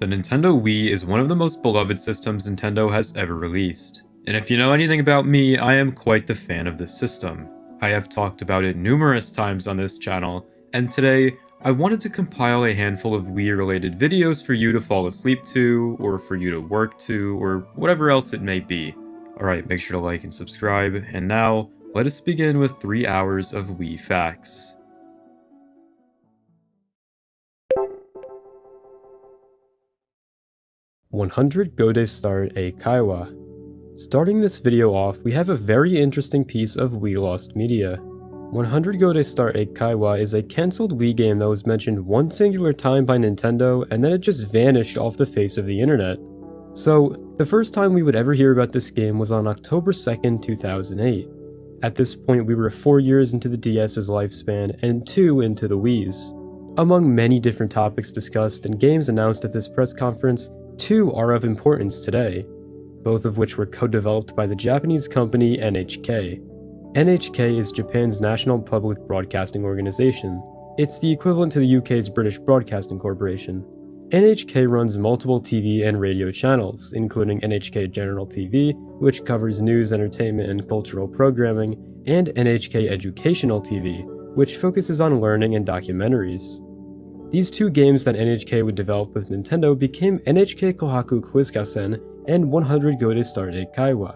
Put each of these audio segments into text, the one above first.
The Nintendo Wii is one of the most beloved systems Nintendo has ever released. And if you know anything about me, I am quite the fan of this system. I have talked about it numerous times on this channel, and today, I wanted to compile a handful of Wii-related videos for you to fall asleep to, or for you to work to, or whatever else it may be. Alright, make sure to like and subscribe, and now, let us begin with 3 hours of Wii facts. "100 Gode Start a Kaiwa." Starting this video off, we have a very interesting piece of Wii lost media. 100 Gode Start a Kaiwa is a cancelled Wii game that was mentioned one singular time by Nintendo, and then it just vanished off the face of the internet. So, the first time we would ever hear about this game was on October 2nd, 2008. At this point, we were 4 years into the DS's lifespan, and 2 into the Wii's. Among many different topics discussed and games announced at this press conference, 2 are of importance today, both of which were co-developed by the Japanese company NHK. NHK is Japan's national public broadcasting organization. It's the equivalent to the UK's British Broadcasting Corporation. NHK runs multiple TV and radio channels, including NHK General TV, which covers news, entertainment, and cultural programming, and NHK Educational TV, which focuses on learning and documentaries. These 2 games that NHK would develop with Nintendo became NHK Kohaku Quiz Gassen and 100 Gode Start a Kaiwa.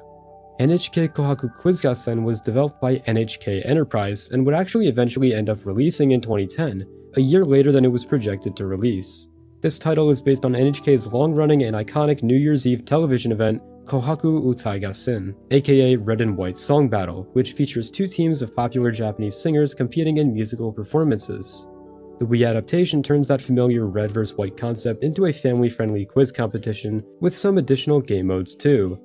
NHK Kohaku Quiz Gassen was developed by NHK Enterprise and would actually eventually end up releasing in 2010, a year later than it was projected to release. This title is based on NHK's long-running and iconic New Year's Eve television event Kohaku Utai Gassen, aka Red and White Song Battle, which features 2 teams of popular Japanese singers competing in musical performances. The Wii adaptation turns that familiar red vs. white concept into a family-friendly quiz competition with some additional game modes too.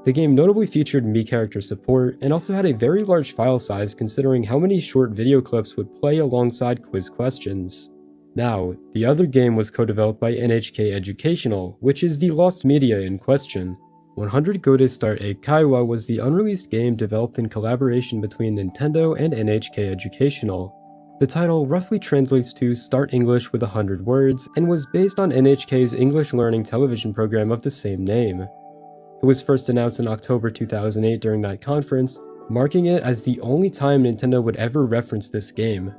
The game notably featured Mii character support and also had a very large file size considering how many short video clips would play alongside quiz questions. Now, the other game was co-developed by NHK Educational, which is the lost media in question. 100 Gode Start a Kaiwa was the unreleased game developed in collaboration between Nintendo and NHK Educational. The title roughly translates to Start English with 100 words and was based on NHK's English learning television program of the same name. It was first announced in October 2008 during that conference, marking it as the only time Nintendo would ever reference this game.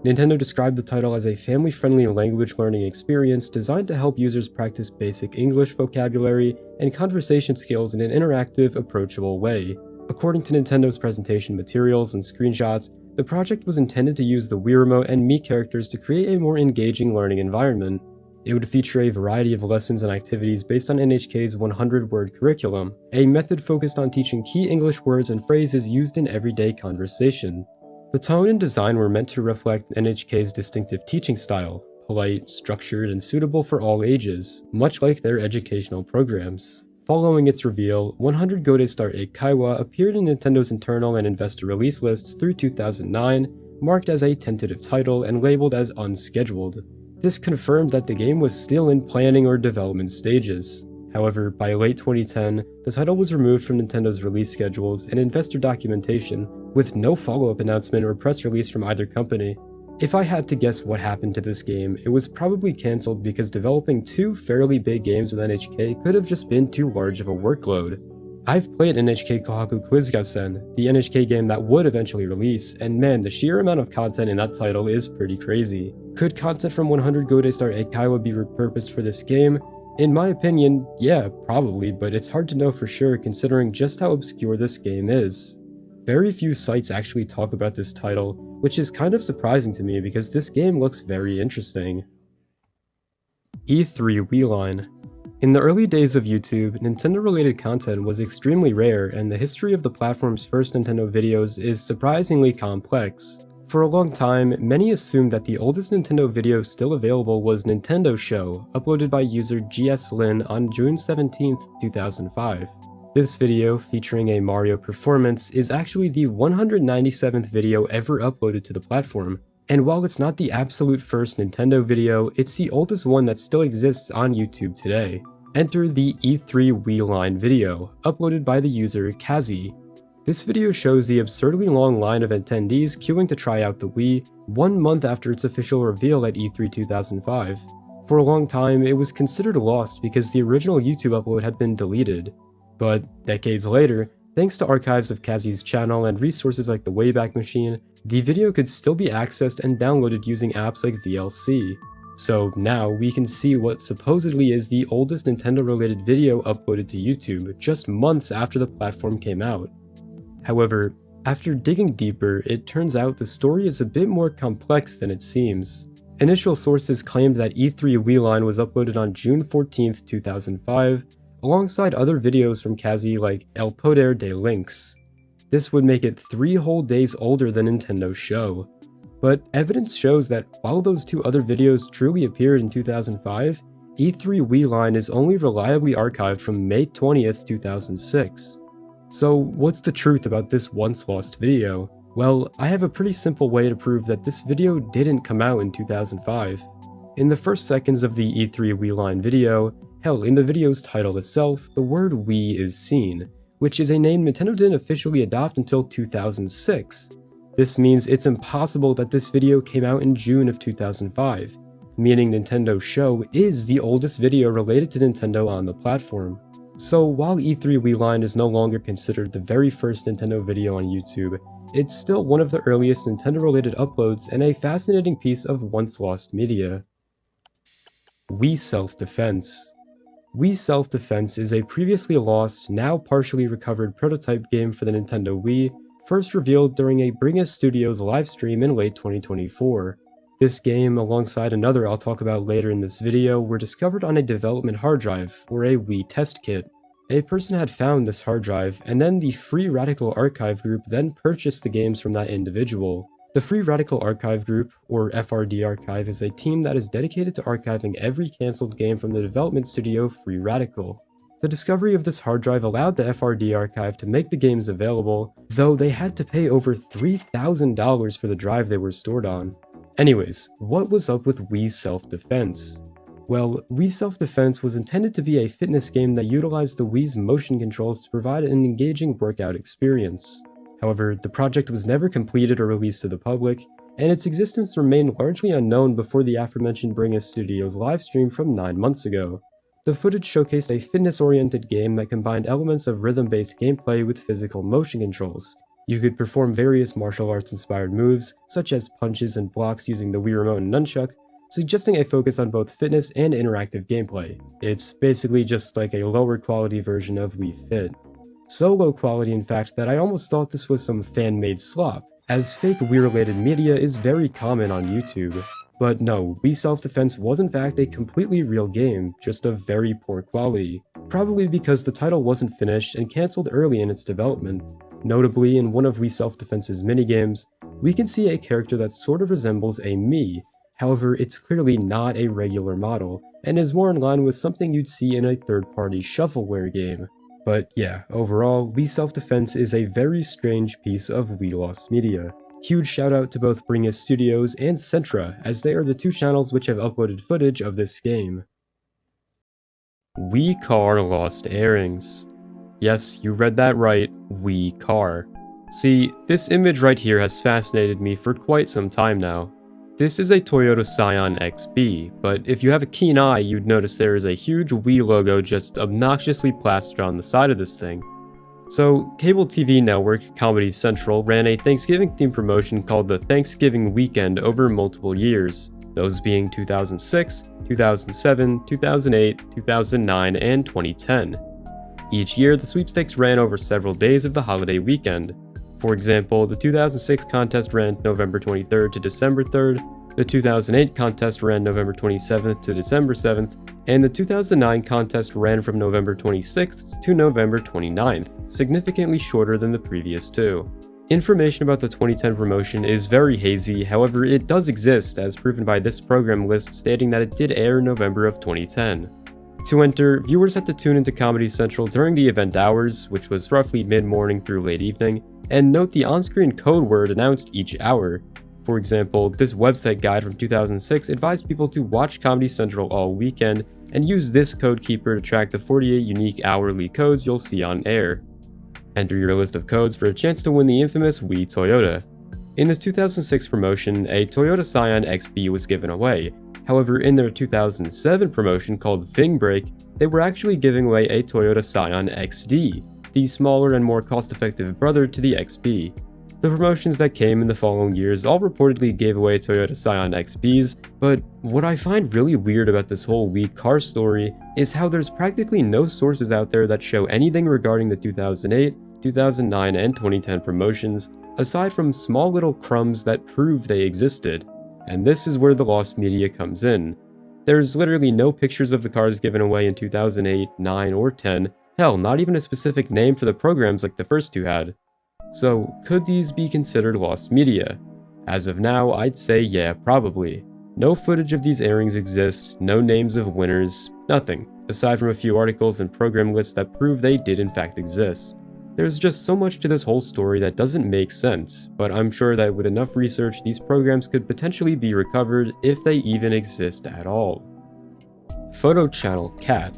Nintendo described the title as a family-friendly language learning experience designed to help users practice basic English vocabulary and conversation skills in an interactive, approachable way. According to Nintendo's presentation materials and screenshots, the project was intended to use the Wii Remote and Mii characters to create a more engaging learning environment. It would feature a variety of lessons and activities based on NHK's 100-word curriculum, a method focused on teaching key English words and phrases used in everyday conversation. The tone and design were meant to reflect NHK's distinctive teaching style, polite, structured, and suitable for all ages, much like their educational programs. Following its reveal, 100 Gode Start a Kaiwa appeared in Nintendo's internal and investor release lists through 2009, marked as a tentative title and labeled as unscheduled. This confirmed that the game was still in planning or development stages. However, by late 2010, the title was removed from Nintendo's release schedules and investor documentation, with no follow-up announcement or press release from either company. If I had to guess what happened to this game, it was probably cancelled because developing 2 fairly big games with NHK could have just been too large of a workload. I've played NHK Kohaku Quiz Gassen, the NHK game that would eventually release, and man, the sheer amount of content in that title is pretty crazy. Could content from 100 Gode Start a Kaiwa be repurposed for this game? In my opinion, yeah, probably, but it's hard to know for sure considering just how obscure this game is. Very few sites actually talk about this title, which is kind of surprising to me because this game looks very interesting. E3 Wii Line. In the early days of YouTube, Nintendo-related content was extremely rare, and the history of the platform's first Nintendo videos is surprisingly complex. For a long time, many assumed that the oldest Nintendo video still available was Nintendo Show, uploaded by user GSLin on June 17, 2005. This video, featuring a Mario performance, is actually the 197th video ever uploaded to the platform, and while it's not the absolute first Nintendo video, it's the oldest one that still exists on YouTube today. Enter the E3 Wii Line video, uploaded by the user Kazi. This video shows the absurdly long line of attendees queuing to try out the Wii 1 month after its official reveal at E3 2005. For a long time, it was considered lost because the original YouTube upload had been deleted. But decades later, thanks to archives of Kazi's channel and resources like the Wayback Machine, the video could still be accessed and downloaded using apps like VLC. So now we can see what supposedly is the oldest Nintendo-related video uploaded to YouTube just months after the platform came out. However, after digging deeper, it turns out the story is a bit more complex than it seems. Initial sources claimed that E3 Wii was uploaded on June 14, 2005, alongside other videos from Kazi like El Poder de Lynx. This would make it 3 whole days older than Nintendo's show. But evidence shows that while those 2 other videos truly appeared in 2005, E3 Wii is only reliably archived from May 20th, 2006. So what's the truth about this once lost video? Well, I have a pretty simple way to prove that this video didn't come out in 2005. In the first seconds of the E3 Wii video, hell, in the video's title itself, the word Wii is seen, which is a name Nintendo didn't officially adopt until 2006. This means it's impossible that this video came out in June of 2005, meaning Nintendo's show is the oldest video related to Nintendo on the platform. So while E3 Wii is no longer considered the very first Nintendo video on YouTube, it's still one of the earliest Nintendo-related uploads and a fascinating piece of once-lost media. Wii Self-Defense. Wii Self-Defense is a previously lost, now partially recovered prototype game for the Nintendo Wii, first revealed during a Bring Us Studios livestream in late 2024. This game, alongside another I'll talk about later in this video, were discovered on a development hard drive, or a Wii test kit. A person had found this hard drive, and then the Free Radical Archive group then purchased the games from that individual. The Free Radical Archive group, or FRD Archive, is a team that is dedicated to archiving every cancelled game from the development studio Free Radical. The discovery of this hard drive allowed the FRD Archive to make the games available, though they had to pay over $3,000 for the drive they were stored on. Anyways, what was up with Wii Self-Defense? Well, Wii Self-Defense was intended to be a fitness game that utilized the Wii's motion controls to provide an engaging workout experience. However, the project was never completed or released to the public, and its existence remained largely unknown before the aforementioned Bring Us Studios livestream from 9 months ago. The footage showcased a fitness-oriented game that combined elements of rhythm-based gameplay with physical motion controls. You could perform various martial arts-inspired moves, such as punches and blocks using the Wii Remote and Nunchuck, suggesting a focus on both fitness and interactive gameplay. It's basically just like a lower quality version of Wii Fit. So low quality in fact that I almost thought this was some fan-made slop, as fake Wii-related media is very common on YouTube. But no, Wii Self-Defense was in fact a completely real game, just of very poor quality, probably because the title wasn't finished and cancelled early in its development. Notably, in one of Wii Self-Defense's minigames, we can see a character that sort of resembles a Mii. However, it's clearly not a regular model, and is more in line with something you'd see in a third-party shovelware game. But yeah, overall, Wii Self-Defense is a very strange piece of Wii lost media. Huge shout out to both Bring Us Studios and Centra, as they are the 2 channels which have uploaded footage of this game. Wii Car Lost Airings. Yes, you read that right, Wii Car. See, this image right here has fascinated me for quite some time now. This is a Toyota Scion XB, but if you have a keen eye, you'd notice there is a huge Wii logo just obnoxiously plastered on the side of this thing. So, cable TV network Comedy Central ran a Thanksgiving-themed promotion called the Thanksgiving Weekend over multiple years, those being 2006, 2007, 2008, 2009, and 2010. Each year, the sweepstakes ran over several days of the holiday weekend. For example, the 2006 contest ran November 23rd to December 3rd, the 2008 contest ran November 27th to December 7th, and the 2009 contest ran from November 26th to November 29th, significantly shorter than the previous 2. Information about the 2010 promotion is very hazy, however it does exist as proven by this program list stating that it did air in November of 2010. To enter, viewers had to tune into Comedy Central during the event hours, which was roughly mid-morning through late evening, and note the on-screen code word announced each hour. For example, this website guide from 2006 advised people to watch Comedy Central all weekend and use this code keeper to track the 48 unique hourly codes you'll see on air. Enter your list of codes for a chance to win the infamous Wii Toyota. In the 2006 promotion, a Toyota Scion XB was given away. However, in their 2007 promotion called Ving Break, they were actually giving away a Toyota Scion XD, the smaller and more cost-effective brother to the XB. The promotions that came in the following years all reportedly gave away Toyota Scion XBs, but what I find really weird about this whole Wii car story is how there's practically no sources out there that show anything regarding the 2008, 2009, and 2010 promotions, aside from small little crumbs that prove they existed. And this is where the lost media comes in. There's literally no pictures of the cars given away in 2008, 9, or 10, hell, not even a specific name for the programs like the first two had. So, could these be considered lost media? As of now, I'd say yeah, probably. No footage of these airings exist, no names of winners, nothing, aside from a few articles and program lists that prove they did in fact exist. There's just so much to this whole story that doesn't make sense, but I'm sure that with enough research, these programs could potentially be recovered if they even exist at all. Photo Channel Cat.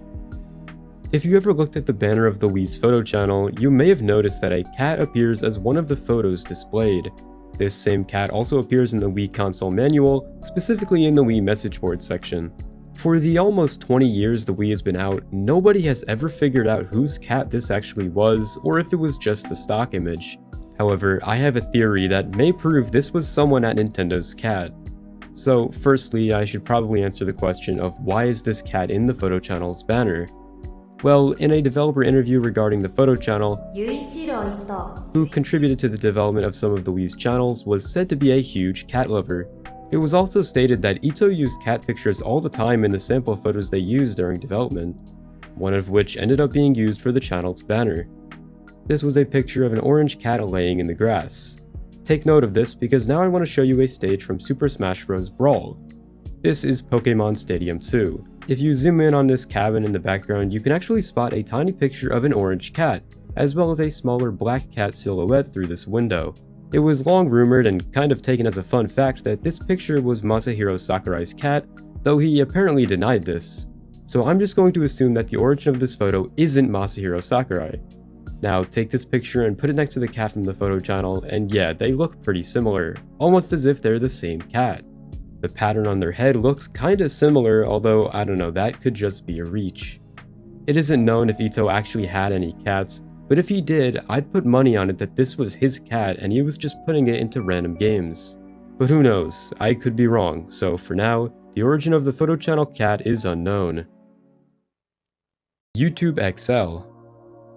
If you ever looked at the banner of the Wii's photo channel, you may have noticed that a cat appears as one of the photos displayed. This same cat also appears in the Wii console manual, specifically in the Wii message board section. For the almost 20 years the Wii has been out, nobody has ever figured out whose cat this actually was, or if it was just a stock image. However, I have a theory that may prove this was someone at Nintendo's cat. So, firstly, I should probably answer the question of why is this cat in the photo channel's banner? Well, in a developer interview regarding the photo channel, who contributed to the development of some of the Wii's channels, was said to be a huge cat lover. It was also stated that Ito used cat pictures all the time in the sample photos they used during development, one of which ended up being used for the channel's banner. This was a picture of an orange cat laying in the grass. Take note of this because now I want to show you a stage from Super Smash Bros. Brawl. This is Pokémon Stadium 2. If you zoom in on this cabin in the background, you can actually spot a tiny picture of an orange cat, as well as a smaller black cat silhouette through this window. It was long rumored and kind of taken as a fun fact that this picture was Masahiro Sakurai's cat, though he apparently denied this. So I'm just going to assume that the origin of this photo isn't Masahiro Sakurai. Now take this picture and put it next to the cat from the photo channel, and yeah, they look pretty similar, almost as if they're the same cat. The pattern on their head looks kinda similar, although I don't know, that could just be a reach. It isn't known if Ito actually had any cats, but if he did, I'd put money on it that this was his cat and he was just putting it into random games. But who knows, I could be wrong, so for now, the origin of the photo channel cat is unknown. YouTube XL.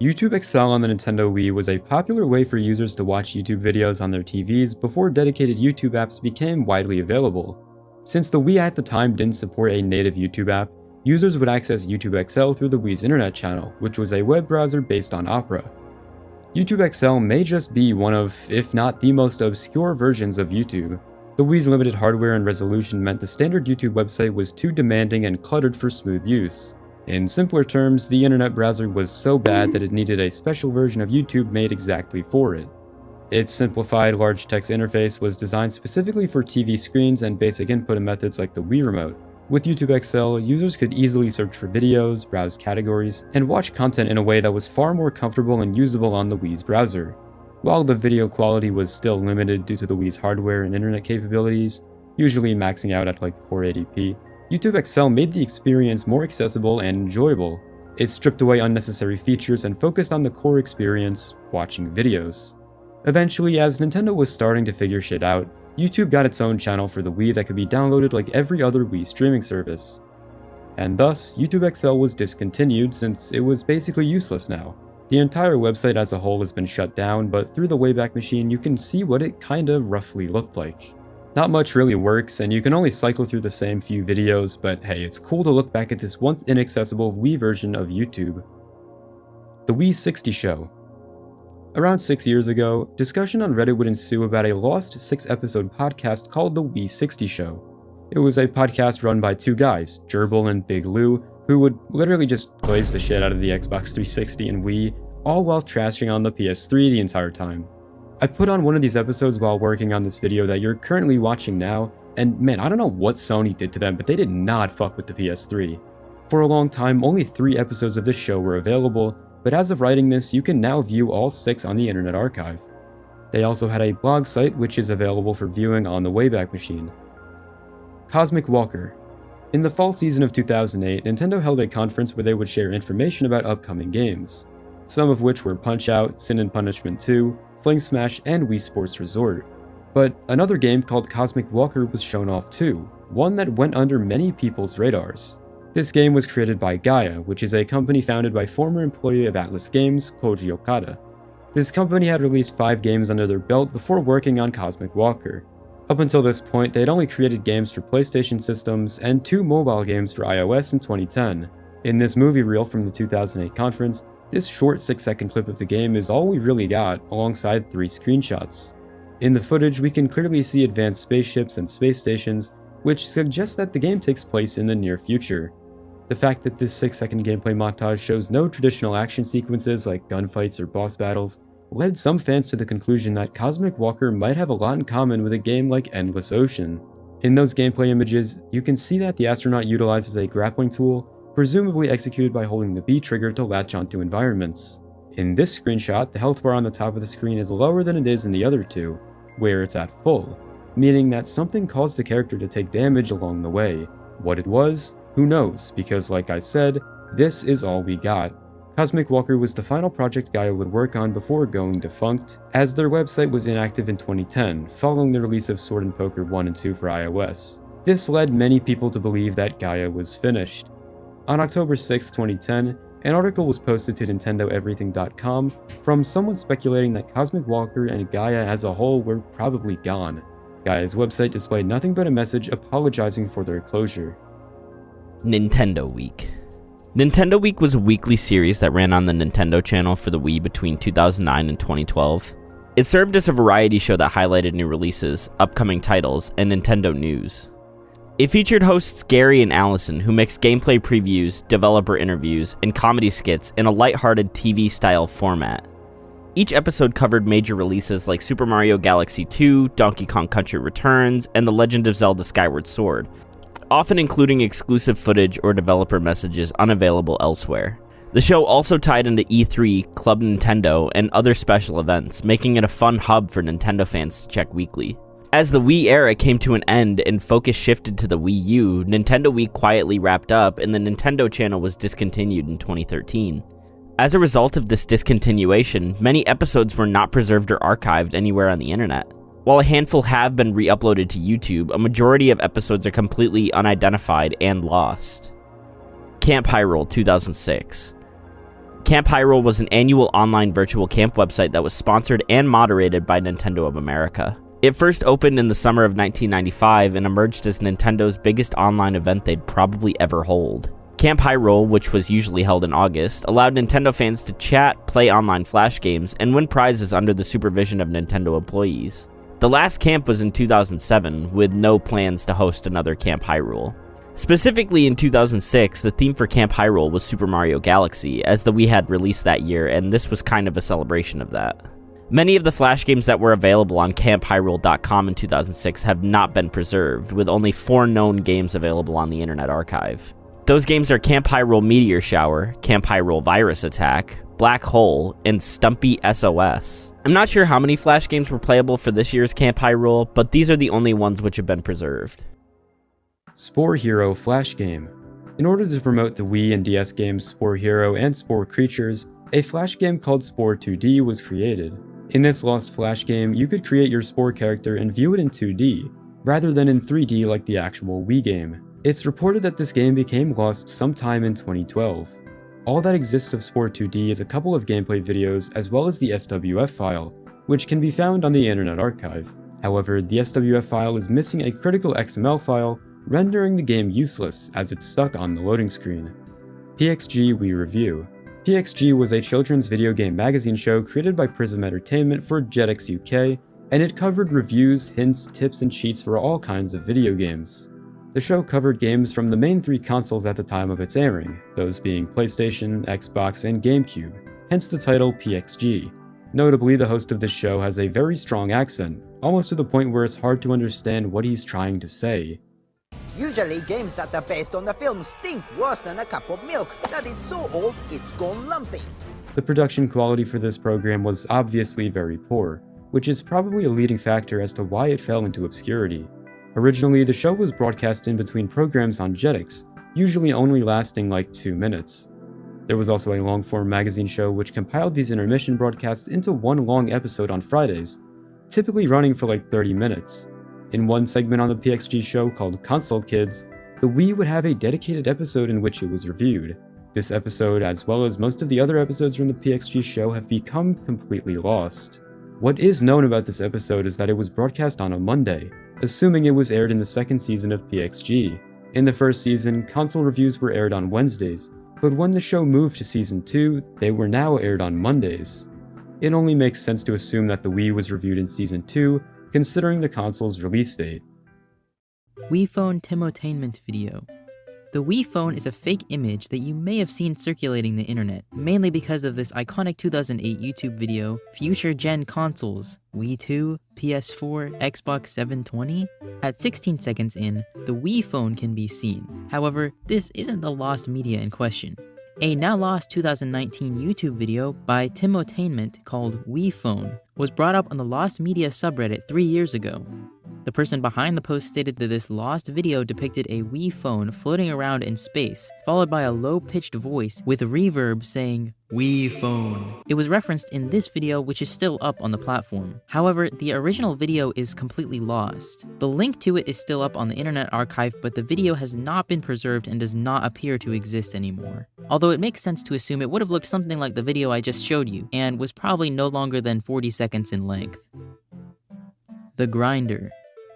YouTube XL on the Nintendo Wii was a popular way for users to watch YouTube videos on their TVs before dedicated YouTube apps became widely available. Since the Wii at the time didn't support a native YouTube app, users would access YouTube XL through the Wii's internet channel, which was a web browser based on Opera. YouTube XL may just be one of, if not the most obscure versions of YouTube. The Wii's limited hardware and resolution meant the standard YouTube website was too demanding and cluttered for smooth use. In simpler terms, the internet browser was so bad that it needed a special version of YouTube made exactly for it. Its simplified large text interface was designed specifically for TV screens and basic input methods like the Wii Remote. With YouTube XL, users could easily search for videos, browse categories, and watch content in a way that was far more comfortable and usable on the Wii's browser. While the video quality was still limited due to the Wii's hardware and internet capabilities, usually maxing out at like 480p, YouTube XL made the experience more accessible and enjoyable. It stripped away unnecessary features and focused on the core experience, watching videos. Eventually, as Nintendo was starting to figure shit out, YouTube got its own channel for the Wii that could be downloaded like every other Wii streaming service. And thus, YouTube XL was discontinued since it was basically useless now. The entire website as a whole has been shut down, but through the Wayback Machine you can see what it kinda roughly looked like. Not much really works, and you can only cycle through the same few videos, but hey, it's cool to look back at this once inaccessible Wii version of YouTube. The Wii 60 Show. Around 6 years ago, discussion on Reddit would ensue about a lost 6-episode podcast called The Wii 60 Show. It was a podcast run by two guys, Gerbil and Big Lou, who would literally just glaze the shit out of the Xbox 360 and Wii, all while trashing on the PS3 the entire time. I put on one of these episodes while working on this video that you're currently watching now, and man, I don't know what Sony did to them, but they did not fuck with the PS3. For a long time, only 3 episodes of this show were available, but as of writing this, you can now view all 6 on the Internet Archive. They also had a blog site which is available for viewing on the Wayback Machine. Cosmic Walker. In the fall season of 2008, Nintendo held a conference where they would share information about upcoming games, some of which were Punch-Out!, Sin and Punishment 2, Fling Smash, and Wii Sports Resort. But another game called Cosmic Walker was shown off too, one that went under many people's radars. This game was created by Gaia, which is a company founded by former employee of Atlas Games, Koji Okada. This company had released 5 games under their belt before working on Cosmic Walker. Up until this point, they had only created games for PlayStation systems and 2 mobile games for iOS in 2010. In this movie reel from the 2008 conference, this short 6-second clip of the game is all we really got, alongside 3 screenshots. In the footage, we can clearly see advanced spaceships and space stations, which suggests that the game takes place in the near future. The fact that this 6-second gameplay montage shows no traditional action sequences like gunfights or boss battles led some fans to the conclusion that Cosmic Walker might have a lot in common with a game like Endless Ocean. In those gameplay images, you can see that the astronaut utilizes a grappling tool, presumably executed by holding the B trigger to latch onto environments. In this screenshot, the health bar on the top of the screen is lower than it is in the other 2, where it's at full, meaning that something caused the character to take damage along the way. What it was, who knows, because like I said, this is all we got. Cosmic Walker was the final project Gaia would work on before going defunct, as their website was inactive in 2010, following the release of Sword and Poker 1 and 2 for iOS. This led many people to believe that Gaia was finished. On October 6, 2010, an article was posted to NintendoEverything.com from someone speculating that Cosmic Walker and Gaia as a whole were probably gone. Gaia's website displayed nothing but a message apologizing for their closure. Nintendo Week. Nintendo Week was a weekly series that ran on the Nintendo channel for the Wii between 2009 and 2012. It served as a variety show that highlighted new releases, upcoming titles, and Nintendo news. It featured hosts Gary and Allison, who mixed gameplay previews, developer interviews, and comedy skits in a lighthearted TV-style format. Each episode covered major releases like Super Mario Galaxy 2, Donkey Kong Country Returns, and The Legend of Zelda Skyward Sword, often including exclusive footage or developer messages unavailable elsewhere. The show also tied into E3, Club Nintendo, and other special events, making it a fun hub for Nintendo fans to check weekly. As the Wii era came to an end and focus shifted to the Wii U, Nintendo Week quietly wrapped up and the Nintendo channel was discontinued in 2013. As a result of this discontinuation, many episodes were not preserved or archived anywhere on the internet. While a handful have been re-uploaded to YouTube, a majority of episodes are completely unidentified and lost. Camp Hyrule 2006. Camp Hyrule was an annual online virtual camp website that was sponsored and moderated by Nintendo of America. It first opened in the summer of 1995 and emerged as Nintendo's biggest online event they'd probably ever hold. Camp Hyrule, which was usually held in August, allowed Nintendo fans to chat, play online flash games, and win prizes under the supervision of Nintendo employees. The last camp was in 2007, with no plans to host another Camp Hyrule. Specifically in 2006, the theme for Camp Hyrule was Super Mario Galaxy, as the Wii had released that year, and this was kind of a celebration of that. Many of the flash games that were available on CampHyrule.com in 2006 have not been preserved, with only 4 known games available on the Internet Archive. Those games are Camp Hyrule Meteor Shower, Camp Hyrule Virus Attack, Black Hole, and Stumpy SOS. I'm not sure how many flash games were playable for this year's Camp Hyrule, but these are the only ones which have been preserved. Spore Hero Flash Game. In order to promote the Wii and DS games Spore Hero and Spore Creatures, a flash game called Spore 2D was created. In this lost flash game, you could create your Spore character and view it in 2D, rather than in 3D like the actual Wii game. It's reported that this game became lost sometime in 2012. All that exists of Spore 2D is a couple of gameplay videos as well as the SWF file, which can be found on the Internet Archive. However, the SWF file is missing a critical XML file, rendering the game useless as it's stuck on the loading screen. PXG We Review. PXG was a children's video game magazine show created by Prism Entertainment for Jetix UK, and it covered reviews, hints, tips, and cheats for all kinds of video games. The show covered games from the main 3 consoles at the time of its airing, those being PlayStation, Xbox, and GameCube, hence the title PXG. Notably, the host of this show has a very strong accent, almost to the point where it's hard to understand what he's trying to say. Usually games that are based on the film stink worse than a cup of milk that is so old it's gone lumpy. The production quality for this program was obviously very poor, which is probably a leading factor as to why it fell into obscurity. Originally, the show was broadcast in between programs on Jetix, usually only lasting like 2 minutes. There was also a long-form magazine show which compiled these intermission broadcasts into one long episode on Fridays, typically running for like 30 minutes. In one segment on the PXG show called Console Kids, the Wii would have a dedicated episode in which it was reviewed. This episode, as well as most of the other episodes from the PXG show, have become completely lost. What is known about this episode is that it was broadcast on a Monday, assuming it was aired in the second season of PXG. In the first season, console reviews were aired on Wednesdays, but when the show moved to Season 2, they were now aired on Mondays. It only makes sense to assume that the Wii was reviewed in Season 2, considering the console's release date. Wii Phone Timotainment video. The Wii Phone is a fake image that you may have seen circulating the internet, mainly because of this iconic 2008 YouTube video, Future Gen Consoles, Wii 2, PS4, Xbox 720. At 16 seconds in, the Wii Phone can be seen. However, this isn't the lost media in question. A now lost 2019 YouTube video by Timotainment called Wii Phone was brought up on the Lost Media subreddit 3 years ago. The person behind the post stated that this lost video depicted a Wii Phone floating around in space, followed by a low-pitched voice with reverb saying, "Wii Phone." It was referenced in this video, which is still up on the platform. However, the original video is completely lost. The link to it is still up on the Internet Archive, but the video has not been preserved and does not appear to exist anymore. Although it makes sense to assume it would have looked something like the video I just showed you, and was probably no longer than 40 seconds in length. The Grinder.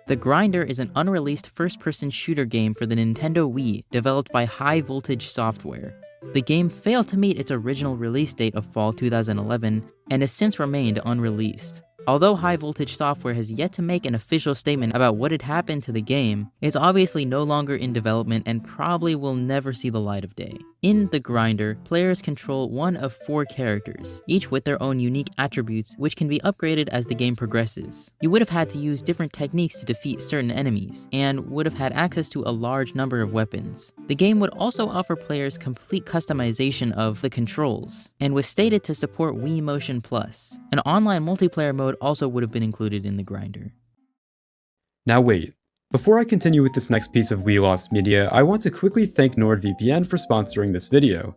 The Grinder is an unreleased first-person shooter game for the Nintendo Wii, developed by High Voltage Software. The game failed to meet its original release date of fall 2011, and has since remained unreleased. Although High Voltage Software has yet to make an official statement about what had happened to the game, it's obviously no longer in development and probably will never see the light of day. In The Grinder, players control one of 4 characters, each with their own unique attributes which can be upgraded as the game progresses. You would have had to use different techniques to defeat certain enemies, and would have had access to a large number of weapons. The game would also offer players complete customization of the controls, and was stated to support Wii Motion Plus. An online multiplayer mode also would have been included in The Grinder. Now wait. Before I continue with this next piece of Wii Lost Media, I want to quickly thank NordVPN for sponsoring this video.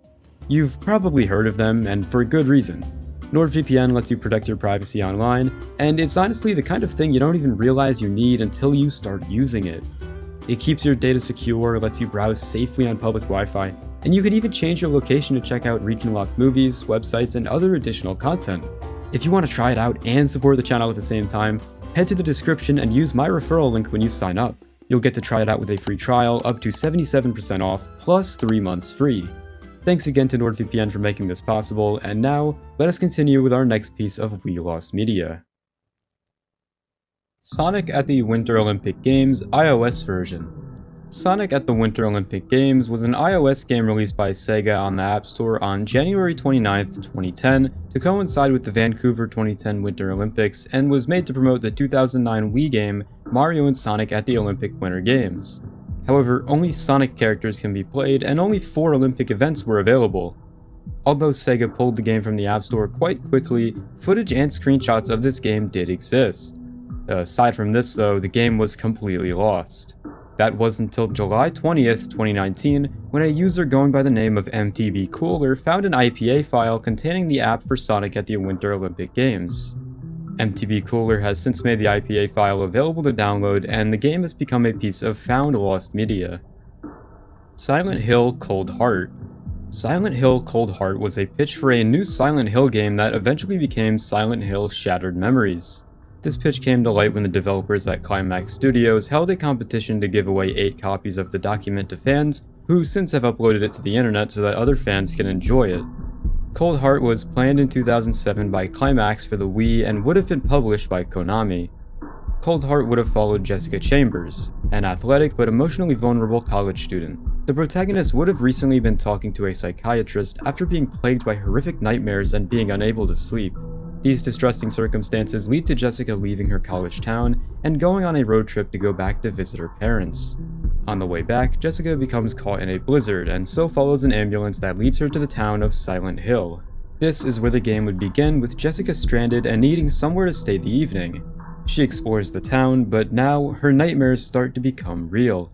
You've probably heard of them, and for good reason. NordVPN lets you protect your privacy online, and it's honestly the kind of thing you don't even realize you need until you start using it. It keeps your data secure, lets you browse safely on public Wi-Fi, and you can even change your location to check out region-locked movies, websites, and other additional content. If you want to try it out and support the channel at the same time, head to the description and use my referral link when you sign up. You'll get to try it out with a free trial up to 77% off, plus 3 months free. Thanks again to NordVPN for making this possible, and now, let us continue with our next piece of Wii Lost Media. Sonic at the Winter Olympic Games iOS version. Sonic at the Winter Olympic Games was an iOS game released by Sega on the App Store on January 29, 2010 to coincide with the Vancouver 2010 Winter Olympics, and was made to promote the 2009 Wii game Mario and Sonic at the Olympic Winter Games. However, only Sonic characters can be played, and only 4 Olympic events were available. Although Sega pulled the game from the App Store quite quickly, footage and screenshots of this game did exist. Aside from this though, the game was completely lost. That was until July 20th, 2019, when a user going by the name of MTB Cooler found an IPA file containing the app for Sonic at the Winter Olympic Games. MTB Cooler has since made the IPA file available to download, and the game has become a piece of found lost media. Silent Hill Cold Heart. Silent Hill Cold Heart was a pitch for a new Silent Hill game that eventually became Silent Hill Shattered Memories. This pitch came to light when the developers at Climax Studios held a competition to give away 8 copies of the document to fans, who since have uploaded it to the internet so that other fans can enjoy it. Cold Heart was planned in 2007 by Climax for the Wii and would have been published by Konami. Cold Heart would have followed Jessica Chambers, an athletic but emotionally vulnerable college student. The protagonist would have recently been talking to a psychiatrist after being plagued by horrific nightmares and being unable to sleep. These distressing circumstances lead to Jessica leaving her college town and going on a road trip to go back to visit her parents. On the way back, Jessica becomes caught in a blizzard and so follows an ambulance that leads her to the town of Silent Hill. This is where the game would begin, with Jessica stranded and needing somewhere to stay the evening. She explores the town, but now her nightmares start to become real.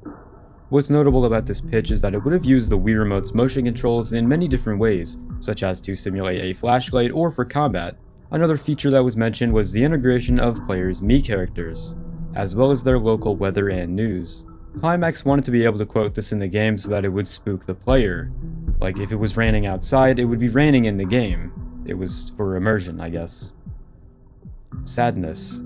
What's notable about this pitch is that it would have used the Wii Remote's motion controls in many different ways, such as to simulate a flashlight or for combat. Another feature that was mentioned was the integration of players' Mii characters, as well as their local weather and news. Climax wanted to be able to quote this in the game so that it would spook the player. Like if it was raining outside, it would be raining in the game. It was for immersion, I guess. Sadness.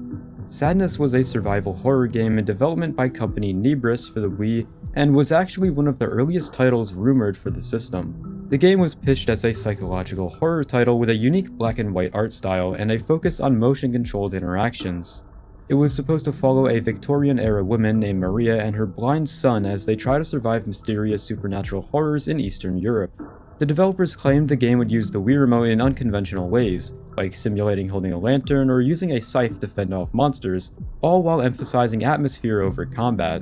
Sadness was a survival horror game in development by company Nebris for the Wii, and was actually one of the earliest titles rumored for the system. The game was pitched as a psychological horror title with a unique black and white art style and a focus on motion-controlled interactions. It was supposed to follow a Victorian-era woman named Maria and her blind son as they try to survive mysterious supernatural horrors in Eastern Europe. The developers claimed the game would use the Wii Remote in unconventional ways, like simulating holding a lantern or using a scythe to fend off monsters, all while emphasizing atmosphere over combat.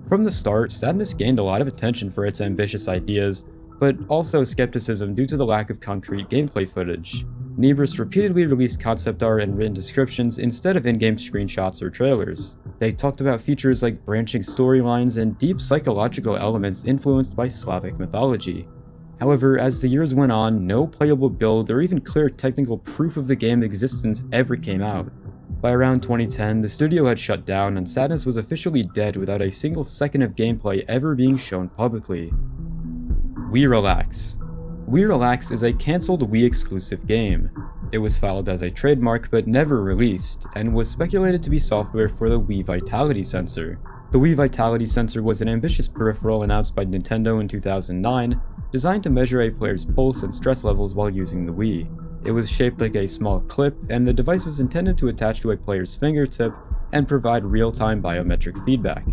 From the start, Sadness gained a lot of attention for its ambitious ideas, but also skepticism due to the lack of concrete gameplay footage. Nebris repeatedly released concept art and written descriptions instead of in-game screenshots or trailers. They talked about features like branching storylines and deep psychological elements influenced by Slavic mythology. However, as the years went on, no playable build or even clear technical proof of the game's existence ever came out. By around 2010, the studio had shut down and Sadness was officially dead without a single second of gameplay ever being shown publicly. Wii Relax. Wii Relax is a cancelled Wii exclusive game. It was filed as a trademark but never released, and was speculated to be software for the Wii Vitality Sensor. The Wii Vitality Sensor was an ambitious peripheral announced by Nintendo in 2009, designed to measure a player's pulse and stress levels while using the Wii. It was shaped like a small clip, and the device was intended to attach to a player's fingertip and provide real-time biometric feedback.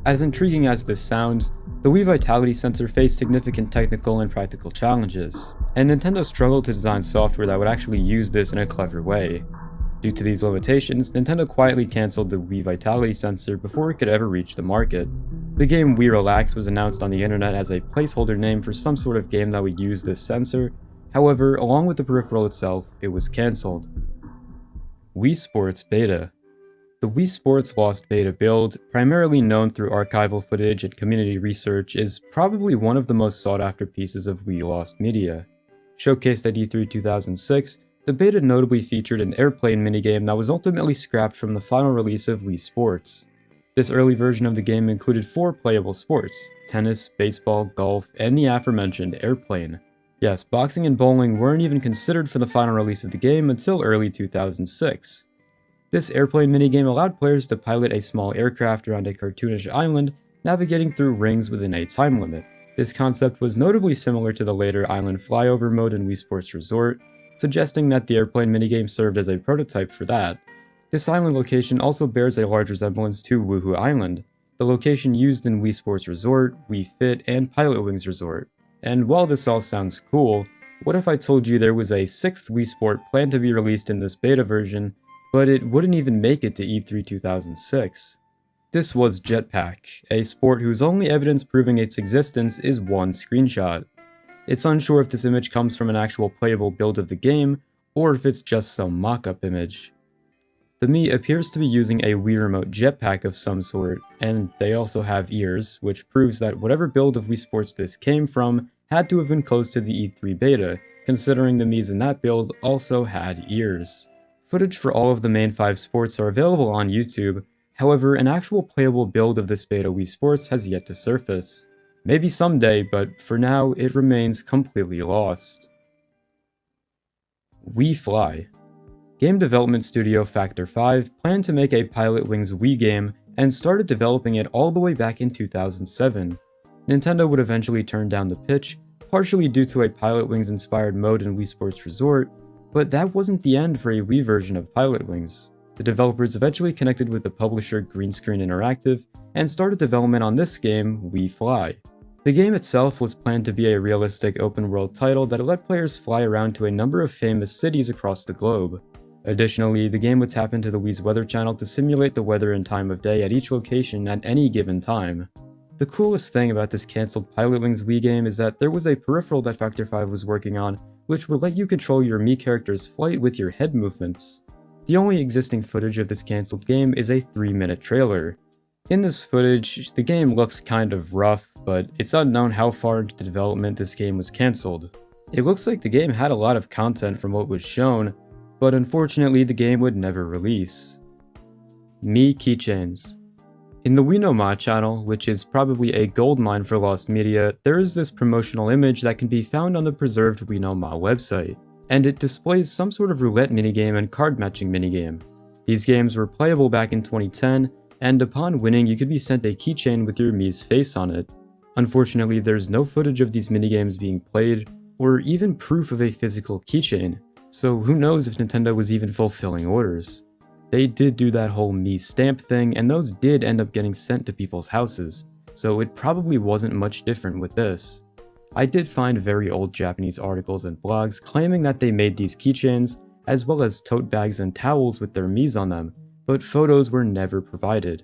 As intriguing as this sounds, the Wii Vitality Sensor faced significant technical and practical challenges, and Nintendo struggled to design software that would actually use this in a clever way. Due to these limitations, Nintendo quietly cancelled the Wii Vitality Sensor before it could ever reach the market. The game Wii Relax was announced on the internet as a placeholder name for some sort of game that would use this sensor. However, along with the peripheral itself, it was cancelled. Wii Sports Beta. The Wii Sports Lost Beta build, primarily known through archival footage and community research, is probably one of the most sought-after pieces of Wii Lost media. Showcased at E3 2006, the beta notably featured an airplane minigame that was ultimately scrapped from the final release of Wii Sports. This early version of the game included 4 playable sports: tennis, baseball, golf, and the aforementioned airplane. Yes, boxing and bowling weren't even considered for the final release of the game until early 2006. This airplane minigame allowed players to pilot a small aircraft around a cartoonish island, navigating through rings within a time limit. This concept was notably similar to the later island flyover mode in Wii Sports Resort, suggesting that the airplane minigame served as a prototype for that. This island location also bears a large resemblance to Woohoo Island, the location used in Wii Sports Resort, Wii Fit, and Pilot Wings Resort. And while this all sounds cool, what if I told you there was a 6th Wii Sport planned to be released in this beta version, but it wouldn't even make it to E3 2006? This was Jetpack, a sport whose only evidence proving its existence is one screenshot. It's unsure if this image comes from an actual playable build of the game, or if it's just some mock-up image. The Mii appears to be using a Wii Remote jetpack of some sort, and they also have ears, which proves that whatever build of Wii Sports this came from had to have been close to the E3 beta, considering the Miis in that build also had ears. Footage for all of the main 5 sports are available on YouTube, however, an actual playable build of this beta Wii Sports has yet to surface. Maybe someday, but for now, it remains completely lost. Wii Fly. Game development studio Factor 5 planned to make a Pilot Wings Wii game and started developing it all the way back in 2007. Nintendo would eventually turn down the pitch, partially due to a Pilot Wings inspired mode in Wii Sports Resort, but that wasn't the end for a Wii version of Pilot Wings. The developers eventually connected with the publisher Green Screen Interactive and started development on this game, Wii Fly. The game itself was planned to be a realistic open-world title that let players fly around to a number of famous cities across the globe. Additionally, the game would tap into the Wii's weather channel to simulate the weather and time of day at each location at any given time. The coolest thing about this cancelled Pilot Wings Wii game is that there was a peripheral that Factor 5 was working on, which would let you control your Mii character's flight with your head movements. The only existing footage of this cancelled game is a 3-minute trailer. In this footage, the game looks kind of rough, but it's unknown how far into the development this game was cancelled. It looks like the game had a lot of content from what was shown, but unfortunately the game would never release. Mii keychains. In the We Know Ma channel, which is probably a goldmine for lost media, there is this promotional image that can be found on the preserved We Know Ma website, and it displays some sort of roulette minigame and card matching minigame. These games were playable back in 2010, and upon winning you could be sent a keychain with your Mii's face on it. Unfortunately, there's no footage of these minigames being played, or even proof of a physical keychain, so who knows if Nintendo was even fulfilling orders. They did do that whole Mii stamp thing, and those did end up getting sent to people's houses, so it probably wasn't much different with this. I did find very old Japanese articles and blogs claiming that they made these keychains, as well as tote bags and towels with their Miis on them, but photos were never provided.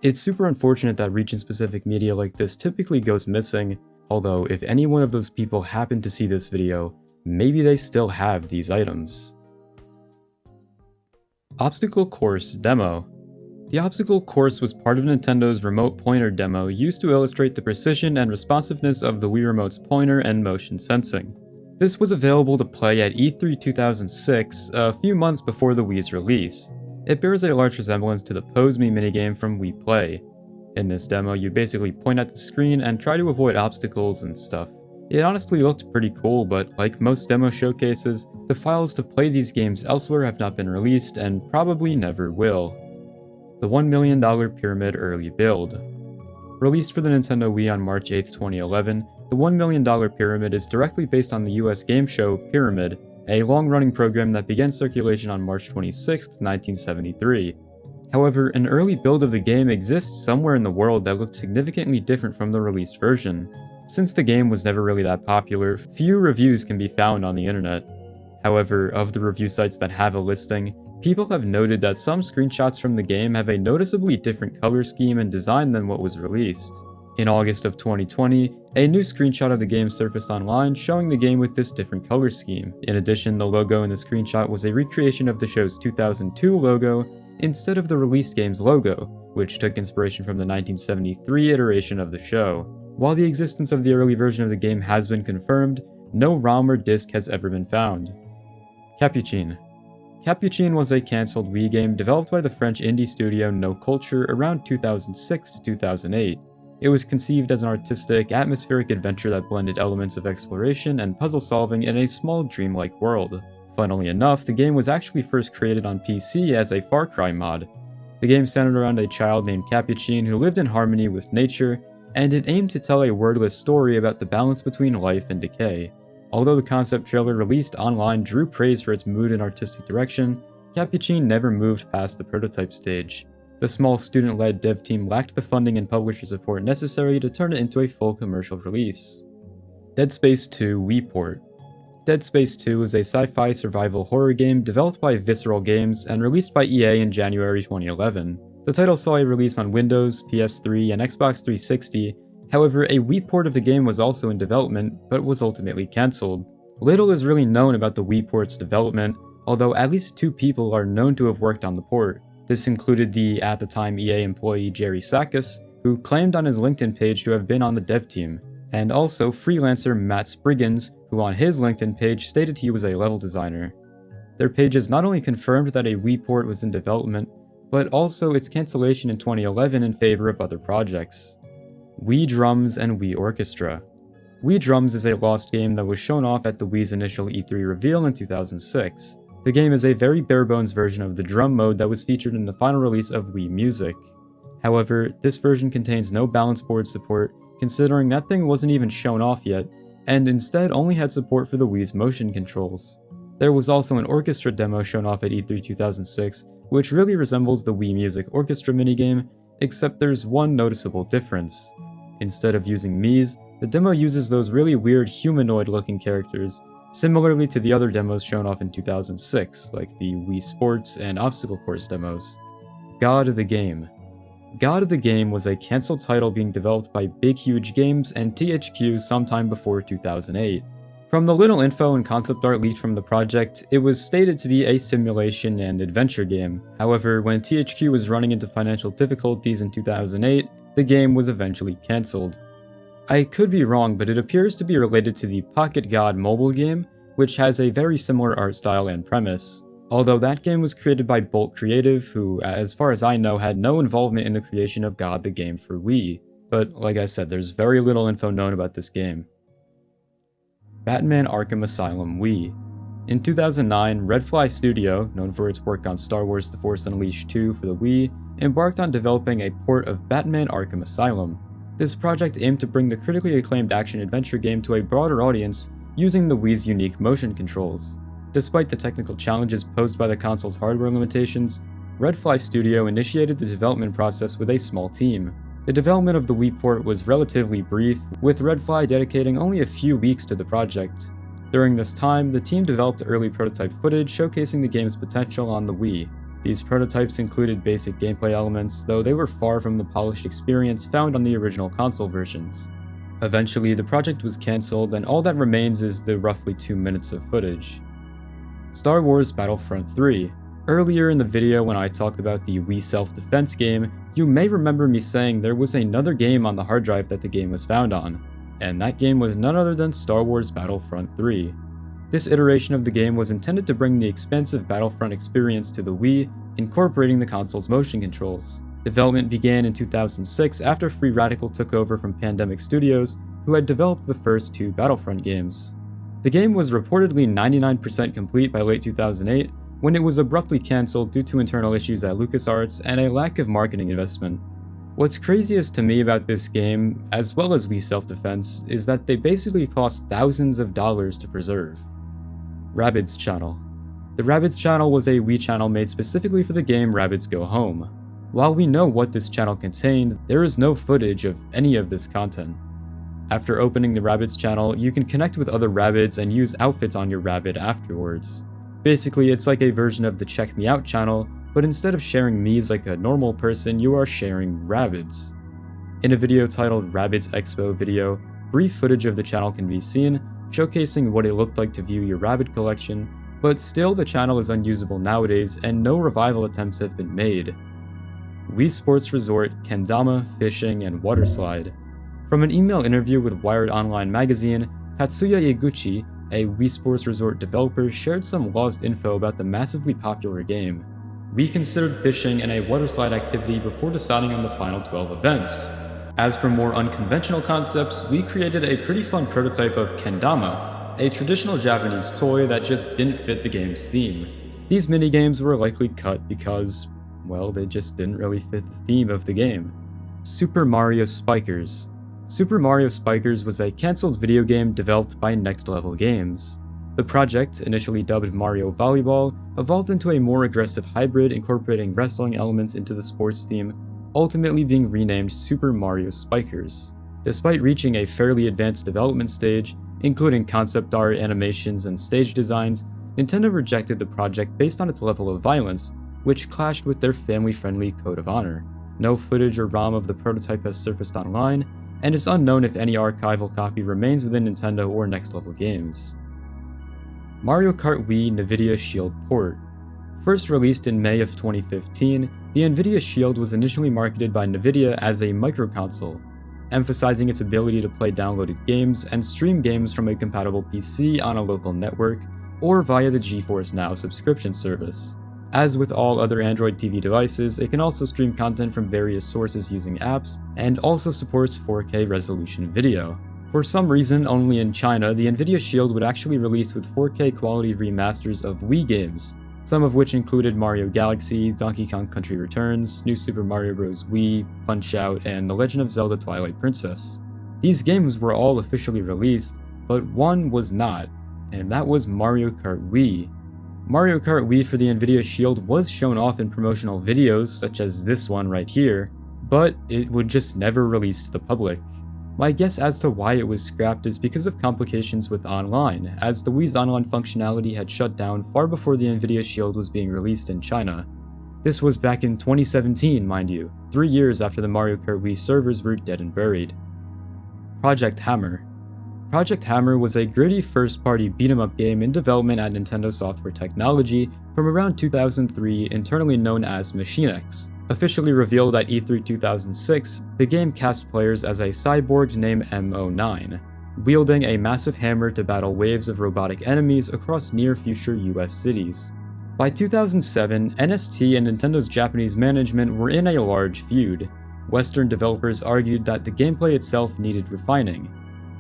It's super unfortunate that region-specific media like this typically goes missing, although if any one of those people happen to see this video, maybe they still have these items. Obstacle Course Demo. The obstacle course was part of Nintendo's remote pointer demo used to illustrate the precision and responsiveness of the Wii Remote's pointer and motion sensing. This was available to play at E3 2006, a few months before the Wii's release. It bears a large resemblance to the Pose Me minigame from Wii Play. In this demo, you basically point at the screen and try to avoid obstacles and stuff. It honestly looked pretty cool, but like most demo showcases, the files to play these games elsewhere have not been released and probably never will. The $1 million Pyramid Early Build. Released for the Nintendo Wii on March 8, 2011, the $1 million Pyramid is directly based on the US game show Pyramid, a long-running program that began circulation on March 26, 1973. However, an early build of the game exists somewhere in the world that looked significantly different from the released version. Since the game was never really that popular, few reviews can be found on the internet. However, of the review sites that have a listing, people have noted that some screenshots from the game have a noticeably different color scheme and design than what was released. In August of 2020, a new screenshot of the game surfaced online showing the game with this different color scheme. In addition, the logo in the screenshot was a recreation of the show's 2002 logo instead of the released game's logo, which took inspiration from the 1973 iteration of the show. While the existence of the early version of the game has been confirmed, no ROM or disc has ever been found. Capuchin. Capuchin was a cancelled Wii game developed by the French indie studio No Culture around 2006 to 2008. It was conceived as an artistic, atmospheric adventure that blended elements of exploration and puzzle solving in a small dreamlike world. Funnily enough, the game was actually first created on PC as a Far Cry mod. The game centered around a child named Capuchin who lived in harmony with nature, and it aimed to tell a wordless story about the balance between life and decay. Although the concept trailer released online drew praise for its mood and artistic direction, Capuchin never moved past the prototype stage. The small student-led dev team lacked the funding and publisher support necessary to turn it into a full commercial release. Dead Space 2 Wii Port. Dead Space 2 is a sci-fi survival horror game developed by Visceral Games and released by EA in January 2011. The title saw a release on Windows, PS3, and Xbox 360. However, a Wii port of the game was also in development, but was ultimately cancelled. Little is really known about the Wii port's development, although at least 2 people are known to have worked on the port. This included the, at the time, EA employee Jerry Sakis, who claimed on his LinkedIn page to have been on the dev team, and also freelancer Matt Spriggins, who on his LinkedIn page stated he was a level designer. Their pages not only confirmed that a Wii port was in development, but also its cancellation in 2011 in favor of other projects. Wii Drums and Wii Orchestra. Wii Drums is a lost game that was shown off at the Wii's initial E3 reveal in 2006. The game is a very bare-bones version of the drum mode that was featured in the final release of Wii Music. However, this version contains no balance board support, considering that thing wasn't even shown off yet, and instead only had support for the Wii's motion controls. There was also an orchestra demo shown off at E3 2006, which really resembles the Wii Music Orchestra minigame, except there's one noticeable difference. Instead of using Mii's, the demo uses those really weird humanoid-looking characters, similarly to the other demos shown off in 2006, like the Wii Sports and Obstacle Course demos. God of the Game. God of the Game was a cancelled title being developed by Big Huge Games and THQ sometime before 2008. From the little info and concept art leaked from the project, it was stated to be a simulation and adventure game. However, when THQ was running into financial difficulties in 2008, the game was eventually cancelled. I could be wrong, but it appears to be related to the Pocket God mobile game, which has a very similar art style and premise. Although that game was created by Bolt Creative, who, as far as I know, had no involvement in the creation of God the game for Wii. But like I said, there's very little info known about this game. Batman Arkham Asylum Wii. In 2009, Redfly Studio, known for its work on Star Wars The Force Unleashed 2 for the Wii, embarked on developing a port of Batman Arkham Asylum. This project aimed to bring the critically acclaimed action-adventure game to a broader audience using the Wii's unique motion controls. Despite the technical challenges posed by the console's hardware limitations, Redfly Studio initiated the development process with a small team. The development of the Wii port was relatively brief, with Redfly dedicating only a few weeks to the project. During this time, the team developed early prototype footage showcasing the game's potential on the Wii. These prototypes included basic gameplay elements, though they were far from the polished experience found on the original console versions. Eventually, the project was cancelled, and all that remains is the roughly 2 minutes of footage. Star Wars Battlefront 3. Earlier in the video when I talked about the Wii self-defense game, you may remember me saying there was another game on the hard drive that the game was found on, and that game was none other than Star Wars Battlefront 3. This iteration of the game was intended to bring the expansive Battlefront experience to the Wii, incorporating the console's motion controls. Development began in 2006 after Free Radical took over from Pandemic Studios, who had developed the first 2 Battlefront games. The game was reportedly 99% complete by late 2008, when it was abruptly cancelled due to internal issues at LucasArts and a lack of marketing investment. What's craziest to me about this game, as well as Wii Self-Defense, is that they basically cost thousands of dollars to preserve. Rabbids Channel. The Rabbids Channel was a Wii channel made specifically for the game Rabbids Go Home. While we know what this channel contained, there is no footage of any of this content. After opening the Rabbids channel, you can connect with other Rabbids and use outfits on your Rabbid afterwards. Basically, it's like a version of the Check Me Out channel, but instead of sharing me's like a normal person, you are sharing Rabbids. In a video titled Rabbids Expo Video, brief footage of the channel can be seen, showcasing what it looked like to view your Rabbid collection, but still the channel is unusable nowadays and no revival attempts have been made. Wii Sports Resort, Kendama, Fishing, and Waterslide. From an email interview with Wired Online magazine, Katsuya Iguchi, a Wii Sports Resort developer, shared some lost info about the massively popular game. We considered fishing and a waterslide activity before deciding on the final 12 events. As for more unconventional concepts, we created a pretty fun prototype of Kendama, a traditional Japanese toy that just didn't fit the game's theme. These minigames were likely cut because, well, they just didn't really fit the theme of the game. Super Mario Spikers. Super Mario Spikers was a cancelled video game developed by Next Level Games. The project, initially dubbed Mario Volleyball, evolved into a more aggressive hybrid incorporating wrestling elements into the sports theme, ultimately being renamed Super Mario Spikers. Despite reaching a fairly advanced development stage, including concept art, animations, and stage designs, Nintendo rejected the project based on its level of violence, which clashed with their family-friendly code of honor. No footage or ROM of the prototype has surfaced online, and it's unknown if any archival copy remains within Nintendo or Next Level Games. Mario Kart Wii NVIDIA Shield port. First released in May of 2015, the NVIDIA Shield was initially marketed by NVIDIA as a microconsole, emphasizing its ability to play downloaded games and stream games from a compatible PC on a local network, or via the GeForce Now subscription service. As with all other Android TV devices, it can also stream content from various sources using apps, and also supports 4K resolution video. For some reason, only in China, the NVIDIA Shield would actually release with 4K quality remasters of Wii games, some of which included Mario Galaxy, Donkey Kong Country Returns, New Super Mario Bros. Wii, Punch-Out!, and The Legend of Zelda Twilight Princess. These games were all officially released, but one was not, and that was Mario Kart Wii. Mario Kart Wii for the NVIDIA Shield was shown off in promotional videos, such as this one right here, but it would just never release to the public. My guess as to why it was scrapped is because of complications with online, as the Wii's online functionality had shut down far before the NVIDIA Shield was being released in China. This was back in 2017, mind you, 3 years after the Mario Kart Wii servers were dead and buried. Project Hammer. Project Hammer was a gritty first-party beat-em-up game in development at Nintendo Software Technology from around 2003, internally known as Machine X. Officially revealed at E3 2006, the game cast players as a cyborg named M09, wielding a massive hammer to battle waves of robotic enemies across near-future US cities. By 2007, NST and Nintendo's Japanese management were in a large feud. Western developers argued that the gameplay itself needed refining.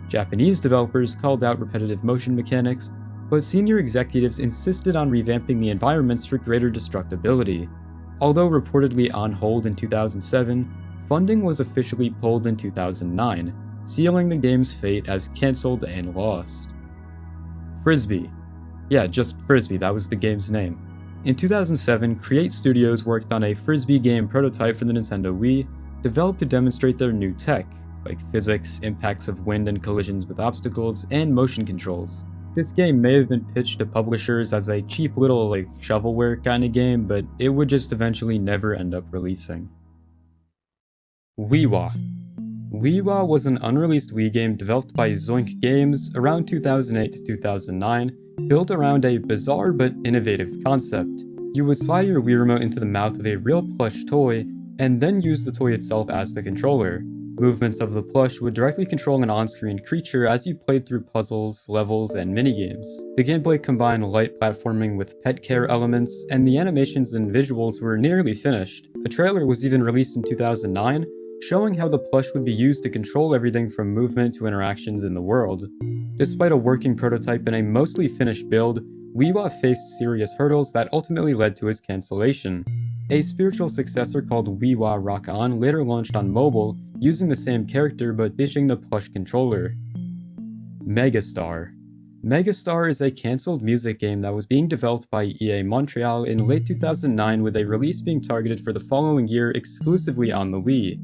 Japanese developers called out repetitive motion mechanics, but senior executives insisted on revamping the environments for greater destructibility. Although reportedly on hold in 2007, funding was officially pulled in 2009, sealing the game's fate as cancelled and lost. Frisbee. Yeah, just Frisbee, that was the game's name. In 2007, Create Studios worked on a Frisbee game prototype for the Nintendo Wii, developed to demonstrate their new tech, like physics, impacts of wind and collisions with obstacles, and motion controls. This game may have been pitched to publishers as a cheap little shovelware kind of game, but it would just eventually never end up releasing. Wiiwa. Wiiwa was an unreleased Wii game developed by Zoink Games around 2008 to 2009, built around a bizarre but innovative concept. You would slide your Wii remote into the mouth of a real plush toy, and then use the toy itself as the controller. Movements of the plush would directly control an on-screen creature as you played through puzzles, levels, and minigames. The gameplay combined light platforming with pet care elements, and the animations and visuals were nearly finished. A trailer was even released in 2009, showing how the plush would be used to control everything from movement to interactions in the world. Despite a working prototype and a mostly finished build, Wiiwa faced serious hurdles that ultimately led to its cancellation. A spiritual successor called Wiiwa Rock On later launched on mobile, using the same character but ditching the plush controller. Megastar. Megastar is a cancelled music game that was being developed by EA Montreal in late 2009, with a release being targeted for the following year exclusively on the Wii.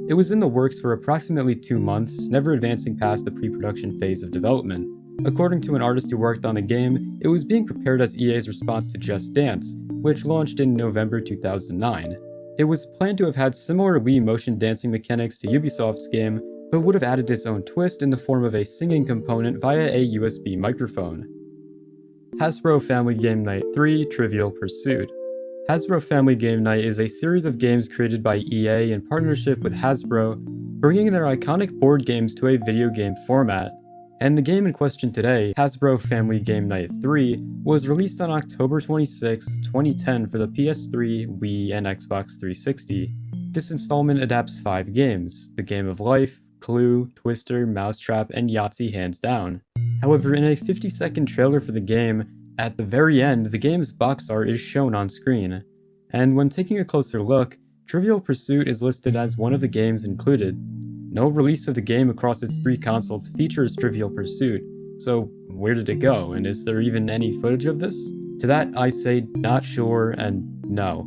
It was in the works for approximately 2 months, never advancing past the pre-production phase of development. According to an artist who worked on the game, it was being prepared as EA's response to Just Dance, which launched in November 2009. It was planned to have had similar Wii motion dancing mechanics to Ubisoft's game, but would have added its own twist in the form of a singing component via a USB microphone. Hasbro Family Game Night 3 Trivial Pursuit. Hasbro Family Game Night is a series of games created by EA in partnership with Hasbro, bringing their iconic board games to a video game format. And the game in question today, Hasbro Family Game Night 3, was released on October 26, 2010 for the PS3, Wii, and Xbox 360. This installment adapts 5 games: The Game of Life, Clue, Twister, Mousetrap, and Yahtzee hands down. However, in a 50-second trailer for the game, at the very end, the game's box art is shown on screen. And when taking a closer look, Trivial Pursuit is listed as one of the games included. No release of the game across its 3 consoles features Trivial Pursuit, so where did it go, and is there even any footage of this? To that I say not sure and no.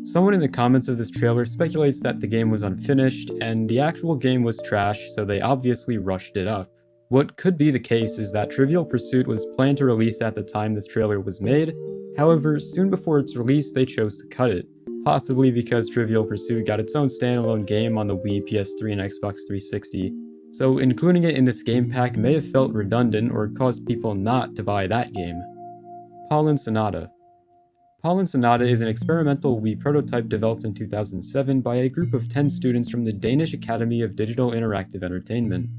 Someone in the comments of this trailer speculates that the game was unfinished, and the actual game was trash, so they obviously rushed it up. What could be the case is that Trivial Pursuit was planned to release at the time this trailer was made, however, soon before its release they chose to cut it. Possibly because Trivial Pursuit got its own standalone game on the Wii, PS3, and Xbox 360, so including it in this game pack may have felt redundant or caused people not to buy that game. Pollen Sonata. Pollen Sonata is an experimental Wii prototype developed in 2007 by a group of 10 students from the Danish Academy of Digital Interactive Entertainment.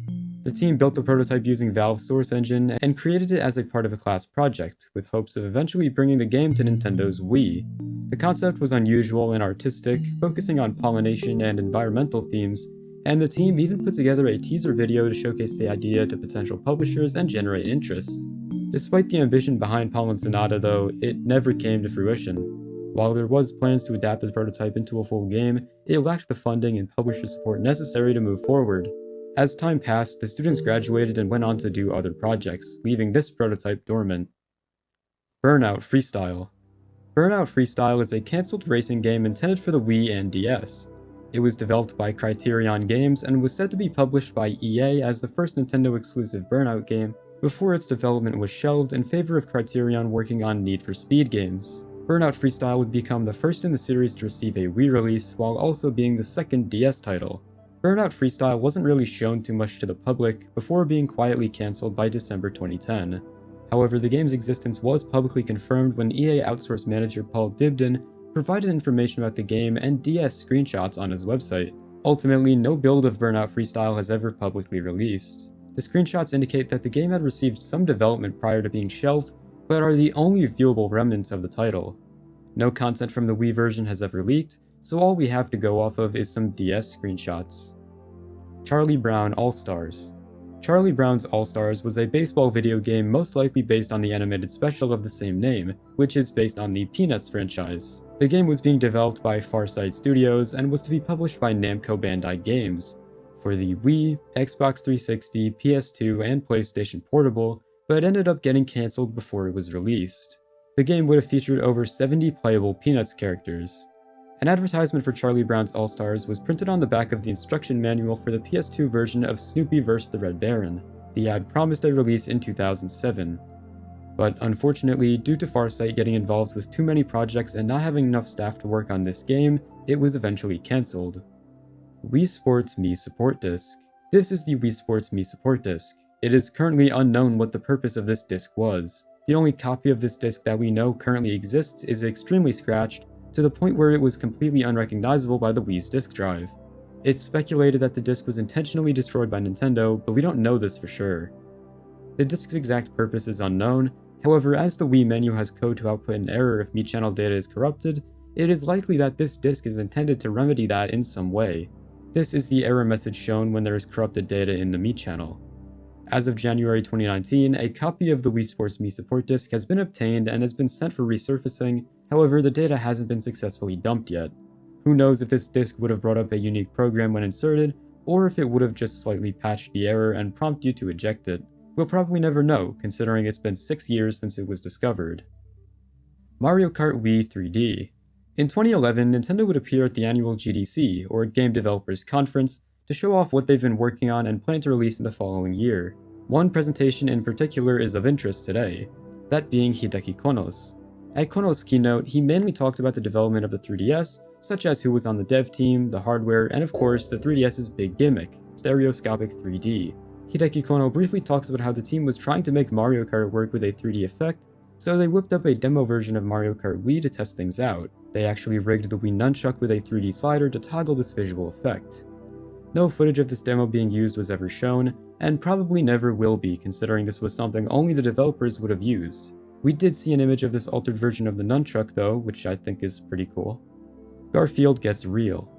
The team built the prototype using Valve's Source Engine and created it as a part of a class project, with hopes of eventually bringing the game to Nintendo's Wii. The concept was unusual and artistic, focusing on pollination and environmental themes, and the team even put together a teaser video to showcase the idea to potential publishers and generate interest. Despite the ambition behind Pollen Sonata though, it never came to fruition. While there was plans to adapt the prototype into a full game, it lacked the funding and publisher support necessary to move forward. As time passed, the students graduated and went on to do other projects, leaving this prototype dormant. Burnout Freestyle. Burnout Freestyle is a cancelled racing game intended for the Wii and DS. It was developed by Criterion Games and was said to be published by EA as the first Nintendo-exclusive Burnout game, before its development was shelved in favor of Criterion working on Need for Speed games. Burnout Freestyle would become the first in the series to receive a Wii release, while also being the second DS title. Burnout Freestyle wasn't really shown too much to the public before being quietly cancelled by December 2010. However, the game's existence was publicly confirmed when EA outsourced manager Paul Dibden provided information about the game and DS screenshots on his website. Ultimately, no build of Burnout Freestyle has ever publicly released. The screenshots indicate that the game had received some development prior to being shelved, but are the only viewable remnants of the title. No content from the Wii version has ever leaked, so all we have to go off of is some DS screenshots. Charlie Brown All-Stars. Charlie Brown's All-Stars was a baseball video game most likely based on the animated special of the same name, which is based on the Peanuts franchise. The game was being developed by Farside Studios and was to be published by Namco Bandai Games for the Wii, Xbox 360, PS2, and PlayStation Portable, but ended up getting cancelled before it was released. The game would have featured over 70 playable Peanuts characters. An advertisement for Charlie Brown's All-Stars was printed on the back of the instruction manual for the PS2 version of Snoopy vs. the Red Baron. The ad promised a release in 2007. But unfortunately, due to Farsight getting involved with too many projects and not having enough staff to work on this game, it was eventually cancelled. Wii Sports Mii Support Disc. This is the Wii Sports Mii Support Disc. It is currently unknown what the purpose of this disc was. The only copy of this disc that we know currently exists is extremely scratched, to the point where it was completely unrecognizable by the Wii's disk drive. It's speculated that the disc was intentionally destroyed by Nintendo, but we don't know this for sure. The disc's exact purpose is unknown, however, as the Wii menu has code to output an error if Mii channel data is corrupted, it is likely that this disc is intended to remedy that in some way. This is the error message shown when there is corrupted data in the Mii channel. As of January 2019, a copy of the Wii Sports Mii Support Disc has been obtained and has been sent for resurfacing, however the data hasn't been successfully dumped yet. Who knows if this disc would have brought up a unique program when inserted, or if it would have just slightly patched the error and prompt you to eject it. We'll probably never know, considering it's been 6 years since it was discovered. Mario Kart Wii 3D. In 2011, Nintendo would appear at the annual GDC, or Game Developers Conference, to show off what they've been working on and plan to release in the following year. One presentation in particular is of interest today, that being Hideki Kono's. At Kono's keynote, he mainly talked about the development of the 3DS, such as who was on the dev team, the hardware, and of course the 3DS's big gimmick, stereoscopic 3D. Hideki Kono briefly talks about how the team was trying to make Mario Kart work with a 3D effect, so they whipped up a demo version of Mario Kart Wii to test things out. They actually rigged the Wii nunchuck with a 3D slider to toggle this visual effect. No footage of this demo being used was ever shown, and probably never will be, considering this was something only the developers would have used. We did see an image of this altered version of the nunchuck though, which I think is pretty cool. Garfield Gets Real.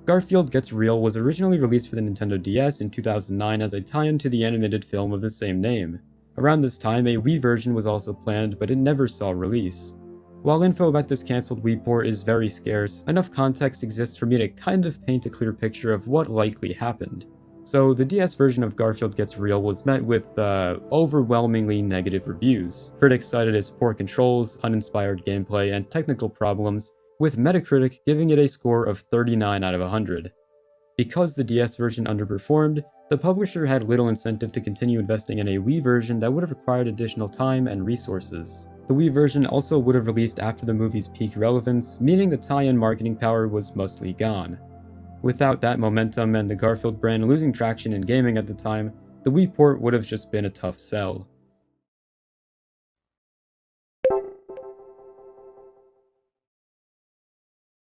Garfield Gets Real was originally released for the Nintendo DS in 2009 as a tie-in to the animated film of the same name. Around this time, a Wii version was also planned, but it never saw release. While info about this cancelled Wii port is very scarce, enough context exists for me to kind of paint a clear picture of what likely happened. So, the DS version of Garfield Gets Real was met with overwhelmingly negative reviews. Critics cited its poor controls, uninspired gameplay, and technical problems, with Metacritic giving it a score of 39 out of 100. Because the DS version underperformed, the publisher had little incentive to continue investing in a Wii version that would have required additional time and resources. The Wii version also would have released after the movie's peak relevance, meaning the tie-in marketing power was mostly gone. Without that momentum and the Garfield brand losing traction in gaming at the time, the Wii port would have just been a tough sell.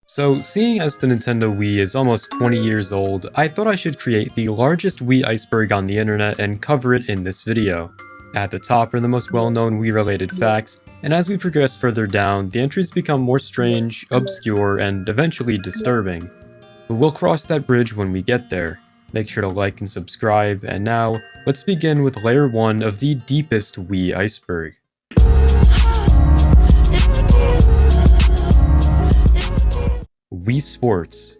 So, seeing as the Nintendo Wii is almost 20 years old, I thought I should create the largest Wii iceberg on the internet and cover it in this video. At the top are the most well-known Wii-related facts, and as we progress further down, the entries become more strange, obscure, and eventually disturbing. But we'll cross that bridge when we get there. Make sure to like and subscribe, and now, let's begin with layer 1 of the deepest Wii iceberg. Wii Sports.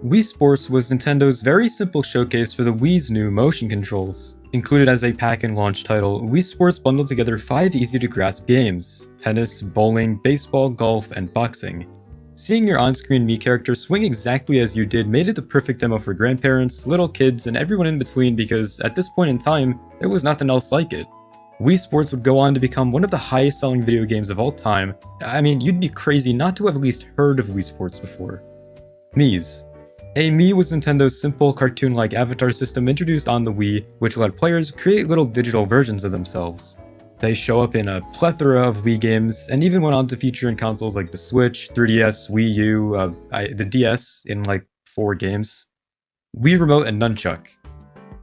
Wii Sports was Nintendo's very simple showcase for the Wii's new motion controls. Included as a pack and launch title, Wii Sports bundled together 5 easy-to-grasp games: tennis, bowling, baseball, golf, and boxing. Seeing your on-screen Mii character swing exactly as you did made it the perfect demo for grandparents, little kids, and everyone in between because, at this point in time, there was nothing else like it. Wii Sports would go on to become one of the highest-selling video games of all time. I mean, you'd be crazy not to have at least heard of Wii Sports before. Mii's. A Mii was Nintendo's simple, cartoon-like avatar system introduced on the Wii, which let players create little digital versions of themselves. They show up in a plethora of Wii games, and even went on to feature in consoles like the Switch, 3DS, Wii U, the DS in like 4 games. Wii Remote and Nunchuck.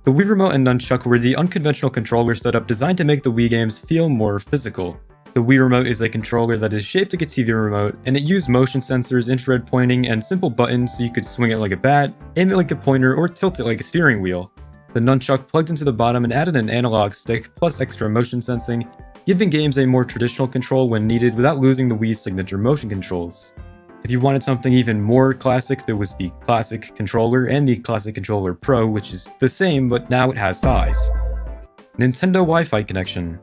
The Wii Remote and Nunchuck were the unconventional controller setup designed to make the Wii games feel more physical. The Wii Remote is a controller that is shaped like a TV remote, and it used motion sensors, infrared pointing, and simple buttons so you could swing it like a bat, aim it like a pointer, or tilt it like a steering wheel. The Nunchuck plugged into the bottom and added an analog stick plus extra motion sensing, giving games a more traditional control when needed without losing the Wii's signature motion controls. If you wanted something even more classic, there was the Classic Controller and the Classic Controller Pro, which is the same, but now it has thighs. Nintendo Wi-Fi Connection.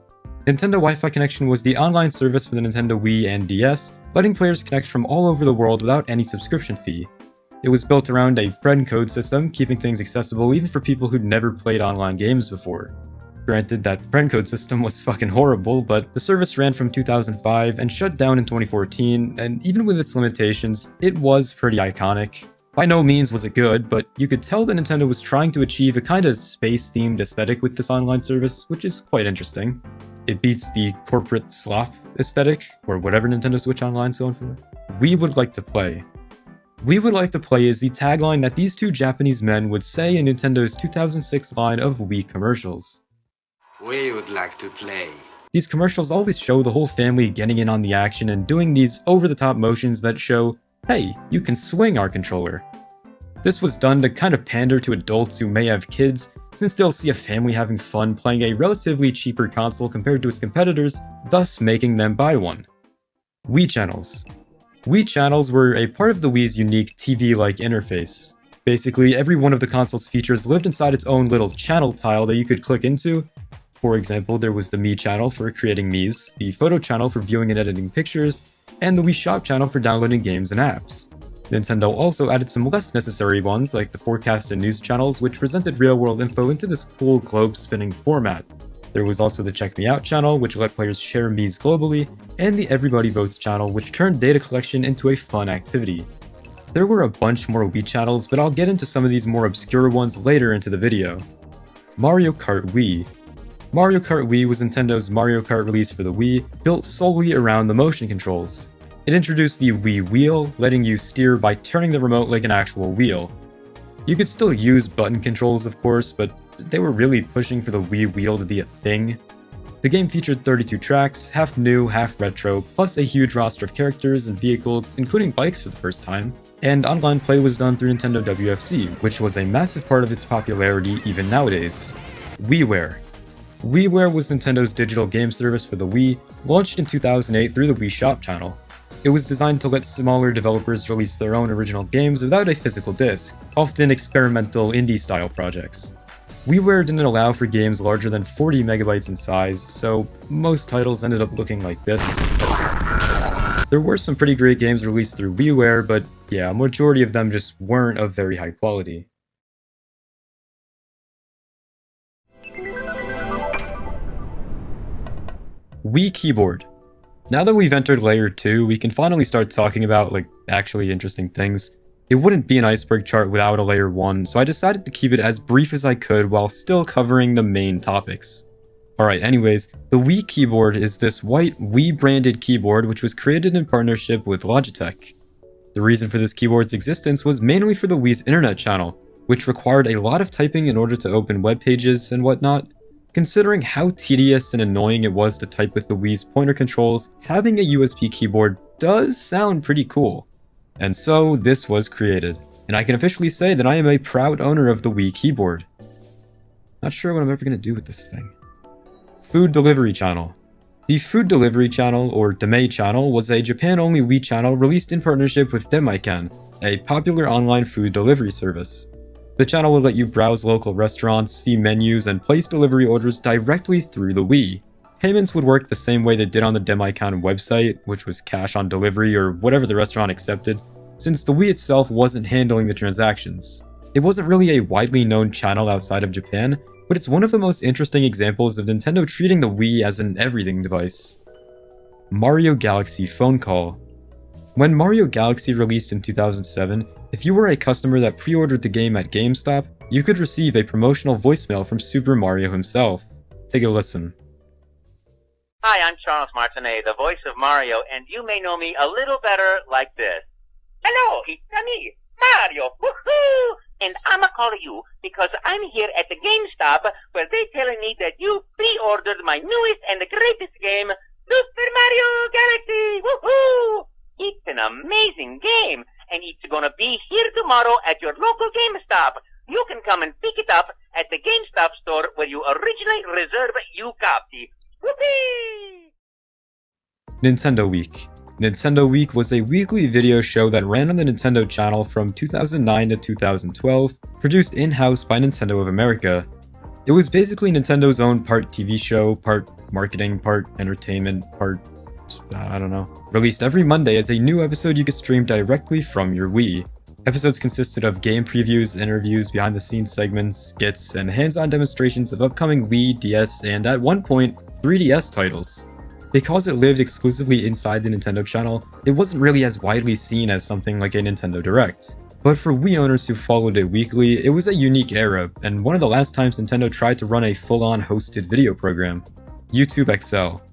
Nintendo Wi-Fi Connection was the online service for the Nintendo Wii and DS, letting players connect from all over the world without any subscription fee. It was built around a friend code system, keeping things accessible even for people who'd never played online games before. Granted, that friend code system was fucking horrible, but the service ran from 2005 and shut down in 2014, and even with its limitations, it was pretty iconic. By no means was it good, but you could tell that Nintendo was trying to achieve a kind of space-themed aesthetic with this online service, which is quite interesting. It beats the corporate slop aesthetic, or whatever Nintendo Switch Online's going for. We would like to play. We would like to play is the tagline that these two Japanese men would say in Nintendo's 2006 line of Wii commercials. We would like to play. These commercials always show the whole family getting in on the action and doing these over-the-top motions that show, hey, you can swing our controller. This was done to kind of pander to adults who may have kids, since they'll see a family having fun playing a relatively cheaper console compared to its competitors, thus making them buy one. Wii Channels. Wii Channels were a part of the Wii's unique TV-like interface. Basically, every one of the console's features lived inside its own little channel tile that you could click into. For example, there was the Mii channel for creating Miis, the photo channel for viewing and editing pictures, and the Wii Shop channel for downloading games and apps. Nintendo also added some less necessary ones like the forecast and news channels, which presented real-world info into this cool globe-spinning format. There was also the Check Me Out channel, which let players share Miis globally, and the Everybody Votes channel, which turned data collection into a fun activity. There were a bunch more Wii channels, but I'll get into some of these more obscure ones later into the video. Mario Kart Wii. Mario Kart Wii was Nintendo's Mario Kart release for the Wii, built solely around the motion controls. It introduced the Wii Wheel, letting you steer by turning the remote like an actual wheel. You could still use button controls, of course, but they were really pushing for the Wii Wheel to be a thing. The game featured 32 tracks, half new, half retro, plus a huge roster of characters and vehicles, including bikes for the first time, and online play was done through Nintendo WFC, which was a massive part of its popularity even nowadays. WiiWare. WiiWare was Nintendo's digital game service for the Wii, launched in 2008 through the Wii Shop channel. It was designed to let smaller developers release their own original games without a physical disc, often experimental indie-style projects. WiiWare didn't allow for games larger than 40 megabytes in size, so most titles ended up looking like this. There were some pretty great games released through WiiWare, but yeah, a majority of them just weren't of very high quality. Wii Keyboard. Now that we've entered layer 2, we can finally start talking about, actually interesting things. It wouldn't be an iceberg chart without a layer 1, so I decided to keep it as brief as I could while still covering the main topics. Alright, anyways, the Wii Keyboard is this white Wii-branded keyboard which was created in partnership with Logitech. The reason for this keyboard's existence was mainly for the Wii's internet channel, which required a lot of typing in order to open web pages and whatnot. Considering how tedious and annoying it was to type with the Wii's pointer controls, having a USB keyboard does sound pretty cool. And so this was created, and I can officially say that I am a proud owner of the Wii keyboard. Not sure what I'm ever going to do with this thing. Food Delivery Channel. The Food Delivery Channel, or Deme Channel, was a Japan-only Wii channel released in partnership with Demaiken, a popular online food delivery service. The channel would let you browse local restaurants, see menus, and place delivery orders directly through the Wii. Payments would work the same way they did on the Demaiken website, which was cash on delivery or whatever the restaurant accepted, since the Wii itself wasn't handling the transactions. It wasn't really a widely known channel outside of Japan, but it's one of the most interesting examples of Nintendo treating the Wii as an everything device. Mario Galaxy Phone Call. When Mario Galaxy released in 2007, If you were a customer that pre-ordered the game at GameStop, you could receive a promotional voicemail from Super Mario himself. Take a listen. Hi, I'm Charles Martinet, the voice of Mario, and you may know me a little better like this. Hello, it's me, Mario, woohoo! And I'ma call you because I'm here at the GameStop where they telling me that you pre-ordered my newest and the greatest game, Super Mario Galaxy, woohoo! It's an amazing game, and it's gonna be here tomorrow at your local GameStop. You can come and pick it up at the GameStop store where you originally reserved your copy. Whoopee! Nintendo Week. Nintendo Week was a weekly video show that ran on the Nintendo Channel from 2009 to 2012, produced in-house by Nintendo of America. It was basically Nintendo's own part TV show, part marketing, part entertainment, part I don't know. Released every Monday as a new episode you could stream directly from your Wii. Episodes consisted of game previews, interviews, behind-the-scenes segments, skits, and hands-on demonstrations of upcoming Wii, DS, and at one point, 3DS titles. Because it lived exclusively inside the Nintendo channel, it wasn't really as widely seen as something like a Nintendo Direct. But for Wii owners who followed it weekly, it was a unique era, and one of the last times Nintendo tried to run a full-on hosted video program. YouTube XL.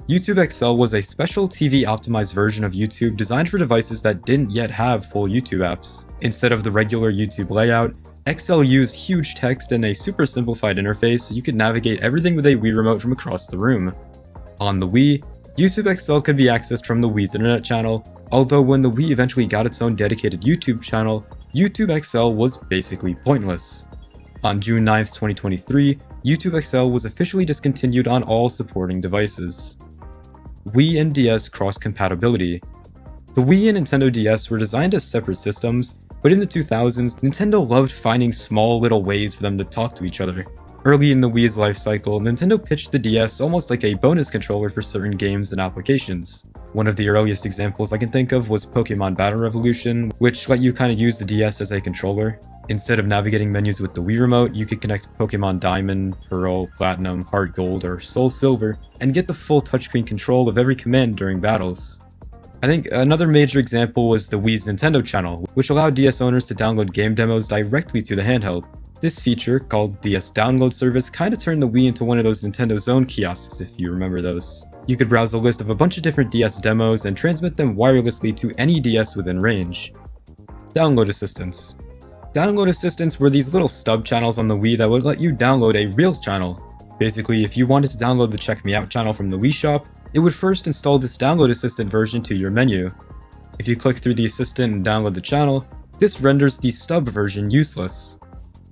YouTube XL was a special TV-optimized version of YouTube designed for devices that didn't yet have full YouTube apps. Instead of the regular YouTube layout, XL used huge text and a super simplified interface so you could navigate everything with a Wii remote from across the room. On the Wii, YouTube XL could be accessed from the Wii's internet channel, although when the Wii eventually got its own dedicated YouTube channel, YouTube XL was basically pointless. On June 9th, 2023, YouTube XL was officially discontinued on all supporting devices. Wii and DS cross-compatibility. The Wii and Nintendo DS were designed as separate systems, but in the 2000s, Nintendo loved finding small little ways for them to talk to each other. Early in the Wii's life cycle, Nintendo pitched the DS almost like a bonus controller for certain games and applications. One of the earliest examples I can think of was Pokemon Battle Revolution, which let you kind of use the DS as a controller. Instead of navigating menus with the Wii remote, you could connect Pokemon Diamond, Pearl, Platinum, Heart Gold, or Soul Silver, and get the full touchscreen control of every command during battles. I think another major example was the Wii's Nintendo channel, which allowed DS owners to download game demos directly to the handheld. This feature, called DS Download Service, kinda turned the Wii into one of those Nintendo's own kiosks, if you remember those. You could browse a list of a bunch of different DS demos and transmit them wirelessly to any DS within range. Download Assistants. Download Assistants were these little stub channels on the Wii that would let you download a real channel. Basically, if you wanted to download the Check Me Out channel from the Wii shop, it would first install this Download Assistant version to your menu. If you click through the assistant and download the channel, this renders the stub version useless.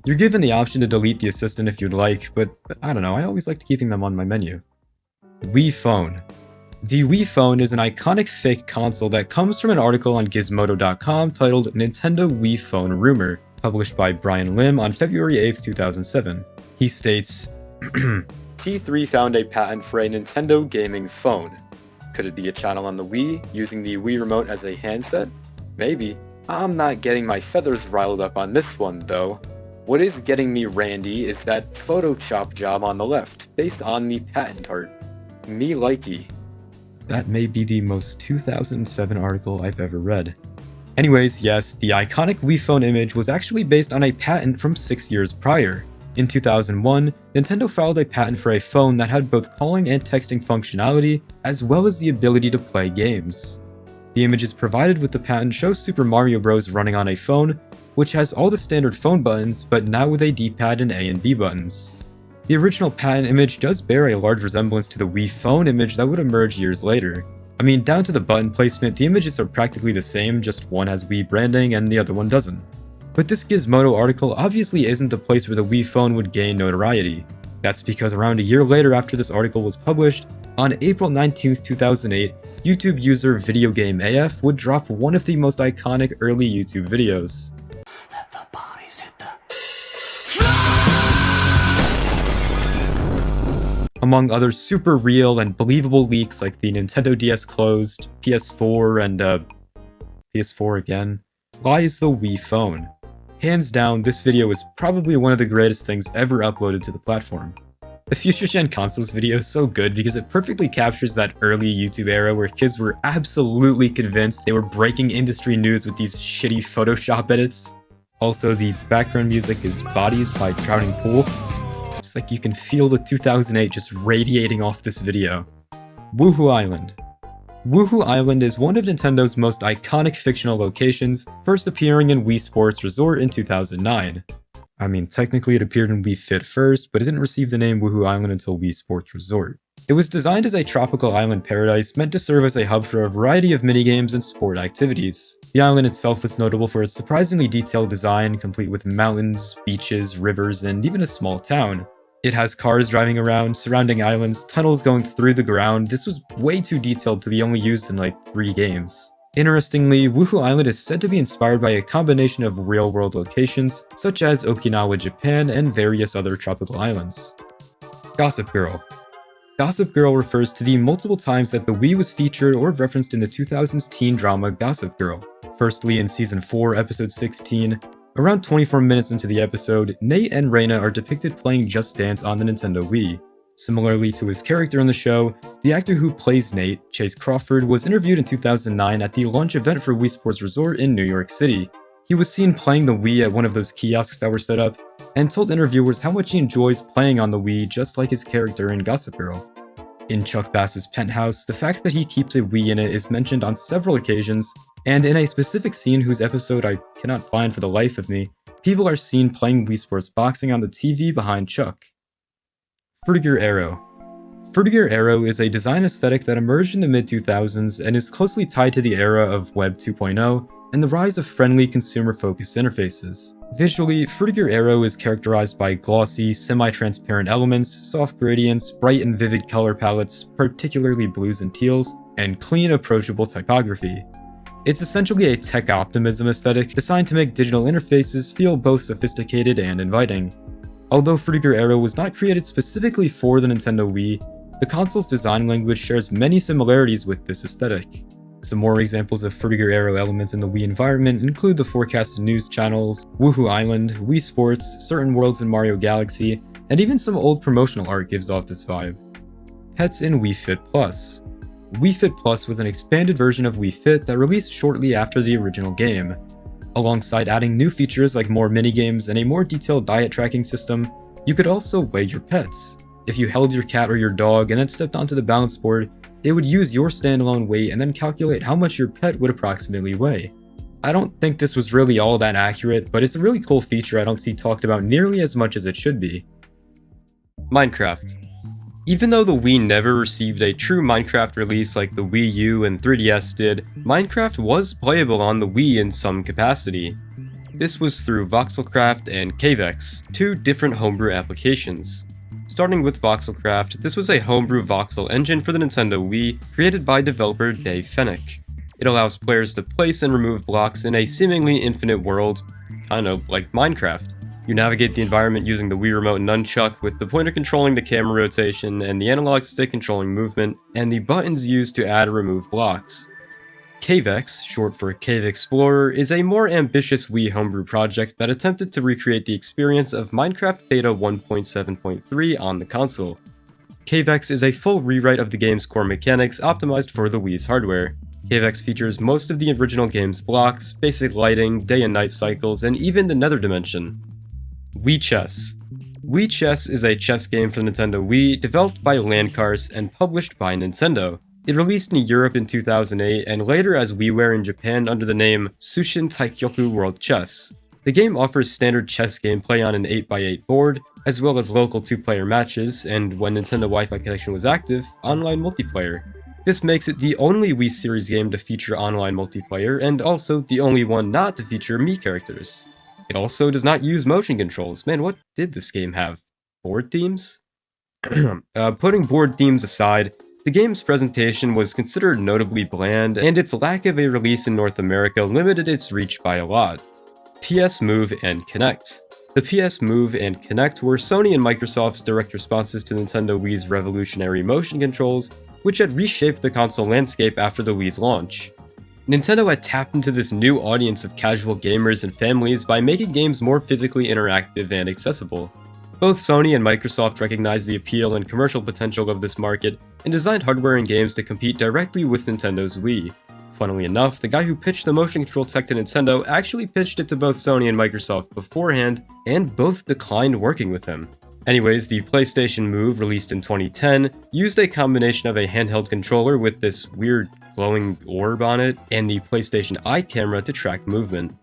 You're given the option to delete the assistant if you'd like, but I don't know, I always liked keeping them on my menu. Wii Phone. The Wii Phone is an iconic fake console that comes from an article on Gizmodo.com titled Nintendo Wii Phone Rumor, published by Brian Lim on February 8th, 2007. He states, T3 found a patent for a Nintendo gaming phone. Could it be a channel on the Wii, using the Wii remote as a handset? Maybe. I'm not getting my feathers riled up on this one, though. What is getting me randy is that Photoshop job on the left, based on the patent art. Me likey. That may be the most 2007 article I've ever read. Anyways, yes, the iconic Wii Phone image was actually based on a patent from 6 years prior. In 2001, Nintendo filed a patent for a phone that had both calling and texting functionality, as well as the ability to play games. The images provided with the patent show Super Mario Bros. Running on a phone, which has all the standard phone buttons, but now with a D-pad and A and B buttons. The original patent image does bear a large resemblance to the Wii Phone image that would emerge years later. I mean, down to the button placement, the images are practically the same, just one has Wii branding and the other one doesn't. But this Gizmodo article obviously isn't the place where the Wii Phone would gain notoriety. That's because around a year later after this article was published, on April 19th, 2008, YouTube user Video Game AF would drop one of the most iconic early YouTube videos. Let the bodies hit the... Among other super real and believable leaks like the Nintendo DS closed, PS4, and PS4 again, lies the Wii Phone. Hands down, this video is probably one of the greatest things ever uploaded to the platform. The Future Gen Consoles video is so good because it perfectly captures that early YouTube era where kids were absolutely convinced they were breaking industry news with these shitty Photoshop edits. Also, the background music is Bodies by Drowning Pool. It's like you can feel the 2008 just radiating off this video. Woohoo Island. Woohoo Island is one of Nintendo's most iconic fictional locations, first appearing in Wii Sports Resort in 2009. I mean, technically it appeared in Wii Fit first, but it didn't receive the name Woohoo Island until Wii Sports Resort. It was designed as a tropical island paradise meant to serve as a hub for a variety of minigames and sport activities. The island itself was notable for its surprisingly detailed design, complete with mountains, beaches, rivers, and even a small town. It has cars driving around, surrounding islands, tunnels going through the ground. This was way too detailed to be only used in like 3 games. Interestingly, Woohoo Island is said to be inspired by a combination of real-world locations, such as Okinawa, Japan, and various other tropical islands. Gossip Girl. Gossip Girl refers to the multiple times that the Wii was featured or referenced in the 2000s teen drama Gossip Girl. Firstly, in Season 4, Episode 16, around 24 minutes into the episode, Nate and Reina are depicted playing Just Dance on the Nintendo Wii. Similarly to his character in the show, the actor who plays Nate, Chase Crawford, was interviewed in 2009 at the launch event for Wii Sports Resort in New York City. He was seen playing the Wii at one of those kiosks that were set up, and told interviewers how much he enjoys playing on the Wii just like his character in Gossip Girl. In Chuck Bass's penthouse, the fact that he keeps a Wii in it is mentioned on several occasions, and in a specific scene whose episode I cannot find for the life of me, people are seen playing Wii Sports Boxing on the TV behind Chuck. Frutiger Arrow. Frutiger Arrow is a design aesthetic that emerged in the mid-2000s and is closely tied to the era of Web 2.0 and the rise of friendly consumer-focused interfaces. Visually, Frutiger Arrow is characterized by glossy, semi-transparent elements, soft gradients, bright and vivid color palettes, particularly blues and teals, and clean, approachable typography. It's essentially a tech optimism aesthetic designed to make digital interfaces feel both sophisticated and inviting. Although Frutiger Arrow was not created specifically for the Nintendo Wii, the console's design language shares many similarities with this aesthetic. Some more examples of Frutiger Arrow elements in the Wii environment include the forecasted news channels, Woohoo Island, Wii Sports, certain worlds in Mario Galaxy, and even some old promotional art gives off this vibe. Pets in Wii Fit Plus. Wii Fit Plus was an expanded version of Wii Fit that released shortly after the original game. Alongside adding new features like more minigames and a more detailed diet tracking system, you could also weigh your pets. If you held your cat or your dog and then stepped onto the balance board, it would use your standalone weight and then calculate how much your pet would approximately weigh. I don't think this was really all that accurate, but it's a really cool feature I don't see talked about nearly as much as it should be. Minecraft. Even though the Wii never received a true Minecraft release like the Wii U and 3DS did, Minecraft was playable on the Wii in some capacity. This was through Voxelcraft and Cavex, 2 different homebrew applications. Starting with Voxelcraft, this was a homebrew voxel engine for the Nintendo Wii created by developer Dave Fennick. It allows players to place and remove blocks in a seemingly infinite world, kind of like Minecraft. You navigate the environment using the Wii Remote nunchuck, with the pointer controlling the camera rotation and the analog stick controlling movement, and the buttons used to add or remove blocks. Cavex, short for Cave Explorer, is a more ambitious Wii homebrew project that attempted to recreate the experience of Minecraft Beta 1.7.3 on the console. Cavex is a full rewrite of the game's core mechanics optimized for the Wii's hardware. Cavex features most of the original game's blocks, basic lighting, day and night cycles, and even the nether dimension. Wii Chess. Wii Chess is a chess game for the Nintendo Wii, developed by Landcars and published by Nintendo. It released in Europe in 2008 and later as WiiWare in Japan under the name Sushin Taikyoku World Chess. The game offers standard chess gameplay on an 8x8 board, as well as local 2-player matches, and when Nintendo Wi-Fi connection was active, online multiplayer. This makes it the only Wii series game to feature online multiplayer, and also the only one not to feature Mii characters. It also does not use motion controls. Man, what did this game have? Board themes? Putting board themes aside, the game's presentation was considered notably bland, and its lack of a release in North America limited its reach by a lot. PS Move and Kinect. The PS Move and Kinect were Sony and Microsoft's direct responses to Nintendo Wii's revolutionary motion controls, which had reshaped the console landscape after the Wii's launch. Nintendo had tapped into this new audience of casual gamers and families by making games more physically interactive and accessible. Both Sony and Microsoft recognized the appeal and commercial potential of this market and designed hardware and games to compete directly with Nintendo's Wii. Funnily enough, the guy who pitched the motion control tech to Nintendo actually pitched it to both Sony and Microsoft beforehand, and both declined working with him. Anyways, the PlayStation Move, released in 2010, used a combination of a handheld controller with this weird glowing orb on it, and the PlayStation Eye camera to track movement.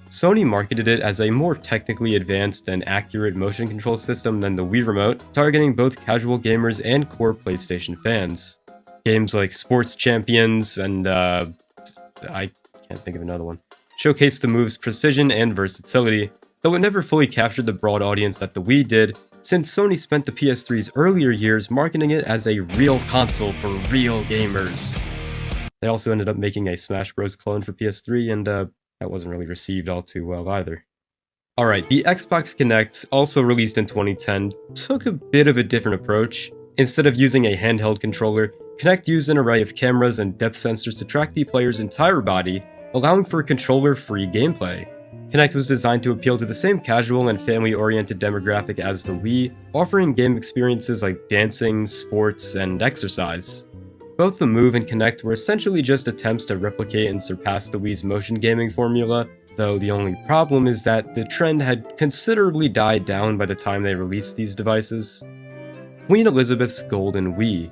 Sony marketed it as a more technically advanced and accurate motion control system than the Wii Remote, targeting both casual gamers and core PlayStation fans. Games like Sports Champions and, I can't think of another one, showcased the Move's precision and versatility, though it never fully captured the broad audience that the Wii did, since Sony spent the PS3's earlier years marketing it as a real console for real gamers. They also ended up making a Smash Bros. Clone for PS3, and that wasn't really received all too well either. Alright, the Xbox Kinect, also released in 2010, took a bit of a different approach. Instead of using a handheld controller, Kinect used an array of cameras and depth sensors to track the player's entire body, allowing for controller-free gameplay. Kinect was designed to appeal to the same casual and family-oriented demographic as the Wii, offering game experiences like dancing, sports, and exercise. Both the Move and Kinect were essentially just attempts to replicate and surpass the Wii's motion gaming formula, though the only problem is that the trend had considerably died down by the time they released these devices. Queen Elizabeth's Golden Wii.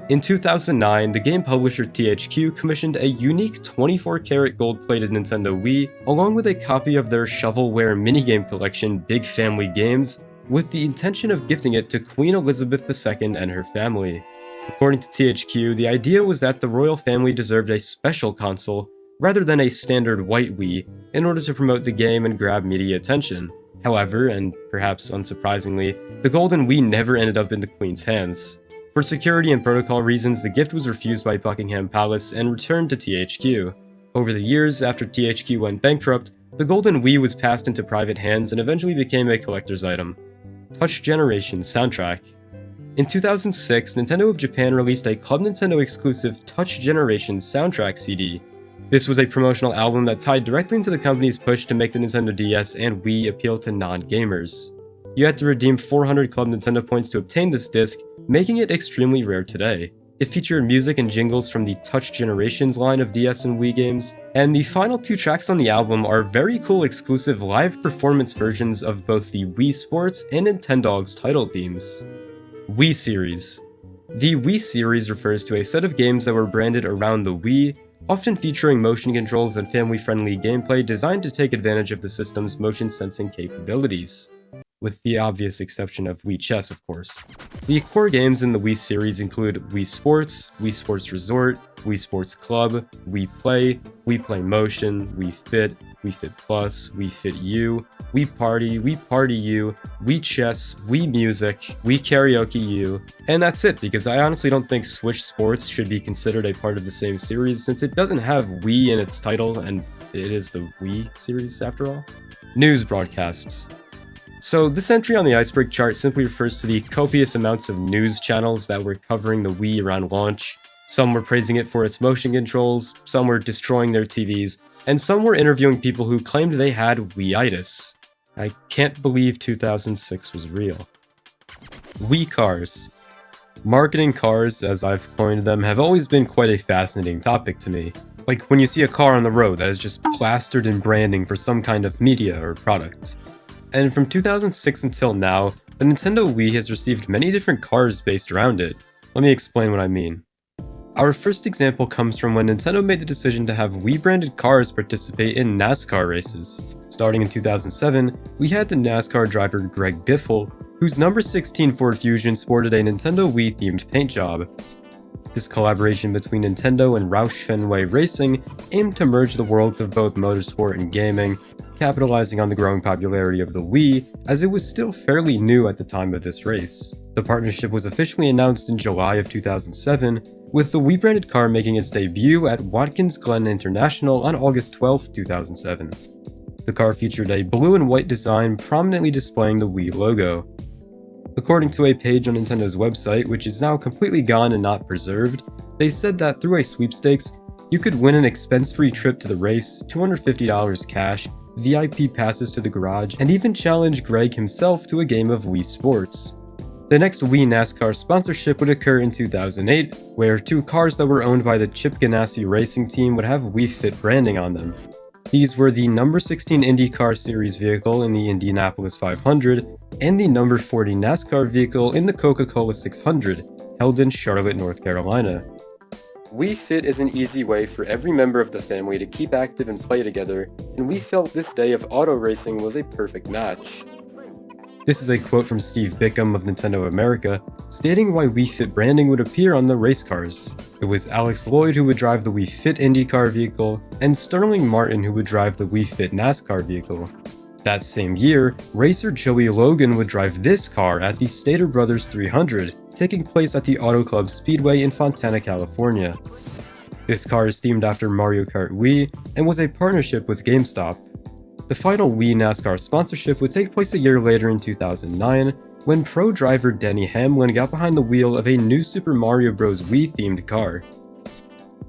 In 2009, the game publisher THQ commissioned a unique 24-karat gold-plated Nintendo Wii, along with a copy of their shovelware minigame collection Big Family Games, with the intention of gifting it to Queen Elizabeth II and her family. According to THQ, the idea was that the royal family deserved a special console, rather than a standard white Wii, in order to promote the game and grab media attention. However, and perhaps unsurprisingly, the Golden Wii never ended up in the Queen's hands. For security and protocol reasons, the gift was refused by Buckingham Palace and returned to THQ. Over the years, after THQ went bankrupt, the Golden Wii was passed into private hands and eventually became a collector's item. Touch Generation Soundtrack. In 2006, Nintendo of Japan released a Club Nintendo exclusive Touch Generation Soundtrack CD. This was a promotional album that tied directly into the company's push to make the Nintendo DS and Wii appeal to non-gamers. You had to redeem 400 Club Nintendo points to obtain this disc, making it extremely rare today. It featured music and jingles from the Touch Generations line of DS and Wii games, and the final two tracks on the album are very cool exclusive live performance versions of both the Wii Sports and Nintendogs title themes. Wii Series. The Wii Series refers to a set of games that were branded around the Wii, often featuring motion controls and family-friendly gameplay designed to take advantage of the system's motion sensing capabilities. With the obvious exception of Wii Chess, of course. The core games in the Wii series include Wii Sports Resort, Wii Sports Club, Wii Play Motion, Wii Fit Plus, Wii Fit U, Wii Party U, Wii Chess, Wii Music, Wii Karaoke U, and that's it, because I honestly don't think Switch Sports should be considered a part of the same series since it doesn't have Wii in its title and it is the Wii series after all. News broadcasts. So this entry on the iceberg chart simply refers to the copious amounts of news channels that were covering the Wii around launch. Some were praising it for its motion controls, some were destroying their TVs, and some were interviewing people who claimed they had Wii-itis. I can't believe 2006 was real. Wii cars. Marketing cars, as I've coined them, have always been quite a fascinating topic to me. Like when you see a car on the road that is just plastered in branding for some kind of media or product. And from 2006 until now, the Nintendo Wii has received many different cars based around it. Let me explain what I mean. Our first example comes from when Nintendo made the decision to have Wii-branded cars participate in NASCAR races. Starting in 2007, we had the NASCAR driver Greg Biffle, whose number 16 Ford Fusion sported a Nintendo Wii-themed paint job. This collaboration between Nintendo and Roush Fenway Racing aimed to merge the worlds of both motorsport and gaming, capitalizing on the growing popularity of the Wii, as it was still fairly new at the time of this race. The partnership was officially announced in July of 2007, with the Wii-branded car making its debut at Watkins Glen International on August 12, 2007. The car featured a blue and white design prominently displaying the Wii logo. According to a page on Nintendo's website, which is now completely gone and not preserved, they said that through a sweepstakes, you could win an expense-free trip to the race, $250 cash, VIP passes to the garage, and even challenge Greg himself to a game of Wii Sports. The next Wii NASCAR sponsorship would occur in 2008, where 2 cars that were owned by the Chip Ganassi racing team would have Wii Fit branding on them. These were the number 16 IndyCar Series vehicle in the Indianapolis 500 and the number 40 NASCAR vehicle in the Coca-Cola 600, held in Charlotte, North Carolina. Wii Fit is an easy way for every member of the family to keep active and play together, and we felt this day of auto racing was a perfect match. This is a quote from Steve Bickham of Nintendo America, stating why Wii Fit branding would appear on the race cars. It was Alex Lloyd who would drive the Wii Fit IndyCar vehicle, and Sterling Martin who would drive the Wii Fit NASCAR vehicle. That same year, racer Joey Logan would drive this car at the Stater Brothers 300, taking place at the Auto Club Speedway in Fontana, California. This car is themed after Mario Kart Wii, and was a partnership with GameStop. The final Wii NASCAR sponsorship would take place a year later in 2009, when pro driver Denny Hamlin got behind the wheel of a new Super Mario Bros. Wii themed car.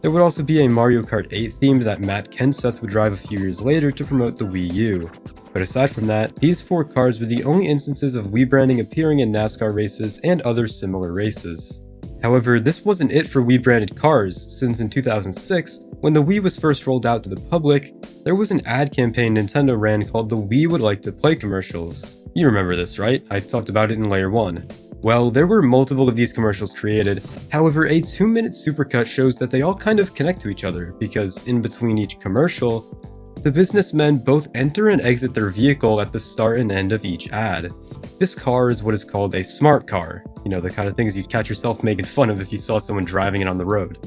There would also be a Mario Kart 8 themed that Matt Kenseth would drive a few years later to promote the Wii U. But aside from that, these 4 cars were the only instances of Wii branding appearing in NASCAR races and other similar races. However, this wasn't it for Wii branded cars, since in 2006, when the Wii was first rolled out to the public, there was an ad campaign Nintendo ran called the Wii Would Like to Play commercials. You remember this, right? I talked about it in Layer 1. Well, there were multiple of these commercials created, however a 2-minute supercut shows that they all kind of connect to each other, because in between each commercial, the businessmen both enter and exit their vehicle at the start and end of each ad. This car is what is called a smart car, you know, the kind of things you'd catch yourself making fun of if you saw someone driving it on the road.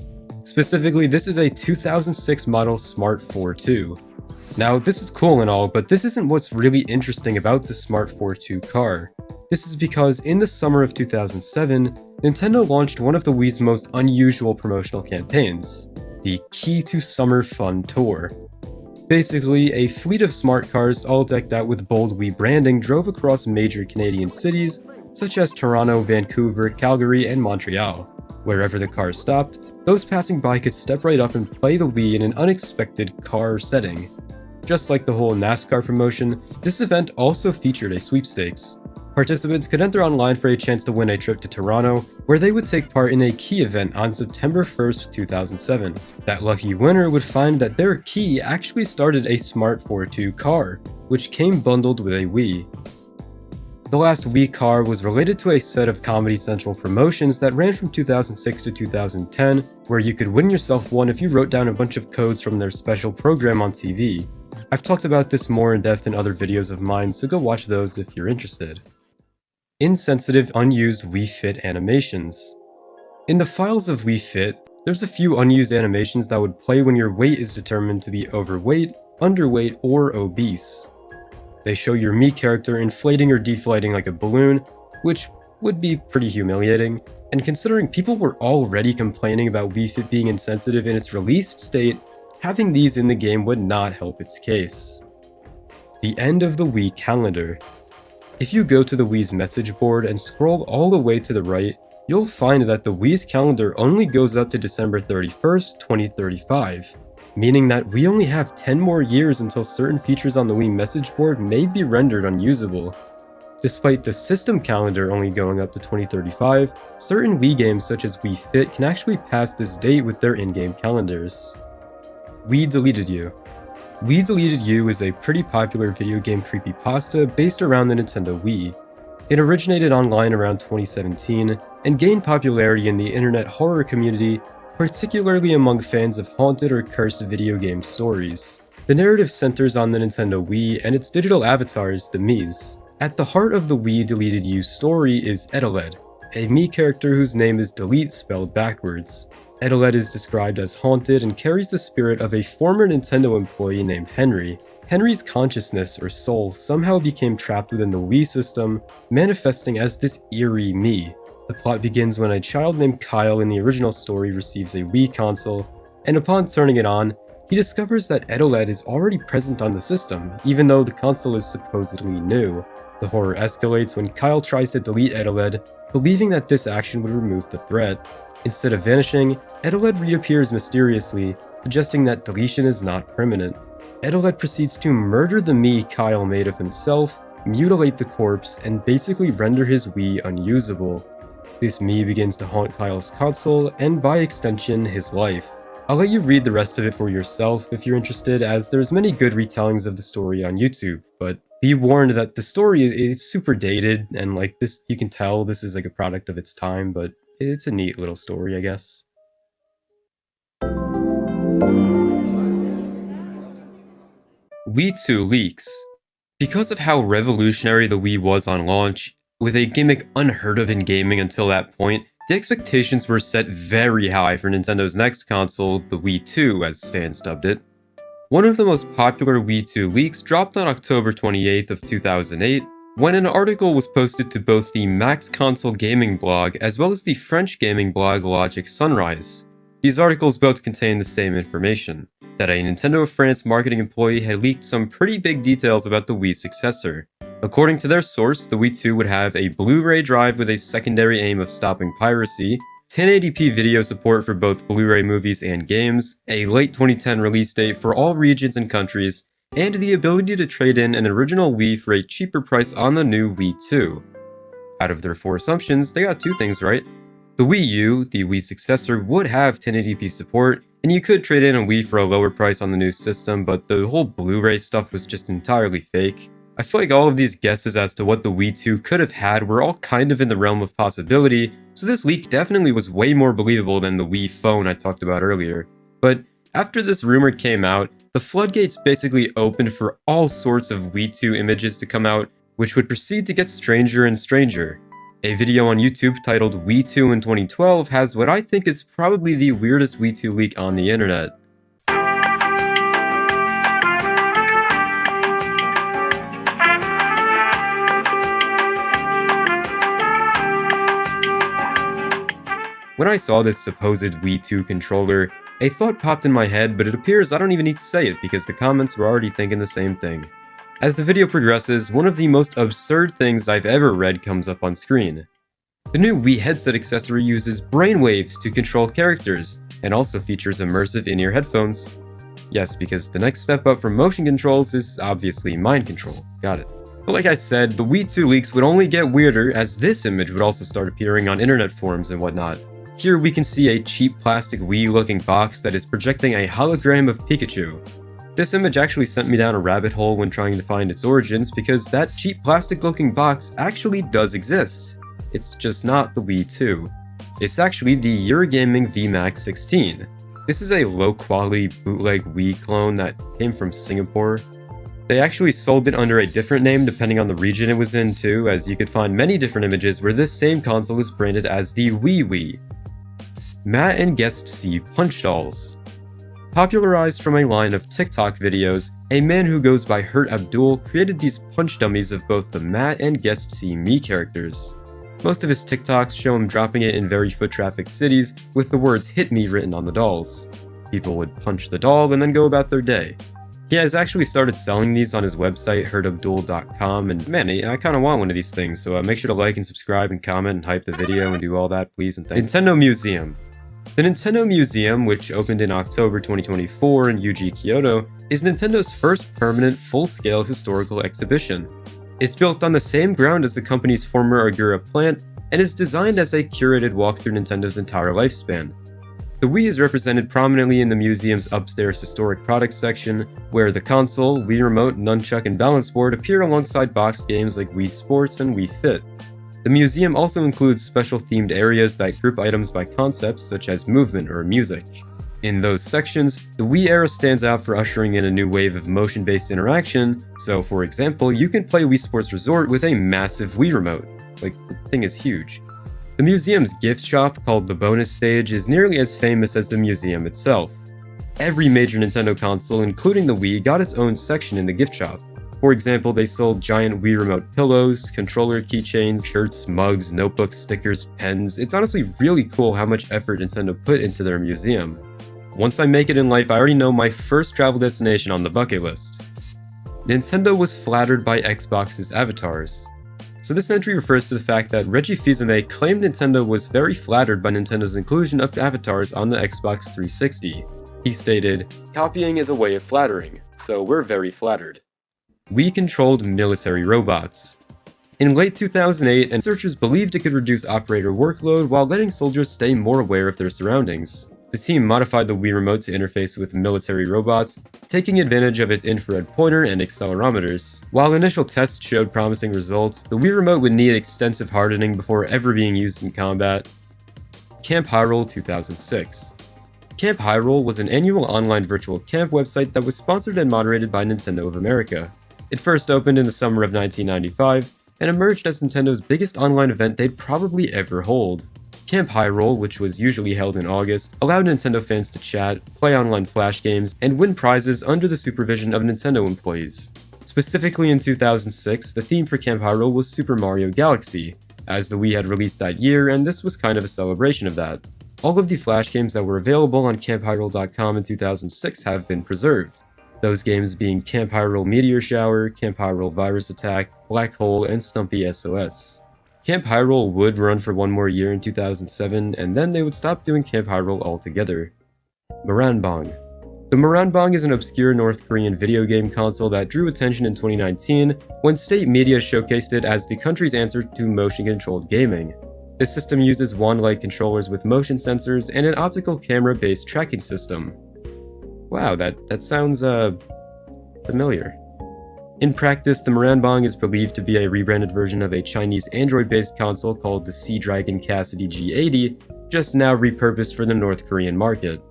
Specifically, this is a 2006 model Smart 4.2. Now, this is cool and all, but this isn't what's really interesting about the Smart 4.2 car. This is because in the summer of 2007, Nintendo launched one of the Wii's most unusual promotional campaigns, the Key to Summer Fun Tour. Basically, a fleet of smart cars all decked out with bold Wii branding drove across major Canadian cities such as Toronto, Vancouver, Calgary, and Montreal. Wherever the cars stopped, those passing by could step right up and play the Wii in an unexpected car setting. Just like the whole NASCAR promotion, this event also featured a sweepstakes. Participants could enter online for a chance to win a trip to Toronto, where they would take part in a key event on September 1st, 2007. That lucky winner would find that their key actually started a Smart 4.2 car, which came bundled with a Wii. The last Wii car was related to a set of Comedy Central promotions that ran from 2006 to 2010, where you could win yourself one if you wrote down a bunch of codes from their special program on TV. I've talked about this more in depth in other videos of mine, so go watch those if you're interested. Insensitive unused Wii Fit animations. In the files of Wii Fit, there's a few unused animations that would play when your weight is determined to be overweight, underweight, or obese. They show your Mii character inflating or deflating like a balloon, which would be pretty humiliating, and considering people were already complaining about Wii Fit being insensitive in its released state, having these in the game would not help its case. The end of the Wii calendar. If you go to the Wii's message board and scroll all the way to the right, you'll find that the Wii's calendar only goes up to December 31st, 2035, meaning that we only have 10 more years until certain features on the Wii message board may be rendered unusable. Despite the system calendar only going up to 2035, certain Wii games such as Wii Fit can actually pass this date with their in-game calendars. We Deleted You. We Deleted You is a pretty popular video game creepypasta based around the Nintendo Wii. It originated online around 2017 and gained popularity in the internet horror community, particularly among fans of haunted or cursed video game stories. The narrative centers on the Nintendo Wii and its digital avatars, the Miis. At the heart of the We Deleted You story is Edeled, a Mii character whose name is Delete spelled backwards. Edeled is described as haunted and carries the spirit of a former Nintendo employee named Henry. Henry's consciousness or soul somehow became trapped within the Wii system, manifesting as this eerie Mii. The plot begins when a child named Kyle in the original story receives a Wii console, and upon turning it on, he discovers that Edeled is already present on the system, even though the console is supposedly new. The horror escalates when Kyle tries to delete Edeled, believing that this action would remove the threat. Instead of vanishing, Edeled reappears mysteriously, suggesting that deletion is not permanent. Edeled proceeds to murder the Mii Kyle made of himself, mutilate the corpse, and basically render his Wii unusable. This Mii begins to haunt Kyle's console, and by extension, his life. I'll let you read the rest of it for yourself if you're interested, as there's many good retellings of the story on YouTube, but be warned that the story is super dated, and like this, you can tell this is like a product of its time, but it's a neat little story, I guess. Wii 2 leaks. Because of how revolutionary the Wii was on launch, with a gimmick unheard of in gaming until that point, the expectations were set very high for Nintendo's next console, the Wii 2 as fans dubbed it. One of the most popular Wii 2 leaks dropped on October 28th of 2008, when an article was posted to both the Max Console Gaming blog as well as the French gaming blog Logic Sunrise. These articles both contain the same information, that a Nintendo of France marketing employee had leaked some pretty big details about the Wii successor. According to their source, the Wii 2 would have a Blu-ray drive with a secondary aim of stopping piracy, 1080p video support for both Blu-ray movies and games, a late 2010 release date for all regions and countries, and the ability to trade in an original Wii for a cheaper price on the new Wii 2. Out of their 4 assumptions, they got 2 things right. The Wii U, the Wii successor, would have 1080p support, and you could trade in a Wii for a lower price on the new system, but the whole Blu-ray stuff was just entirely fake. I feel like all of these guesses as to what the Wii 2 could have had were all kind of in the realm of possibility, so this leak definitely was way more believable than the Wii phone I talked about earlier. But after this rumor came out, the floodgates basically opened for all sorts of Wii 2 images to come out, which would proceed to get stranger and stranger. A video on YouTube titled Wii 2 in 2012 has what I think is probably the weirdest Wii 2 leak on the internet. When I saw this supposed Wii 2 controller, a thought popped in my head, but it appears I don't even need to say it because the comments were already thinking the same thing. As the video progresses, one of the most absurd things I've ever read comes up on screen. The new Wii headset accessory uses brainwaves to control characters, and also features immersive in-ear headphones. Yes, because the next step up from motion controls is obviously mind control. Got it. But like I said, the Wii 2 leaks would only get weirder as this image would also start appearing on internet forums and whatnot. Here we can see a cheap plastic Wii-looking box that is projecting a hologram of Pikachu. This image actually sent me down a rabbit hole when trying to find its origins because that cheap plastic-looking box actually does exist. It's just not the Wii 2. It's actually the Eurogaming VMAX 16. This is a low-quality bootleg Wii clone that came from Singapore. They actually sold it under a different name depending on the region it was in too, as you could find many different images where this same console is branded as the Wii. Matt and Guest C Punch Dolls. Popularized from a line of TikTok videos, a man who goes by Hurt Abdul created these punch dummies of both the Matt and Guest C Mii characters. Most of his TikToks show him dropping it in very foot-trafficked cities with the words "Hit Me" written on the dolls. People would punch the doll and then go about their day. He has actually started selling these on his website, hurtabdul.com, and man, I kinda want one of these things, so make sure to like and subscribe and comment and hype the video and do all that, please, and thank you. Nintendo Museum. The Nintendo Museum, which opened in October 2024 in Uji, Kyoto, is Nintendo's first permanent, full-scale historical exhibition. It's built on the same ground as the company's former Agura plant, and is designed as a curated walk through Nintendo's entire lifespan. The Wii is represented prominently in the museum's upstairs historic products section, where the console, Wii Remote, Nunchuck, and Balance Board appear alongside boxed games like Wii Sports and Wii Fit. The museum also includes special themed areas that group items by concepts such as movement or music. In those sections, the Wii era stands out for ushering in a new wave of motion-based interaction, so for example, you can play Wii Sports Resort with a massive Wii Remote. Like, the thing is huge. The museum's gift shop, called the Bonus Stage, is nearly as famous as the museum itself. Every major Nintendo console, including the Wii, got its own section in the gift shop. For example, they sold giant Wii Remote pillows, controller keychains, shirts, mugs, notebooks, stickers, pens. It's honestly really cool how much effort Nintendo put into their museum. Once I make it in life, I already know my first travel destination on the bucket list. Nintendo was flattered by Xbox's avatars. So this entry refers to the fact that Reggie Fils-Aimé claimed Nintendo was very flattered by Nintendo's inclusion of avatars on the Xbox 360. He stated, "Copying is a way of flattering. so we're very flattered. Wii-controlled military robots. In late 2008, researchers believed it could reduce operator workload while letting soldiers stay more aware of their surroundings. The team modified the Wii Remote to interface with military robots, taking advantage of its infrared pointer and accelerometers. While initial tests showed promising results, the Wii Remote would need extensive hardening before ever being used in combat. Camp Hyrule 2006. Camp Hyrule was an annual online virtual camp website that was sponsored and moderated by Nintendo of America. It first opened in the summer of 1995, and emerged as Nintendo's biggest online event they'd probably ever hold. Camp Hyrule, which was usually held in August, allowed Nintendo fans to chat, play online flash games, and win prizes under the supervision of Nintendo employees. Specifically in 2006, the theme for Camp Hyrule was Super Mario Galaxy, as the Wii had released that year, and this was kind of a celebration of that. All of the flash games that were available on CampHyrule.com in 2006 have been preserved. Those games being Camp Hyrule Meteor Shower, Camp Hyrule Virus Attack, Black Hole, and Stumpy SOS. Camp Hyrule would run for one more year in 2007, and then they would stop doing Camp Hyrule altogether. Moranbong. The Moranbong is an obscure North Korean video game console that drew attention in 2019 when state media showcased it as the country's answer to motion-controlled gaming. This system uses wand-like controllers with motion sensors and an optical camera-based tracking system. Wow, that sounds, familiar. In practice, the Moranbong is believed to be a rebranded version of a Chinese Android-based console called the Sea Dragon Cassidy G80, just now repurposed for the North Korean market.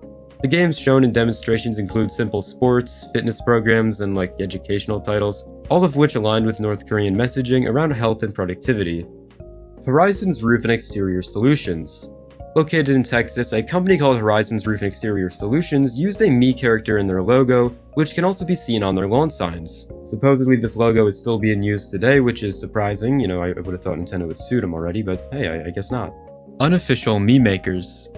The games shown in demonstrations include simple sports, fitness programs, and educational titles, all of which aligned with North Korean messaging around health and productivity. Horizons Roof and Exterior Solutions. Located in Texas, a company called Horizons Roof and Exterior Solutions used a Me character in their logo, which can also be seen on their lawn signs. Supposedly this logo is still being used today, which is surprising. I would have thought Nintendo would sue them already, but hey, I guess not. Unofficial Me Makers.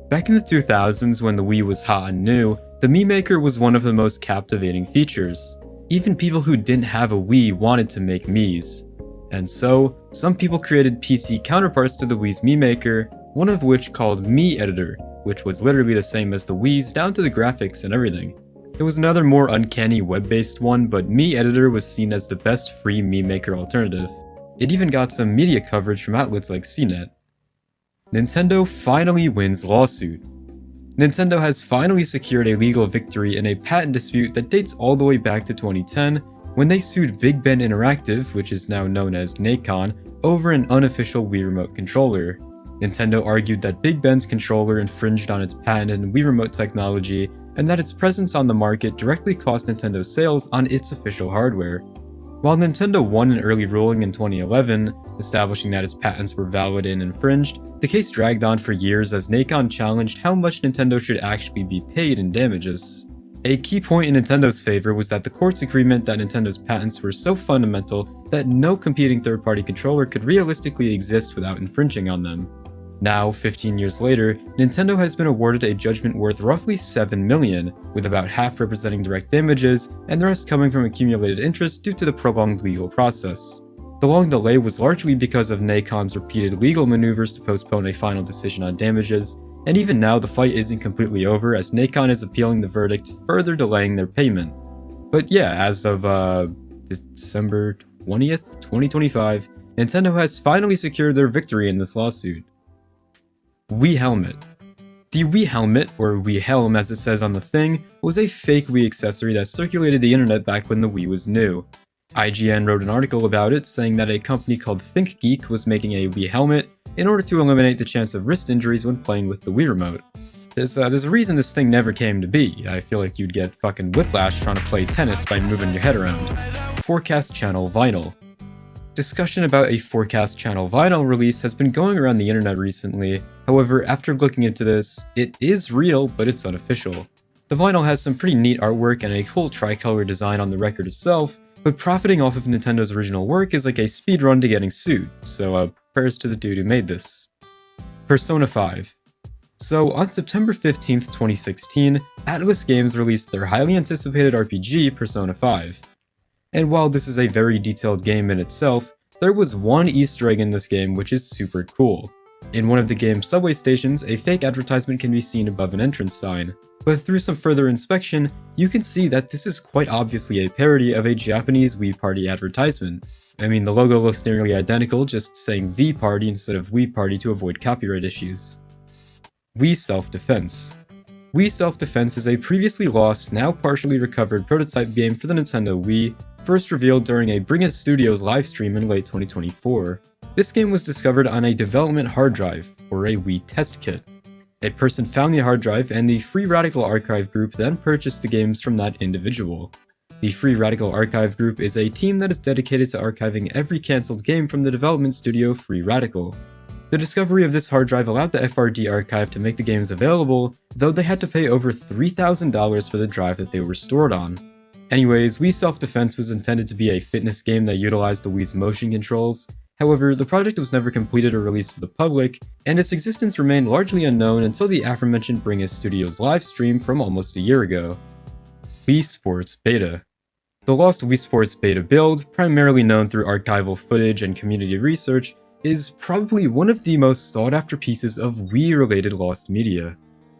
Back in the 2000s when the Wii was hot and new, the Me Maker was one of the most captivating features. Even people who didn't have a Wii wanted to make Miis. And so, some people created PC counterparts to the Wii's Me Maker, one of which called Me Editor, which was literally the same as the Wii's down to the graphics and everything. There was another more uncanny web-based one, but Me Editor was seen as the best free Me Maker alternative. It even got some media coverage from outlets like CNET. Nintendo finally wins lawsuit. Nintendo has finally secured a legal victory in a patent dispute that dates all the way back to 2010, when they sued Big Ben Interactive, which is now known as Nacon, over an unofficial Wii Remote controller. Nintendo argued that Big Ben's controller infringed on its patented Wii Remote technology, and that its presence on the market directly cost Nintendo sales on its official hardware. While Nintendo won an early ruling in 2011, establishing that its patents were valid and infringed, the case dragged on for years as Nacon challenged how much Nintendo should actually be paid in damages. A key point in Nintendo's favor was that the court's agreement that Nintendo's patents were so fundamental that no competing third-party controller could realistically exist without infringing on them. Now, 15 years later, Nintendo has been awarded a judgment worth roughly $7 million, with about half representing direct damages, and the rest coming from accumulated interest due to the prolonged legal process. The long delay was largely because of Nacon's repeated legal maneuvers to postpone a final decision on damages, and even now the fight isn't completely over as Nacon is appealing the verdict, further delaying their payment. But yeah, as of December 20th, 2025, Nintendo has finally secured their victory in this lawsuit. Wii Helmet. The Wii Helmet, or Wii Helm as it says on the thing, was a fake Wii accessory that circulated the internet back when the Wii was new. IGN wrote an article about it saying that a company called ThinkGeek was making a Wii Helmet in order to eliminate the chance of wrist injuries when playing with the Wii Remote. There's a reason this thing never came to be. I feel like you'd get fucking whiplash trying to play tennis by moving your head around. Forecast Channel Vinyl. Discussion about a Forecast Channel Vinyl release has been going around the internet recently. However, after looking into this, it is real, but it's unofficial. The vinyl has some pretty neat artwork and a cool tricolor design on the record itself, but profiting off of Nintendo's original work is like a speedrun to getting sued, so prayers to the dude who made this. Persona 5. So, on September 15th, 2016, Atlus Games released their highly anticipated RPG, Persona 5. And while this is a very detailed game in itself, there was one Easter egg in this game which is super cool. In one of the game's subway stations, a fake advertisement can be seen above an entrance sign. but through some further inspection, you can see that this is quite obviously a parody of a Japanese Wii Party advertisement. I mean, the logo looks nearly identical, just saying V Party instead of Wii Party to avoid copyright issues. Wii Self-Defense. Wii Self-Defense is a previously lost, now partially recovered prototype game for the Nintendo Wii, first revealed during a Bring It Studios livestream in late 2024. This game was discovered on a development hard drive, or a Wii test kit. A person found the hard drive, and the Free Radical Archive group then purchased the games from that individual. The Free Radical Archive group is a team that is dedicated to archiving every cancelled game from the development studio Free Radical. The discovery of this hard drive allowed the FRD archive to make the games available, though they had to pay over $3,000 for the drive that they were stored on. Anyways, Wii Self-Defense was intended to be a fitness game that utilized the Wii's motion controls. However, the project was never completed or released to the public, and its existence remained largely unknown until the aforementioned Bring It Studios livestream from almost a year ago. Wii Sports Beta. The lost Wii Sports Beta build, primarily known through archival footage and community research, is probably one of the most sought-after pieces of Wii-related lost media.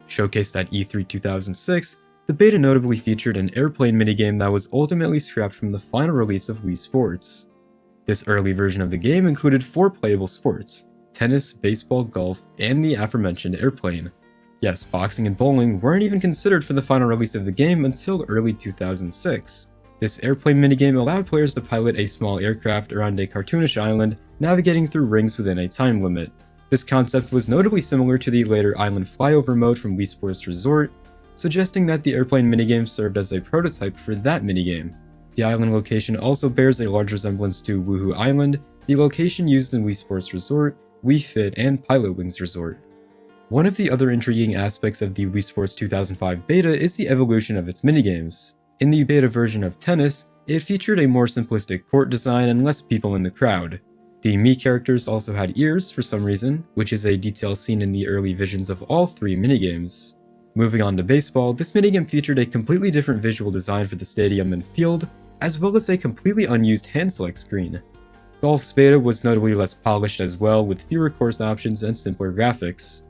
Showcased at E3 2006, the beta notably featured an airplane minigame that was ultimately scrapped from the final release of Wii Sports. This early version of the game included 4 playable sports: tennis, baseball, golf, and the aforementioned airplane. Yes, boxing and bowling weren't even considered for the final release of the game until early 2006. This airplane minigame allowed players to pilot a small aircraft around a cartoonish island, navigating through rings within a time limit. This concept was notably similar to the later island flyover mode from Wii Sports Resort, suggesting that the airplane minigame served as a prototype for that minigame. The island location also bears a large resemblance to Woohoo Island, the location used in Wii Sports Resort, Wii Fit, and Pilot Wings Resort. One of the other intriguing aspects of the Wii Sports 2005 beta is the evolution of its minigames. In the beta version of tennis, it featured a more simplistic court design and less people in the crowd. The Mii characters also had ears for some reason, which is a detail seen in the early visions of all 3 minigames. Moving on to baseball, this minigame featured a completely different visual design for the stadium and field, as well as a completely unused hand select screen. Golf's beta was notably less polished as well, with fewer course options and simpler graphics.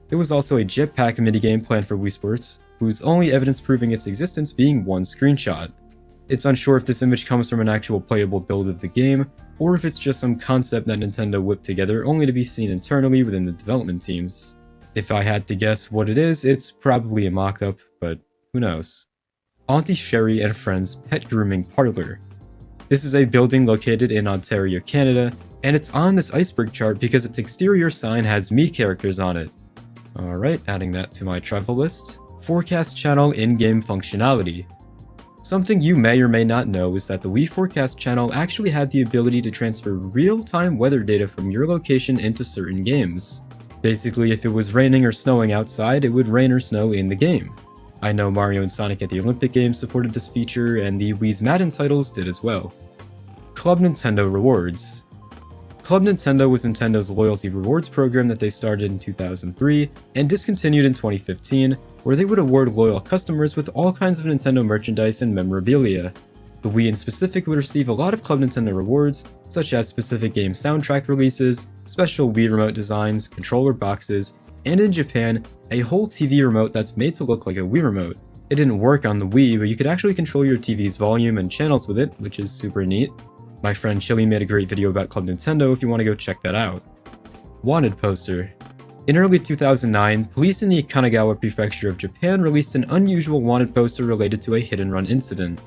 There was also a jetpack minigame planned for Wii Sports, whose only evidence proving its existence being one screenshot. It's unsure if this image comes from an actual playable build of the game, or if it's just some concept that Nintendo whipped together only to be seen internally within the development teams. If I had to guess what it is, it's probably a mock-up, but who knows. Auntie Sherry and Friends Pet Grooming Parlor. This is a building located in Ontario, Canada, and it's on this iceberg chart because its exterior sign has Mii characters on it. Alright, adding that to my travel list. Forecast channel in-game functionality. Something you may or may not know is that the Wii Forecast channel actually had the ability to transfer real-time weather data from your location into certain games. Basically, if it was raining or snowing outside, it would rain or snow in the game. I know Mario and Sonic at the Olympic Games supported this feature, and the Wii's Madden titles did as well. Club Nintendo Rewards. Club Nintendo was Nintendo's loyalty rewards program that they started in 2003 and discontinued in 2015, where they would award loyal customers with all kinds of Nintendo merchandise and memorabilia. The Wii in specific would receive a lot of Club Nintendo rewards, such as specific game soundtrack releases, special Wii remote designs, controller boxes, and in Japan, a whole TV remote that's made to look like a Wii remote. It didn't work on the Wii, but you could actually control your TV's volume and channels with it, which is super neat. My friend Chili made a great video about Club Nintendo if you want to go check that out. Wanted poster. In early 2009, police in the Kanagawa Prefecture of Japan released an unusual wanted poster related to a hit-and-run incident.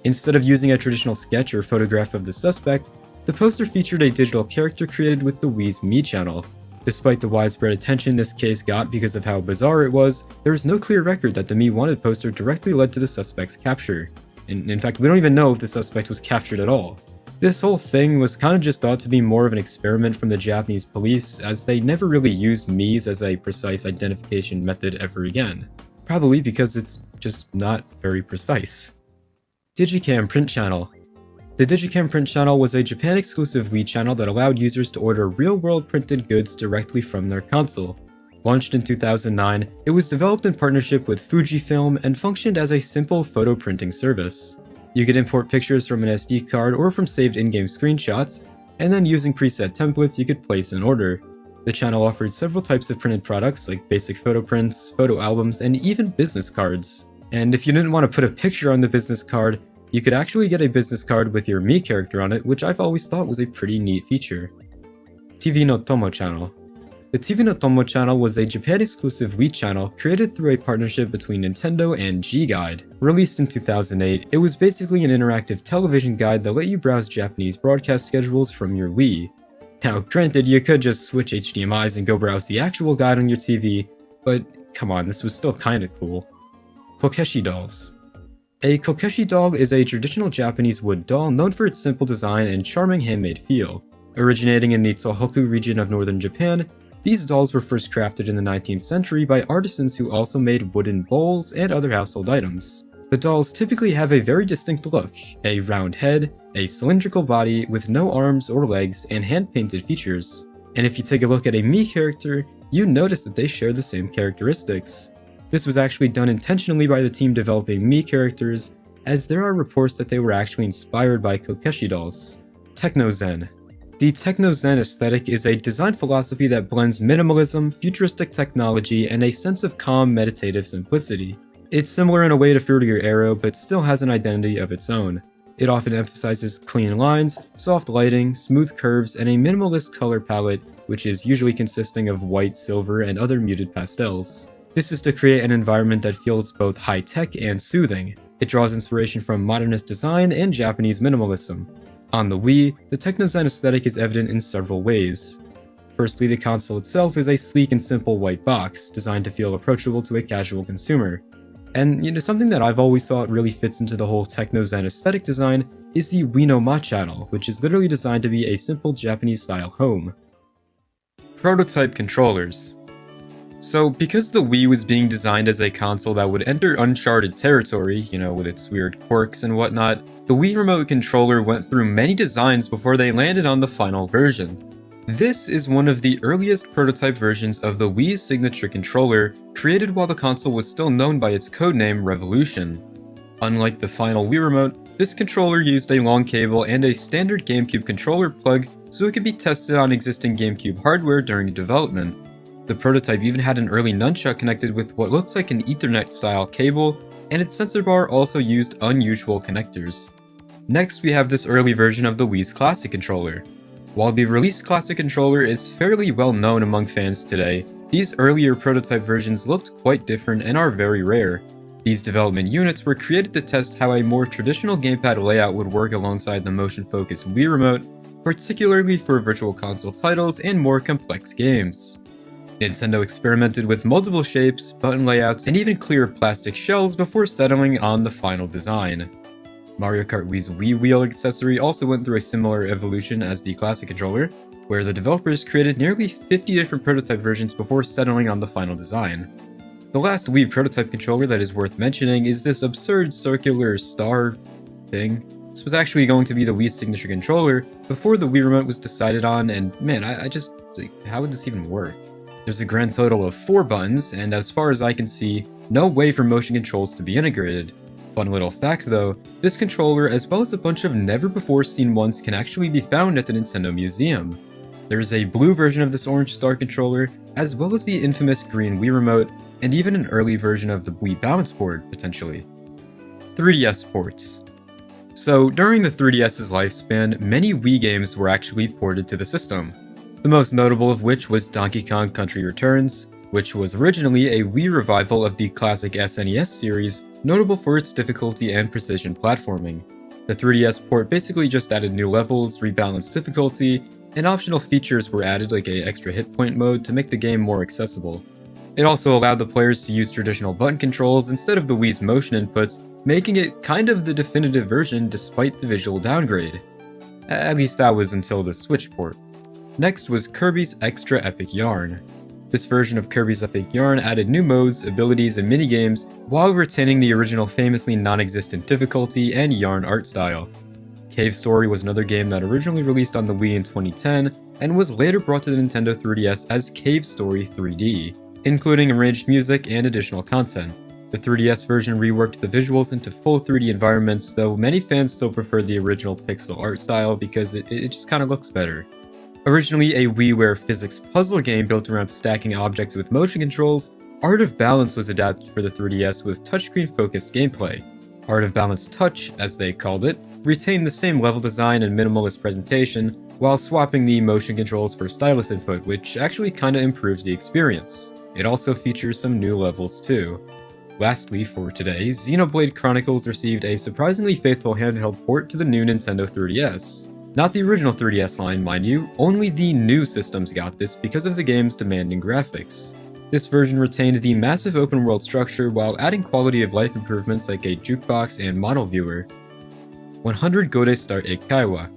Instead of using a traditional sketch or photograph of the suspect, the poster featured a digital character created with the Wii's Mii channel. Despite the widespread attention this case got because of how bizarre it was, there is no clear record that the Mii wanted poster directly led to the suspect's capture. In fact, we don't even know if the suspect was captured at all. This whole thing was kind of just thought to be more of an experiment from the Japanese police, as they never really used Mii's as a precise identification method ever again. Probably because it's just not very precise. Digicam Print Channel. The Digicam Print Channel was a Japan-exclusive Wii channel that allowed users to order real-world printed goods directly from their console. Launched in 2009, it was developed in partnership with Fujifilm and functioned as a simple photo printing service. You could import pictures from an SD card or from saved in-game screenshots, and then using preset templates you could place an order. The channel offered several types of printed products like basic photo prints, photo albums, and even business cards. And if you didn't want to put a picture on the business card, you could actually get a business card with your Mii character on it, which I've always thought was a pretty neat feature. TV no Tomo channel. The TV no Tomo channel was a Japan-exclusive Wii channel created through a partnership between Nintendo and G-Guide. Released in 2008, it was basically an interactive television guide that let you browse Japanese broadcast schedules from your Wii. Now, granted, you could just switch HDMIs and go browse the actual guide on your TV, but come on, this was still kinda cool. Kokeshi dolls. A kokeshi doll is a traditional Japanese wood doll known for its simple design and charming handmade feel. Originating in the Tohoku region of northern Japan, these dolls were first crafted in the 19th century by artisans who also made wooden bowls and other household items. The dolls typically have a very distinct look, a round head, a cylindrical body with no arms or legs, and hand-painted features. And if you take a look at a Mii character, you notice that they share the same characteristics. This was actually done intentionally by the team developing Mii characters, as there are reports that they were actually inspired by Kokeshi dolls. Techno-Zen. The Techno-Zen aesthetic is a design philosophy that blends minimalism, futuristic technology, and a sense of calm, meditative simplicity. It's similar in a way to Fruitier Arrow, but still has an identity of its own. It often emphasizes clean lines, soft lighting, smooth curves, and a minimalist color palette, which is usually consisting of white, silver, and other muted pastels. This is to create an environment that feels both high-tech and soothing. It draws inspiration from modernist design and Japanese minimalism. On the Wii, the Techno-Zen aesthetic is evident in several ways. Firstly, the console itself is a sleek and simple white box, designed to feel approachable to a casual consumer. And something that I've always thought really fits into the whole Techno-Zen aesthetic design is the Wii no Ma channel, which is literally designed to be a simple Japanese-style home. Prototype controllers. So, because the Wii was being designed as a console that would enter uncharted territory, with its weird quirks and whatnot, the Wii Remote controller went through many designs before they landed on the final version. This is one of the earliest prototype versions of the Wii's signature controller, created while the console was still known by its codename Revolution. Unlike the final Wii Remote, this controller used a long cable and a standard GameCube controller plug so it could be tested on existing GameCube hardware during development. The prototype even had an early nunchuck connected with what looks like an Ethernet-style cable, and its sensor bar also used unusual connectors. Next, we have this early version of the Wii's Classic controller. While the released Classic controller is fairly well known among fans today, these earlier prototype versions looked quite different and are very rare. These development units were created to test how a more traditional gamepad layout would work alongside the motion-focused Wii Remote, particularly for Virtual Console titles and more complex games. Nintendo experimented with multiple shapes, button layouts, and even clear plastic shells before settling on the final design. Mario Kart Wii's Wii Wheel accessory also went through a similar evolution as the Classic controller, where the developers created nearly 50 different prototype versions before settling on the final design. The last Wii prototype controller that is worth mentioning is this absurd circular star thing. This was actually going to be the Wii's signature controller before the Wii Remote was decided on, and man, I just, how would this even work? There's a grand total of 4 buttons, and as far as I can see, no way for motion controls to be integrated. Fun little fact though, this controller as well as a bunch of never before seen ones can actually be found at the Nintendo Museum. There's a blue version of this orange star controller, as well as the infamous green Wii Remote, and even an early version of the Wii Balance Board, potentially. 3DS ports. So, during the 3DS's lifespan, many Wii games were actually ported to the system. The most notable of which was Donkey Kong Country Returns, which was originally a Wii revival of the classic SNES series, notable for its difficulty and precision platforming. The 3DS port basically just added new levels, rebalanced difficulty, and optional features were added like a extra hit point mode to make the game more accessible. It also allowed the players to use traditional button controls instead of the Wii's motion inputs, making it kind of the definitive version despite the visual downgrade. At least that was until the Switch port. Next was Kirby's Extra Epic Yarn. This version of Kirby's Epic Yarn added new modes, abilities, and minigames, while retaining the original famously non-existent difficulty and yarn art style. Cave Story was another game that originally released on the Wii in 2010, and was later brought to the Nintendo 3DS as Cave Story 3D, including arranged music and additional content. The 3DS version reworked the visuals into full 3D environments, though many fans still prefer the original pixel art style because it just kinda looks better. Originally a WiiWare physics puzzle game built around stacking objects with motion controls, Art of Balance was adapted for the 3DS with touchscreen-focused gameplay. Art of Balance Touch, as they called it, retained the same level design and minimalist presentation, while swapping the motion controls for stylus input, which actually kinda improves the experience. It also features some new levels too. Lastly, for today, Xenoblade Chronicles received a surprisingly faithful handheld port to the new Nintendo 3DS. Not the original 3DS line, mind you, only the new systems got this because of the game's demanding graphics. This version retained the massive open world structure while adding quality of life improvements like a jukebox and model viewer. 100 Gode Start Eikaiwa.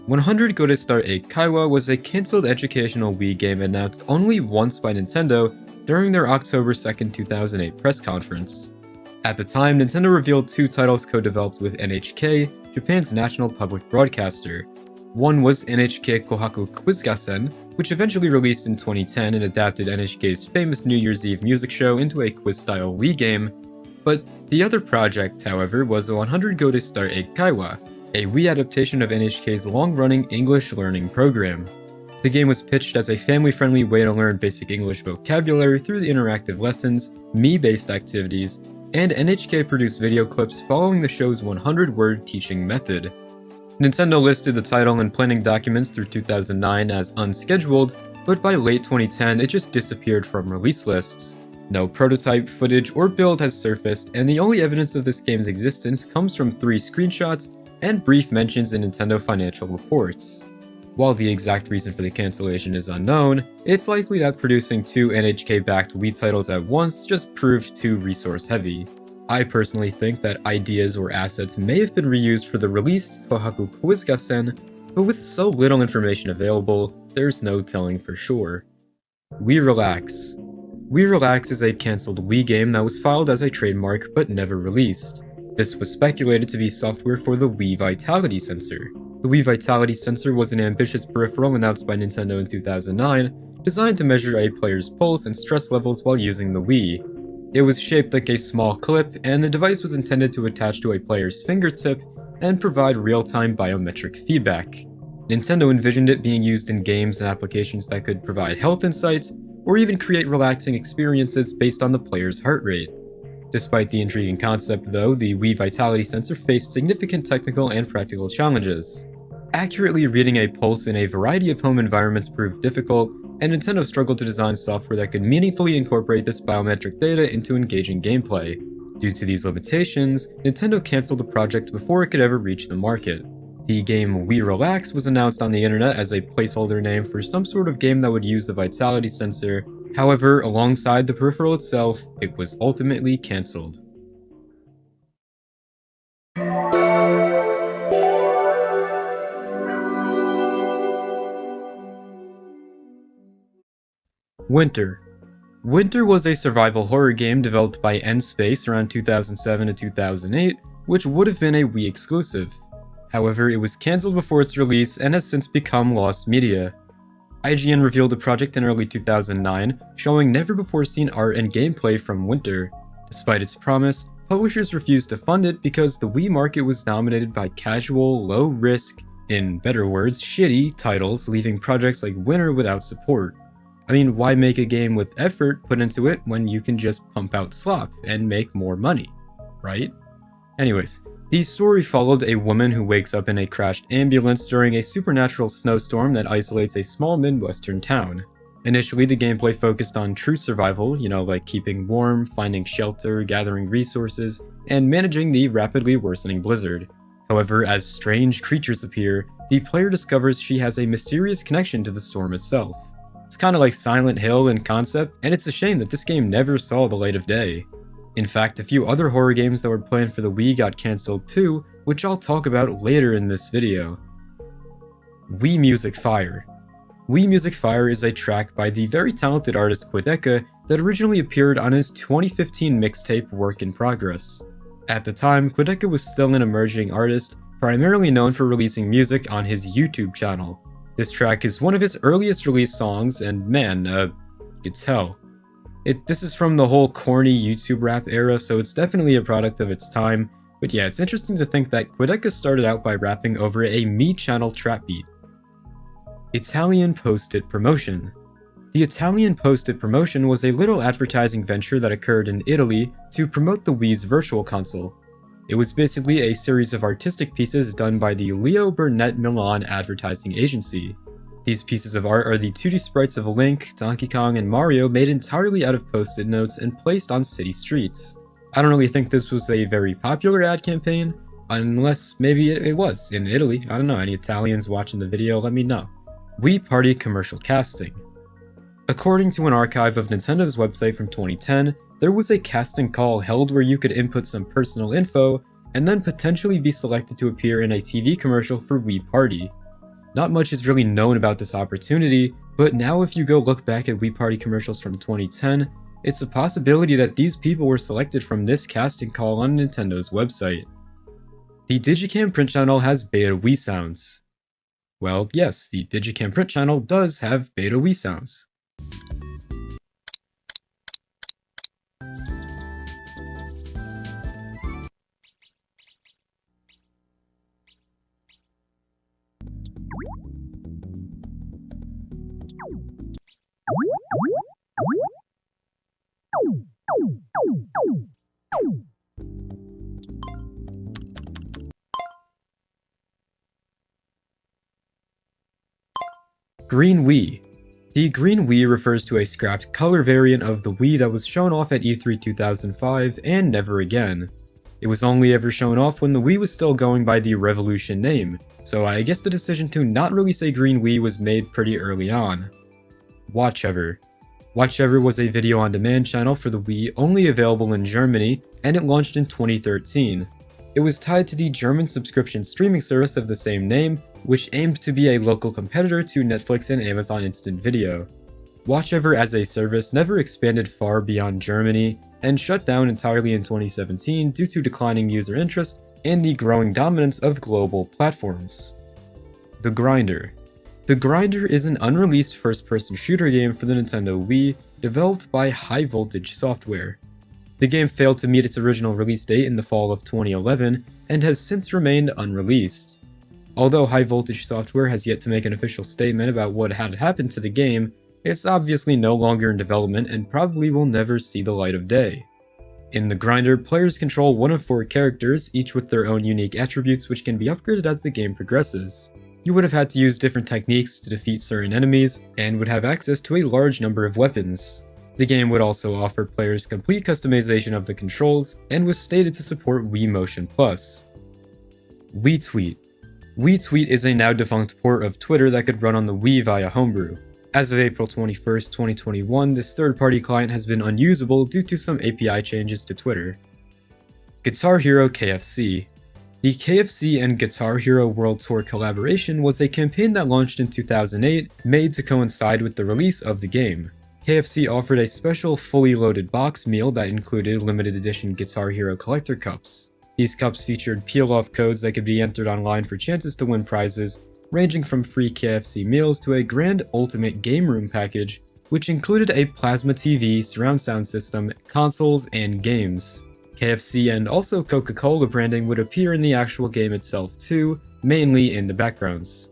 100 Gode Start Eikaiwa was a cancelled educational Wii game announced only once by Nintendo during their October 2, 2008 press conference. At the time, Nintendo revealed two titles co-developed with NHK, Japan's national public broadcaster. One was NHK Kohaku Quizgassen, which eventually released in 2010 and adapted NHK's famous New Year's Eve music show into a quiz-style Wii game, but the other project, however, was 100 Gode Start Eikaiwa, a Wii adaptation of NHK's long-running English learning program. The game was pitched as a family-friendly way to learn basic English vocabulary through the interactive lessons, me-based activities, and NHK produced video clips following the show's 100-word teaching method. Nintendo listed the title in planning documents through 2009 as unscheduled, but by late 2010 it just disappeared from release lists. No prototype, footage, or build has surfaced, and the only evidence of this game's existence comes from 3 screenshots and brief mentions in Nintendo financial reports. While the exact reason for the cancellation is unknown, it's likely that producing 2 NHK-backed Wii titles at once just proved too resource-heavy. I personally think that ideas or assets may have been reused for the released Kohaku Quizgassen, but with so little information available, there's no telling for sure. Wii Relax. Wii Relax is a cancelled Wii game that was filed as a trademark but never released. This was speculated to be software for the Wii Vitality Sensor. The Wii Vitality Sensor was an ambitious peripheral announced by Nintendo in 2009, designed to measure a player's pulse and stress levels while using the Wii. It was shaped like a small clip, and the device was intended to attach to a player's fingertip and provide real-time biometric feedback. Nintendo envisioned it being used in games and applications that could provide health insights, or even create relaxing experiences based on the player's heart rate. Despite the intriguing concept though, the Wii Vitality Sensor faced significant technical and practical challenges. Accurately reading a pulse in a variety of home environments proved difficult, and Nintendo struggled to design software that could meaningfully incorporate this biometric data into engaging gameplay. Due to these limitations, Nintendo cancelled the project before it could ever reach the market. The game Wii Relax was announced on the internet as a placeholder name for some sort of game that would use the Vitality Sensor. However, alongside the peripheral itself, it was ultimately cancelled. Winter. Winter was a survival horror game developed by N-Space around 2007 to 2008, which would have been a Wii exclusive. However, it was cancelled before its release and has since become lost media. IGN revealed the project in early 2009, showing never-before-seen art and gameplay from Winter. Despite its promise, publishers refused to fund it because the Wii market was dominated by casual, low-risk, in better words, shitty titles, leaving projects like Winter without support. I mean, why make a game with effort put into it when you can just pump out slop and make more money, right? Anyways, the story followed a woman who wakes up in a crashed ambulance during a supernatural snowstorm that isolates a small Midwestern town. Initially, the gameplay focused on true survival, like keeping warm, finding shelter, gathering resources, and managing the rapidly worsening blizzard. However, as strange creatures appear, the player discovers she has a mysterious connection to the storm itself. It's kinda like Silent Hill in concept, and it's a shame that this game never saw the light of day. In fact, a few other horror games that were planned for the Wii got cancelled too, which I'll talk about later in this video. Wii Music Fire. Wii Music Fire is a track by the very talented artist Quideka that originally appeared on his 2015 mixtape Work in Progress. At the time, Quideka was still an emerging artist, primarily known for releasing music on his YouTube channel. This track is one of his earliest released songs, and man, you could tell. This is from the whole corny YouTube rap era, so it's definitely a product of its time, but yeah, it's interesting to think that Quideka started out by rapping over a Me channel trap beat. Italian Post-it Promotion. The Italian Post-it Promotion was a little advertising venture that occurred in Italy to promote the Wii's Virtual Console. It was basically a series of artistic pieces done by the Leo Burnett Milan advertising agency. These pieces of art are the 2D sprites of Link, Donkey Kong, and Mario made entirely out of post-it notes and placed on city streets. I don't really think this was a very popular ad campaign, unless maybe it was in Italy. I don't know, any Italians watching the video, let me know. Wii Party Commercial Casting. According to an archive of Nintendo's website from 2010, there was a casting call held where you could input some personal info and then potentially be selected to appear in a TV commercial for Wii Party. Not much is really known about this opportunity, but now if you go look back at Wii Party commercials from 2010, it's a possibility that these people were selected from this casting call on Nintendo's website. The Digicam print channel has beta Wii sounds. Well, yes, the Digicam print channel does have beta Wii sounds. Green Wii. The Green Wii refers to a scrapped color variant of the Wii that was shown off at E3 2005 and never again. It was only ever shown off when the Wii was still going by the Revolution name, so I guess the decision to not release a Green Wii was made pretty early on. Watchever. Watchever was a video-on-demand channel for the Wii only available in Germany, and it launched in 2013. It was tied to the German subscription streaming service of the same name, which aimed to be a local competitor to Netflix and Amazon Instant Video. Watchever as a service never expanded far beyond Germany, and shut down entirely in 2017 due to declining user interest and the growing dominance of global platforms. The Grinder. The Grinder is an unreleased first-person shooter game for the Nintendo Wii, developed by High Voltage Software. The game failed to meet its original release date in the fall of 2011, and has since remained unreleased. Although High Voltage Software has yet to make an official statement about what had happened to the game, it's obviously no longer in development and probably will never see the light of day. In the Grinder, players control one of 4 characters, each with their own unique attributes which can be upgraded as the game progresses. You would have had to use different techniques to defeat certain enemies, and would have access to a large number of weapons. The game would also offer players complete customization of the controls, and was stated to support Wii Motion Plus. Wii Tweet. Wii Tweet is a now defunct port of Twitter that could run on the Wii via homebrew. As of April 21st, 2021, this third-party client has been unusable due to some API changes to Twitter. Guitar Hero KFC. The KFC and Guitar Hero World Tour collaboration was a campaign that launched in 2008, made to coincide with the release of the game. KFC offered a special fully loaded box meal that included limited edition Guitar Hero collector cups. These cups featured peel-off codes that could be entered online for chances to win prizes, ranging from free KFC meals to a grand ultimate game room package, which included a plasma TV, surround sound system, consoles, and games. KFC and also Coca-Cola branding would appear in the actual game itself too, mainly in the backgrounds.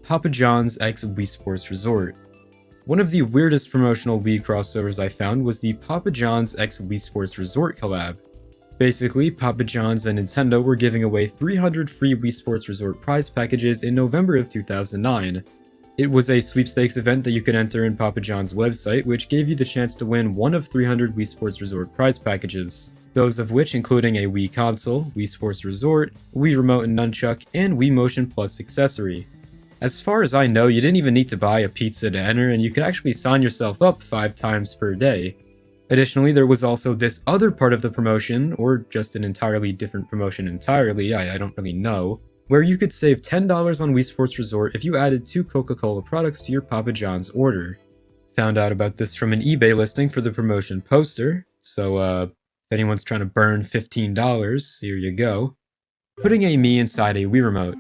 Papa John's x Wii Sports Resort. One of the weirdest promotional Wii crossovers I found was the Papa John's x Wii Sports Resort collab. Basically, Papa John's and Nintendo were giving away 300 free Wii Sports Resort prize packages in November of 2009. It was a sweepstakes event that you could enter in Papa John's website, which gave you the chance to win one of 300 Wii Sports Resort prize packages, those of which including a Wii console, Wii Sports Resort, Wii Remote and Nunchuck, and Wii Motion Plus accessory. As far as I know, you didn't even need to buy a pizza to enter, and you could actually sign yourself up 5 times per day. Additionally, there was also this other part of the promotion, or just an entirely different promotion entirely, I don't really know, where you could save $10 on Wii Sports Resort if you added 2 Coca-Cola products to your Papa John's order. Found out about this from an eBay listing for the promotion poster, so if anyone's trying to burn $15, here you go. Putting a Mii inside a Wii Remote.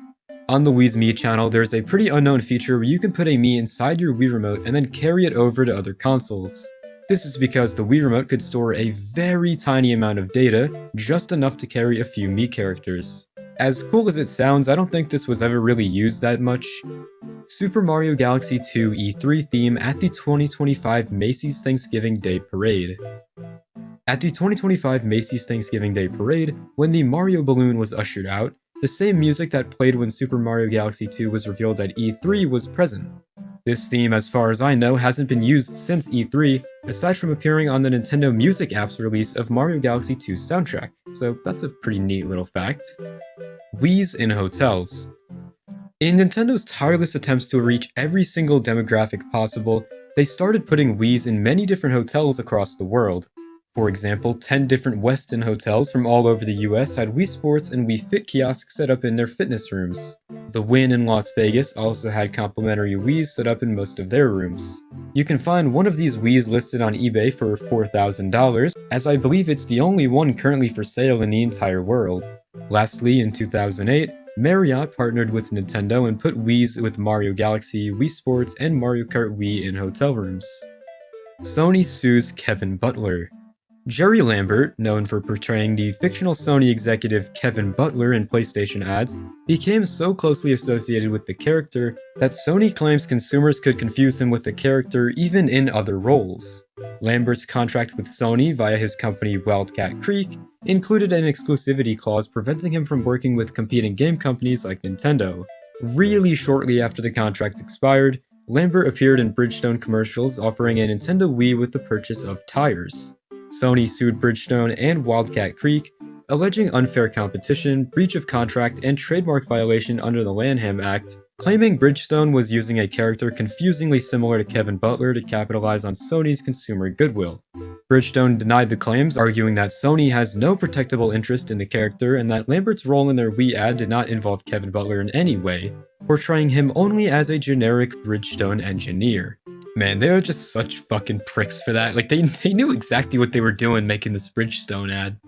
On the Wii's Mii channel, there's a pretty unknown feature where you can put a Mii inside your Wii Remote and then carry it over to other consoles. This is because the Wii Remote could store a very tiny amount of data, just enough to carry a few Mii characters. As cool as it sounds, I don't think this was ever really used that much. Super Mario Galaxy 2 E3 theme at the 2025 Macy's Thanksgiving Day Parade. At the 2025 Macy's Thanksgiving Day Parade, when the Mario balloon was ushered out, the same music that played when Super Mario Galaxy 2 was revealed at E3 was present. This theme, as far as I know, hasn't been used since E3, aside from appearing on the Nintendo Music app's release of Mario Galaxy 2's soundtrack, so that's a pretty neat little fact. Wii's in hotels. In Nintendo's tireless attempts to reach every single demographic possible, they started putting Wii's in many different hotels across the world. For example, 10 different Westin hotels from all over the US had Wii Sports and Wii Fit kiosks set up in their fitness rooms. The Wynn in Las Vegas also had complimentary Wii's set up in most of their rooms. You can find one of these Wii's listed on eBay for $4,000, as I believe it's the only one currently for sale in the entire world. Lastly, in 2008, Marriott partnered with Nintendo and put Wii's with Mario Galaxy, Wii Sports, and Mario Kart Wii in hotel rooms. Sony sues Kevin Butler. Jerry Lambert, known for portraying the fictional Sony executive Kevin Butler in PlayStation ads, became so closely associated with the character that Sony claims consumers could confuse him with the character even in other roles. Lambert's contract with Sony via his company Wildcat Creek included an exclusivity clause preventing him from working with competing game companies like Nintendo. Really shortly after the contract expired, Lambert appeared in Bridgestone commercials offering a Nintendo Wii with the purchase of tires. Sony sued Bridgestone and Wildcat Creek, alleging unfair competition, breach of contract, and trademark violation under the Lanham Act, claiming Bridgestone was using a character confusingly similar to Kevin Butler to capitalize on Sony's consumer goodwill. Bridgestone denied the claims, arguing that Sony has no protectable interest in the character and that Lambert's role in their Wii ad did not involve Kevin Butler in any way, portraying him only as a generic Bridgestone engineer. Man, they are just such fucking pricks for that. Like, they knew exactly what they were doing making this Bridgestone ad.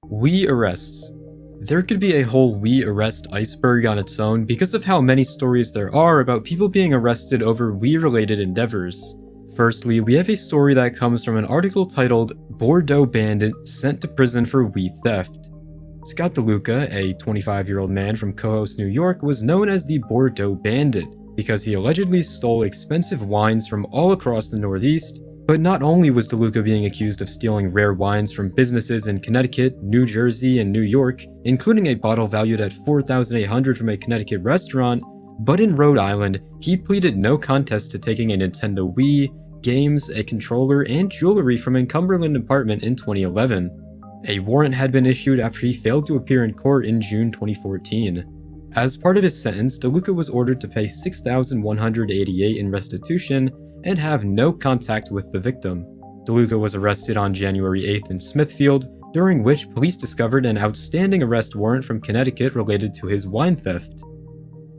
Wii arrests. There could be a whole Wii arrest iceberg on its own because of how many stories there are about people being arrested over Wii-related endeavors. Firstly, we have a story that comes from an article titled Bordeaux Bandit Sent to Prison for Wii Theft. Scott DeLuca, a 25-year-old man from Cohoes, New York, was known as the Bordeaux Bandit because he allegedly stole expensive wines from all across the Northeast. But not only was DeLuca being accused of stealing rare wines from businesses in Connecticut, New Jersey, and New York, including a bottle valued at $4,800 from a Connecticut restaurant, but in Rhode Island, he pleaded no contest to taking a Nintendo Wii, games, a controller, and jewelry from a Cumberland apartment in 2011. A warrant had been issued after he failed to appear in court in June 2014. As part of his sentence, DeLuca was ordered to pay $6,188 in restitution and have no contact with the victim. DeLuca was arrested on January 8th in Smithfield, during which police discovered an outstanding arrest warrant from Connecticut related to his wine theft.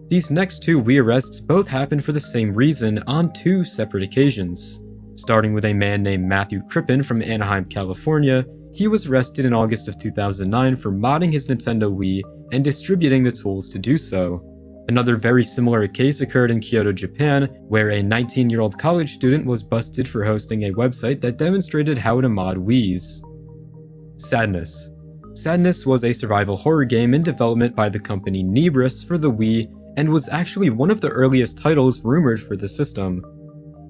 These next two Wii arrests both happened for the same reason on two separate occasions. Starting with a man named Matthew Crippen from Anaheim, California, he was arrested in August of 2009 for modding his Nintendo Wii and distributing the tools to do so. Another very similar case occurred in Kyoto, Japan, where a 19-year-old college student was busted for hosting a website that demonstrated how to mod Wiis. Sadness. Sadness was a survival horror game in development by the company Nebris for the Wii and was actually one of the earliest titles rumored for the system.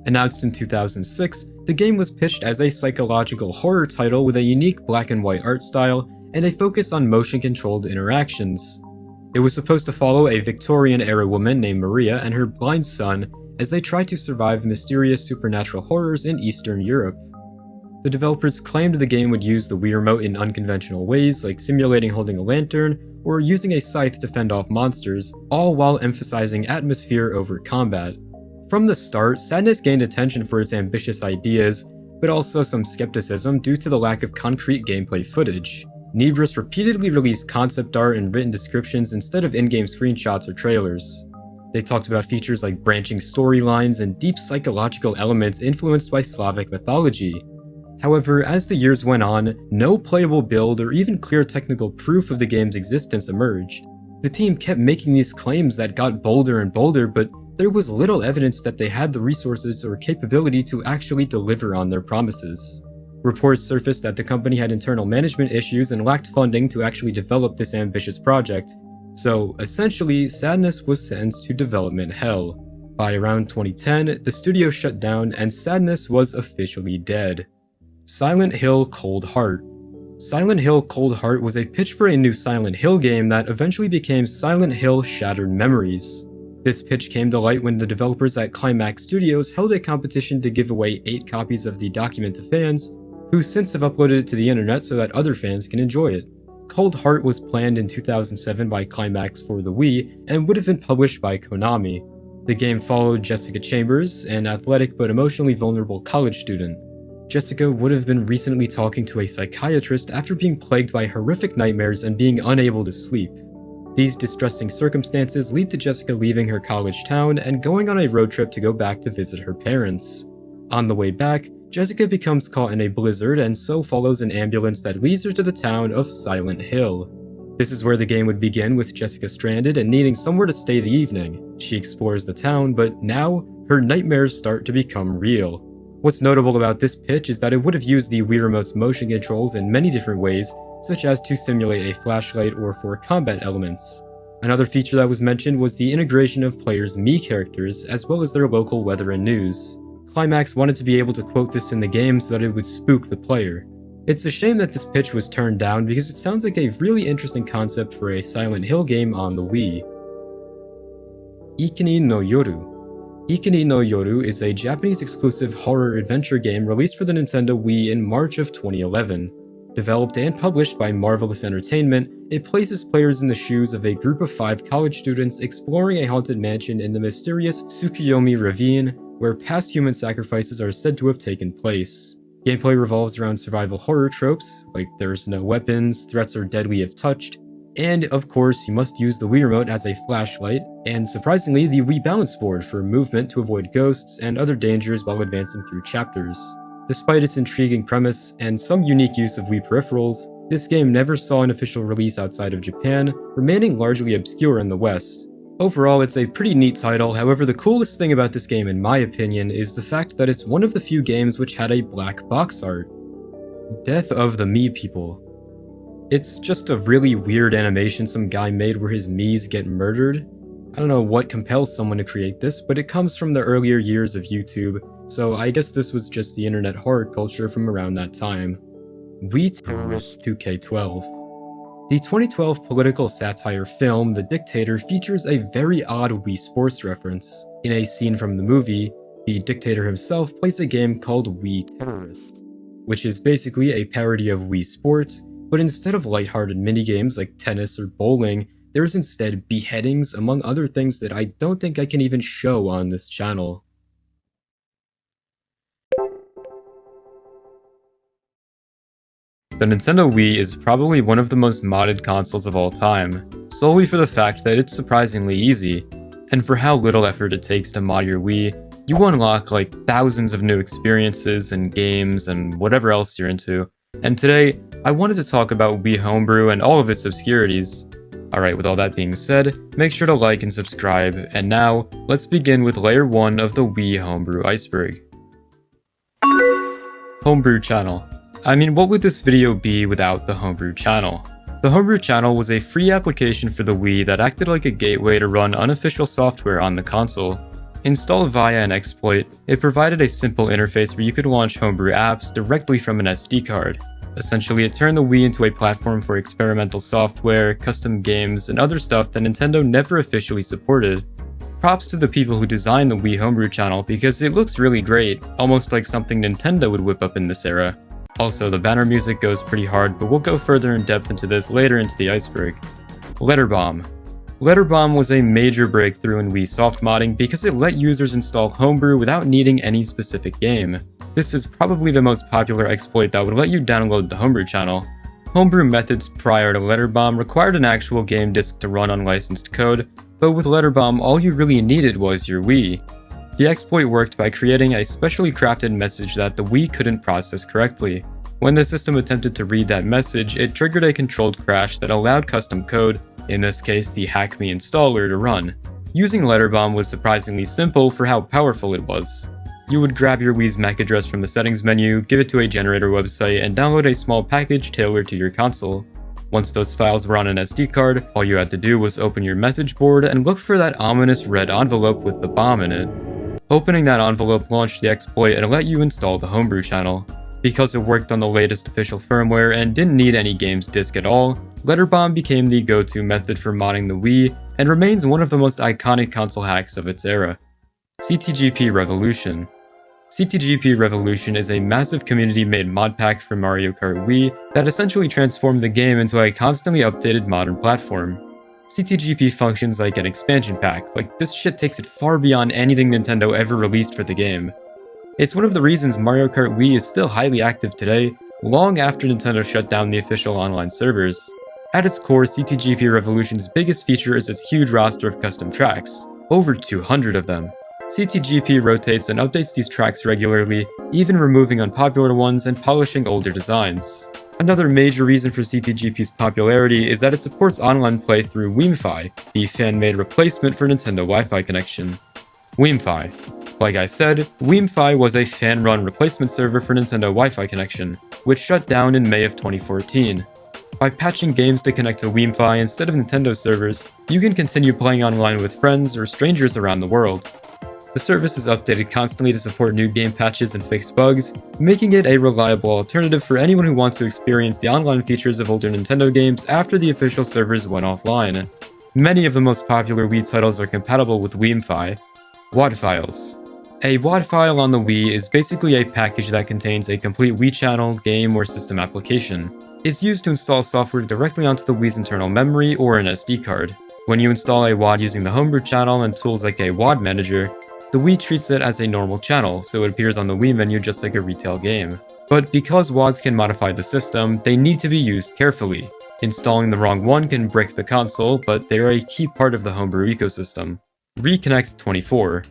Announced in 2006, the game was pitched as a psychological horror title with a unique black and white art style and a focus on motion-controlled interactions. It was supposed to follow a Victorian-era woman named Maria and her blind son as they tried to survive mysterious supernatural horrors in Eastern Europe. The developers claimed the game would use the Wii Remote in unconventional ways, like simulating holding a lantern or using a scythe to fend off monsters, all while emphasizing atmosphere over combat. From the start, Sadness gained attention for its ambitious ideas, but also some skepticism due to the lack of concrete gameplay footage. Nebris repeatedly released concept art and written descriptions instead of in-game screenshots or trailers. They talked about features like branching storylines and deep psychological elements influenced by Slavic mythology. However, as the years went on, no playable build or even clear technical proof of the game's existence emerged. The team kept making these claims that got bolder and bolder, but there was little evidence that they had the resources or capability to actually deliver on their promises. Reports surfaced that the company had internal management issues and lacked funding to actually develop this ambitious project, so essentially, Sadness was sentenced to development hell. By around 2010, the studio shut down and Sadness was officially dead. Silent Hill Cold Heart. Silent Hill Cold Heart was a pitch for a new Silent Hill game that eventually became Silent Hill Shattered Memories. This pitch came to light when the developers at Climax Studios held a competition to give away 8 copies of the document to fans, who since have uploaded it to the internet so that other fans can enjoy it. Cold Heart was planned in 2007 by Climax for the Wii and would have been published by Konami. The game followed Jessica Chambers, an athletic but emotionally vulnerable college student. Jessica would have been recently talking to a psychiatrist after being plagued by horrific nightmares and being unable to sleep. These distressing circumstances lead to Jessica leaving her college town and going on a road trip to go back to visit her parents. On the way back, Jessica becomes caught in a blizzard and so follows an ambulance that leads her to the town of Silent Hill. This is where the game would begin, with Jessica stranded and needing somewhere to stay the evening. She explores the town, but now her nightmares start to become real. What's notable about this pitch is that it would have used the Wii Remote's motion controls in many different ways, such as to simulate a flashlight or for combat elements. Another feature that was mentioned was the integration of players' Mii characters, as well as their local weather and news. Climax wanted to be able to quote this in the game so that it would spook the player. It's a shame that this pitch was turned down because it sounds like a really interesting concept for a Silent Hill game on the Wii. Ikini no Yoru. Ikini no Yoru is a Japanese exclusive horror adventure game released for the Nintendo Wii in March of 2011. Developed and published by Marvelous Entertainment, it places players in the shoes of a group of 5 college students exploring a haunted mansion in the mysterious Tsukuyomi Ravine, where past human sacrifices are said to have taken place. Gameplay revolves around survival horror tropes, like there's no weapons, threats are deadly if touched, and of course you must use the Wii Remote as a flashlight, and surprisingly the Wii balance board for movement to avoid ghosts and other dangers while advancing through chapters. Despite its intriguing premise and some unique use of Wii peripherals, this game never saw an official release outside of Japan, remaining largely obscure in the West. Overall, it's a pretty neat title. However, the coolest thing about this game, in my opinion, is the fact that it's one of the few games which had a black box art. Death of the Mii People. It's just a really weird animation some guy made where his Miis get murdered. I don't know what compels someone to create this, but it comes from the earlier years of YouTube, so I guess this was just the internet horror culture from around that time. Wii Terrorist 2K12. The 2012 political satire film The Dictator features a very odd Wii Sports reference. In a scene from the movie, the dictator himself plays a game called Wii Terrorist, which is basically a parody of Wii Sports, but instead of lighthearted minigames like tennis or bowling, there's instead beheadings, among other things that I don't think I can even show on this channel. The Nintendo Wii is probably one of the most modded consoles of all time, solely for the fact that it's surprisingly easy, and for how little effort it takes to mod your Wii, you unlock like thousands of new experiences and games and whatever else you're into. And today, I wanted to talk about Wii Homebrew and all of its obscurities. Alright, with all that being said, make sure to like and subscribe, and now, let's begin with layer 1 of the Wii Homebrew iceberg. Homebrew channel. I mean, what would this video be without the Homebrew channel? The Homebrew channel was a free application for the Wii that acted like a gateway to run unofficial software on the console. Installed via an exploit, it provided a simple interface where you could launch Homebrew apps directly from an SD card. Essentially, it turned the Wii into a platform for experimental software, custom games, and other stuff that Nintendo never officially supported. Props to the people who designed the Wii Homebrew channel because it looks really great, almost like something Nintendo would whip up in this era. Also, the banner music goes pretty hard, but we'll go further in depth into this later into the iceberg. Letter Bomb. Letter Bomb was a major breakthrough in Wii soft modding because it let users install Homebrew without needing any specific game. This is probably the most popular exploit that would let you download the Homebrew channel. Homebrew methods prior to Letter Bomb required an actual game disk to run unlicensed code, but with Letter Bomb all you really needed was your Wii. The exploit worked by creating a specially crafted message that the Wii couldn't process correctly. When the system attempted to read that message, it triggered a controlled crash that allowed custom code, in this case the Hack Me installer, to run. Using Letter Bomb was surprisingly simple for how powerful it was. You would grab your Wii's MAC address from the settings menu, give it to a generator website, and download a small package tailored to your console. Once those files were on an SD card, all you had to do was open your message board and look for that ominous red envelope with the bomb in it. Opening that envelope launched the exploit and let you install the homebrew channel. Because it worked on the latest official firmware and didn't need any games disk at all, Letterbomb became the go-to method for modding the Wii and remains one of the most iconic console hacks of its era. CTGP Revolution. CTGP Revolution is a massive community-made mod pack for Mario Kart Wii that essentially transformed the game into a constantly updated modern platform. CTGP functions like an expansion pack, like this shit takes it far beyond anything Nintendo ever released for the game. It's one of the reasons Mario Kart Wii is still highly active today, long after Nintendo shut down the official online servers. At its core, CTGP Revolution's biggest feature is its huge roster of custom tracks, over 200 of them. CTGP rotates and updates these tracks regularly, even removing unpopular ones and polishing older designs. Another major reason for CTGP's popularity is that it supports online play through WiiMfi, the fan-made replacement for Nintendo Wi-Fi connection. WiiMfi. Like I said, WiiMfi was a fan-run replacement server for Nintendo Wi-Fi connection, which shut down in May of 2014. By patching games to connect to WiiMfi instead of Nintendo servers, you can continue playing online with friends or strangers around the world. The service is updated constantly to support new game patches and fix bugs, making it a reliable alternative for anyone who wants to experience the online features of older Nintendo games after the official servers went offline. Many of the most popular Wii titles are compatible with WiiMfi. WAD files. A WAD file on the Wii is basically a package that contains a complete Wii channel, game, or system application. It's used to install software directly onto the Wii's internal memory or an SD card. When you install a WAD using the homebrew channel and tools like a WAD manager, the Wii treats it as a normal channel, so it appears on the Wii menu just like a retail game. But because WADs can modify the system, they need to be used carefully. Installing the wrong one can brick the console, but they are a key part of the homebrew ecosystem. Reconnect24.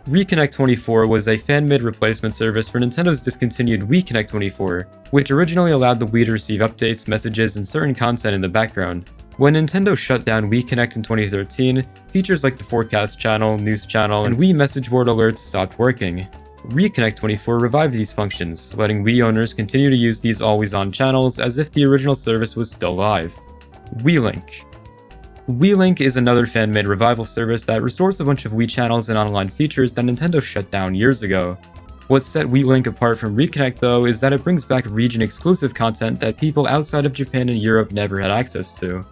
Reconnect24 was a fan-made replacement service for Nintendo's discontinued Wii Connect 24, which originally allowed the Wii to receive updates, messages, and certain content in the background. When Nintendo shut down Wii Connect in 2013, features like the forecast channel, news channel, and Wii message board alerts stopped working. Reconnect24 revived these functions, letting Wii owners continue to use these always-on channels as if the original service was still live. WiiLink. WiiLink is another fan-made revival service that restores a bunch of Wii channels and online features that Nintendo shut down years ago. What set WiiLink apart from Reconnect though is that it brings back region-exclusive content that people outside of Japan and Europe never had access to.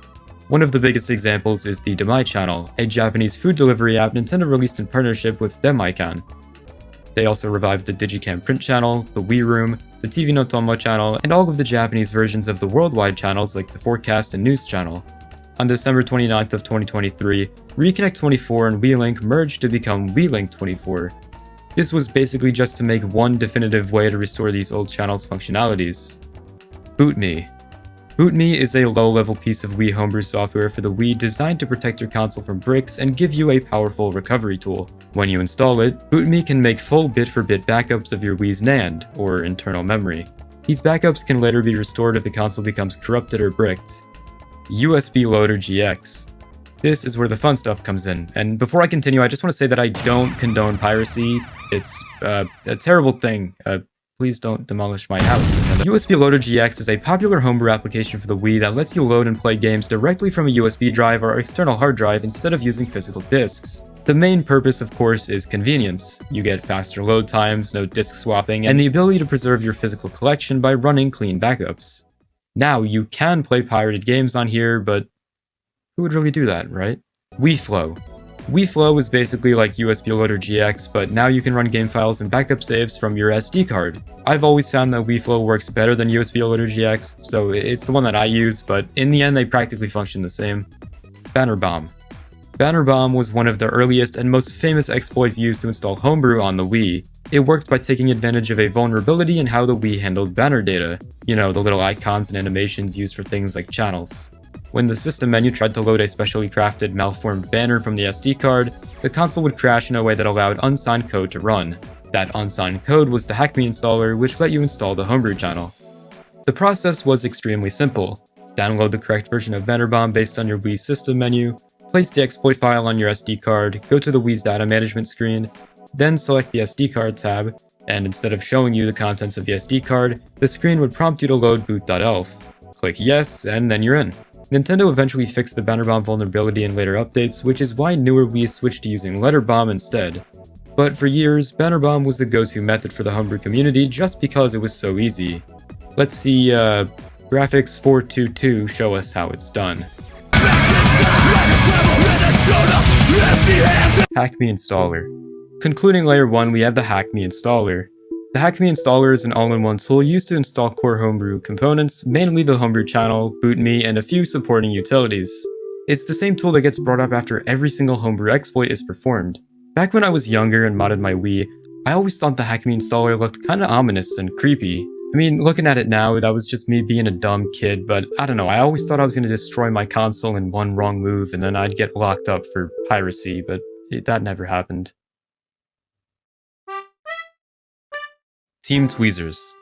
One of the biggest examples is the Demai channel, a Japanese food delivery app Nintendo released in partnership with Demaikan. They also revived the Digicam print channel, the Wii Room, the TV no Tomo channel, and all of the Japanese versions of the worldwide channels like the forecast and news channel. On December 29th of 2023, Reconnect24 and WiiLink merged to become WiiLink24. This was basically just to make one definitive way to restore these old channels' functionalities. BootMe. BootMe is a low-level piece of Wii homebrew software for the Wii designed to protect your console from bricks and give you a powerful recovery tool. When you install it, BootMe can make full bit-for-bit backups of your Wii's NAND, or internal memory. These backups can later be restored if the console becomes corrupted or bricked. USB Loader GX. This is where the fun stuff comes in, and before I continue, I just want to say that I don't condone piracy. It's a terrible thing. Please don't demolish my house, Nintendo. USB Loader GX is a popular homebrew application for the Wii that lets you load and play games directly from a USB drive or external hard drive instead of using physical discs. The main purpose, of course, is convenience. You get faster load times, no disk swapping, and the ability to preserve your physical collection by running clean backups. Now, you can play pirated games on here, but who would really do that, right? WiiFlow. WiiFlow is basically like USB Loader GX, but now you can run game files and backup saves from your SD card. I've always found that WiiFlow works better than USB Loader GX, so it's the one that I use, but in the end they practically function the same. Banner Bomb. Banner Bomb was one of the earliest and most famous exploits used to install homebrew on the Wii. It worked by taking advantage of a vulnerability in how the Wii handled banner data. You know, the little icons and animations used for things like channels. When the system menu tried to load a specially crafted, malformed banner from the SD card, the console would crash in a way that allowed unsigned code to run. That unsigned code was the HackMe installer, which let you install the homebrew channel. The process was extremely simple. Download the correct version of Banner Bomb based on your Wii system menu, place the exploit file on your SD card, go to the Wii's data management screen, then select the SD card tab, and instead of showing you the contents of the SD card, the screen would prompt you to load boot.elf. Click yes, and then you're in. Nintendo eventually fixed the banner bomb vulnerability in later updates, which is why newer Wii switched to using letter bomb instead. But for years, banner bomb was the go-to method for the homebrew community just because it was so easy. Let's see, graphics 422 show us how it's done. Hack Me Installer. Concluding layer 1, we have the Hack Me Installer. The Hack Me Installer is an all-in-one tool used to install core homebrew components, mainly the homebrew channel, bootme, and a few supporting utilities. It's the same tool that gets brought up after every single homebrew exploit is performed. Back when I was younger and modded my Wii, I always thought the Hack Me Installer looked kinda ominous and creepy. I mean, looking at it now, that was just me being a dumb kid, but I don't know, I always thought I was gonna destroy my console in one wrong move and then I'd get locked up for piracy, but that never happened. Team Tweezers.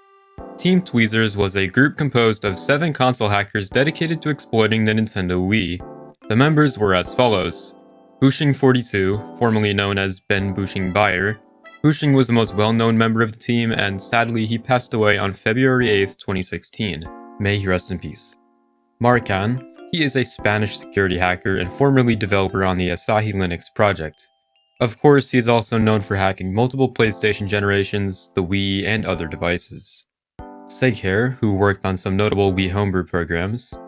Team Tweezers was a group composed of 7 console hackers dedicated to exploiting the Nintendo Wii. The members were as follows. Bushing42, formerly known as Ben Bushing Bayer. Bushing was the most well-known member of the team, and sadly he passed away on February 8th, 2016. May he rest in peace. Marcan, he is a Spanish security hacker and formerly developer on the Asahi Linux project. Of course, he is also known for hacking multiple PlayStation generations, the Wii, and other devices. Seghair, who worked on some notable Wii homebrew programs.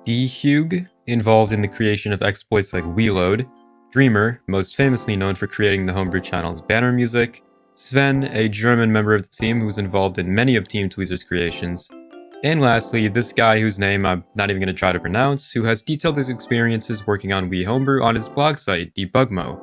D-Hugh, involved in the creation of exploits like WiiLoad. Dreamer, most famously known for creating the homebrew channel's banner music. Sven, a German member of the team who was involved in many of Team Tweezer's creations. And lastly, this guy whose name I'm not even going to try to pronounce, who has detailed his experiences working on Wii homebrew on his blog site, Debugmo.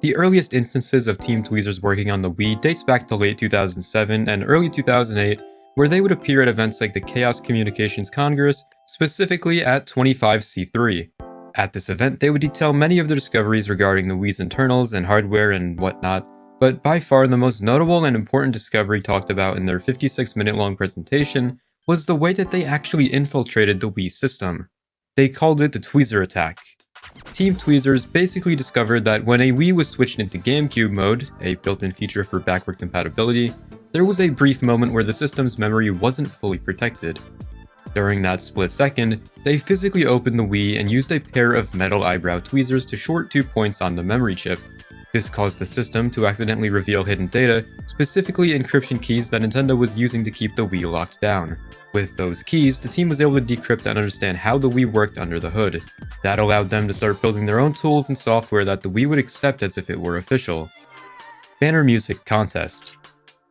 The earliest instances of Team Tweezers working on the Wii dates back to late 2007 and early 2008, where they would appear at events like the Chaos Communications Congress, specifically at 25C3. At this event, they would detail many of their discoveries regarding the Wii's internals and hardware and whatnot, but by far the most notable and important discovery talked about in their 56-minute-long presentation was the way that they actually infiltrated the Wii system. They called it the Tweezer attack. Team Tweezers basically discovered that when a Wii was switched into GameCube mode, a built-in feature for backward compatibility, there was a brief moment where the system's memory wasn't fully protected. During that split second, they physically opened the Wii and used a pair of metal eyebrow tweezers to short 2 points on the memory chip. This caused the system to accidentally reveal hidden data, specifically encryption keys that Nintendo was using to keep the Wii locked down. With those keys, the team was able to decrypt and understand how the Wii worked under the hood. That allowed them to start building their own tools and software that the Wii would accept as if it were official. Banner Music Contest.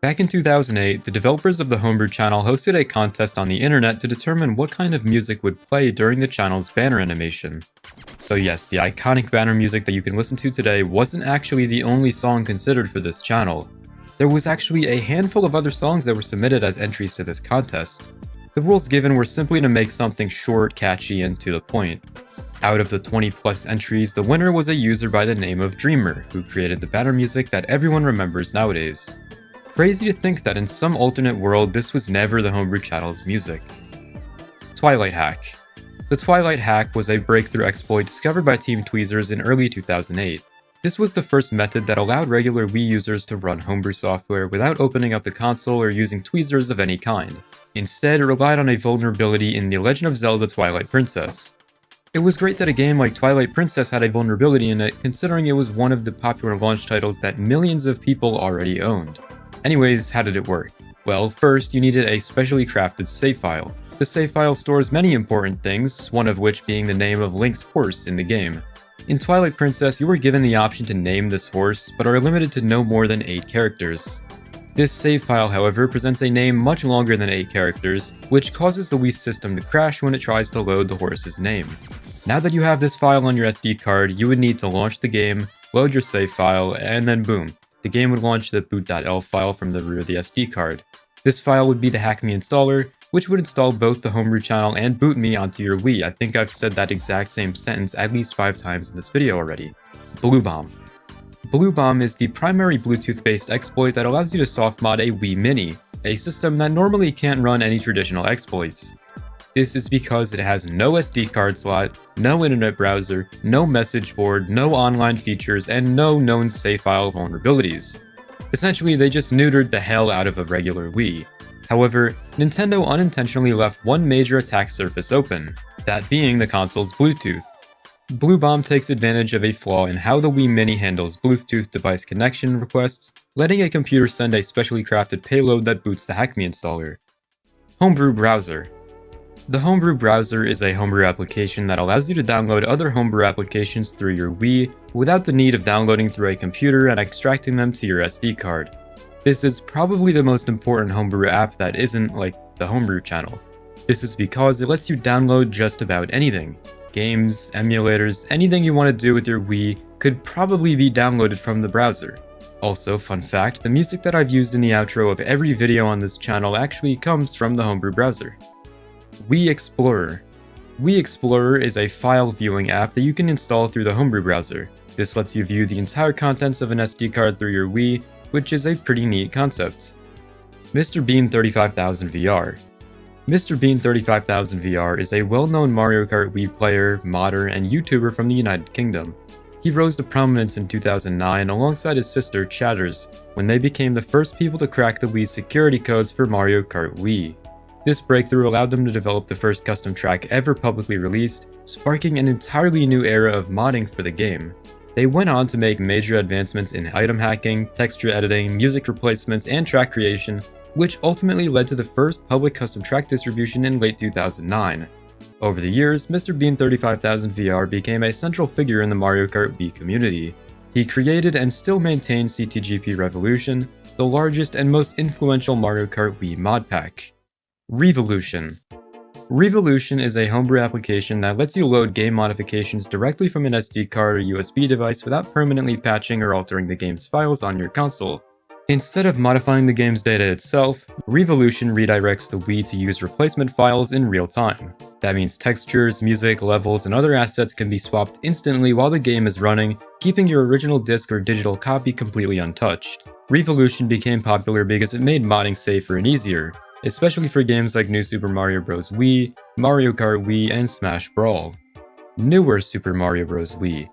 Back in 2008, the developers of the Homebrew channel hosted a contest on the internet to determine what kind of music would play during the channel's banner animation. So yes, the iconic banner music that you can listen to today wasn't actually the only song considered for this channel. There was actually a handful of other songs that were submitted as entries to this contest. The rules given were simply to make something short, catchy, and to the point. Out of the 20+ entries, the winner was a user by the name of Dreamer, who created the banner music that everyone remembers nowadays. Crazy to think that in some alternate world this was never the Homebrew channel's music. Twilight Hack. The Twilight Hack was a breakthrough exploit discovered by Team Tweezers in early 2008. This was the first method that allowed regular Wii users to run Homebrew software without opening up the console or using tweezers of any kind. Instead, it relied on a vulnerability in The Legend of Zelda Twilight Princess. It was great that a game like Twilight Princess had a vulnerability in it, considering it was one of the popular launch titles that millions of people already owned. Anyways, how did it work? Well, first, you needed a specially crafted save file. The save file stores many important things, one of which being the name of Link's horse in the game. In Twilight Princess, you were given the option to name this horse, but are limited to no more than 8 characters. This save file, however, presents a name much longer than 8 characters, which causes the Wii system to crash when it tries to load the horse's name. Now that you have this file on your SD card, you would need to launch the game, load your save file, and then boom. The game would launch the boot.elf file from the rear of the SD card. This file would be the Hack Me installer, which would install both the Homebrew channel and bootme onto your Wii. I think I've said that exact same sentence at least 5 times in this video already. Blue Bomb. Blue Bomb is the primary Bluetooth-based exploit that allows you to softmod a Wii Mini, a system that normally can't run any traditional exploits. This is because it has no SD card slot, no internet browser, no message board, no online features, and no known save file vulnerabilities. Essentially, they just neutered the hell out of a regular Wii. However, Nintendo unintentionally left one major attack surface open, that being the console's Bluetooth. Blue Bomb takes advantage of a flaw in how the Wii Mini handles Bluetooth device connection requests, letting a computer send a specially crafted payload that boots the Hack Me installer. Homebrew Browser. The Homebrew Browser is a homebrew application that allows you to download other homebrew applications through your Wii without the need of downloading through a computer and extracting them to your SD card. This is probably the most important homebrew app that isn't like the Homebrew channel. This is because it lets you download just about anything. Games, emulators, anything you want to do with your Wii could probably be downloaded from the browser. Also, fun fact, the music that I've used in the outro of every video on this channel actually comes from the Homebrew browser. Wii Explorer. Wii Explorer is a file viewing app that you can install through the Homebrew browser. This lets you view the entire contents of an SD card through your Wii, which is a pretty neat concept. Mr. Bean 35000 VR. Mr. Bean 35000 VR is a well-known Mario Kart Wii player, modder, and YouTuber from the United Kingdom. He rose to prominence in 2009 alongside his sister Chatters, when they became the first people to crack the Wii's security codes for Mario Kart Wii. This breakthrough allowed them to develop the first custom track ever publicly released, sparking an entirely new era of modding for the game. They went on to make major advancements in item hacking, texture editing, music replacements, and track creation, which ultimately led to the first public custom track distribution in late 2009. Over the years, Mr. Bean 35000 VR became a central figure in the Mario Kart Wii community. He created and still maintains CTGP Revolution, the largest and most influential Mario Kart Wii mod pack. Revolution. Revolution is a homebrew application that lets you load game modifications directly from an SD card or USB device without permanently patching or altering the game's files on your console. Instead of modifying the game's data itself, Revolution redirects the Wii to use replacement files in real time. That means textures, music, levels, and other assets can be swapped instantly while the game is running, keeping your original disc or digital copy completely untouched. Revolution became popular because it made modding safer and easier, especially for games like New Super Mario Bros. Wii, Mario Kart Wii, and Smash Brawl. Newer Super Mario Bros. Wii.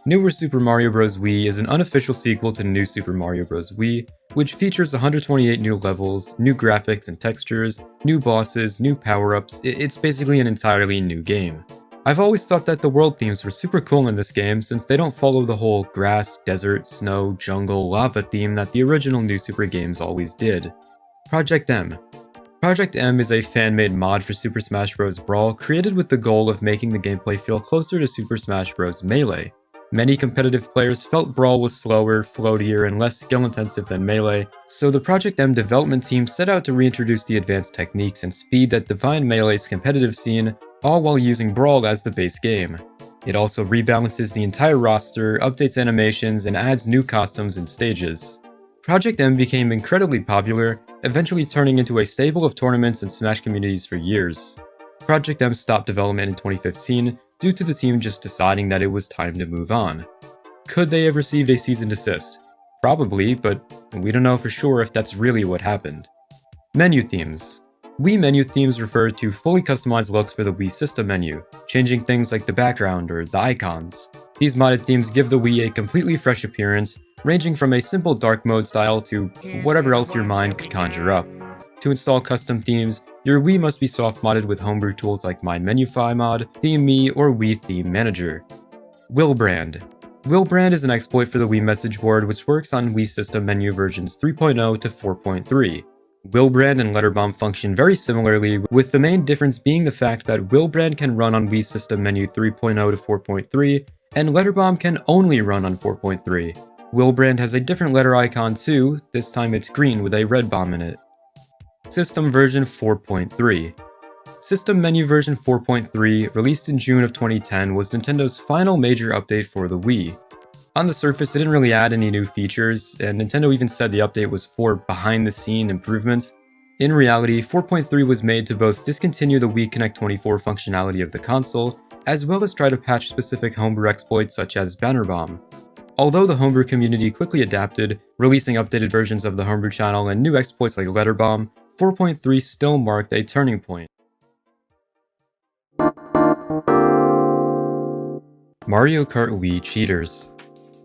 Newer Super Mario Bros. Wii is an unofficial sequel to New Super Mario Bros. Wii, which features 128 new levels, new graphics and textures, new bosses, new power-ups. It's basically an entirely new game. I've always thought that the world themes were super cool in this game since they don't follow the whole grass, desert, snow, jungle, lava theme that the original New Super games always did. Project M. Project M is a fan-made mod for Super Smash Bros. Brawl created with the goal of making the gameplay feel closer to Super Smash Bros. Melee. Many competitive players felt Brawl was slower, floatier, and less skill-intensive than Melee, so the Project M development team set out to reintroduce the advanced techniques and speed that define Melee's competitive scene, all while using Brawl as the base game. It also rebalances the entire roster, updates animations, and adds new costumes and stages. Project M became incredibly popular, eventually turning into a staple of tournaments and Smash communities for years. Project M stopped development in 2015 due to the team just deciding that it was time to move on. Could they have received a cease and desist? Probably, but we don't know for sure if that's really what happened. Menu themes. Wii menu themes refer to fully customized looks for the Wii system menu, changing things like the background or the icons. These modded themes give the Wii a completely fresh appearance, ranging from a simple dark mode style to whatever else your mind could conjure up. To install custom themes, your Wii must be soft modded with homebrew tools like MyMenufy Mod, ThemeMe, or Wii Theme Manager. Willbrand. Willbrand is an exploit for the Wii message board which works on Wii system menu versions 3.0 to 4.3. Willbrand and Letterbomb function very similarly, with the main difference being the fact that Willbrand can run on Wii system menu 3.0 to 4.3, and Letterbomb can only run on 4.3. Willbrand has a different letter icon too, this time it's green with a red bomb in it. System version 4.3. System menu version 4.3, released in June of 2010, was Nintendo's final major update for the Wii. On the surface, it didn't really add any new features, and Nintendo even said the update was for behind-the-scene improvements. In reality, 4.3 was made to both discontinue the Wii Connect 24 functionality of the console, as well as try to patch specific homebrew exploits such as Banner Bomb. Although the homebrew community quickly adapted, releasing updated versions of the homebrew channel and new exploits like Letterbomb, 4.3 still marked a turning point. Mario Kart Wii cheaters.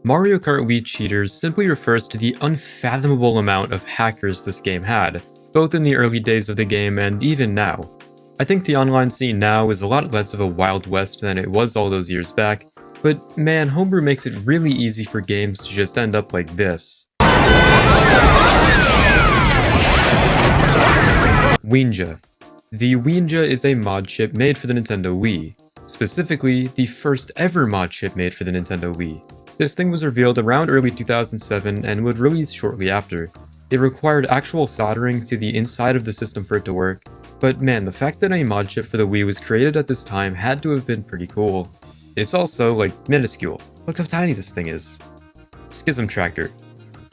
Mario Kart Wii cheaters simply refers to the unfathomable amount of hackers this game had, both in the early days of the game and even now. I think the online scene now is a lot less of a Wild West than it was all those years back, but man, homebrew makes it really easy for games to just end up like this. Wiinja. The Wiinja is a mod chip made for the Nintendo Wii. Specifically, the first ever mod chip made for the Nintendo Wii. This thing was revealed around early 2007 and would release shortly after. It required actual soldering to the inside of the system for it to work, but man, the fact that a mod chip for the Wii was created at this time had to have been pretty cool. It's also, like, minuscule. Look how tiny this thing is. Schism Tracker.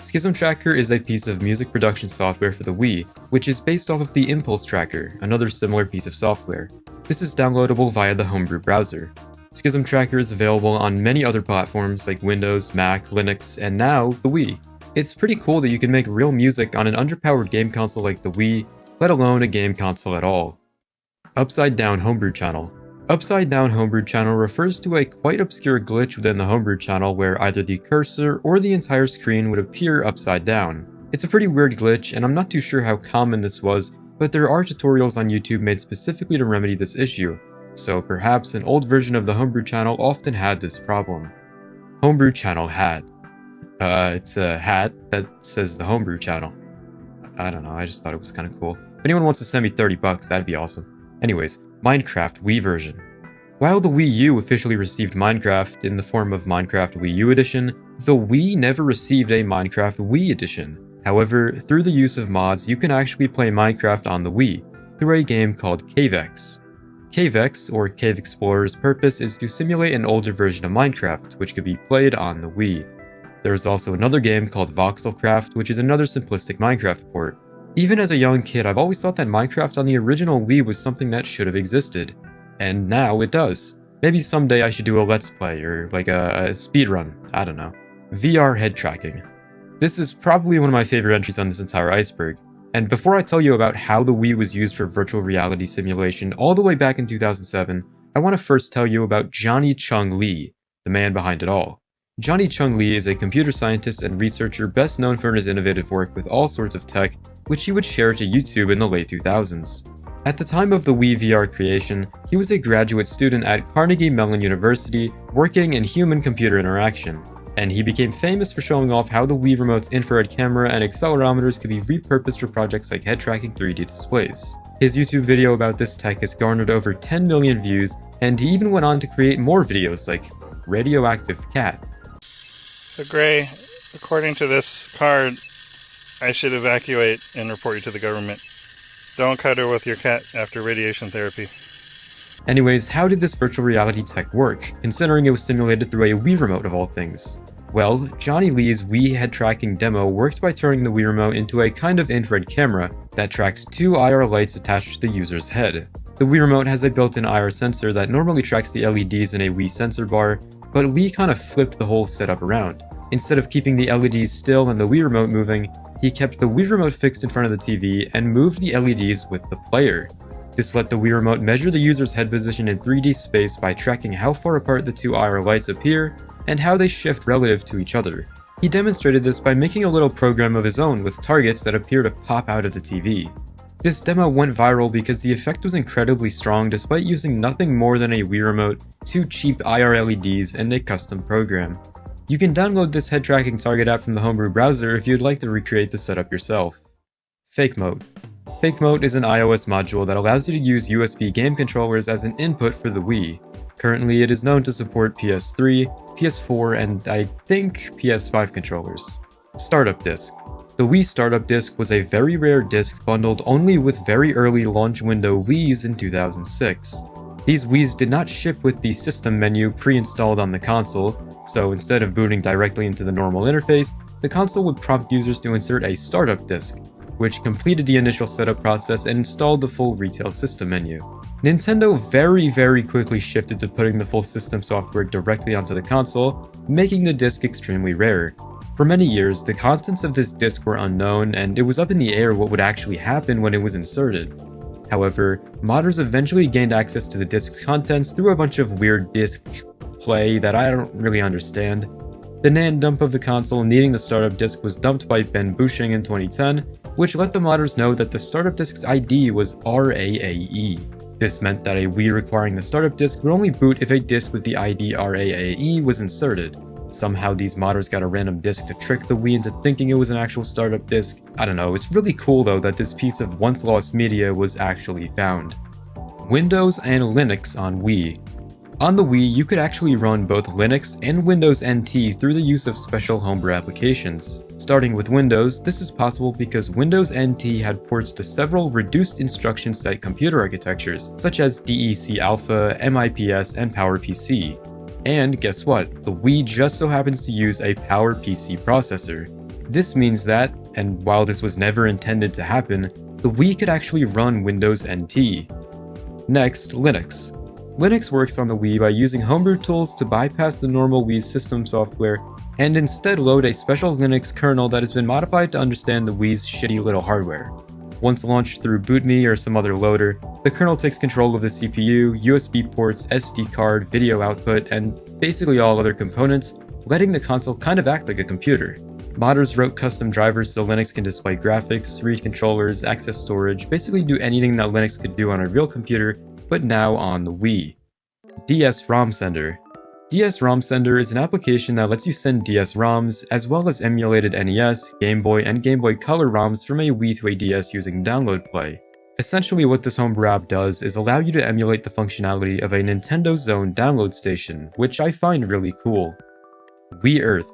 Schism Tracker is a piece of music production software for the Wii, which is based off of the Impulse Tracker, another similar piece of software. This is downloadable via the Homebrew browser. Schism Tracker is available on many other platforms like Windows, Mac, Linux, and now the Wii. It's pretty cool that you can make real music on an underpowered game console like the Wii, let alone a game console at all. Upside Down Homebrew Channel. Upside Down Homebrew Channel refers to a quite obscure glitch within the Homebrew channel where either the cursor or the entire screen would appear upside down. It's a pretty weird glitch, and I'm not too sure how common this was, but there are tutorials on YouTube made specifically to remedy this issue, so perhaps an old version of the Homebrew channel often had this problem. Homebrew Channel hat. It's a hat that says the Homebrew channel. I don't know, I just thought it was kind of cool. If anyone wants to send me $30, that'd be awesome. Anyways, Minecraft Wii version. While the Wii U officially received Minecraft in the form of Minecraft Wii U Edition, the Wii never received a Minecraft Wii Edition. However, through the use of mods, you can actually play Minecraft on the Wii, through a game called CaveX. CaveX, or Cave Explorer's purpose is to simulate an older version of Minecraft, which could be played on the Wii. There is also another game called Voxelcraft, which is another simplistic Minecraft port. Even as a young kid, I've always thought that Minecraft on the original Wii was something that should have existed. And now it does. Maybe someday I should do a Let's Play, or like a speedrun, I don't know. VR head tracking. This is probably one of my favorite entries on this entire iceberg. And before I tell you about how the Wii was used for virtual reality simulation all the way back in 2007, I want to first tell you about Johnny Chung Lee, the man behind it all. Johnny Chung Lee is a computer scientist and researcher best known for his innovative work with all sorts of tech, which he would share to YouTube in the late 2000s. At the time of the Wii VR creation, he was a graduate student at Carnegie Mellon University working in human-computer interaction, and he became famous for showing off how the Wii Remote's infrared camera and accelerometers could be repurposed for projects like head-tracking 3D displays. His YouTube video about this tech has garnered over 10 million views, and he even went on to create more videos like Radioactive Cat. So Gray, according to this card, I should evacuate and report you to the government. Don't cuddle with your cat after radiation therapy. Anyways, how did this virtual reality tech work, considering it was simulated through a Wii Remote of all things? Well, Johnny Lee's Wii head tracking demo worked by turning the Wii Remote into a kind of infrared camera that tracks two IR lights attached to the user's head. The Wii Remote has a built-in IR sensor that normally tracks the LEDs in a Wii sensor bar, but Lee kind of flipped the whole setup around. Instead of keeping the LEDs still and the Wii Remote moving, he kept the Wii Remote fixed in front of the TV and moved the LEDs with the player. This let the Wii Remote measure the user's head position in 3D space by tracking how far apart the two IR lights appear and how they shift relative to each other. He demonstrated this by making a little program of his own with targets that appear to pop out of the TV. This demo went viral because the effect was incredibly strong despite using nothing more than a Wii Remote, two cheap IR LEDs, and a custom program. You can download this head tracking target app from the Homebrew browser if you'd like to recreate the setup yourself. Fake Mode. Fake Mode is an iOS module that allows you to use USB game controllers as an input for the Wii. Currently, it is known to support PS3, PS4, and I think PS5 controllers. Startup Disc. The Wii Startup Disc was a very rare disc bundled only with very early launch window Wiis in 2006. These Wiis did not ship with the system menu pre-installed on the console, so instead of booting directly into the normal interface, the console would prompt users to insert a startup disc, which completed the initial setup process and installed the full retail system menu. Nintendo very quickly shifted to putting the full system software directly onto the console, making the disc extremely rare. For many years, the contents of this disc were unknown, and it was up in the air what would actually happen when it was inserted. However, modders eventually gained access to the disc's contents through a bunch of weird disc play that I don't really understand. The NAND dump of the console needing the startup disk was dumped by Ben Bushing in 2010, which let the modders know that the startup disk's ID was RAAE. This meant that a Wii requiring the startup disk would only boot if a disk with the ID RAAE was inserted. Somehow these modders got a random disk to trick the Wii into thinking it was an actual startup disk. I don't know, it's really cool though that this piece of once lost media was actually found. Windows and Linux on Wii. On the Wii, you could actually run both Linux and Windows NT through the use of special homebrew applications. Starting with Windows, this is possible because Windows NT had ports to several reduced instruction set computer architectures, such as DEC Alpha, MIPS, and PowerPC. And guess what? The Wii just so happens to use a PowerPC processor. This means that, and while this was never intended to happen, the Wii could actually run Windows NT. Next, Linux. Linux works on the Wii by using homebrew tools to bypass the normal Wii's system software and instead load a special Linux kernel that has been modified to understand the Wii's shitty little hardware. Once launched through BootMe or some other loader, the kernel takes control of the CPU, USB ports, SD card, video output, and basically all other components, letting the console kind of act like a computer. Modders wrote custom drivers so Linux can display graphics, read controllers, access storage, basically do anything that Linux could do on a real computer, but now on the Wii. DS ROM Sender. DS ROM Sender is an application that lets you send DS ROMs, as well as emulated NES, Game Boy, and Game Boy Color ROMs from a Wii to a DS using Download Play. Essentially what this homebrew app does is allow you to emulate the functionality of a Nintendo Zone download station, which I find really cool. Wii Earth.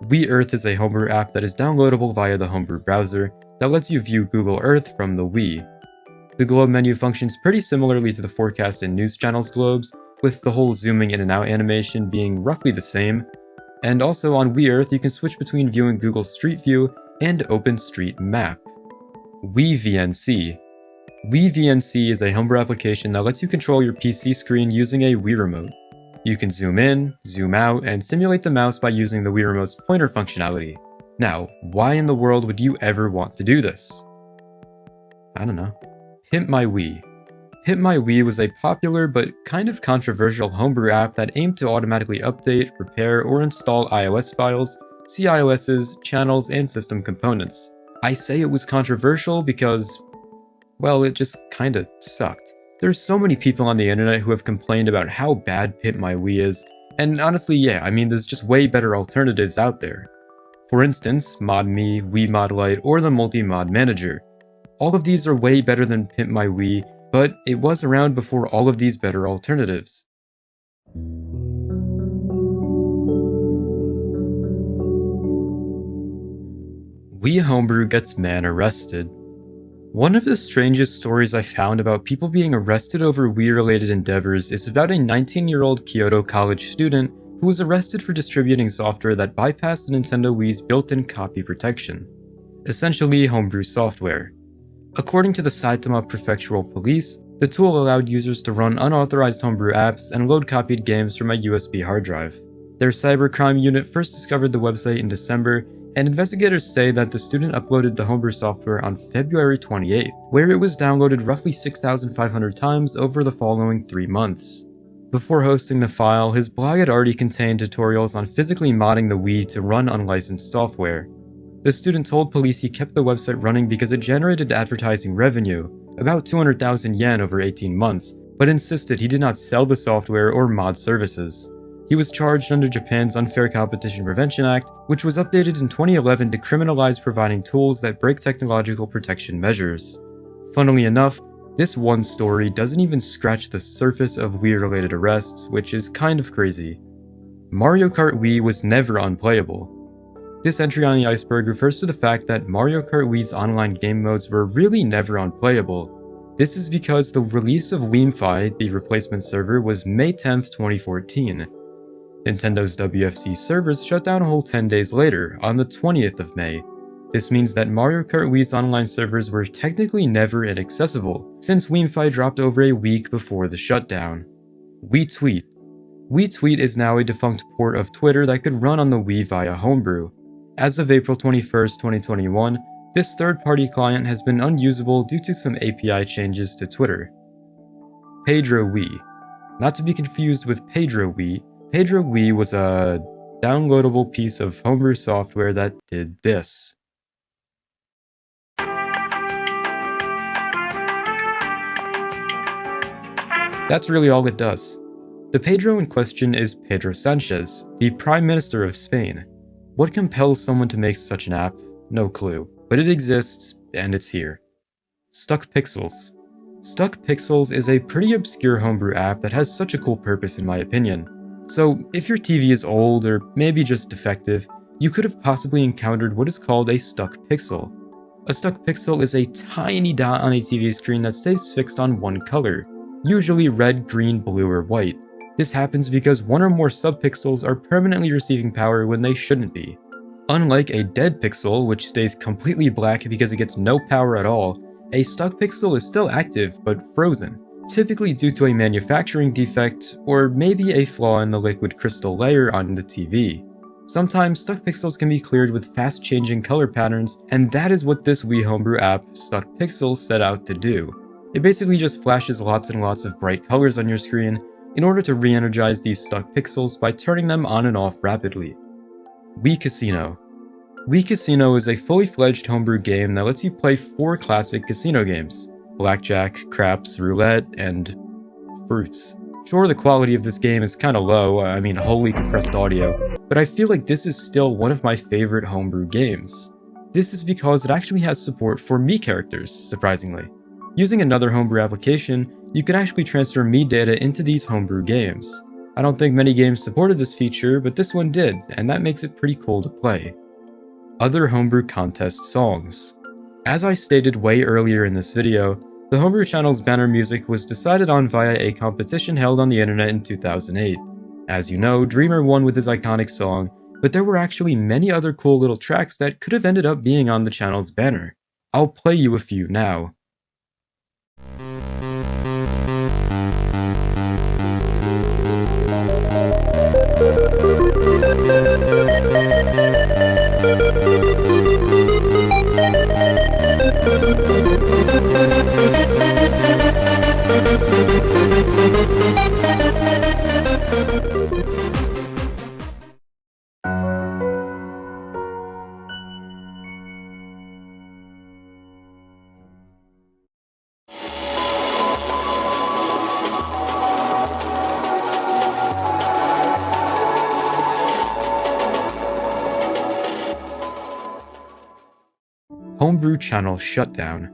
Wii Earth is a homebrew app that is downloadable via the homebrew browser that lets you view Google Earth from the Wii. The globe menu functions pretty similarly to the forecast and news channels globes, with the whole zooming in and out animation being roughly the same. And also on Wii Earth, you can switch between viewing Google Street View and OpenStreetMap. Wii VNC. Wii VNC is a homebrew application that lets you control your PC screen using a Wii remote. You can zoom in, zoom out, and simulate the mouse by using the Wii remote's pointer functionality. Now, why in the world would you ever want to do this? I don't know. Pimp My Wii. Pimp My Wii was a popular but kind of controversial homebrew app that aimed to automatically update, repair, or install iOS files, CIOSs, channels, and system components. I say it was controversial because, well, it just kinda sucked. There's so many people on the internet who have complained about how bad Pimp My Wii is, and honestly, yeah, I mean, there's just way better alternatives out there. For instance, ModMe, Wii Mod Lite, or the Multi-Mod Manager. All of these are way better than Pimp My Wii, but it was around before all of these better alternatives. Wii homebrew gets man arrested. One of the strangest stories I found about people being arrested over Wii-related endeavors is about a 19-year-old Kyoto college student who was arrested for distributing software that bypassed the Nintendo Wii's built-in copy protection. Essentially, homebrew software. According to the Saitama Prefectural Police, the tool allowed users to run unauthorized homebrew apps and load copied games from a USB hard drive. Their cybercrime unit first discovered the website in December, and investigators say that the student uploaded the homebrew software on February 28th, where it was downloaded roughly 6,500 times over the following 3 months. Before hosting the file, his blog had already contained tutorials on physically modding the Wii to run unlicensed software. The student told police he kept the website running because it generated advertising revenue, about 200,000 yen over 18 months, but insisted he did not sell the software or mod services. He was charged under Japan's Unfair Competition Prevention Act, which was updated in 2011 to criminalize providing tools that break technological protection measures. Funnily enough, this one story doesn't even scratch the surface of Wii-related arrests, which is kind of crazy. Mario Kart Wii was never unplayable. This entry on the iceberg refers to the fact that Mario Kart Wii's online game modes were really never unplayable. This is because the release of WiiMfi, the replacement server, was May 10th, 2014. Nintendo's WFC servers shut down a whole 10 days later, on the 20th of May. This means that Mario Kart Wii's online servers were technically never inaccessible, since WiiMfi dropped over a week before the shutdown. WiiTweet. WiiTweet is now a defunct port of Twitter that could run on the Wii via homebrew. As of April 21st, 2021, this third-party client has been unusable due to some API changes to Twitter. Pedro Wii. Not to be confused with Pedro Wii. Pedro Wii was a downloadable piece of homebrew software that did this. That's really all it does. The Pedro in question is Pedro Sanchez, the Prime Minister of Spain. What compels someone to make such an app? No clue. But it exists, and it's here. Stuck Pixels. Stuck Pixels is a pretty obscure homebrew app that has such a cool purpose in my opinion. So, if your TV is old or maybe just defective, you could have possibly encountered what is called a stuck pixel. A stuck pixel is a tiny dot on a TV screen that stays fixed on one color, usually red, green, blue, or white. This happens because one or more subpixels are permanently receiving power when they shouldn't be. Unlike a dead pixel, which stays completely black because it gets no power at all, a stuck pixel is still active but frozen, typically due to a manufacturing defect or maybe a flaw in the liquid crystal layer on the TV. Sometimes stuck pixels can be cleared with fast changing color patterns, and that is what this Wii homebrew app, Stuck Pixels, set out to do. It basically just flashes lots and lots of bright colors on your screen in order to re-energize these stuck pixels by turning them on and off rapidly. Wii Casino. Wii Casino is a fully fledged homebrew game that lets you play 4 classic casino games: blackjack, craps, roulette, and fruits. Sure, the quality of this game is kinda low, I mean wholly compressed audio, but I feel like this is still one of my favorite homebrew games. This is because it actually has support for Mii characters, surprisingly. Using another homebrew application, you can actually transfer Mii data into these homebrew games. I don't think many games supported this feature, but this one did, and that makes it pretty cool to play. Other homebrew contest songs. As I stated way earlier in this video, the homebrew channel's banner music was decided on via a competition held on the internet in 2008. As you know, Dreamer won with his iconic song, but there were actually many other cool little tracks that could have ended up being on the channel's banner. I'll play you a few now. Homebrew channel shutdown.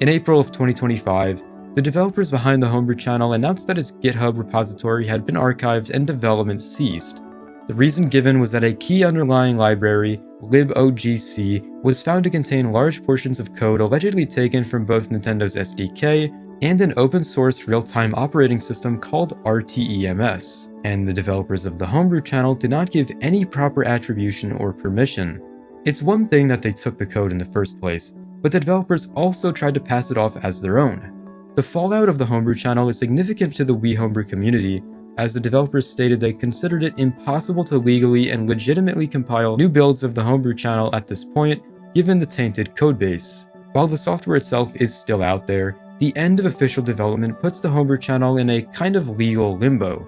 In April of 2025, the developers behind the Homebrew channel announced that its GitHub repository had been archived and development ceased. The reason given was that a key underlying library, libogc, was found to contain large portions of code allegedly taken from both Nintendo's SDK and an open-source real-time operating system called RTEMS, and the developers of the Homebrew channel did not give any proper attribution or permission. It's one thing that they took the code in the first place, but the developers also tried to pass it off as their own. The fallout of the Homebrew channel is significant to the Wii Homebrew community, as the developers stated they considered it impossible to legally and legitimately compile new builds of the Homebrew channel at this point, given the tainted codebase. While the software itself is still out there, the end of official development puts the Homebrew channel in a kind of legal limbo.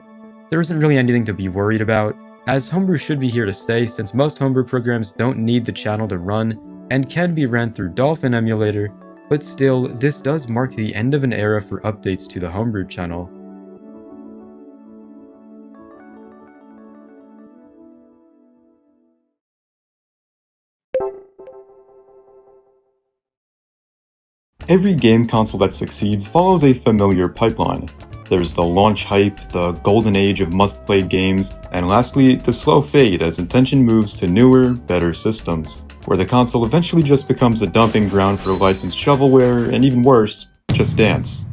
There isn't really anything to be worried about, as Homebrew should be here to stay since most Homebrew programs don't need the channel to run and can be ran through Dolphin emulator, but still, this does mark the end of an era for updates to the Homebrew channel. Every game console that succeeds follows a familiar pipeline. There's the launch hype, the golden age of must-play games, and lastly, the slow fade as attention moves to newer, better systems, where the console eventually just becomes a dumping ground for licensed shovelware, and even worse, Just Dance.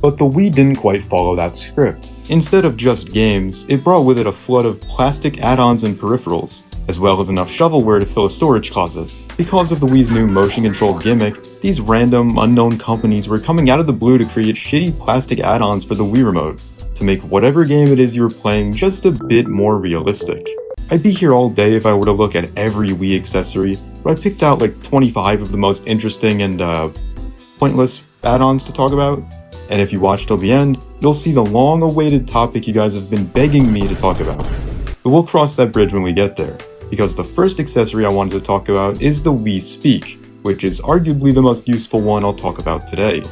But the Wii didn't quite follow that script. Instead of just games, it brought with it a flood of plastic add-ons and peripherals, as well as enough shovelware to fill a storage closet. Because of the Wii's new motion control gimmick, these random, unknown companies were coming out of the blue to create shitty plastic add-ons for the Wii Remote, to make whatever game it is you were playing just a bit more realistic. I'd be here all day if I were to look at every Wii accessory, but I picked out like 25 of the most interesting and, pointless add-ons to talk about. And if you watch till the end, you'll see the long-awaited topic you guys have been begging me to talk about. but we'll cross that bridge when we get there, because the first accessory I wanted to talk about is the Wii Speak, which is arguably the most useful one I'll talk about today.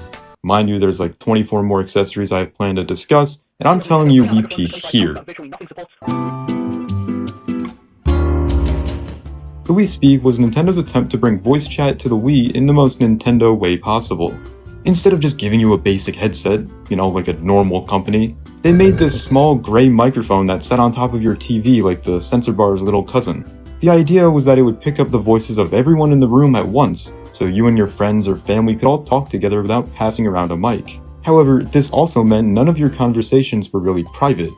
Mind you, there's like 24 more accessories I have planned to discuss, and I'm telling you we peak here. The Wii Speak was Nintendo's attempt to bring voice chat to the Wii in the most Nintendo way possible. Instead of just giving you a basic headset, like a normal company, they made this small gray microphone that sat on top of your TV like the sensor bar's little cousin. The idea was that it would pick up the voices of everyone in the room at once, so you and your friends or family could all talk together without passing around a mic. However, this also meant none of your conversations were really private.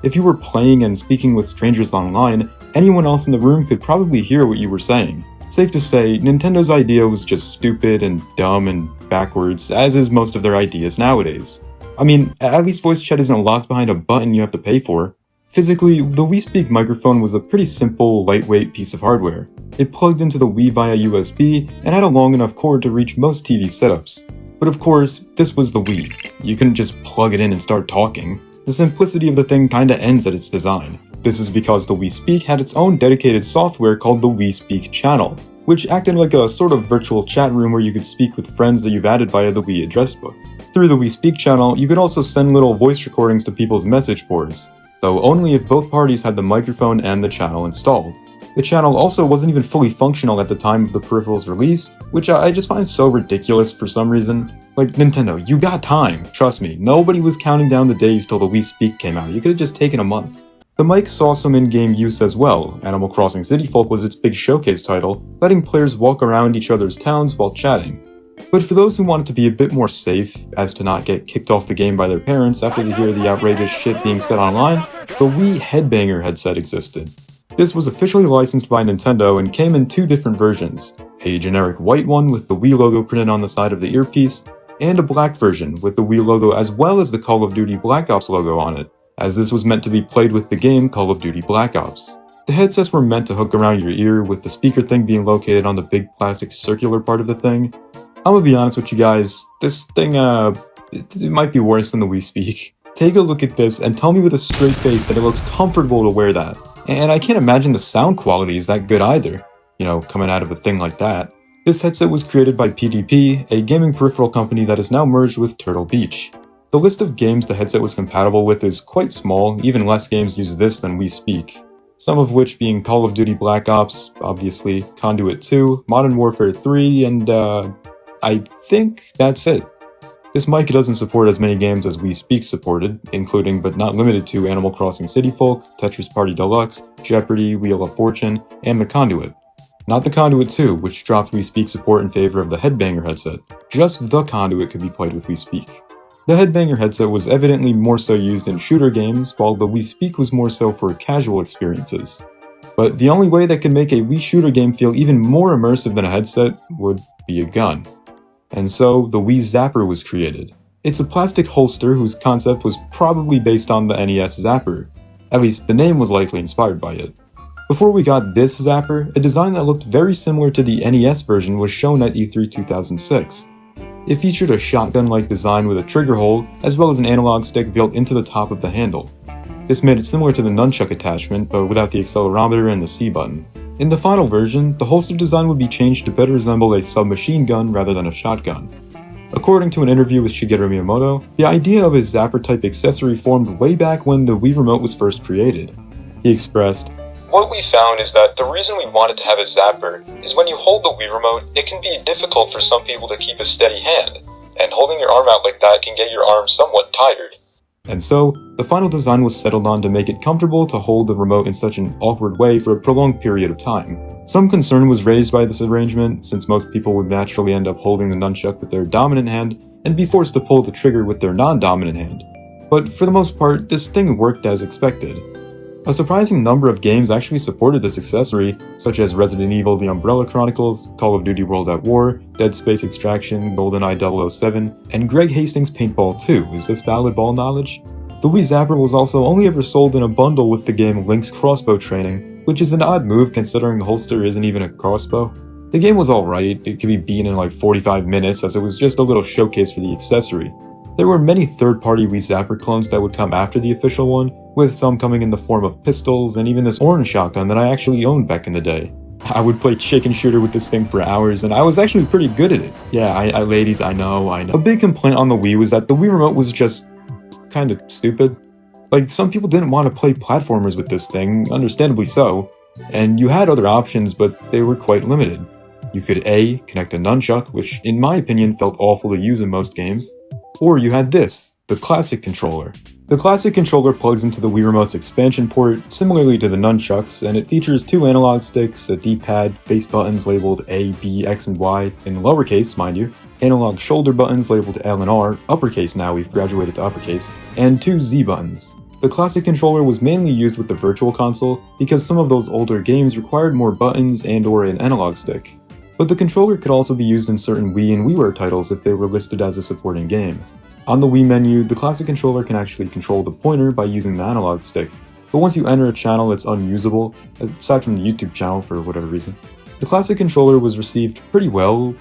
If you were playing and speaking with strangers online, anyone else in the room could probably hear what you were saying. Safe to say, Nintendo's idea was just stupid and dumb and backwards, as is most of their ideas nowadays. I mean, at least voice chat isn't locked behind a button you have to pay for. Physically, the Wii Speak microphone was a pretty simple, lightweight piece of hardware. It plugged into the Wii via USB and had a long enough cord to reach most TV setups. But of course, this was the Wii. You couldn't just plug it in and start talking. The simplicity of the thing kinda ends at its design. This is because the Wii Speak had its own dedicated software called the Wii Speak Channel, which acted like a sort of virtual chat room where you could speak with friends that you've added via the Wii address book. Through the Wii Speak Channel, you could also send little voice recordings to people's message boards, though only if both parties had the microphone and the channel installed. The channel also wasn't even fully functional at the time of the peripheral's release, which I just find so ridiculous for some reason. Like, Nintendo, you got time, trust me, nobody was counting down the days till the Wii Speak came out, you could've just taken a month. The mic saw some in-game use as well. Animal Crossing City Folk was its big showcase title, letting players walk around each other's towns while chatting. But for those who wanted to be a bit more safe, as to not get kicked off the game by their parents after they hear the outrageous shit being said online, the Wii Headbanger headset existed. This was officially licensed by Nintendo and came in two different versions, a generic white one with the Wii logo printed on the side of the earpiece, and a black version with the Wii logo as well as the Call of Duty Black Ops logo on it, as this was meant to be played with the game Call of Duty Black Ops. The headsets were meant to hook around your ear, with the speaker thing being located on the big plastic circular part of the thing. I'm gonna be honest with you guys, this thing, it might be worse than the Wii Speak. Take a look at this and tell me with a straight face that it looks comfortable to wear that. And I can't imagine the sound quality is that good either, coming out of a thing like that. This headset was created by PDP, a gaming peripheral company that is now merged with Turtle Beach. The list of games the headset was compatible with is quite small, even less games use this than Wii Speak. Some of which being Call of Duty Black Ops, obviously, Conduit 2, Modern Warfare 3, and I think that's it. This mic doesn't support as many games as Wii Speak supported, including but not limited to Animal Crossing City Folk, Tetris Party Deluxe, Jeopardy, Wheel of Fortune, and the Conduit. Not the Conduit 2, which dropped Wii Speak support in favor of the Headbanger headset. Just the Conduit could be played with Wii Speak. The Headbanger headset was evidently more so used in shooter games, while the Wii Speak was more so for casual experiences. But the only way that could make a Wii shooter game feel even more immersive than a headset would be a gun. And so, the Wii Zapper was created. It's a plastic holster whose concept was probably based on the NES Zapper. At least, the name was likely inspired by it. Before we got this Zapper, a design that looked very similar to the NES version was shown at E3 2006. It featured a shotgun-like design with a trigger hole, as well as an analog stick built into the top of the handle. This made it similar to the nunchuck attachment, but without the accelerometer and the C button. In the final version, the holster design would be changed to better resemble a submachine gun rather than a shotgun. According to an interview with Shigeru Miyamoto, the idea of a zapper-type accessory formed way back when the Wii Remote was first created. He expressed, "What we found is that the reason we wanted to have a zapper is when you hold the Wii Remote, it can be difficult for some people to keep a steady hand, and holding your arm out like that can get your arm somewhat tired." And so, the final design was settled on to make it comfortable to hold the remote in such an awkward way for a prolonged period of time. Some concern was raised by this arrangement, since most people would naturally end up holding the nunchuck with their dominant hand and be forced to pull the trigger with their non-dominant hand. But for the most part, this thing worked as expected. A surprising number of games actually supported this accessory, such as Resident Evil The Umbrella Chronicles, Call of Duty World at War, Dead Space Extraction, GoldenEye 007, and Greg Hastings' Paintball 2. Is this valid ball knowledge? The Wii Zapper was also only ever sold in a bundle with the game Link's Crossbow Training, which is an odd move considering the holster isn't even a crossbow. The game was alright, it could be beaten in like 45 minutes as it was just a little showcase for the accessory. There were many third-party Wii Zapper clones that would come after the official one, with some coming in the form of pistols and even this orange shotgun that I actually owned back in the day. I would play chicken shooter with this thing for hours, and I was actually pretty good at it. Yeah, ladies, I know. A big complaint on the Wii was that the Wii Remote was just kind of stupid. Like, some people didn't want to play platformers with this thing, understandably so, and you had other options, but they were quite limited. You could A, connect a nunchuck, which in my opinion felt awful to use in most games, or you had this, the classic controller. The classic controller plugs into the Wii Remote's expansion port, similarly to the nunchucks, and it features 2 analog sticks, a D-pad, face buttons labeled A, B, X, and Y, in lowercase, mind you, analog shoulder buttons labeled L and R, uppercase now, we've graduated to uppercase, and 2 Z buttons. The classic controller was mainly used with the Virtual Console because some of those older games required more buttons and/or an analog stick. But the controller could also be used in certain Wii and WiiWare titles if they were listed as a supporting game. On the Wii menu, the classic controller can actually control the pointer by using the analog stick, but once you enter a channel it's unusable, aside from the YouTube channel for whatever reason. The classic controller was received pretty well,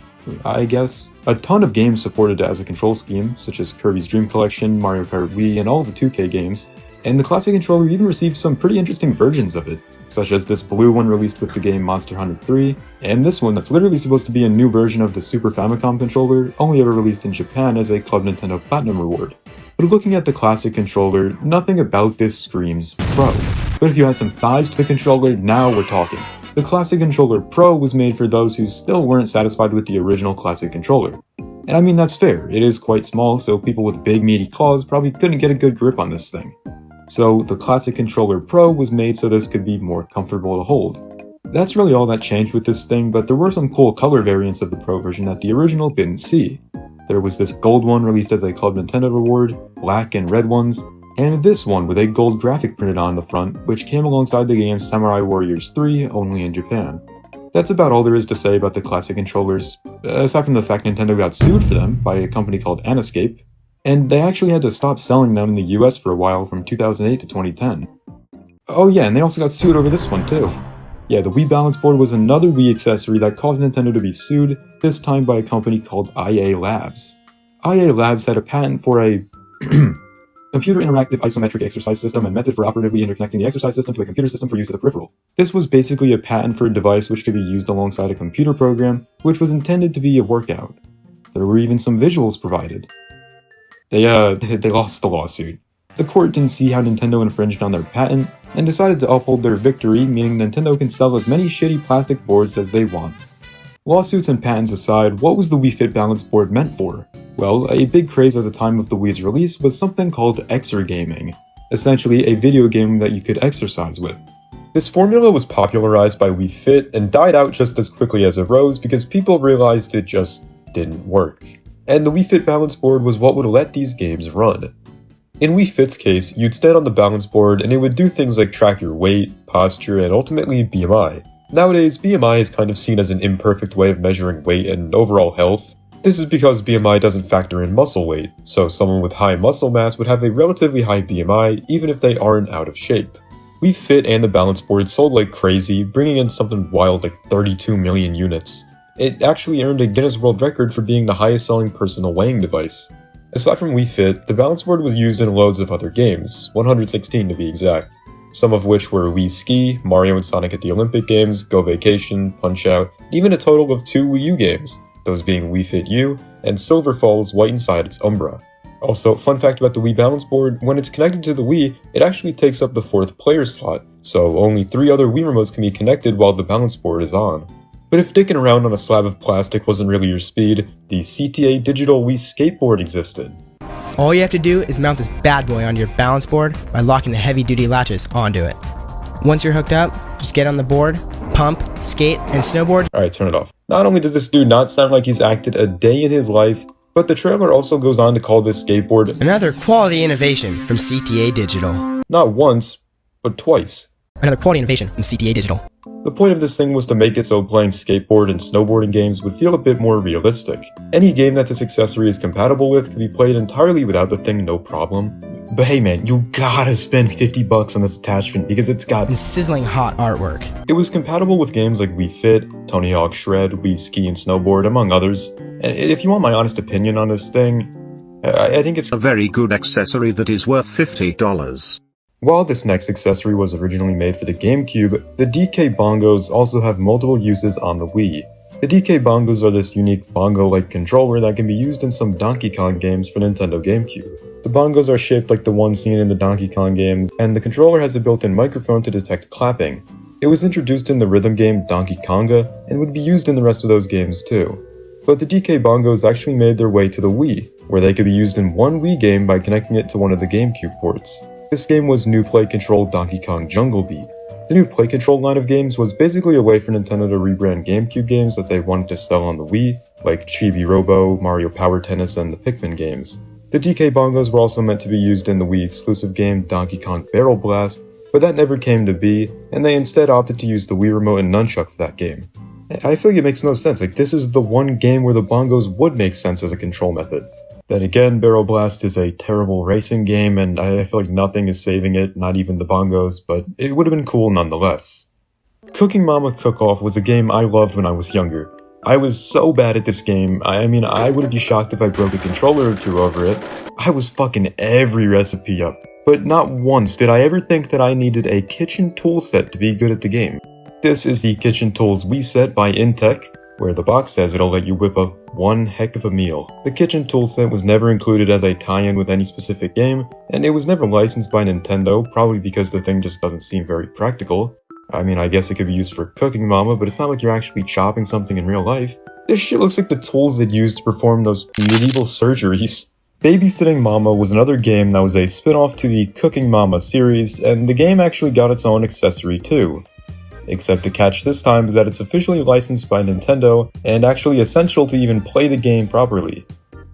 I guess. A ton of games supported it as a control scheme, such as Kirby's Dream Collection, Mario Kart Wii, and all of the 2K games, and the classic controller even received some pretty interesting versions of it, such as this blue one released with the game Monster Hunter 3, and this one that's literally supposed to be a new version of the Super Famicom controller, only ever released in Japan as a Club Nintendo Platinum reward. But looking at the classic controller, nothing about this screams Pro. But if you add some thighs to the controller, now we're talking. The Classic Controller Pro was made for those who still weren't satisfied with the original classic controller. And I mean, that's fair, it is quite small, so people with big meaty claws probably couldn't get a good grip on this thing. So the Classic Controller Pro was made so this could be more comfortable to hold. That's really all that changed with this thing, but there were some cool color variants of the Pro version that the original didn't see. There was this gold one released as a Club Nintendo reward, black and red ones, and this one with a gold graphic printed on the front, which came alongside the game Samurai Warriors 3, only in Japan. That's about all there is to say about the classic controllers, aside from the fact Nintendo got sued for them by a company called Aniscape, and they actually had to stop selling them in the US for a while from 2008 to 2010. Oh yeah, and they also got sued over this one too. Yeah, the Wii Balance Board was another Wii accessory that caused Nintendo to be sued, this time by a company called IA Labs. IA Labs had a patent for a computer interactive isometric exercise system and method for operatively interconnecting the exercise system to a computer system for use as a peripheral. This was basically a patent for a device which could be used alongside a computer program, which was intended to be a workout. There were even some visuals provided. They lost the lawsuit. The court didn't see how Nintendo infringed on their patent, and decided to uphold their victory, meaning Nintendo can sell as many shitty plastic boards as they want. Lawsuits and patents aside, what was the Wii Fit Balance Board meant for? Well, a big craze at the time of the Wii's release was something called exergaming, essentially a video game that you could exercise with. This formula was popularized by Wii Fit and died out just as quickly as it rose because people realized it just didn't work. And the Wii Fit Balance Board was what would let these games run. In Wii Fit's case, you'd stand on the balance board and it would do things like track your weight, posture, and ultimately BMI. Nowadays, BMI is kind of seen as an imperfect way of measuring weight and overall health. This is because BMI doesn't factor in muscle weight, so someone with high muscle mass would have a relatively high BMI even if they aren't out of shape. Wii Fit and the balance board sold like crazy, bringing in something wild like 32 million units. It actually earned a Guinness World Record for being the highest selling personal weighing device. Aside from Wii Fit, the balance board was used in loads of other games, 116 to be exact, some of which were Wii Ski, Mario and Sonic at the Olympic Games, Go Vacation, Punch-Out!, and even a total of 2 Wii U games, those being Wii Fit U and Silver Falls White Inside its Umbra. Also, fun fact about the Wii Balance Board, when it's connected to the Wii, it actually takes up the 4th player slot, so only 3 other Wii remotes can be connected while the balance board is on. But if dicking around on a slab of plastic wasn't really your speed, the CTA Digital Wii Skateboard existed. All you have to do is mount this bad boy onto your balance board by locking the heavy-duty latches onto it. Once you're hooked up, just get on the board, pump, skate, and snowboard. Alright, turn it off. Not only does this dude not sound like he's acted a day in his life, but the trailer also goes on to call this skateboard another quality innovation from CTA Digital. Not once, but twice. Another quality innovation from CTA Digital. The point of this thing was to make it so playing skateboard and snowboarding games would feel a bit more realistic. Any game that this accessory is compatible with can be played entirely without the thing, no problem. But hey man, you gotta spend $50 on this attachment because it's got sizzling hot artwork. It was compatible with games like Wii Fit, Tony Hawk Shred, Wii Ski and Snowboard, among others. And if you want my honest opinion on this thing, I think it's a very good accessory that is worth $50. While this next accessory was originally made for the GameCube, the DK bongos also have multiple uses on the Wii. The DK bongos are this unique bongo-like controller that can be used in some Donkey Kong games for Nintendo GameCube. The bongos are shaped like the ones seen in the Donkey Kong games, and the controller has a built-in microphone to detect clapping. It was introduced in the rhythm game Donkey Konga, and would be used in the rest of those games too. But the DK bongos actually made their way to the Wii, where they could be used in one Wii game by connecting it to one of the GameCube ports. This game was New Play Control Donkey Kong Jungle Beat. The New Play Control line of games was basically a way for Nintendo to rebrand GameCube games that they wanted to sell on the Wii, like Chibi Robo, Mario Power Tennis, and the Pikmin games. The DK bongos were also meant to be used in the Wii exclusive game Donkey Kong Barrel Blast, but that never came to be, and they instead opted to use the Wii Remote and Nunchuck for that game. I feel like it makes no sense, like this is the one game where the bongos would make sense as a control method. Then again, Barrel Blast is a terrible racing game, and I feel like nothing is saving it, not even the bongos, but it would have been cool nonetheless. Cooking Mama Cook-Off was a game I loved when I was younger. I was so bad at this game, I mean, I wouldn't be shocked if I broke a controller or two over it. I was fucking every recipe up, but not once did I ever think that I needed a kitchen tool set to be good at the game. This is the Kitchen Tools Wii set by Intech, where the box says it'll let you whip up one heck of a meal. The kitchen tool set was never included as a tie-in with any specific game, and it was never licensed by Nintendo, probably because the thing just doesn't seem very practical. I mean, I guess it could be used for Cooking Mama, but it's not like you're actually chopping something in real life. This shit looks like the tools they'd used to perform those medieval surgeries. Babysitting Mama was another game that was a spin-off to the Cooking Mama series, and the game actually got its own accessory too. Except the catch this time is that it's officially licensed by Nintendo, and actually essential to even play the game properly.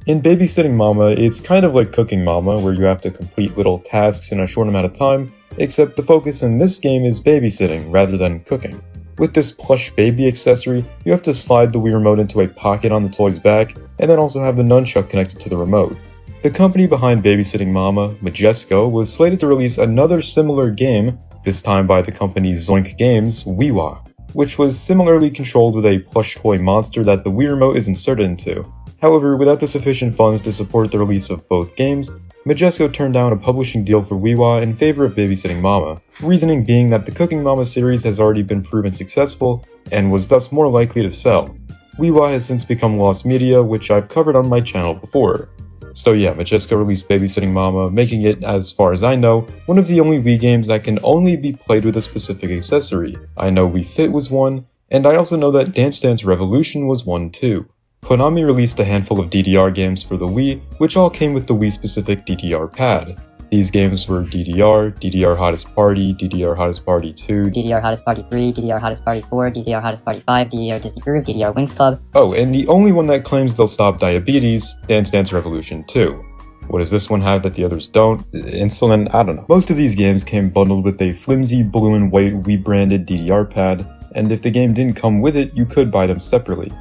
In Babysitting Mama, it's kind of like Cooking Mama, where you have to complete little tasks in a short amount of time, except the focus in this game is babysitting rather than cooking. With this plush baby accessory, you have to slide the Wii Remote into a pocket on the toy's back, and then also have the nunchuck connected to the remote. The company behind Babysitting Mama, Majesco, was slated to release another similar game, this time by the company Zoink Games, Wiiwa, which was similarly controlled with a plush toy monster that the Wii Remote is inserted into. However, without the sufficient funds to support the release of both games, Majesco turned down a publishing deal for Wiiwa in favor of Babysitting Mama, reasoning being that the Cooking Mama series has already been proven successful, and was thus more likely to sell. Wiiwa has since become lost media, which I've covered on my channel before. So yeah, Majesco released Babysitting Mama, making it, as far as I know, one of the only Wii games that can only be played with a specific accessory. I know Wii Fit was one, and I also know that Dance Dance Revolution was one too. Konami released a handful of DDR games for the Wii, which all came with the Wii-specific DDR pad. These games were DDR, DDR Hottest Party, DDR Hottest Party 2, DDR Hottest Party 3, DDR Hottest Party 4, DDR Hottest Party 5, DDR Disney Groove, DDR Wings Club. Oh, and the only one that claims they'll stop diabetes, Dance Dance Revolution 2. What does this one have that the others don't? Insulin? I don't know. Most of these games came bundled with a flimsy blue and white Wii-branded DDR pad, and if the game didn't come with it, you could buy them separately.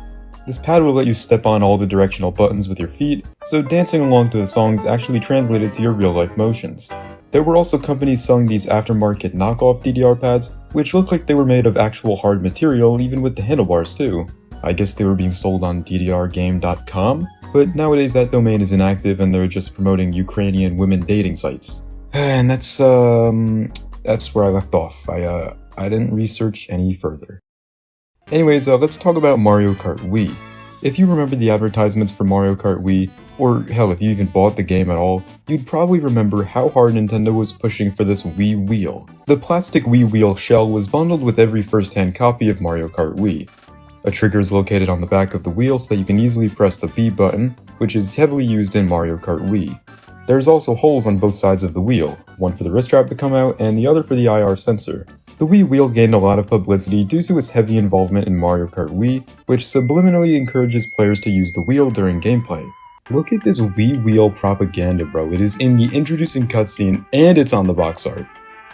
This pad will let you step on all the directional buttons with your feet, so dancing along to the songs actually translated to your real-life motions. There were also companies selling these aftermarket knockoff DDR pads, which looked like they were made of actual hard material even with the handlebars too. I guess they were being sold on ddrgame.com, but nowadays that domain is inactive and they're just promoting Ukrainian women dating sites. And that's where I left off. I didn't research any further. Anyways, let's talk about Mario Kart Wii. If you remember the advertisements for Mario Kart Wii, or hell, if you even bought the game at all, you'd probably remember how hard Nintendo was pushing for this Wii Wheel. The plastic Wii Wheel shell was bundled with every first-hand copy of Mario Kart Wii. A trigger is located on the back of the wheel so that you can easily press the B button, which is heavily used in Mario Kart Wii. There's also holes on both sides of the wheel, one for the wrist strap to come out and the other for the IR sensor. The Wii Wheel gained a lot of publicity due to its heavy involvement in Mario Kart Wii, which subliminally encourages players to use the wheel during gameplay. Look at this Wii Wheel propaganda, bro. It is in the introducing cutscene, and it's on the box art.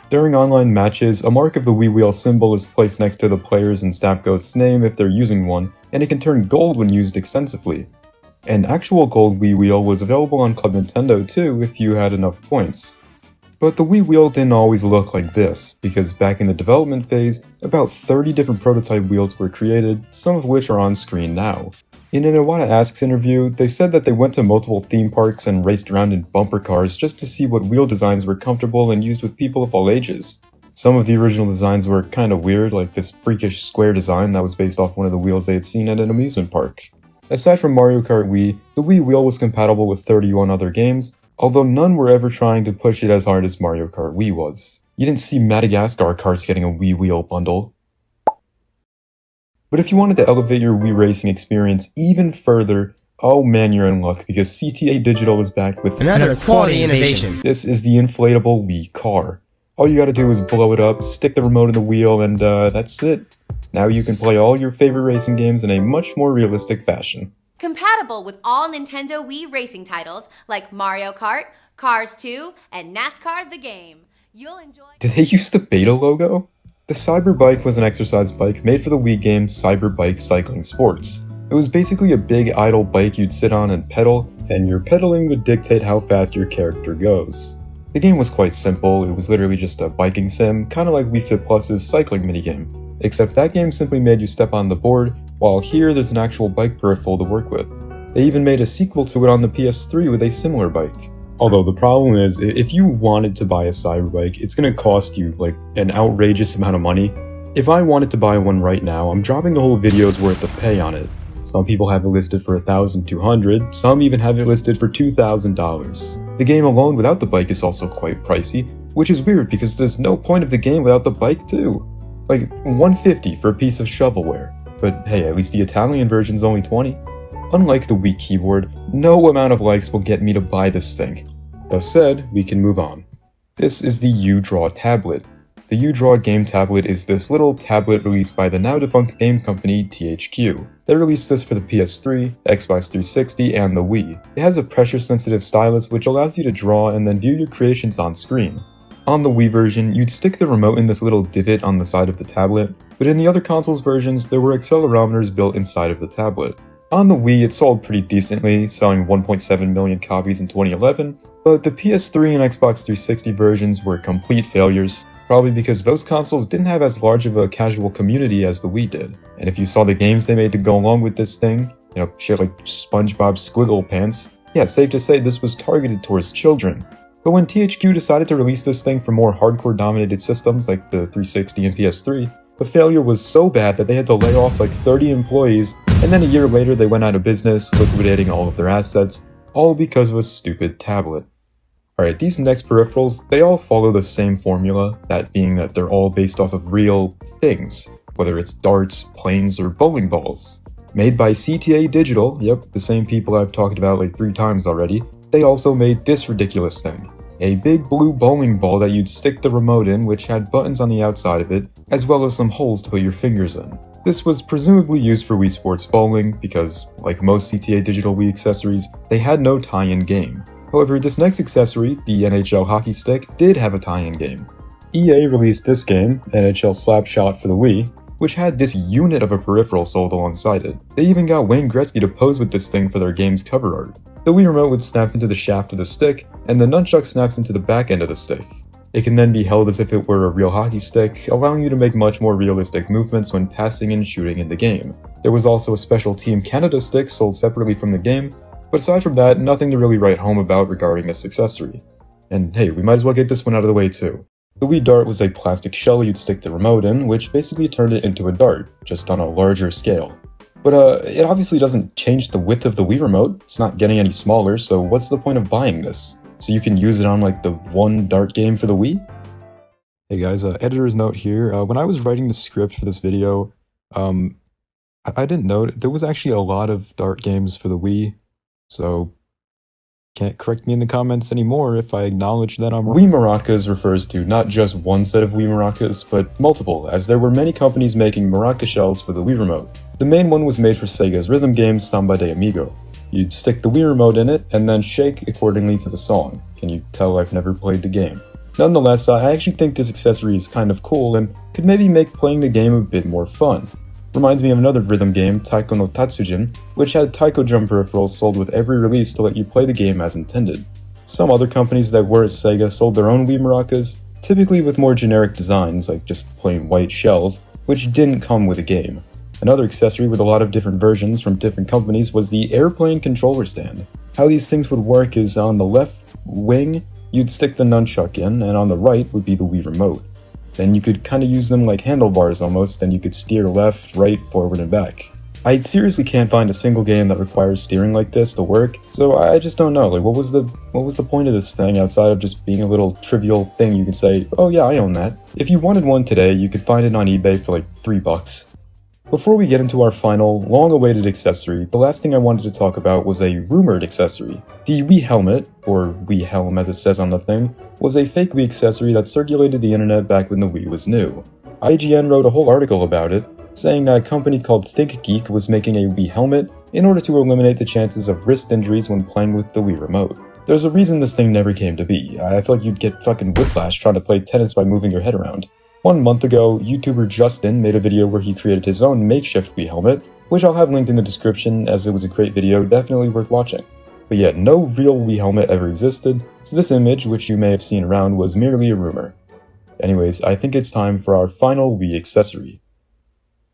During online matches, a mark of the Wii Wheel symbol is placed next to the player's and staff ghost's name if they're using one, and it can turn gold when used extensively. An actual gold Wii Wheel was available on Club Nintendo too if you had enough points. But the Wii Wheel didn't always look like this, because back in the development phase, about 30 different prototype wheels were created, some of which are on screen now. In an Iwata Asks interview, they said that they went to multiple theme parks and raced around in bumper cars just to see what wheel designs were comfortable and used with people of all ages. Some of the original designs were kinda weird, like this freakish square design that was based off one of the wheels they had seen at an amusement park. Aside from Mario Kart Wii, the Wii wheel was compatible with 31 other games, although none were ever trying to push it as hard as Mario Kart Wii was. You didn't see Madagascar carts getting a Wii wheel bundle. But if you wanted to elevate your Wii racing experience even further, oh man, you're in luck, because CTA Digital is back with Another quality innovation. This is the inflatable Wii car. All you gotta do is blow it up, stick the remote in the wheel, and that's it. Now you can play all your favorite racing games in a much more realistic fashion. Compatible with all Nintendo Wii racing titles like Mario Kart, Cars 2, and NASCAR the game. You'll enjoy. Did they use the beta logo? The Cyber Bike was an exercise bike made for the Wii game Cyber Bike Cycling Sports. It was basically a big idle bike you'd sit on and pedal, and your pedaling would dictate how fast your character goes. The game was quite simple, it was literally just a biking sim, kinda like Wii Fit Plus's cycling minigame. Except that game simply made you step on the board, while here there's an actual bike peripheral to work with. They even made a sequel to it on the PS3 with a similar bike. Although the problem is, if you wanted to buy a cyber bike, it's gonna cost you like an outrageous amount of money. If I wanted to buy one right now, I'm dropping the whole video's worth of pay on it. Some people have it listed for $1,200, some even have it listed for $2,000. The game alone without the bike is also quite pricey, which is weird because there's no point of the game without the bike too. Like $150 for a piece of shovelware, but hey, at least the Italian version's only $20. Unlike the Wii keyboard, no amount of likes will get me to buy this thing. Thus said, we can move on. This is the U-Draw tablet. The U-Draw game tablet is this little tablet released by the now defunct game company THQ. They released this for the PS3, Xbox 360, and the Wii. It has a pressure-sensitive stylus which allows you to draw and then view your creations on screen. On the Wii version, you'd stick the remote in this little divot on the side of the tablet, but in the other consoles' versions, there were accelerometers built inside of the tablet. On the Wii, it sold pretty decently, selling 1.7 million copies in 2011, but the PS3 and Xbox 360 versions were complete failures, probably because those consoles didn't have as large of a casual community as the Wii did. And if you saw the games they made to go along with this thing, shit like SpongeBob Squiggle Pants, yeah, safe to say this was targeted towards children. But when THQ decided to release this thing for more hardcore-dominated systems like the 360 and PS3, the failure was so bad that they had to lay off like 30 employees, and then a year later they went out of business, liquidating all of their assets, all because of a stupid tablet. Alright, these next peripherals, they all follow the same formula, that being that they're all based off of real things, whether it's darts, planes, or bowling balls. Made by CTA Digital, yep, the same people I've talked about like 3 times already, they also made this ridiculous thing. A big blue bowling ball that you'd stick the remote in, which had buttons on the outside of it, as well as some holes to put your fingers in. This was presumably used for Wii Sports Bowling, because, like most CTA Digital Wii accessories, they had no tie-in game. However, this next accessory, the NHL Hockey Stick, did have a tie-in game. EA released this game, NHL Slapshot for the Wii, which had this unit of a peripheral sold alongside it. They even got Wayne Gretzky to pose with this thing for their game's cover art. The Wii remote would snap into the shaft of the stick, and the nunchuck snaps into the back end of the stick. It can then be held as if it were a real hockey stick, allowing you to make much more realistic movements when passing and shooting in the game. There was also a special Team Canada stick sold separately from the game, but aside from that, nothing to really write home about regarding this accessory. And hey, we might as well get this one out of the way too. The Wii Dart was a plastic shell you'd stick the remote in, which basically turned it into a dart, just on a larger scale. But it obviously doesn't change the width of the Wii remote, it's not getting any smaller, so what's the point of buying this? So you can use it on like the one dart game for the Wii? Hey guys, editor's note here, when I was writing the script for this video, I didn't know, there was actually a lot of dart games for the Wii, so can't correct me in the comments anymore if I acknowledge that I'm wrong. Wii maracas refers to not just one set of Wii maracas, but multiple, as there were many companies making maraca shells for the Wii remote. The main one was made for Sega's rhythm game Samba de Amigo. You'd stick the Wii remote in it, and then shake accordingly to the song. Can you tell I've never played the game? Nonetheless, I actually think this accessory is kind of cool and could maybe make playing the game a bit more fun. Reminds me of another rhythm game, Taiko no Tatsujin, which had taiko drum peripherals sold with every release to let you play the game as intended. Some other companies that were at Sega sold their own Wii maracas, typically with more generic designs like just plain white shells, which didn't come with a game. Another accessory with a lot of different versions from different companies was the airplane controller stand. How these things would work is on the left wing, you'd stick the nunchuck in, and on the right would be the Wii remote. Then you could kind of use them like handlebars almost, and you could steer left, right, forward, and back. I seriously can't find a single game that requires steering like this to work, so I just don't know, like what was the point of this thing outside of just being a little trivial thing you could say, oh yeah, I own that. If you wanted one today, you could find it on eBay for like $3. Before we get into our final, long-awaited accessory, the last thing I wanted to talk about was a rumored accessory. The Wii helmet, or Wii helm as it says on the thing, was a fake Wii accessory that circulated the internet back when the Wii was new. IGN wrote a whole article about it, saying that a company called ThinkGeek was making a Wii helmet in order to eliminate the chances of wrist injuries when playing with the Wii remote. There's a reason this thing never came to be. I feel like you'd get fucking whiplash trying to play tennis by moving your head around. 1 month ago, YouTuber Justin made a video where he created his own makeshift Wii helmet, which I'll have linked in the description as it was a great video, definitely worth watching. But yet, no real Wii helmet ever existed, so this image, which you may have seen around, was merely a rumor. Anyways, I think it's time for our final Wii accessory.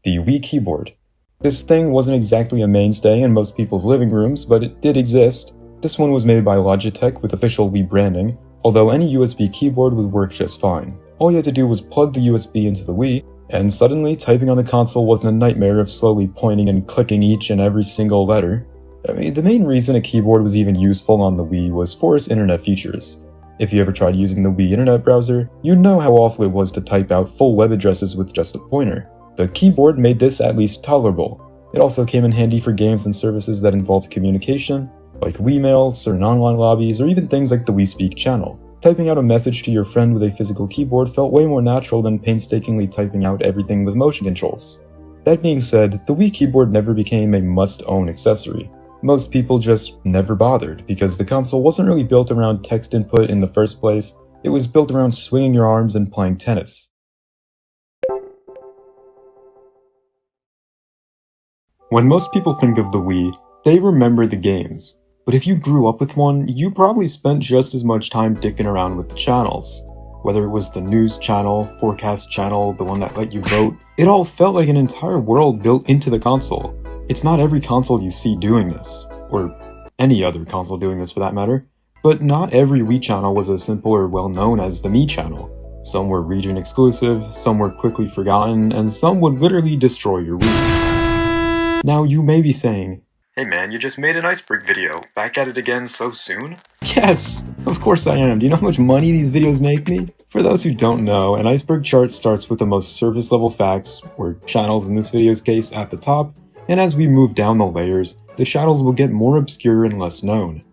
The Wii keyboard. This thing wasn't exactly a mainstay in most people's living rooms, but it did exist. This one was made by Logitech with official Wii branding, although any USB keyboard would work just fine. All you had to do was plug the USB into the Wii, and suddenly typing on the console wasn't a nightmare of slowly pointing and clicking each and every single letter. I mean, the main reason a keyboard was even useful on the Wii was for its internet features. If you ever tried using the Wii internet browser, you'd know how awful it was to type out full web addresses with just a pointer. The keyboard made this at least tolerable. It also came in handy for games and services that involved communication, like Wiimail, certain online lobbies, or even things like the Wii Speak channel. Typing out a message to your friend with a physical keyboard felt way more natural than painstakingly typing out everything with motion controls. That being said, the Wii keyboard never became a must-own accessory. Most people just never bothered, because the console wasn't really built around text input in the first place, it was built around swinging your arms and playing tennis. When most people think of the Wii, they remember the games. But if you grew up with one, you probably spent just as much time dicking around with the channels. Whether it was the news channel, forecast channel, the one that let you vote, it all felt like an entire world built into the console. It's not every console you see doing this, or any other console doing this for that matter, but not every Wii channel was as simple or well known as the Mii channel. Some were region exclusive, some were quickly forgotten, and some would literally destroy your Wii. Now you may be saying, hey man, you just made an iceberg video, back at it again so soon? Yes, of course I am. Do you know how much money these videos make me? For those who don't know, an iceberg chart starts with the most surface level facts, or channels in this video's case, at the top, and as we move down the layers, the channels will get more obscure and less known.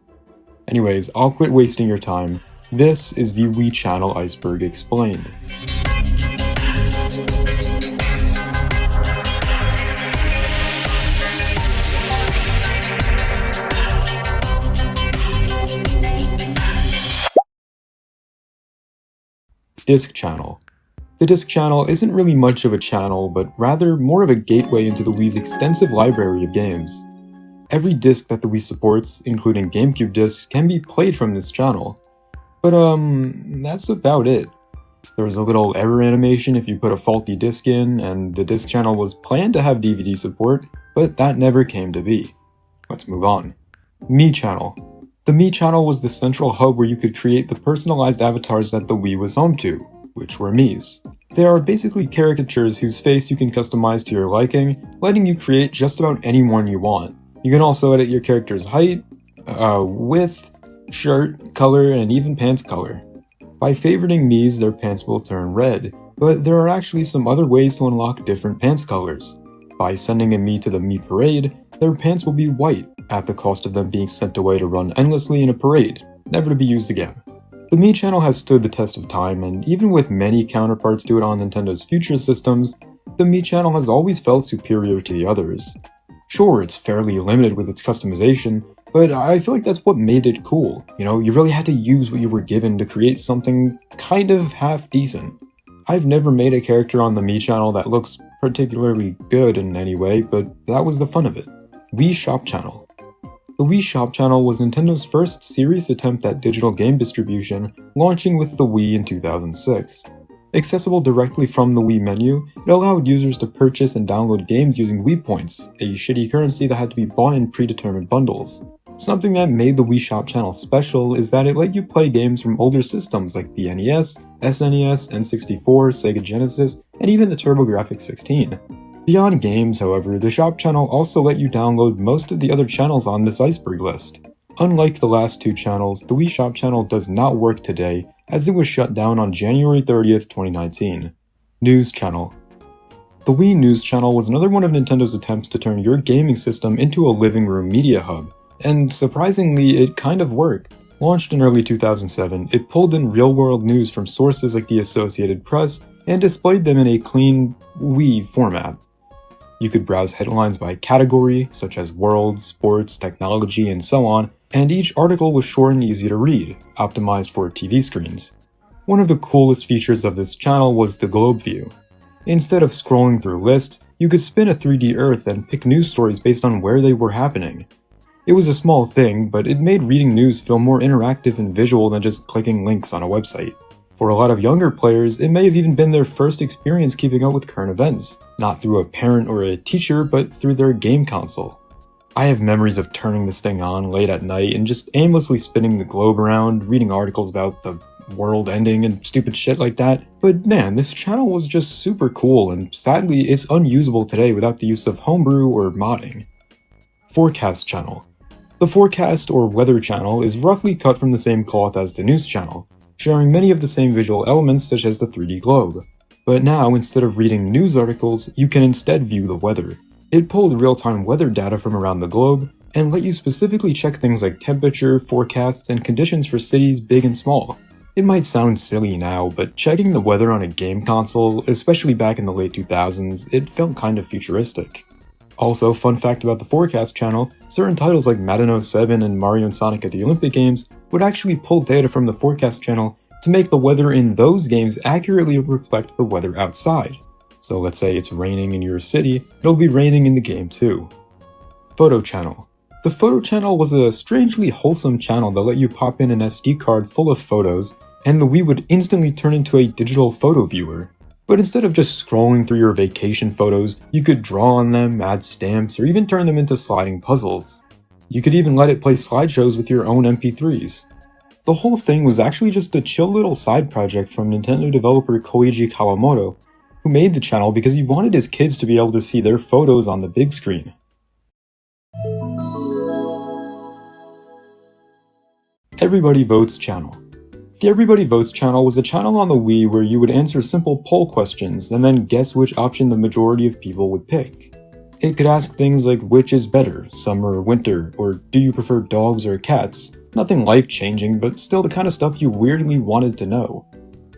Anyways, I'll quit wasting your time. This is the Wii channel iceberg explained. Disc channel. The disc channel isn't really much of a channel, but rather more of a gateway into the Wii's extensive library of games. Every disc that the Wii supports, including GameCube discs, can be played from this channel. But that's about it. There was a little error animation if you put a faulty disc in, and the disc channel was planned to have DVD support, but that never came to be. Let's move on. Mii channel. The Mii channel was the central hub where you could create the personalized avatars that the Wii was home to, which were Miis. They are basically caricatures whose face you can customize to your liking, letting you create just about anyone you want. You can also edit your character's height, width, shirt, color, and even pants color. By favoriting Miis, their pants will turn red, but there are actually some other ways to unlock different pants colors. By sending a Mii to the Mii parade, their pants will be white, at the cost of them being sent away to run endlessly in a parade, never to be used again. The Mii channel has stood the test of time, and even with many counterparts to it on Nintendo's future systems, the Mii channel has always felt superior to the others. Sure, it's fairly limited with its customization, but I feel like that's what made it cool. You know, you really had to use what you were given to create something kind of half-decent. I've never made a character on the Mii channel that looks particularly good in any way, but that was the fun of it. Wii Shop channel. The Wii Shop channel was Nintendo's first serious attempt at digital game distribution, launching with the Wii in 2006. Accessible directly from the Wii menu, it allowed users to purchase and download games using Wii Points, a shitty currency that had to be bought in predetermined bundles. Something that made the Wii Shop channel special is that it let you play games from older systems like the NES, SNES, N64, Sega Genesis, and even the TurboGrafx-16. Beyond games, however, the Shop channel also let you download most of the other channels on this iceberg list. Unlike the last two channels, the Wii Shop channel does not work today, as it was shut down on January 30th, 2019. News channel. The Wii News channel was another one of Nintendo's attempts to turn your gaming system into a living room media hub. And surprisingly, it kind of worked. Launched in early 2007, it pulled in real-world news from sources like the Associated Press and displayed them in a clean Wii format. You could browse headlines by category, such as world, sports, technology, and so on, and each article was short and easy to read, optimized for TV screens. One of the coolest features of this channel was the globe view. Instead of scrolling through lists, you could spin a 3D Earth and pick news stories based on where they were happening. It was a small thing, but it made reading news feel more interactive and visual than just clicking links on a website. For a lot of younger players, it may have even been their first experience keeping up with current events, not through a parent or a teacher, but through their game console. I have memories of turning this thing on late at night and just aimlessly spinning the globe around, reading articles about the world ending and stupid shit like that. But man, this channel was just super cool, and sadly it's unusable today without the use of homebrew or modding. Forecast channel. The forecast or weather channel is roughly cut from the same cloth as the news channel, sharing many of the same visual elements such as the 3D globe. But now, instead of reading news articles, you can instead view the weather. It pulled real-time weather data from around the globe, and let you specifically check things like temperature, forecasts, and conditions for cities big and small. It might sound silly now, but checking the weather on a game console, especially back in the late 2000s, it felt kind of futuristic. Also, fun fact about the Forecast channel, certain titles like Madden 07 and Mario and Sonic at the Olympic Games would actually pull data from the Forecast channel to make the weather in those games accurately reflect the weather outside. So let's say it's raining in your city, it'll be raining in the game too. Photo channel. The Photo channel was a strangely wholesome channel that let you pop in an SD card full of photos, and the Wii would instantly turn into a digital photo viewer. But instead of just scrolling through your vacation photos, you could draw on them, add stamps, or even turn them into sliding puzzles. You could even let it play slideshows with your own MP3s. The whole thing was actually just a chill little side project from Nintendo developer Koichi Kawamoto, who made the channel because he wanted his kids to be able to see their photos on the big screen. Everybody Votes channel. The Everybody Votes channel was a channel on the Wii where you would answer simple poll questions and then guess which option the majority of people would pick. It could ask things like which is better, summer or winter, or do you prefer dogs or cats? Nothing life-changing, but still the kind of stuff you weirdly wanted to know.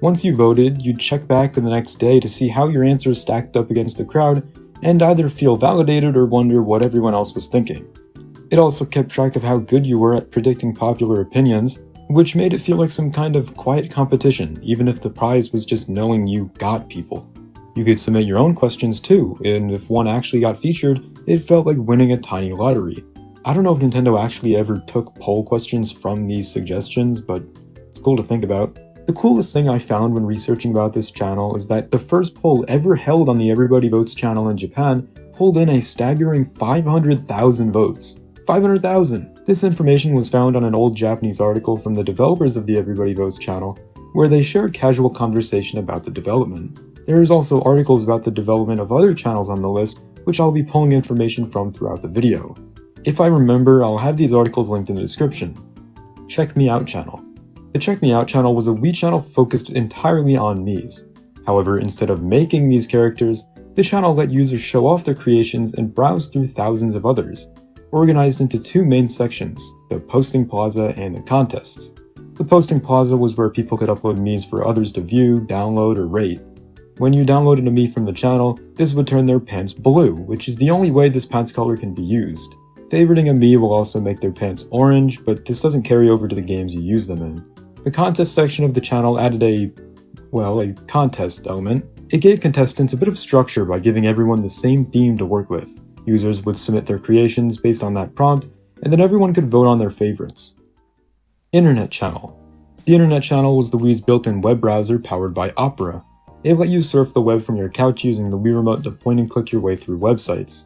Once you voted, you'd check back the next day to see how your answers stacked up against the crowd, and either feel validated or wonder what everyone else was thinking. It also kept track of how good you were at predicting popular opinions, which made it feel like some kind of quiet competition, even if the prize was just knowing you got people. You could submit your own questions too, and if one actually got featured, it felt like winning a tiny lottery. I don't know if Nintendo actually ever took poll questions from these suggestions, but it's cool to think about. The coolest thing I found when researching about this channel is that the first poll ever held on the Everybody Votes channel in Japan pulled in a staggering 500,000 votes. 500,000! This information was found on an old Japanese article from the developers of the Everybody Votes channel, where they shared casual conversation about the development. There is also articles about the development of other channels on the list, which I'll be pulling information from throughout the video. If I remember, I'll have these articles linked in the description. Check Me Out channel. The Check Me Out channel was a Wii channel focused entirely on Miis. However, instead of making these characters, the channel let users show off their creations and browse through thousands of others, organized into two main sections, the Posting Plaza and the Contests. The Posting Plaza was where people could upload Miis for others to view, download, or rate. When you downloaded a Mii from the channel, this would turn their pants blue, which is the only way this pants color can be used. Favoriting a Mii will also make their pants orange, but this doesn't carry over to the games you use them in. The contest section of the channel added a contest element. It gave contestants a bit of structure by giving everyone the same theme to work with. Users would submit their creations based on that prompt, and then everyone could vote on their favorites. Internet channel. The Internet channel was the Wii's built-in web browser powered by Opera. It let you surf the web from your couch using the Wii Remote to point and click your way through websites.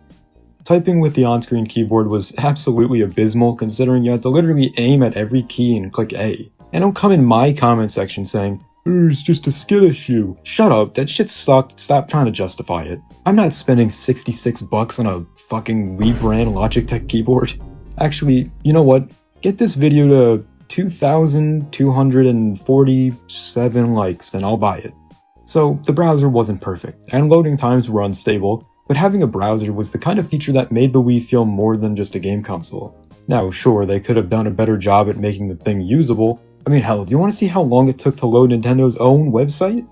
Typing with the on-screen keyboard was absolutely abysmal considering you had to literally aim at every key and click A. And don't come in my comment section saying, "It's just a skill issue." Shut up, that shit sucked, stop trying to justify it. I'm not spending $66 on a fucking Wii brand Logitech keyboard. Actually, you know what? Get this video to 2,247 likes and I'll buy it. So, the browser wasn't perfect, and loading times were unstable, but having a browser was the kind of feature that made the Wii feel more than just a game console. Now, sure, they could have done a better job at making the thing usable. I mean, hell, do you want to see how long it took to load Nintendo's own website?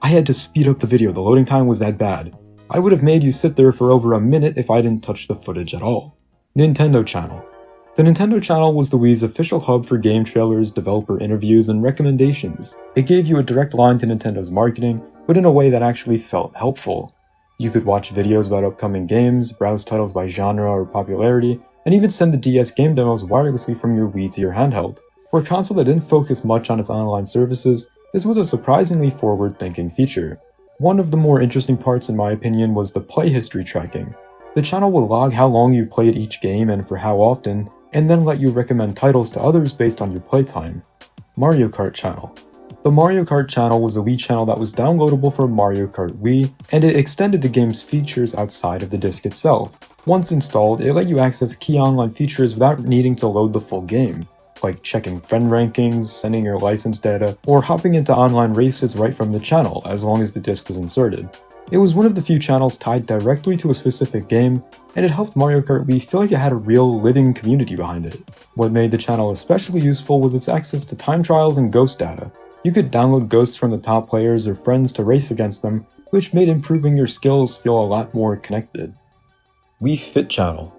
I had to speed up the video, the loading time was that bad. I would have made you sit there for over a minute if I didn't touch the footage at all. Nintendo Channel. The Nintendo Channel was the Wii's official hub for game trailers, developer interviews, and recommendations. It gave you a direct line to Nintendo's marketing, but in a way that actually felt helpful. You could watch videos about upcoming games, browse titles by genre or popularity, and even send the DS game demos wirelessly from your Wii to your handheld. For a console that didn't focus much on its online services, this was a surprisingly forward-thinking feature. One of the more interesting parts, in my opinion, was the play history tracking. The channel would log how long you played each game and for how often, and then let you recommend titles to others based on your playtime. Mario Kart Channel. The Mario Kart Channel was a Wii channel that was downloadable from Mario Kart Wii, and it extended the game's features outside of the disc itself. Once installed, it let you access key online features without needing to load the full game, like checking friend rankings, sending your license data, or hopping into online races right from the channel, as long as the disc was inserted. It was one of the few channels tied directly to a specific game, and it helped Mario Kart Wii feel like it had a real, living community behind it. What made the channel especially useful was its access to time trials and ghost data. You could download ghosts from the top players or friends to race against them, which made improving your skills feel a lot more connected. Wii Fit Channel.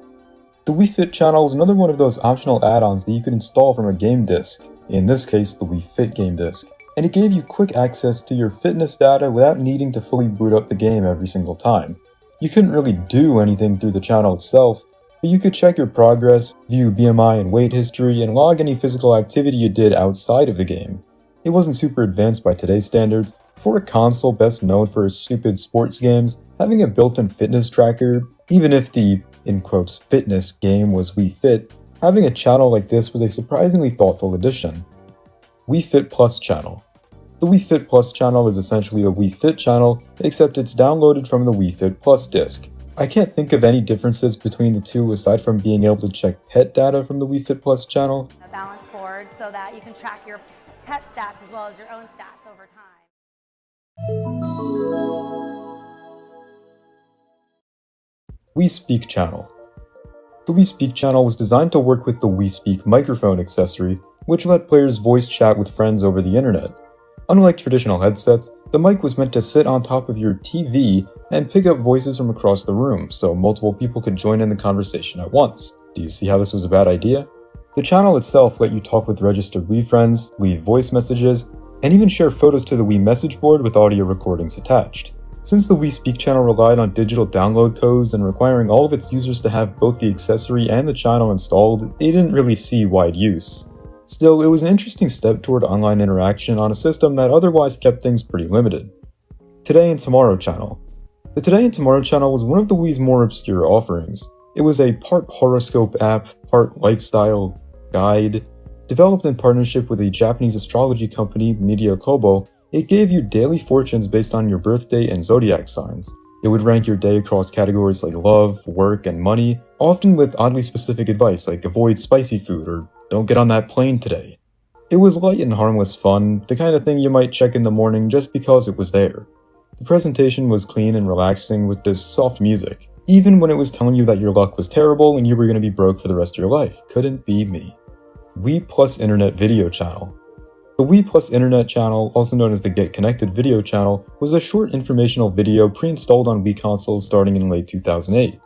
The Wii Fit Channel was another one of those optional add-ons that you could install from a game disc, in this case the Wii Fit game disc, and it gave you quick access to your fitness data without needing to fully boot up the game every single time. You couldn't really do anything through the channel itself, but you could check your progress, view BMI and weight history, and log any physical activity you did outside of the game. It wasn't super advanced by today's standards. For a console best known for its stupid sports games, having a built-in fitness tracker, even if the in quotes, fitness game was Wii Fit, having a channel like this was a surprisingly thoughtful addition. Wii Fit Plus Channel. The Wii Fit Plus channel is essentially a Wii Fit channel, except it's downloaded from the Wii Fit Plus disc. I can't think of any differences between the two aside from being able to check pet data from the Wii Fit Plus channel. A balance board so that you can track your pet stats as well as your own stats over time. Wii Speak Channel. The Wii Speak channel was designed to work with the Wii Speak microphone accessory, which let players voice chat with friends over the internet. Unlike traditional headsets, the mic was meant to sit on top of your TV and pick up voices from across the room, so multiple people could join in the conversation at once. Do you see how this was a bad idea? The channel itself let you talk with registered Wii friends, leave voice messages, and even share photos to the Wii message board with audio recordings attached. Since the Wii Speak channel relied on digital download codes and requiring all of its users to have both the accessory and the channel installed, they didn't really see wide use. Still, it was an interesting step toward online interaction on a system that otherwise kept things pretty limited. Today and Tomorrow Channel. The Today and Tomorrow Channel was one of the Wii's more obscure offerings. It was a part horoscope app, part lifestyle guide. Developed in partnership with a Japanese astrology company, Media Kobo, it gave you daily fortunes based on your birthday and zodiac signs. It would rank your day across categories like love, work, and money, often with oddly specific advice like avoid spicy food or don't get on that plane today. It was light and harmless fun, the kind of thing you might check in the morning just because it was there. The presentation was clean and relaxing with this soft music, even when it was telling you that your luck was terrible and you were going to be broke for the rest of your life. Couldn't be me. Wii Plus Internet Video Channel. The Wii Plus Internet Channel, also known as the Get Connected Video Channel, was a short informational video pre-installed on Wii consoles starting in late 2008.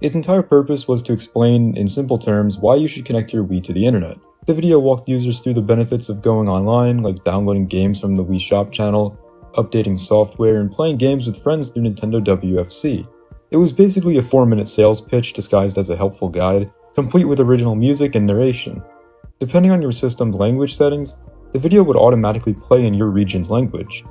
Its entire purpose was to explain, in simple terms, why you should connect your Wii to the internet. The video walked users through the benefits of going online, like downloading games from the Wii Shop channel, updating software, and playing games with friends through Nintendo WFC. It was basically a 4-minute sales pitch disguised as a helpful guide, complete with original music and narration. Depending on your system's language settings, the video would automatically play in your region's language.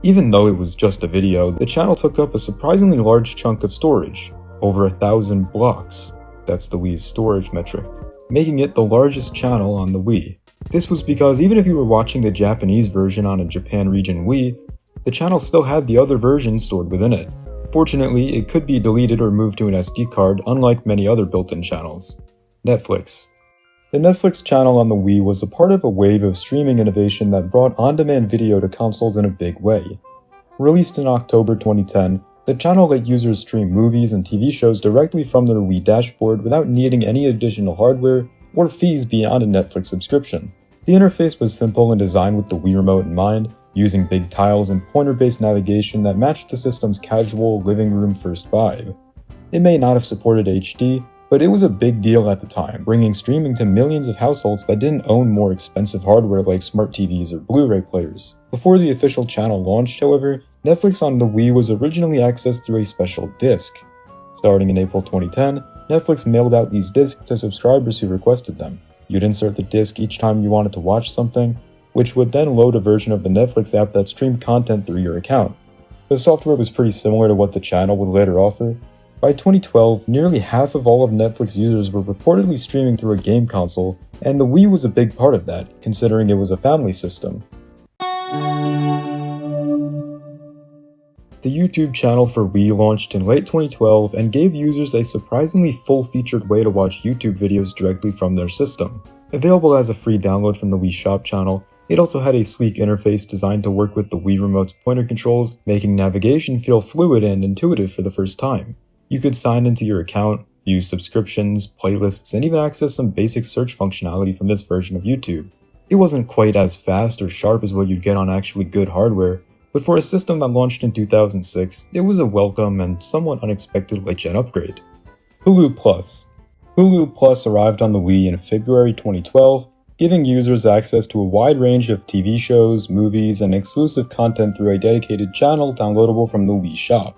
Even though it was just a video, the channel took up a surprisingly large chunk of storage, over 1,000 blocks. That's the Wii's storage metric, making it the largest channel on the Wii. This was because even if you were watching the Japanese version on a Japan region Wii, the channel still had the other version stored within it. Fortunately, it could be deleted or moved to an SD card, unlike many other built-in channels. Netflix. The Netflix channel on the Wii was a part of a wave of streaming innovation that brought on-demand video to consoles in a big way. Released in October 2010, the channel let users stream movies and TV shows directly from their Wii dashboard without needing any additional hardware or fees beyond a Netflix subscription. The interface was simple and designed with the Wii Remote in mind, using big tiles and pointer-based navigation that matched the system's casual, living room first vibe. It may not have supported HD, but it was a big deal at the time, bringing streaming to millions of households that didn't own more expensive hardware like smart TVs or Blu-ray players. Before the official channel launched, however, Netflix on the Wii was originally accessed through a special disc. Starting in April 2010, Netflix mailed out these discs to subscribers who requested them. You'd insert the disc each time you wanted to watch something, which would then load a version of the Netflix app that streamed content through your account. The software was pretty similar to what the channel would later offer. By 2012, nearly half of all of Netflix users were reportedly streaming through a game console, and the Wii was a big part of that, considering it was a family system. The YouTube channel for Wii launched in late 2012 and gave users a surprisingly full-featured way to watch YouTube videos directly from their system. Available as a free download from the Wii Shop channel, it also had a sleek interface designed to work with the Wii Remote's pointer controls, making navigation feel fluid and intuitive for the first time. You could sign into your account, view subscriptions, playlists, and even access some basic search functionality from this version of YouTube. It wasn't quite as fast or sharp as what you'd get on actually good hardware, but for a system that launched in 2006, it was a welcome and somewhat unexpected late-gen upgrade. Hulu Plus. Hulu Plus arrived on the Wii in February 2012, giving users access to a wide range of TV shows, movies, and exclusive content through a dedicated channel downloadable from the Wii Shop.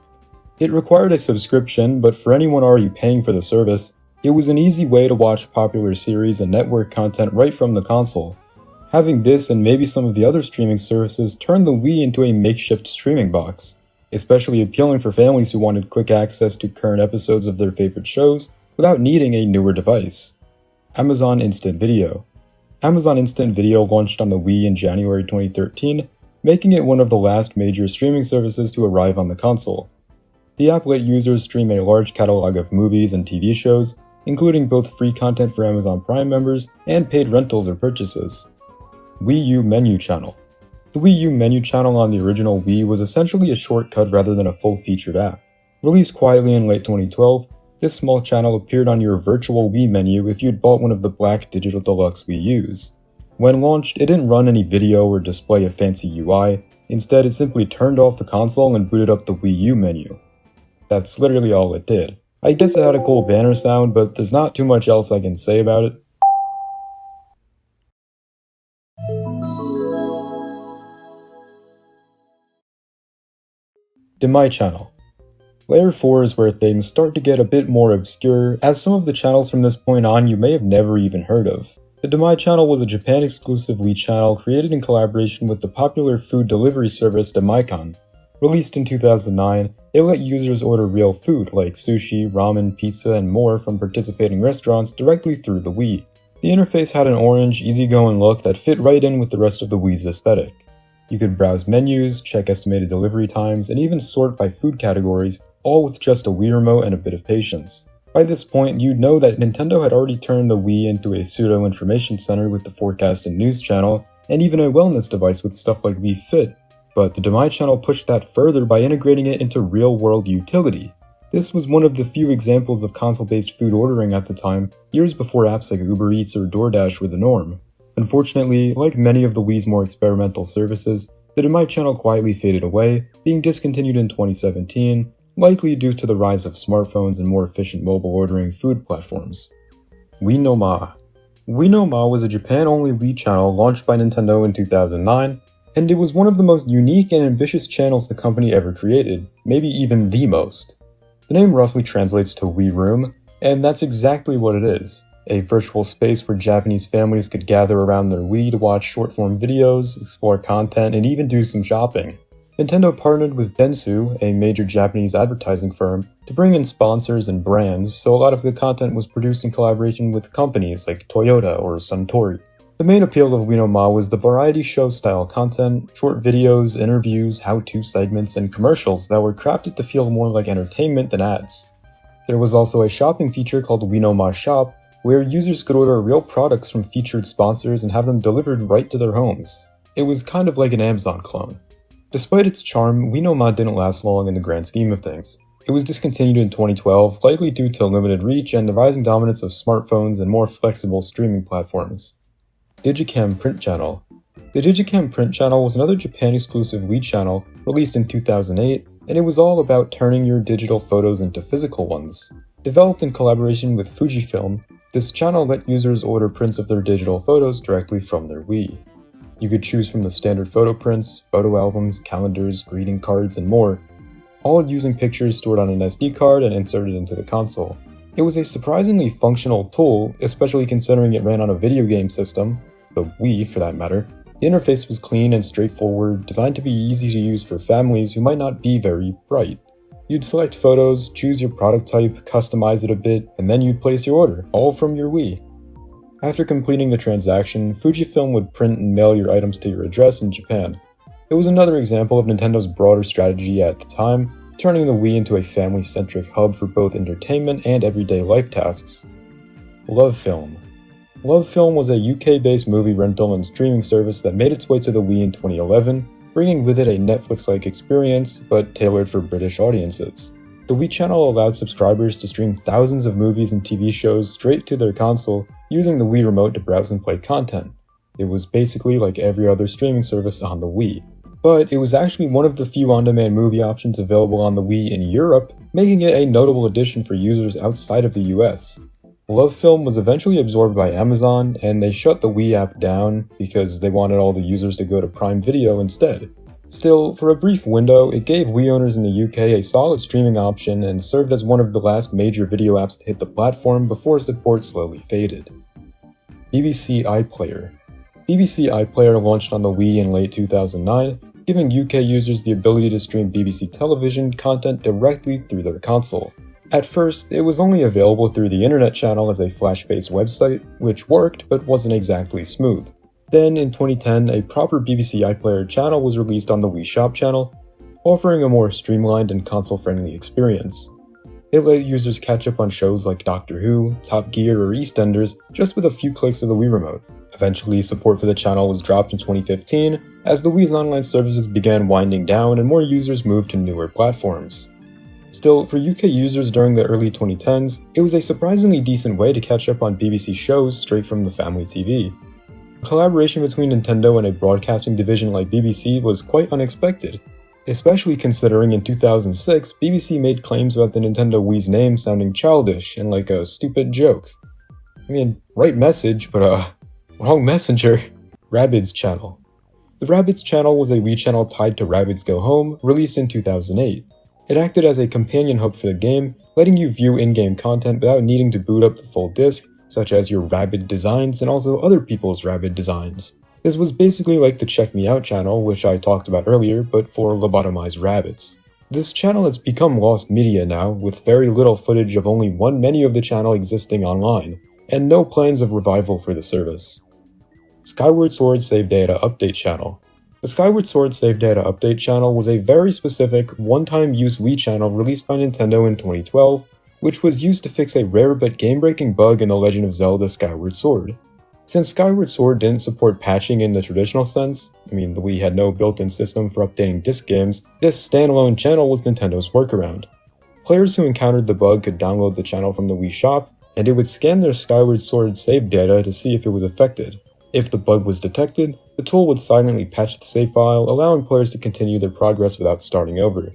It required a subscription, but for anyone already paying for the service, it was an easy way to watch popular series and network content right from the console. Having this and maybe some of the other streaming services turned the Wii into a makeshift streaming box, especially appealing for families who wanted quick access to current episodes of their favorite shows without needing a newer device. Amazon Instant Video. Amazon Instant Video launched on the Wii in January 2013, making it one of the last major streaming services to arrive on the console. The app let users stream a large catalog of movies and TV shows, including both free content for Amazon Prime members and paid rentals or purchases. Wii U Menu Channel. The Wii U Menu Channel on the original Wii was essentially a shortcut rather than a full-featured app. Released quietly in late 2012, this small channel appeared on your virtual Wii menu if you'd bought one of the black Digital Deluxe Wii U's. When launched, it didn't run any video or display a fancy UI, instead it simply turned off the console and booted up the Wii U menu. That's literally all it did. I guess it had a cool banner sound, but there's not too much else I can say about it. Demai Channel. Layer 4 is where things start to get a bit more obscure, as some of the channels from this point on you may have never even heard of. The Demai Channel was a Japan-exclusive Wii channel created in collaboration with the popular food delivery service Demaicon. Released in 2009, it let users order real food like sushi, ramen, pizza, and more from participating restaurants directly through the Wii. The interface had an orange, easygoing look that fit right in with the rest of the Wii's aesthetic. You could browse menus, check estimated delivery times, and even sort by food categories, all with just a Wii remote and a bit of patience. By this point, you'd know that Nintendo had already turned the Wii into a pseudo-information center with the forecast and news channel, and even a wellness device with stuff like Wii Fit. But the Demai channel pushed that further by integrating it into real-world utility. This was one of the few examples of console-based food ordering at the time, years before apps like Uber Eats or DoorDash were the norm. Unfortunately, like many of the Wii's more experimental services, the Demai channel quietly faded away, being discontinued in 2017, likely due to the rise of smartphones and more efficient mobile ordering food platforms. Wii no Ma. Wii no Ma was a Japan-only Wii channel launched by Nintendo in 2009, And it was one of the most unique and ambitious channels the company ever created, maybe even the most. The name roughly translates to Wii Room, and that's exactly what it is. A virtual space where Japanese families could gather around their Wii to watch short-form videos, explore content, and even do some shopping. Nintendo partnered with Dentsu, a major Japanese advertising firm, to bring in sponsors and brands, so a lot of the content was produced in collaboration with companies like Toyota or Suntory. The main appeal of Winoma was the variety show-style content, short videos, interviews, how-to segments, and commercials that were crafted to feel more like entertainment than ads. There was also a shopping feature called Winoma Shop, where users could order real products from featured sponsors and have them delivered right to their homes. It was kind of like an Amazon clone. Despite its charm, Winoma didn't last long in the grand scheme of things. It was discontinued in 2012, likely due to limited reach and the rising dominance of smartphones and more flexible streaming platforms. Digicam Print Channel. The Digicam Print Channel was another Japan-exclusive Wii channel released in 2008, and it was all about turning your digital photos into physical ones. Developed in collaboration with Fujifilm, this channel let users order prints of their digital photos directly from their Wii. You could choose from the standard photo prints, photo albums, calendars, greeting cards, and more, all using pictures stored on an SD card and inserted into the console. It was a surprisingly functional tool, especially considering it ran on a video game system, the Wii for that matter. The interface was clean and straightforward, designed to be easy to use for families who might not be very bright. You'd select photos, choose your product type, customize it a bit, and then you'd place your order, all from your Wii. After completing the transaction, Fujifilm would print and mail your items to your address in Japan. It was another example of Nintendo's broader strategy at the time, turning the Wii into a family-centric hub for both entertainment and everyday life tasks. LoveFilm. LoveFilm was a UK-based movie rental and streaming service that made its way to the Wii in 2011, bringing with it a Netflix-like experience, but tailored for British audiences. The Wii channel allowed subscribers to stream thousands of movies and TV shows straight to their console using the Wii remote to browse and play content. It was basically like every other streaming service on the Wii. But it was actually one of the few on-demand movie options available on the Wii in Europe, making it a notable addition for users outside of the US. LoveFilm was eventually absorbed by Amazon, and they shut the Wii app down because they wanted all the users to go to Prime Video instead. Still, for a brief window, it gave Wii owners in the UK a solid streaming option and served as one of the last major video apps to hit the platform before support slowly faded. BBC iPlayer. BBC iPlayer launched on the Wii in late 2009, giving UK users the ability to stream BBC television content directly through their console. At first, it was only available through the internet channel as a Flash-based website, which worked but wasn't exactly smooth. Then, in 2010, a proper BBC iPlayer channel was released on the Wii Shop channel, offering a more streamlined and console-friendly experience. It let users catch up on shows like Doctor Who, Top Gear, or EastEnders just with a few clicks of the Wii remote. Eventually, support for the channel was dropped in 2015, as the Wii's online services began winding down and more users moved to newer platforms. Still, for UK users during the early 2010s, it was a surprisingly decent way to catch up on BBC shows straight from the family TV. A collaboration between Nintendo and a broadcasting division like BBC was quite unexpected, especially considering in 2006 BBC made claims about the Nintendo Wii's name sounding childish and like a stupid joke. I mean, right message, but wrong messenger. Rabbids Channel. The Rabbids Channel was a Wii channel tied to Rabbids Go Home, released in 2008. It acted as a companion hub for the game, letting you view in-game content without needing to boot up the full disc, such as your Rabbid designs and also other people's Rabbid designs. This was basically like the Check Me Out channel, which I talked about earlier, but for lobotomized rabbits. This channel has become lost media now, with very little footage of only one menu of the channel existing online, and no plans of revival for the service. Skyward Sword Save Data Update Channel. The Skyward Sword Save Data Update Channel was a very specific, one-time use Wii channel released by Nintendo in 2012, which was used to fix a rare but game-breaking bug in The Legend of Zelda Skyward Sword. Since Skyward Sword didn't support patching in the traditional sense, the Wii had no built-in system for updating disc games, this standalone channel was Nintendo's workaround. Players who encountered the bug could download the channel from the Wii shop, and it would scan their Skyward Sword save data to see if it was affected. If the bug was detected, the tool would silently patch the save file, allowing players to continue their progress without starting over.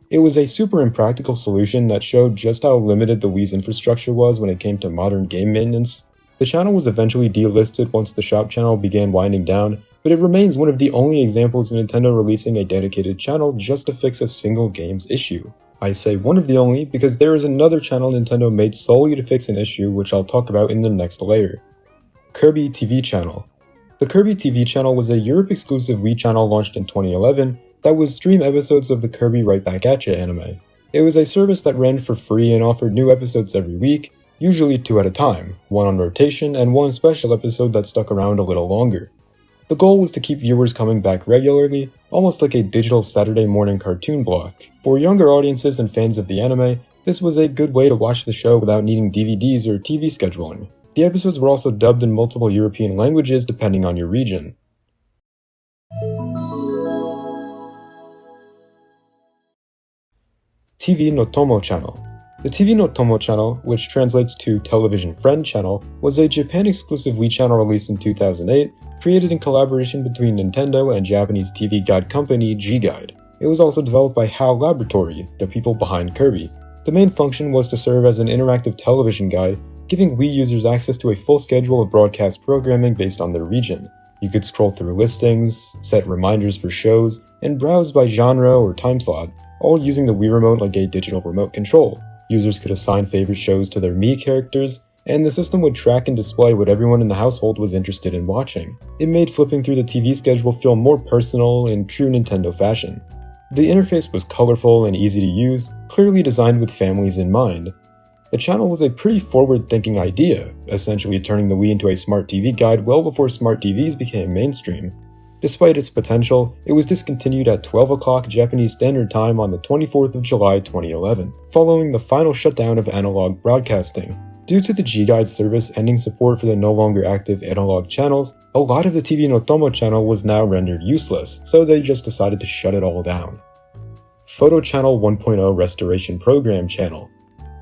It was a super impractical solution that showed just how limited the Wii's infrastructure was when it came to modern game maintenance. The channel was eventually delisted once the shop channel began winding down, but it remains one of the only examples of Nintendo releasing a dedicated channel just to fix a single game's issue. I say one of the only because there is another channel Nintendo made solely to fix an issue which I'll talk about in the next layer. Kirby TV Channel. The Kirby TV Channel was a Europe-exclusive Wii channel launched in 2011 that would stream episodes of the Kirby Right Back Atcha anime. It was a service that ran for free and offered new episodes every week, usually 2 at a time, one on rotation and one special episode that stuck around a little longer. The goal was to keep viewers coming back regularly, almost like a digital Saturday morning cartoon block. For younger audiences and fans of the anime, this was a good way to watch the show without needing DVDs or TV scheduling. The episodes were also dubbed in multiple European languages depending on your region. TV no Tomo Channel. The TV no Tomo Channel, which translates to Television Friend Channel, was a Japan-exclusive Wii channel released in 2008, created in collaboration between Nintendo and Japanese TV guide company G-Guide. It was also developed by HAL Laboratory, the people behind Kirby. The main function was to serve as an interactive television guide, giving Wii users access to a full schedule of broadcast programming based on their region. You could scroll through listings, set reminders for shows, and browse by genre or time slot, all using the Wii Remote like a digital remote control. Users could assign favorite shows to their Mii characters, and the system would track and display what everyone in the household was interested in watching. It made flipping through the TV schedule feel more personal in true Nintendo fashion. The interface was colorful and easy to use, clearly designed with families in mind. The channel was a pretty forward-thinking idea, essentially turning the Wii into a smart TV guide well before smart TVs became mainstream. Despite its potential, it was discontinued at 12 o'clock Japanese Standard Time on the 24th of July 2011, following the final shutdown of analog broadcasting. Due to the G-Guide service ending support for the no longer active analog channels, a lot of the TV no Tomo channel was now rendered useless, so they just decided to shut it all down. Photo Channel 1.0 Restoration Program Channel.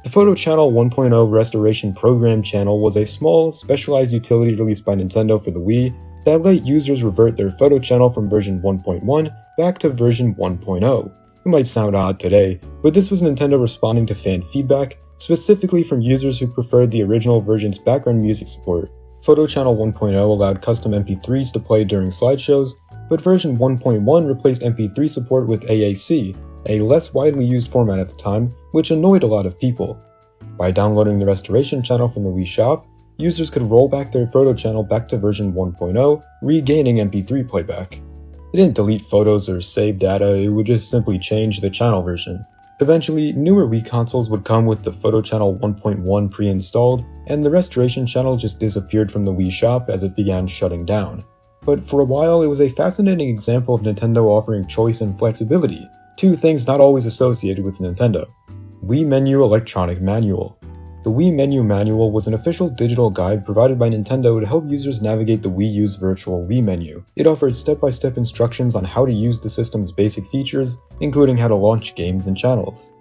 The Photo Channel 1.0 Restoration Program Channel was a small, specialized utility released by Nintendo for the Wii that let users revert their photo channel from version 1.1 back to version 1.0. It might sound odd today, but this was Nintendo responding to fan feedback, specifically from users who preferred the original version's background music support. Photo Channel 1.0 allowed custom MP3s to play during slideshows, but version 1.1 replaced MP3 support with AAC, a less widely used format at the time, which annoyed a lot of people. By downloading the restoration channel from the Wii shop, users could roll back their photo channel back to version 1.0, regaining MP3 playback. It didn't delete photos or save data, it would just simply change the channel version. Eventually, newer Wii consoles would come with the Photo Channel 1.1 pre-installed, and the restoration channel just disappeared from the Wii shop as it began shutting down. But for a while, it was a fascinating example of Nintendo offering choice and flexibility, two things not always associated with Nintendo. Wii Menu Electronic Manual. The Wii Menu Manual was an official digital guide provided by Nintendo to help users navigate the Wii U's virtual Wii menu. It offered step-by-step instructions on how to use the system's basic features, including how to launch games and channels.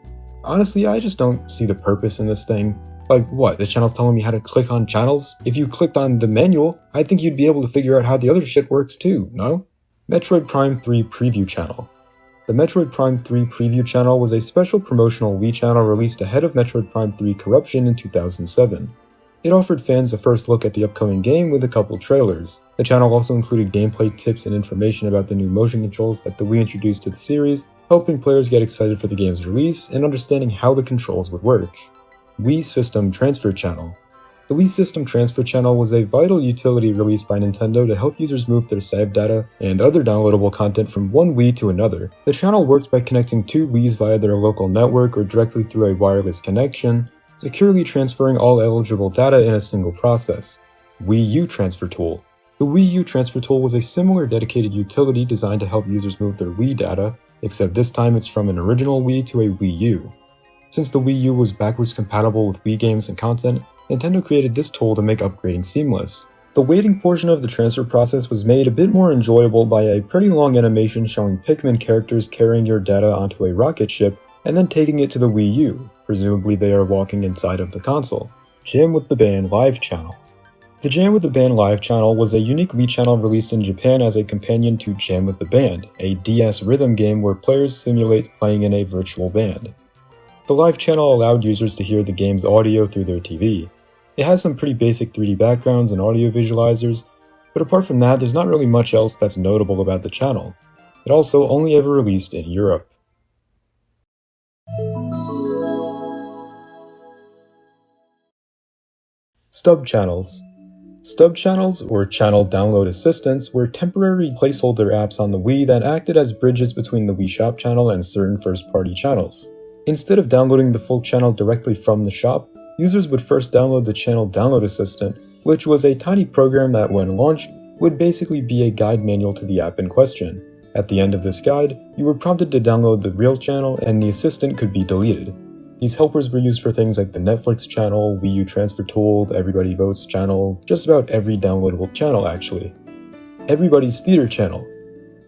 Honestly, I just don't see the purpose in this thing. Like, what, the channel's telling me how to click on channels? If you clicked on the manual, I think you'd be able to figure out how the other shit works too, no? Metroid Prime 3 Preview Channel. The Metroid Prime 3 Preview Channel was a special promotional Wii channel released ahead of Metroid Prime 3 Corruption in 2007. It offered fans a first look at the upcoming game with a couple trailers. The channel also included gameplay tips and information about the new motion controls that the Wii introduced to the series, helping players get excited for the game's release and understanding how the controls would work. Wii System Transfer Channel. The Wii System Transfer Channel was a vital utility released by Nintendo to help users move their save data and other downloadable content from one Wii to another. The channel worked by connecting two Wiis via their local network or directly through a wireless connection, securely transferring all eligible data in a single process. Wii U Transfer Tool. The Wii U Transfer Tool was a similar dedicated utility designed to help users move their Wii data, except this time it's from an original Wii to a Wii U. Since the Wii U was backwards compatible with Wii games and content, Nintendo created this tool to make upgrading seamless. The waiting portion of the transfer process was made a bit more enjoyable by a pretty long animation showing Pikmin characters carrying your data onto a rocket ship and then taking it to the Wii U, presumably they are walking inside of the console. Jam with the Band Live Channel. The Jam with the Band Live Channel was a unique Wii channel released in Japan as a companion to Jam with the Band, a DS rhythm game where players simulate playing in a virtual band. The live channel allowed users to hear the game's audio through their TV. It has some pretty basic 3D backgrounds and audio visualizers, But apart from that, there's not really much else that's notable about the channel. It also only ever released in Europe. Stub channels. Stub channels, or channel download assistants, were temporary placeholder apps on the Wii that acted as bridges between the Wii Shop channel and certain first-party channels. Instead of downloading the full channel directly from the shop, users would first download the channel download assistant, which was a tiny program that, when launched, would basically be a guide manual to the app in question. At the end of this guide, you were prompted to download the real channel and the assistant could be deleted. These helpers were used for things like the Netflix channel, Wii U Transfer Tool, the Everybody Votes channel, just about every downloadable channel actually. Everybody's Theater channel.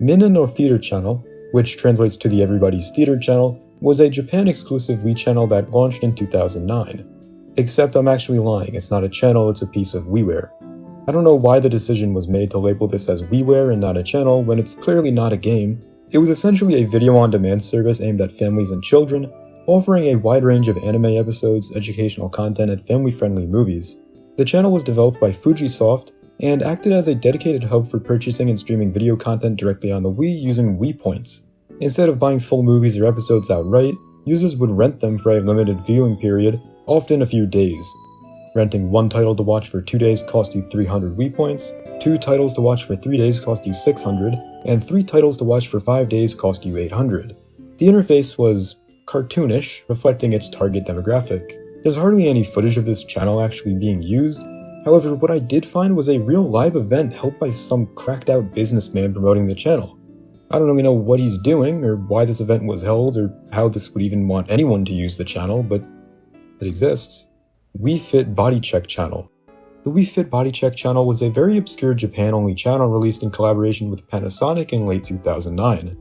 Minna no Theater channel, which translates to the Everybody's Theater channel, was a Japan-exclusive Wii channel that launched in 2009. Except I'm actually lying, it's not a channel, it's a piece of WiiWare. I don't know why the decision was made to label this as WiiWare and not a channel when it's clearly not a game. It was essentially a video-on-demand service aimed at families and children, offering a wide range of anime episodes, educational content, and family-friendly movies. The channel was developed by Fujisoft and acted as a dedicated hub for purchasing and streaming video content directly on the Wii using Wii Points. Instead of buying full movies or episodes outright, users would rent them for a limited viewing period, often a few days. Renting one title to watch for 2 days cost you 300 Wii Points, 2 titles to watch for 3 days cost you 600, and 3 titles to watch for 5 days cost you 800. The interface was cartoonish, reflecting its target demographic. There's hardly any footage of this channel actually being used. However, what I did find was a real live event held by some cracked out businessman promoting the channel. I don't really know what he's doing, or why this event was held, or how this would even want anyone to use the channel, but it exists. Wii Fit Body Check channel. The Wii Fit Body Check channel was a very obscure Japan-only channel released in collaboration with Panasonic in late 2009.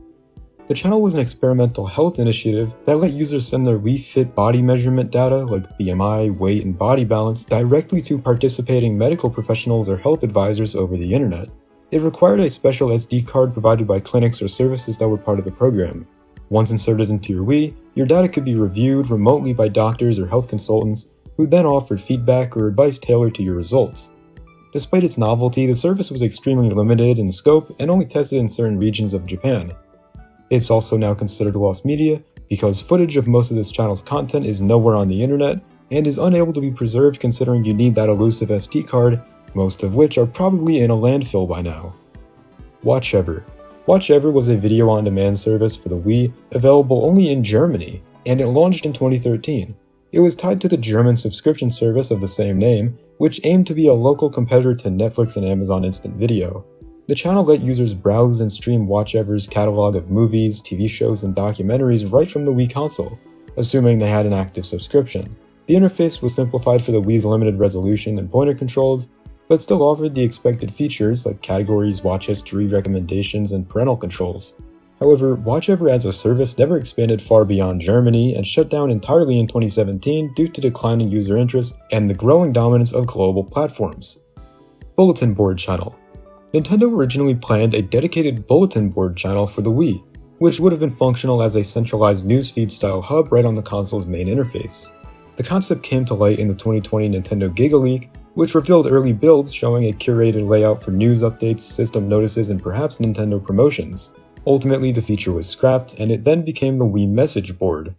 The channel was an experimental health initiative that let users send their Wii Fit body measurement data, like BMI, weight, and body balance, directly to participating medical professionals or health advisors over the internet. It required a special SD card provided by clinics or services that were part of the program. Once inserted into your Wii, your data could be reviewed remotely by doctors or health consultants, who then offered feedback or advice tailored to your results. Despite its novelty, the service was extremely limited in scope and only tested in certain regions of Japan. It's also now considered lost media because footage of most of this channel's content is nowhere on the internet and is unable to be preserved considering you need that elusive SD card, most of which are probably in a landfill by now. WatchEver. WatchEver was a video-on-demand service for the Wii, available only in Germany, and it launched in 2013. It was tied to the German subscription service of the same name, which aimed to be a local competitor to Netflix and Amazon Instant Video. The channel let users browse and stream WatchEver's catalog of movies, TV shows, and documentaries right from the Wii console, assuming they had an active subscription. The interface was simplified for the Wii's limited resolution and pointer controls, but still offered the expected features like categories, watch history, recommendations, and parental controls. However, WatchEver as a service never expanded far beyond Germany and shut down entirely in 2017 due to declining user interest and the growing dominance of global platforms. Bulletin Board channel. Nintendo originally planned a dedicated bulletin board channel for the Wii, which would have been functional as a centralized newsfeed-style hub right on the console's main interface. The concept came to light in the 2020 Nintendo Giga Leak, which revealed early builds showing a curated layout for news updates, system notices, and perhaps Nintendo promotions. Ultimately, the feature was scrapped, and it then became the Wii Message Board.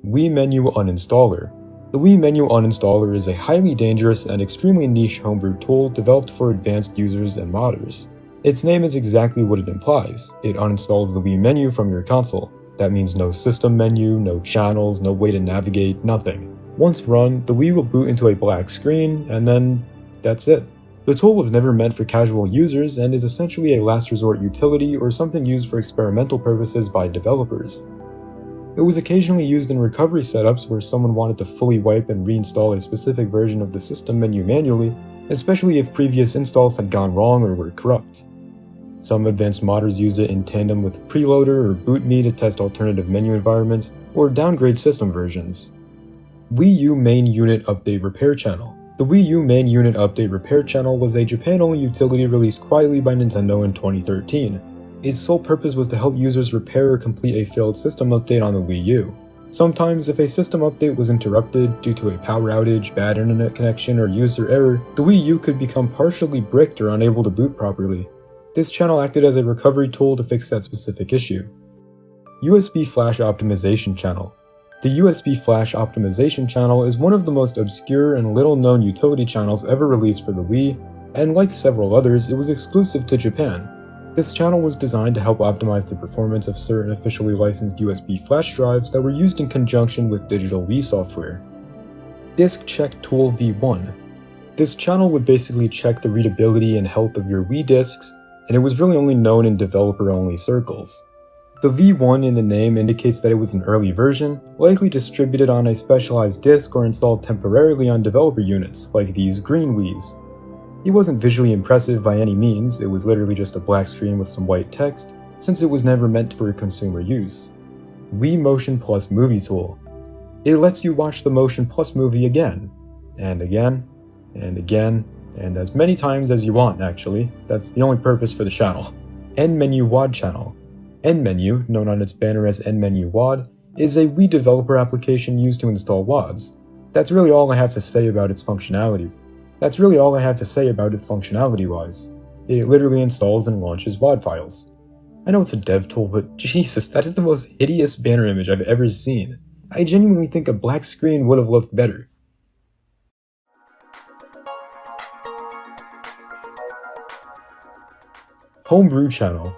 Wii Menu Uninstaller. The Wii Menu Uninstaller is a highly dangerous and extremely niche homebrew tool developed for advanced users and modders. Its name is exactly what it implies. It uninstalls the Wii menu from your console. That means no system menu, no channels, no way to navigate, nothing. Once run, the Wii will boot into a black screen, and then that's it. The tool was never meant for casual users and is essentially a last resort utility or something used for experimental purposes by developers. It was occasionally used in recovery setups where someone wanted to fully wipe and reinstall a specific version of the system menu manually, especially if previous installs had gone wrong or were corrupt. Some advanced modders used it in tandem with Preloader or BootMe to test alternative menu environments or downgrade system versions. Wii U Main Unit Update Repair Channel. The Wii U Main Unit Update Repair Channel was a Japan-only utility released quietly by Nintendo in 2013. Its sole purpose was to help users repair or complete a failed system update on the Wii U. Sometimes, if a system update was interrupted due to a power outage, bad internet connection, or user error, the Wii U could become partially bricked or unable to boot properly. This channel acted as a recovery tool to fix that specific issue. USB Flash Optimization Channel. The USB Flash Optimization Channel is one of the most obscure and little-known utility channels ever released for the Wii, and like several others, it was exclusive to Japan. This channel was designed to help optimize the performance of certain officially licensed USB flash drives that were used in conjunction with digital Wii software. Disk Check Tool V1. This channel would basically check the readability and health of your Wii discs, and it was really only known in developer-only circles. The V1 in the name indicates that it was an early version, likely distributed on a specialized disk or installed temporarily on developer units, like these green Wiis. It wasn't visually impressive by any means, it was literally just a black screen with some white text, since it was never meant for consumer use. Wii Motion Plus Movie Tool. It lets you watch the Motion Plus movie again, and again, and again, and as many times as you want actually. That's the only purpose for the channel. End Menu WAD Channel. End Menu, known on its banner as End Menu WAD, is a Wii developer application used to install WADs. That's really all I have to say about it functionality-wise. It literally installs and launches WAD files. I know it's a dev tool, but Jesus, that is the most hideous banner image I've ever seen. I genuinely think a black screen would have looked better. Homebrew Channel.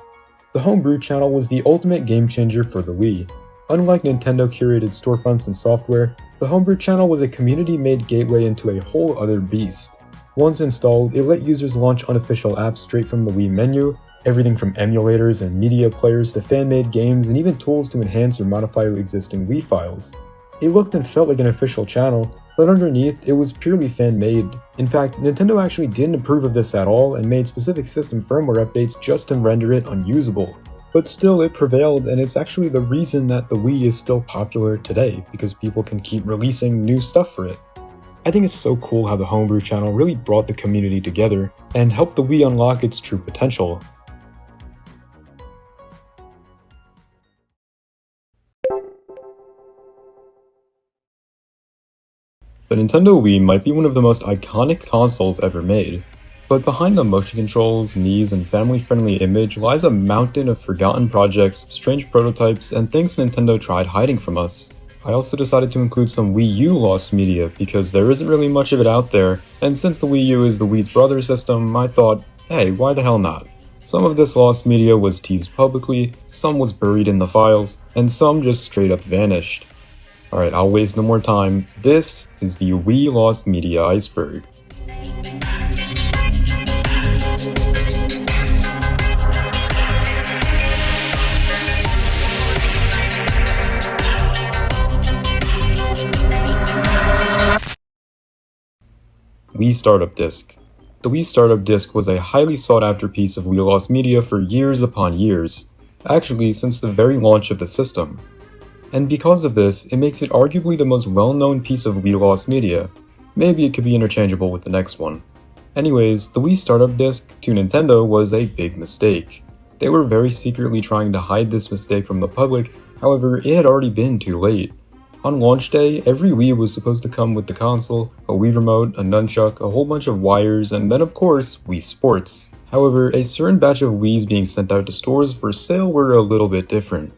The Homebrew Channel was the ultimate game changer for the Wii. Unlike Nintendo-curated storefronts and software, the Homebrew Channel was a community-made gateway into a whole other beast. Once installed, it let users launch unofficial apps straight from the Wii menu, everything from emulators and media players to fan-made games and even tools to enhance or modify existing Wii files. It looked and felt like an official channel, but underneath, it was purely fan-made. In fact, Nintendo actually didn't approve of this at all and made specific system firmware updates just to render it unusable. But still, it prevailed, and it's actually the reason that the Wii is still popular today, because people can keep releasing new stuff for it. I think it's so cool how the Homebrew channel really brought the community together and helped the Wii unlock its true potential. The Nintendo Wii might be one of the most iconic consoles ever made, but behind the motion controls, knees, and family-friendly image lies a mountain of forgotten projects, strange prototypes, and things Nintendo tried hiding from us. I also decided to include some Wii U lost media because there isn't really much of it out there, and since the Wii U is the Wii's brother system, I thought, hey, why the hell not? Some of this lost media was teased publicly, some was buried in the files, and some just straight up vanished. Alright, I'll waste no more time. This is the Wii Lost Media Iceberg. Wii Startup Disc. The Wii Startup Disc was a highly sought-after piece of Wii Lost Media for years upon years, actually since the very launch of the system. And because of this, it makes it arguably the most well-known piece of Wii Lost Media. Maybe it could be interchangeable with the next one. Anyways, the Wii Startup Disc to Nintendo was a big mistake. They were very secretly trying to hide this mistake from the public, however, it had already been too late. On launch day, every Wii was supposed to come with the console, a Wii Remote, a nunchuck, a whole bunch of wires, and then of course, Wii Sports. However, a certain batch of Wiis being sent out to stores for sale were a little bit different.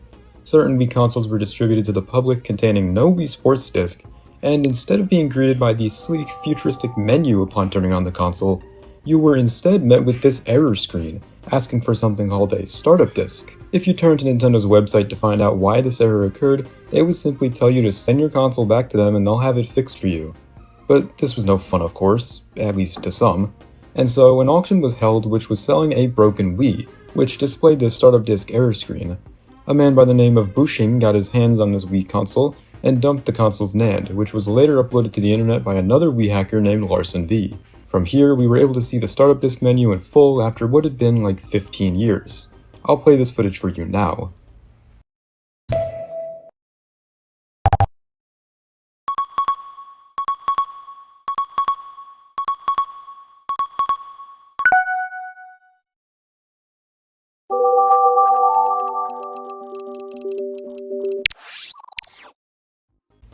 Certain Wii consoles were distributed to the public containing no Wii Sports disc, and instead of being greeted by the sleek, futuristic menu upon turning on the console, you were instead met with this error screen, asking for something called a startup disc. If you turn to Nintendo's website to find out why this error occurred, they would simply tell you to send your console back to them and they'll have it fixed for you. But this was no fun, of course, at least to some, and so an auction was held which was selling a broken Wii, which displayed the startup disc error screen. A man by the name of Bushing got his hands on this Wii console and dumped the console's NAND, which was later uploaded to the internet by another Wii hacker named Larson V. From here, we were able to see the startup disc menu in full after what had been like 15 years. I'll play this footage for you now.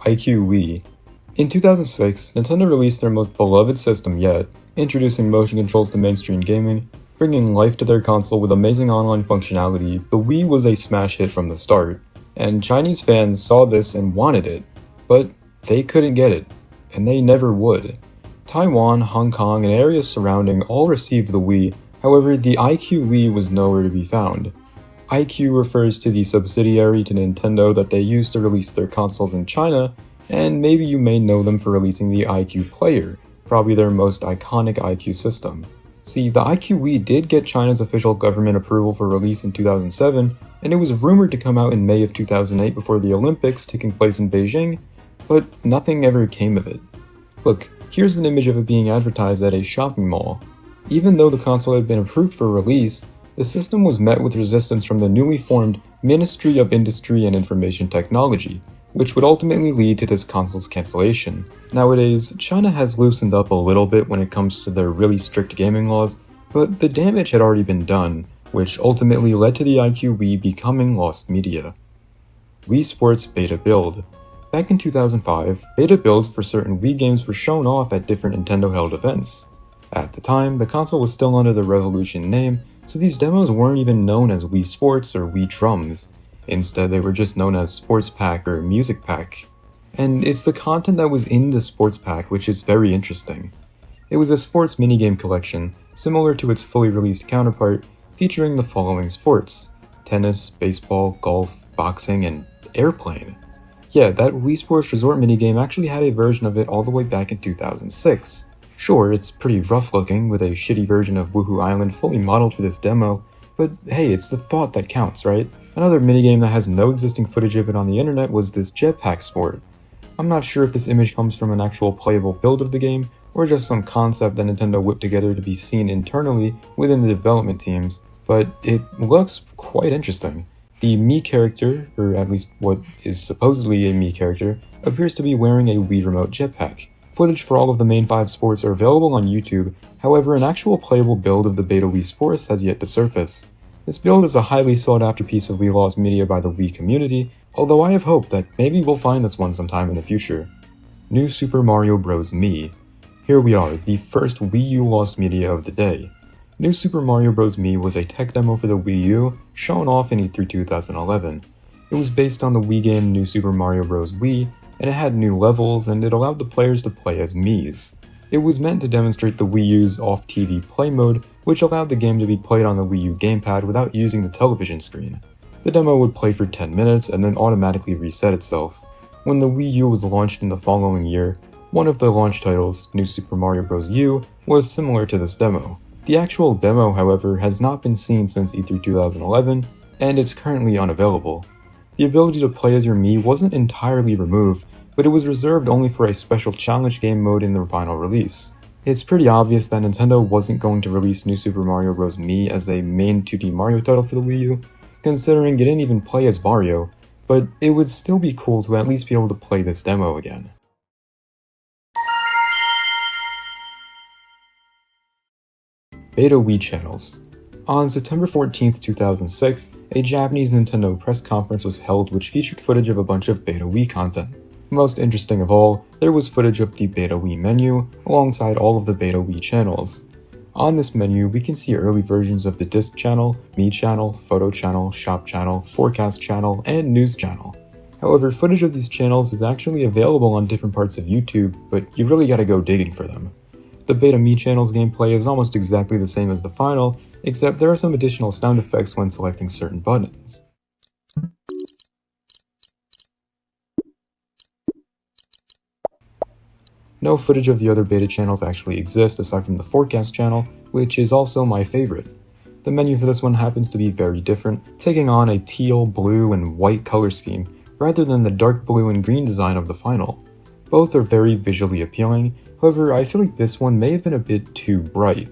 IQ Wii. In 2006, Nintendo released their most beloved system yet, introducing motion controls to mainstream gaming, bringing life to their console with amazing online functionality. The Wii was a smash hit from the start, and Chinese fans saw this and wanted it, but they couldn't get it, and they never would. Taiwan, Hong Kong, and areas surrounding all received the Wii, however the IQ Wii was nowhere to be found. IQ refers to the subsidiary to Nintendo that they used to release their consoles in China, and maybe you may know them for releasing the IQ Player, probably their most iconic IQ system. See, the IQ Wii did get China's official government approval for release in 2007, and it was rumored to come out in May of 2008 before the Olympics taking place in Beijing, but nothing ever came of it. Look, here's an image of it being advertised at a shopping mall. Even though the console had been approved for release, the system was met with resistance from the newly formed Ministry of Industry and Information Technology, which would ultimately lead to this console's cancellation. Nowadays, China has loosened up a little bit when it comes to their really strict gaming laws, but the damage had already been done, which ultimately led to the IQ Wii becoming lost media. Wii Sports Beta Build. Back in 2005, beta builds for certain Wii games were shown off at different Nintendo-held events. At the time, the console was still under the Revolution name, so these demos weren't even known as Wii Sports or Wii Drums. Instead, they were just known as Sports Pack or Music Pack. And it's the content that was in the Sports Pack which is very interesting. It was a sports minigame collection, similar to its fully released counterpart, featuring the following sports: tennis, baseball, golf, boxing, and airplane. Yeah, that Wii Sports Resort minigame actually had a version of it all the way back in 2006. Sure, it's pretty rough looking, with a shitty version of Woohoo Island fully modeled for this demo, but hey, it's the thought that counts, right? Another minigame that has no existing footage of it on the internet was this jetpack sport. I'm not sure if this image comes from an actual playable build of the game, or just some concept that Nintendo whipped together to be seen internally within the development teams, but it looks quite interesting. The Mii character, or at least what is supposedly a Mii character, appears to be wearing a Wii Remote jetpack. Footage for all of the main 5 sports are available on YouTube, however an actual playable build of the Beta Wii Sports has yet to surface. This build is a highly sought after piece of Wii lost media by the Wii community, although I have hope that maybe we'll find this one sometime in the future. New Super Mario Bros. Mii. Here we are, the first Wii U lost media of the day. New Super Mario Bros. Mii was a tech demo for the Wii U, shown off in E3 2011. It was based on the Wii game New Super Mario Bros. Wii, and it had new levels, and it allowed the players to play as Miis. It was meant to demonstrate the Wii U's off-TV play mode, which allowed the game to be played on the Wii U gamepad without using the television screen. The demo would play for 10 minutes and then automatically reset itself. When the Wii U was launched in the following year, one of the launch titles, New Super Mario Bros. U, was similar to this demo. The actual demo, however, has not been seen since E3 2011, and it's currently unavailable. The ability to play as your Mii wasn't entirely removed, but it was reserved only for a special challenge game mode in their final release. It's pretty obvious that Nintendo wasn't going to release New Super Mario Bros. Mii as a main 2D Mario title for the Wii U, considering it didn't even play as Mario, but it would still be cool to at least be able to play this demo again. Beta Wii channels. On September 14th, 2006, a Japanese Nintendo press conference was held which featured footage of a bunch of Beta Wii content. Most interesting of all, there was footage of the Beta Wii menu, alongside all of the Beta Wii channels. On this menu, we can see early versions of the Disc channel, Mii channel, Photo channel, Shop channel, Forecast channel, and News channel. However, footage of these channels is actually available on different parts of YouTube, but you really gotta go digging for them. The Beta Mii channel's gameplay is almost exactly the same as the final, except there are some additional sound effects when selecting certain buttons. No footage of the other beta channels actually exists aside from the Forecast channel, which is also my favorite. The menu for this one happens to be very different, taking on a teal, blue, and white color scheme, rather than the dark blue and green design of the final. Both are very visually appealing, however I feel like this one may have been a bit too bright.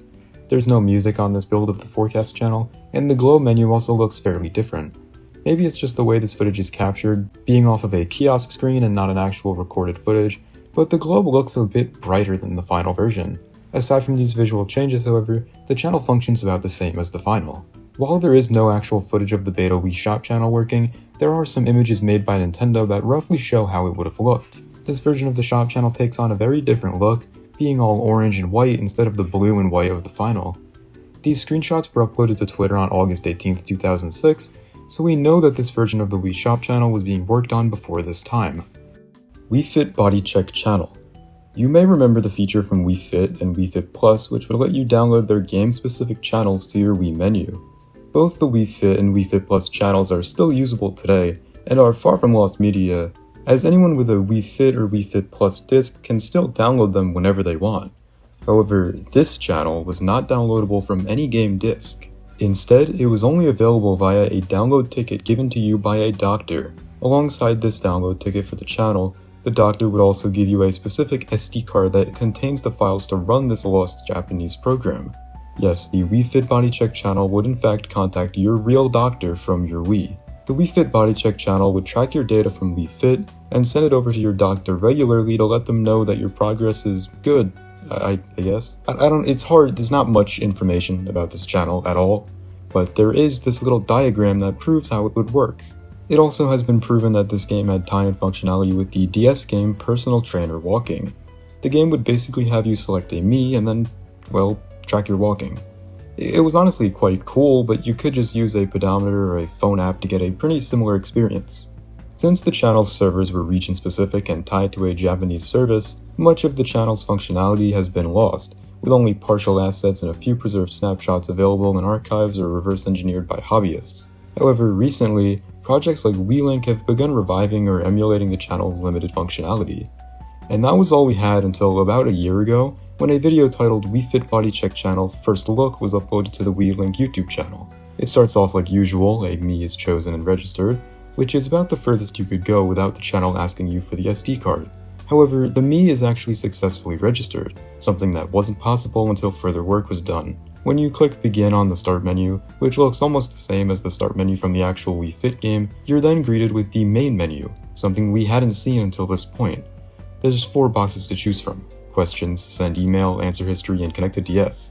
There's no music on this build of the Forecast channel, and the glow menu also looks fairly different. Maybe it's just the way this footage is captured, being off of a kiosk screen and not an actual recorded footage, but the globe looks a bit brighter than the final version. Aside from these visual changes, however, the channel functions about the same as the final. While there is no actual footage of the Beta Wii Shop channel working, there are some images made by Nintendo that roughly show how it would have looked. This version of the shop channel takes on a very different look, being all orange and white instead of the blue and white of the final. These screenshots were uploaded to Twitter on August 18th, 2006, so we know that this version of the Wii shop channel was being worked on before this time. Wii Fit Body Check Channel. You may remember the feature from Wii Fit and Wii Fit Plus, which would let you download their game-specific channels to your Wii menu. Both the Wii Fit and Wii Fit Plus channels are still usable today, and are far from lost media, as anyone with a Wii Fit or Wii Fit Plus disc can still download them whenever they want. However, this channel was not downloadable from any game disc. Instead, it was only available via a download ticket given to you by a doctor. Alongside this download ticket for the channel, the doctor would also give you a specific SD card that contains the files to run this lost Japanese program. Yes, the Wii Fit Body Check channel would in fact contact your real doctor from your Wii. The Wii Fit Body Check channel would track your data from Wii Fit and send it over to your doctor regularly to let them know that your progress is good, I guess. It's hard, there's not much information about this channel at all, but there is this little diagram that proves how it would work. It also has been proven that this game had tie-in functionality with the DS game Personal Trainer Walking. The game would basically have you select a Mii and then, well, track your walking. It was honestly quite cool, but you could just use a pedometer or a phone app to get a pretty similar experience. Since the channel's servers were region-specific and tied to a Japanese service, much of the channel's functionality has been lost, with only partial assets and a few preserved snapshots available in archives or reverse-engineered by hobbyists. However, recently, projects like WiiLink have begun reviving or emulating the channel's limited functionality. And that was all we had until about a year ago, when a video titled Wii Fit Body Check Channel First Look was uploaded to the WiiLink YouTube channel. It starts off like usual, a Mii is chosen and registered, which is about the furthest you could go without the channel asking you for the SD card. However, the Mii is actually successfully registered, something that wasn't possible until further work was done. When you click Begin on the Start menu, which looks almost the same as the Start menu from the actual Wii Fit game, you're then greeted with the Main menu, something we hadn't seen until this point. There's 4 boxes to choose from: Questions, Send Email, Answer History, and Connected DS.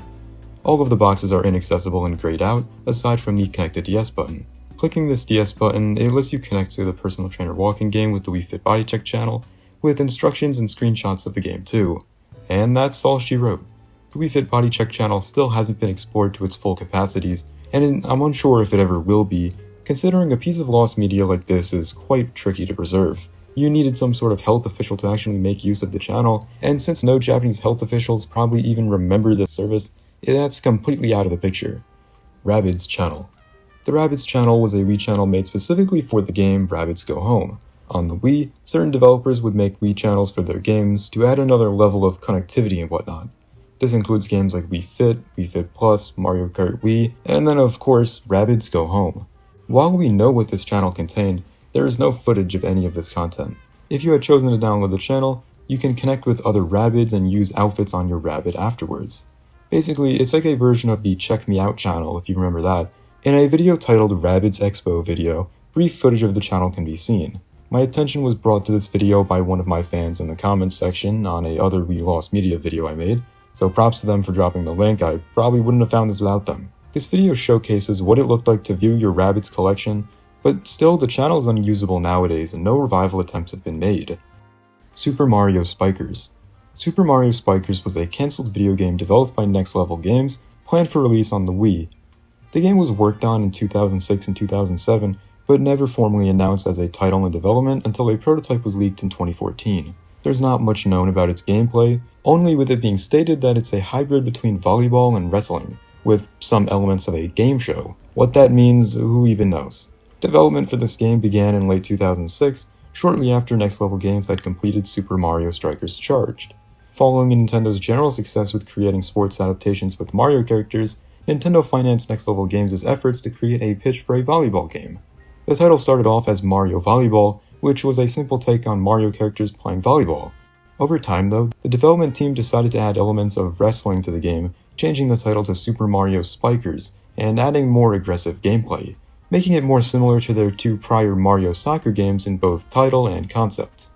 All of the boxes are inaccessible and grayed out, aside from the Connected DS button. Clicking this DS button, it lets you connect to the Personal Trainer Walking game with the Wii Fit Body Check channel, with instructions and screenshots of the game too. And that's all she wrote. The Wii Fit Body Check channel still hasn't been explored to its full capacities, and I'm unsure if it ever will be, considering a piece of lost media like this is quite tricky to preserve. You needed some sort of health official to actually make use of the channel, and since no Japanese health officials probably even remember this service, that's completely out of the picture. Rabbids channel. The Rabbids channel was a Wii channel made specifically for the game Rabbids Go Home. On the Wii, certain developers would make Wii channels for their games to add another level of connectivity and whatnot. This includes games like Wii Fit Plus, Mario Kart Wii, and then of course, Rabbids Go Home. While we know what this channel contained, there is no footage of any of this content. If you had chosen to download the channel, you can connect with other Rabbids and use outfits on your Rabbid afterwards. Basically, it's like a version of the Check Me Out channel, if you remember that. In a video titled Rabbids Expo video, brief footage of the channel can be seen. My attention was brought to this video by one of my fans in the comments section on a other Wii Lost Media video I made, so props to them for dropping the link. I probably wouldn't have found this without them. This video showcases what it looked like to view your Rabbids collection, but still the channel is unusable nowadays and no revival attempts have been made. Super Mario Spikers. Super Mario Spikers was a cancelled video game developed by Next Level Games, planned for release on the Wii. The game was worked on in 2006 and 2007, but never formally announced as a title in development until a prototype was leaked in 2014. There's not much known about its gameplay, only with it being stated that it's a hybrid between volleyball and wrestling, with some elements of a game show. What that means, who even knows? Development for this game began in late 2006, shortly after Next Level Games had completed Super Mario Strikers Charged. Following Nintendo's general success with creating sports adaptations with Mario characters, Nintendo financed Next Level Games' efforts to create a pitch for a volleyball game. The title started off as Mario Volleyball, which was a simple take on Mario characters playing volleyball. Over time though, the development team decided to add elements of wrestling to the game, changing the title to Super Mario Spikers, and adding more aggressive gameplay, making it more similar to their 2 prior Mario soccer games in both title and concept.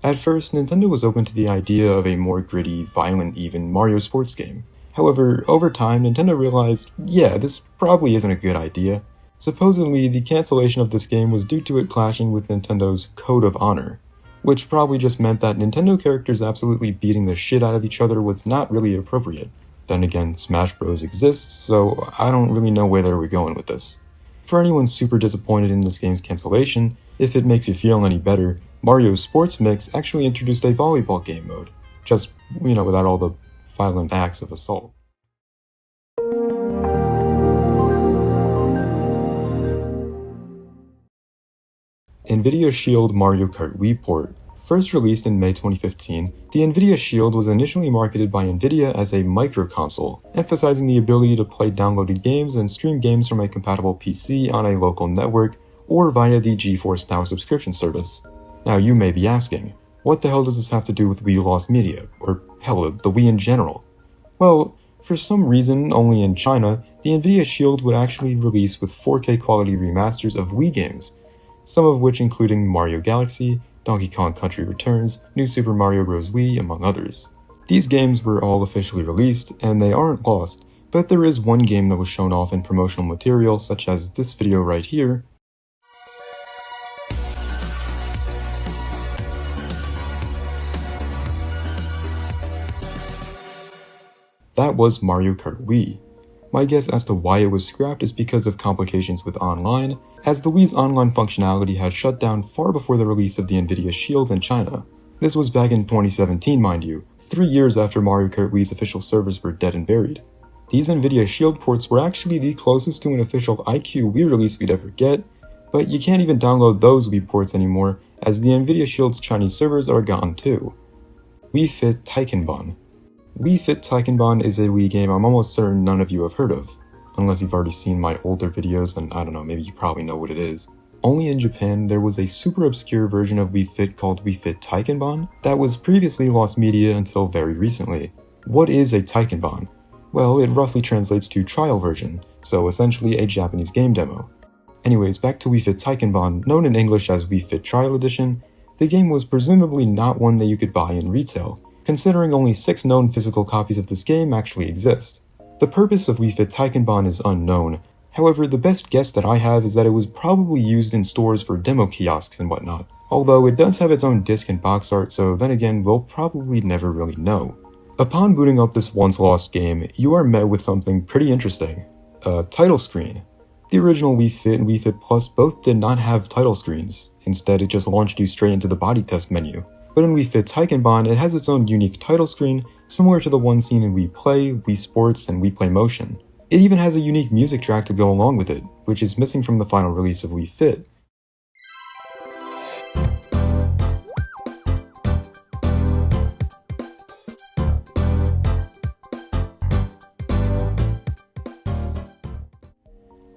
At first, Nintendo was open to the idea of a more gritty, violent even Mario sports game. However, over time, Nintendo realized, yeah, this probably isn't a good idea, Supposedly, the cancellation of this game was due to it clashing with Nintendo's Code of Honor, which probably just meant that Nintendo characters absolutely beating the shit out of each other was not really appropriate. Then again, Smash Bros. Exists, so I don't really know where we're going with this. For anyone super disappointed in this game's cancellation, if it makes you feel any better, Mario Sports Mix actually introduced a volleyball game mode, just, without all the violent acts of assault. NVIDIA Shield Mario Kart Wii port. First released in May 2015, the NVIDIA Shield was initially marketed by NVIDIA as a microconsole, emphasizing the ability to play downloaded games and stream games from a compatible PC on a local network or via the GeForce Now subscription service. Now you may be asking, what the hell does this have to do with Wii lost media, or hell, the Wii in general? Well, for some reason, only in China, the NVIDIA Shield would actually release with 4K quality remasters of Wii games, some of which including Mario Galaxy, Donkey Kong Country Returns, New Super Mario Bros. Wii, among others. These games were all officially released, and they aren't lost, but there is one game that was shown off in promotional material such as this video right here. That was Mario Kart Wii. My guess as to why it was scrapped is because of complications with online, as the Wii's online functionality had shut down far before the release of the NVIDIA Shield in China. This was back in 2017, mind you, 3 years after Mario Kart Wii's official servers were dead and buried. These NVIDIA Shield ports were actually the closest to an official iQOO Wii release we'd ever get, but you can't even download those Wii ports anymore, as the NVIDIA Shield's Chinese servers are gone too. Wii Fit Taikenbon. Wii Fit Taikenbon is a Wii game I'm almost certain none of you have heard of. Unless you've already seen my older videos, then I don't know, maybe you probably know what it is. Only in Japan, there was a super obscure version of Wii Fit called Wii Fit Taikenbon that was previously lost media until very recently. What is a Taikenbon? Well, it roughly translates to trial version, so essentially a Japanese game demo. Anyways, back to Wii Fit Taikenbon, known in English as Wii Fit Trial Edition, the game was presumably not one that you could buy in retail, considering only 6 known physical copies of this game actually exist. The purpose of Wii Fit Taikenbon is unknown, however the best guess that I have is that it was probably used in stores for demo kiosks and whatnot, although it does have its own disc and box art, so then again we'll probably never really know. Upon booting up this once lost game, you are met with something pretty interesting, a title screen. The original Wii Fit and Wii Fit Plus both did not have title screens, instead it just launched you straight into the body test menu. But in Wii Fit Taikenbon, it has its own unique title screen, similar to the one seen in Wii Play, Wii Sports, and Wii Play Motion. It even has a unique music track to go along with it, which is missing from the final release of Wii Fit.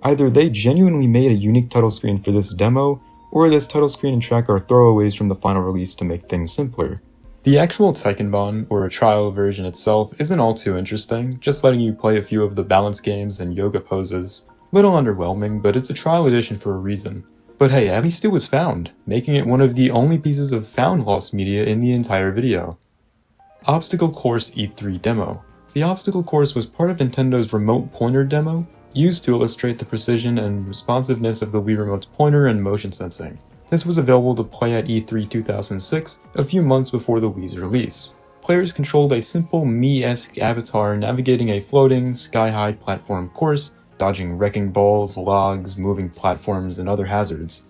Either they genuinely made a unique title screen for this demo, or this title screen and track are throwaways from the final release to make things simpler. The actual Taikenbon, or a trial version itself, isn't all too interesting, just letting you play a few of the balance games and yoga poses. Little underwhelming, but it's a trial edition for a reason. But hey, at least it was found, making it one of the only pieces of found lost media in the entire video. Obstacle Course E3 Demo. The obstacle course was part of Nintendo's remote pointer demo, used to illustrate the precision and responsiveness of the Wii Remote's pointer and motion sensing. This was available to play at E3 2006, a few months before the Wii's release. Players controlled a simple Mii-esque avatar navigating a floating, sky-high platform course, dodging wrecking balls, logs, moving platforms, and other hazards.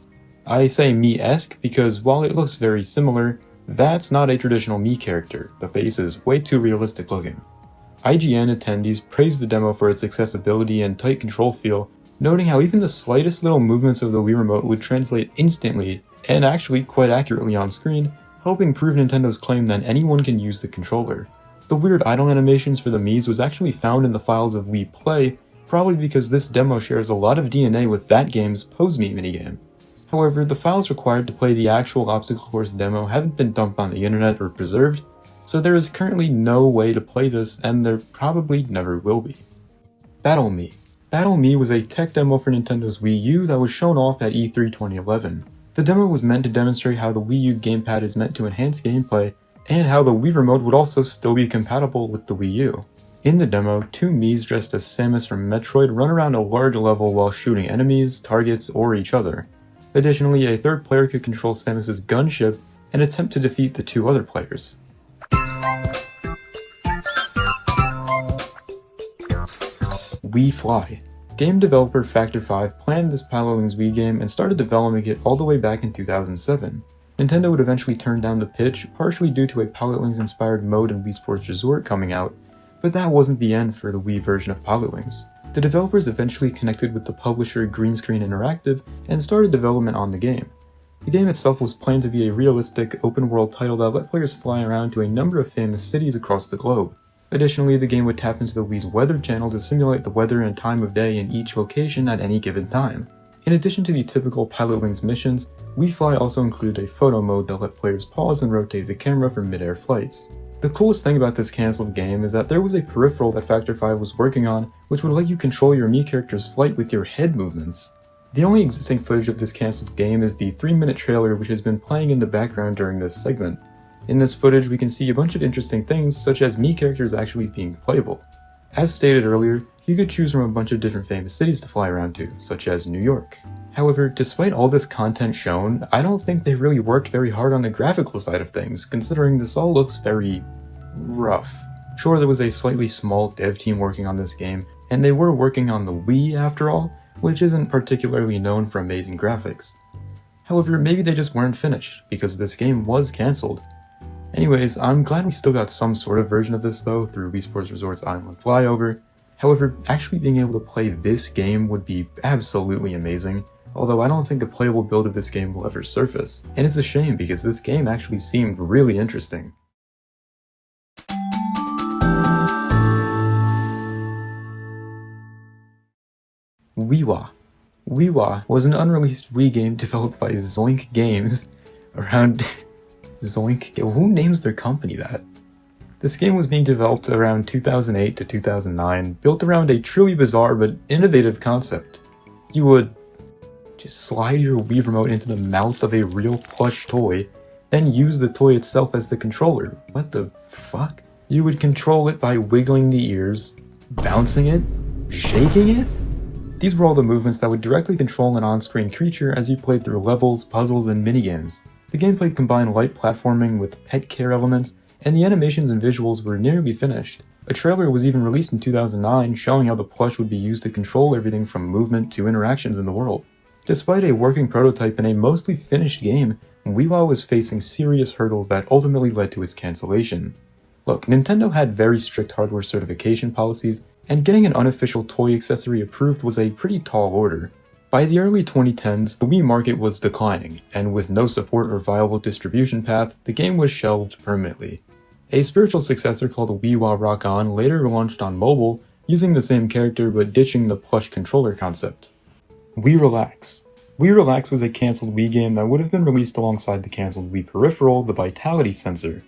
I say Mii-esque because while it looks very similar, that's not a traditional Mii character. The face is way too realistic looking. IGN attendees praised the demo for its accessibility and tight control feel, noting how even the slightest little movements of the Wii Remote would translate instantly, and actually quite accurately on screen, helping prove Nintendo's claim that anyone can use the controller. The weird idle animations for the Miis was actually found in the files of Wii Play, probably because this demo shares a lot of DNA with that game's Pose Me minigame. However, the files required to play the actual obstacle course demo haven't been dumped on the internet or preserved, so there is currently no way to play this, and there probably never will be. Battle Me. Battle Me was a tech demo for Nintendo's Wii U that was shown off at E3 2011. The demo was meant to demonstrate how the Wii U gamepad is meant to enhance gameplay, and how the Wii Remote would also still be compatible with the Wii U. In the demo, two Miis dressed as Samus from Metroid run around a large level while shooting enemies, targets, or each other. Additionally, a third player could control Samus's gunship and attempt to defeat the two other players. We Fly. Game developer Factor 5 planned this Pilotwings Wii game and started developing it all the way back in 2007. Nintendo would eventually turn down the pitch, partially due to a Pilotwings-inspired mode in Wii Sports Resort coming out, but that wasn't the end for the Wii version of Pilotwings. The developers eventually connected with the publisher Green Screen Interactive and started development on the game. The game itself was planned to be a realistic, open-world title that let players fly around to a number of famous cities across the globe. Additionally, the game would tap into the Wii's weather channel to simulate the weather and time of day in each location at any given time. In addition to the typical Pilotwings missions, We Fly also included a photo mode that let players pause and rotate the camera for mid-air flights. The coolest thing about this cancelled game is that there was a peripheral that Factor 5 was working on which would let you control your Mii character's flight with your head movements. The only existing footage of this cancelled game is the 3-minute trailer which has been playing in the background during this segment. In this footage we can see a bunch of interesting things such as Mii characters actually being playable. As stated earlier, you could choose from a bunch of different famous cities to fly around to, such as New York. However, despite all this content shown, I don't think they really worked very hard on the graphical side of things, considering this all looks very rough. Sure, there was a slightly small dev team working on this game, and they were working on the Wii after all, which isn't particularly known for amazing graphics. However, maybe they just weren't finished, because this game was cancelled. Anyways, I'm glad we still got some sort of version of this though through Wii Sports Resort's Island Flyover. However, actually being able to play this game would be absolutely amazing, although I don't think a playable build of this game will ever surface. And it's a shame because this game actually seemed really interesting. Wiwa. Wiwa was an unreleased Wii game developed by Zoink Games around... Zoink? Who names their company that? This game was being developed around 2008 to 2009, built around a truly bizarre but innovative concept. You would just slide your Wii remote into the mouth of a real plush toy, then use the toy itself as the controller. What the fuck? You would control it by wiggling the ears, bouncing it, shaking it? These were all the movements that would directly control an on-screen creature as you played through levels, puzzles, and minigames. The gameplay combined light platforming with pet care elements, and the animations and visuals were nearly finished. A trailer was even released in 2009 showing how the plush would be used to control everything from movement to interactions in the world. Despite a working prototype and a mostly finished game, Wiwa was facing serious hurdles that ultimately led to its cancellation. Look, Nintendo had very strict hardware certification policies, and getting an unofficial toy accessory approved was a pretty tall order. By the early 2010s, the Wii market was declining, and with no support or viable distribution path, the game was shelved permanently. A spiritual successor called Wiwa Rock On later launched on mobile, using the same character but ditching the plush controller concept. Wii Relax. Wii Relax was a cancelled Wii game that would have been released alongside the cancelled Wii peripheral, the Vitality Sensor.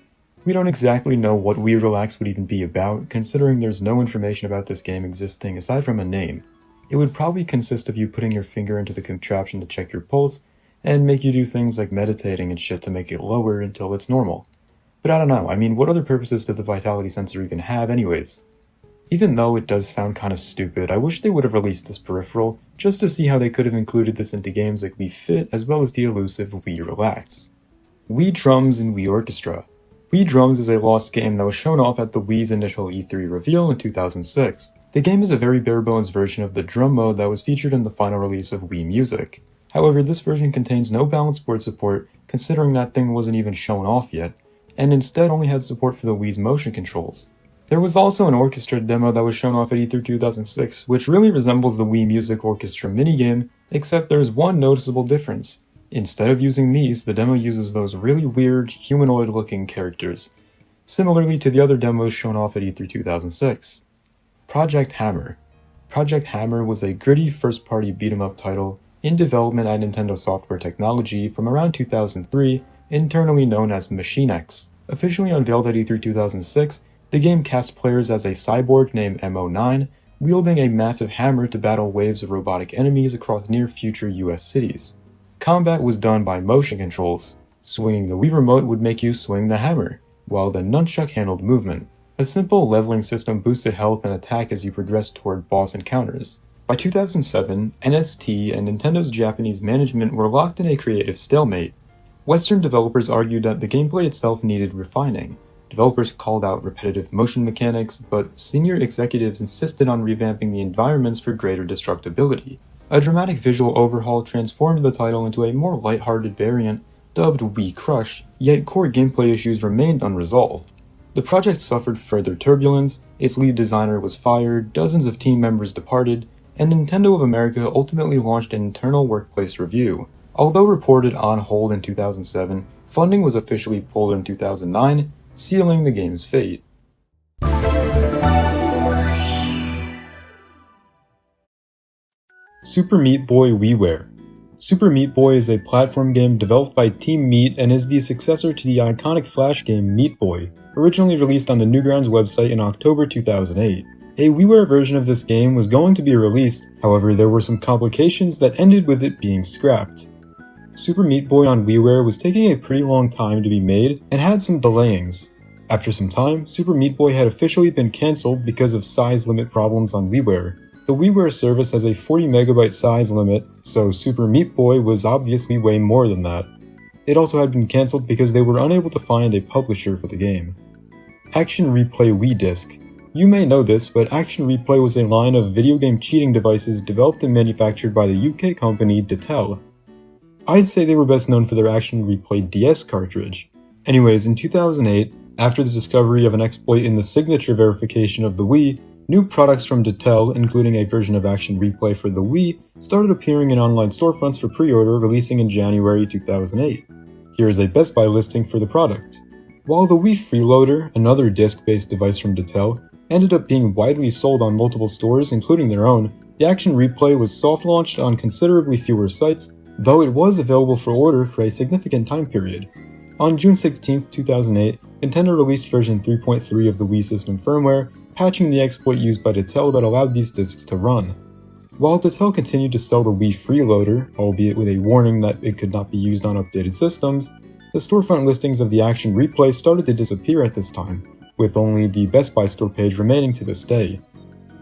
We don't exactly know what Wii Relax would even be about, considering there's no information about this game existing aside from a name. It would probably consist of you putting your finger into the contraption to check your pulse, and make you do things like meditating and shit to make it lower until it's normal. But I don't know, I mean, what other purposes did the Vitality Sensor even have anyways? Even though it does sound kinda stupid, I wish they would have released this peripheral, just to see how they could have included this into games like Wii Fit as well as the elusive Wii Relax. Wii Drums and Wii Orchestra. Wii Drums is a lost game that was shown off at the Wii's initial E3 reveal in 2006. The game is a very bare-bones version of the drum mode that was featured in the final release of Wii Music. However, this version contains no balanced board support, considering that thing wasn't even shown off yet, and instead only had support for the Wii's motion controls. There was also an orchestra demo that was shown off at E3 2006, which really resembles the Wii Music Orchestra minigame, except there's one noticeable difference. Instead of using Miis, the demo uses those really weird, humanoid-looking characters, similarly to the other demos shown off at E3 2006. Project Hammer. Project Hammer was a gritty first-party beat-em-up title in development at Nintendo Software Technology from around 2003, internally known as Machine X. Officially unveiled at E3 2006, the game cast players as a cyborg named MO9, wielding a massive hammer to battle waves of robotic enemies across near-future US cities. Combat was done by motion controls. Swinging the Wii Remote would make you swing the hammer, while the nunchuck handled movement. A simple leveling system boosted health and attack as you progressed toward boss encounters. By 2007, NST and Nintendo's Japanese management were locked in a creative stalemate. Western developers argued that the gameplay itself needed refining. Developers called out repetitive motion mechanics, but senior executives insisted on revamping the environments for greater destructibility. A dramatic visual overhaul transformed the title into a more lighthearted variant, dubbed Wii Crush, yet core gameplay issues remained unresolved. The project suffered further turbulence, its lead designer was fired, dozens of team members departed, and Nintendo of America ultimately launched an internal workplace review. Although reported on hold in 2007, funding was officially pulled in 2009, sealing the game's fate. Super Meat Boy WiiWare. Super Meat Boy is a platform game developed by Team Meat and is the successor to the iconic Flash game Meat Boy, originally released on the Newgrounds website in October 2008. A WiiWare version of this game was going to be released, however there were some complications that ended with it being scrapped. Super Meat Boy on WiiWare was taking a pretty long time to be made and had some delayings. After some time, Super Meat Boy had officially been cancelled because of size limit problems on WiiWare. The WiiWare service has a 40 megabyte size limit, so Super Meat Boy was obviously way more than that. It also had been cancelled because they were unable to find a publisher for the game. Action Replay Wii Disc. You may know this, but Action Replay was a line of video game cheating devices developed and manufactured by the UK company Detel. I'd say they were best known for their Action Replay DS cartridge. Anyways, in 2008, after the discovery of an exploit in the signature verification of the Wii, new products from Detel, including a version of Action Replay for the Wii, started appearing in online storefronts for pre-order, releasing in January 2008. Here is a Best Buy listing for the product. While the Wii Freeloader, another disc-based device from Detel, ended up being widely sold on multiple stores, including their own, the Action Replay was soft-launched on considerably fewer sites, though it was available for order for a significant time period. On June 16, 2008, Nintendo released version 3.3 of the Wii system firmware, patching the exploit used by Detel that allowed these discs to run. While Detel continued to sell the Wii Freeloader, albeit with a warning that it could not be used on updated systems, the storefront listings of the Action Replay started to disappear at this time, with only the Best Buy store page remaining to this day.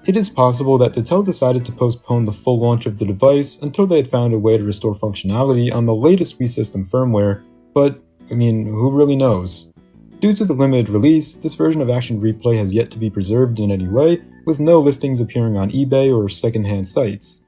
It is possible that Detel decided to postpone the full launch of the device until they had found a way to restore functionality on the latest Wii system firmware, but, who really knows? Due to the limited release, this version of Action Replay has yet to be preserved in any way, with no listings appearing on eBay or secondhand sites.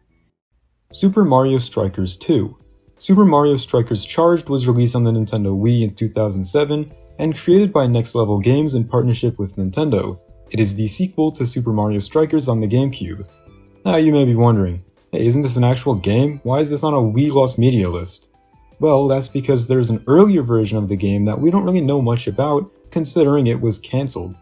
Super Mario Strikers 2. Super Mario Strikers Charged was released on the Nintendo Wii in 2007 and created by Next Level Games in partnership with Nintendo. It is the sequel to Super Mario Strikers on the GameCube. Now you may be wondering, hey, isn't this an actual game? Why is this on a Wii Lost Media list? Well, that's because there's an earlier version of the game that we don't really know much about, considering it was cancelled.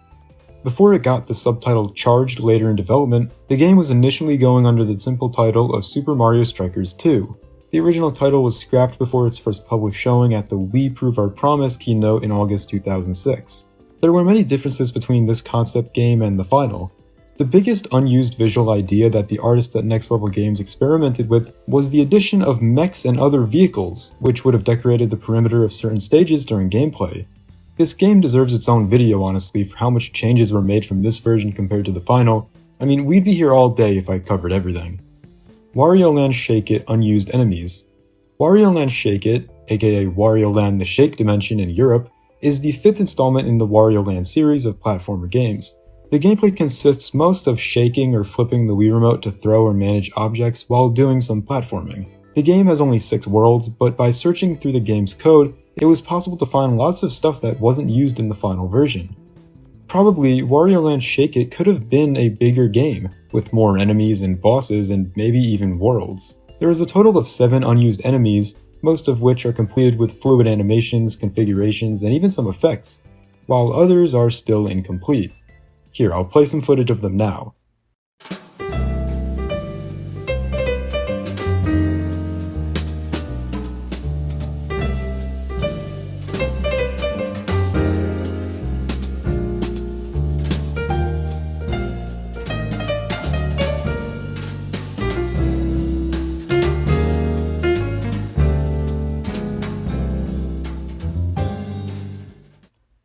Before it got the subtitle Charged later in development, the game was initially going under the simple title of Super Mario Strikers 2. The original title was scrapped before its first public showing at the Wii Prove Our Promise keynote in August 2006. There were many differences between this concept game and the final. The biggest unused visual idea that the artists at Next Level Games experimented with was the addition of mechs and other vehicles, which would have decorated the perimeter of certain stages during gameplay. This game deserves its own video, honestly, for how much changes were made from this version compared to the final. We'd be here all day if I covered everything. Wario Land Shake It Unused Enemies. Wario Land Shake It, aka Wario Land the Shake Dimension in Europe, is the fifth installment in the Wario Land series of platformer games. The gameplay consists most of shaking or flipping the Wii Remote to throw or manage objects while doing some platforming. The game has only 6 worlds, but by searching through the game's code, it was possible to find lots of stuff that wasn't used in the final version. Probably, Wario Land Shake It could have been a bigger game, with more enemies and bosses and maybe even worlds. There is a total of 7 unused enemies, most of which are completed with fluid animations, configurations, and even some effects, while others are still incomplete. Here, I'll play some footage of them now.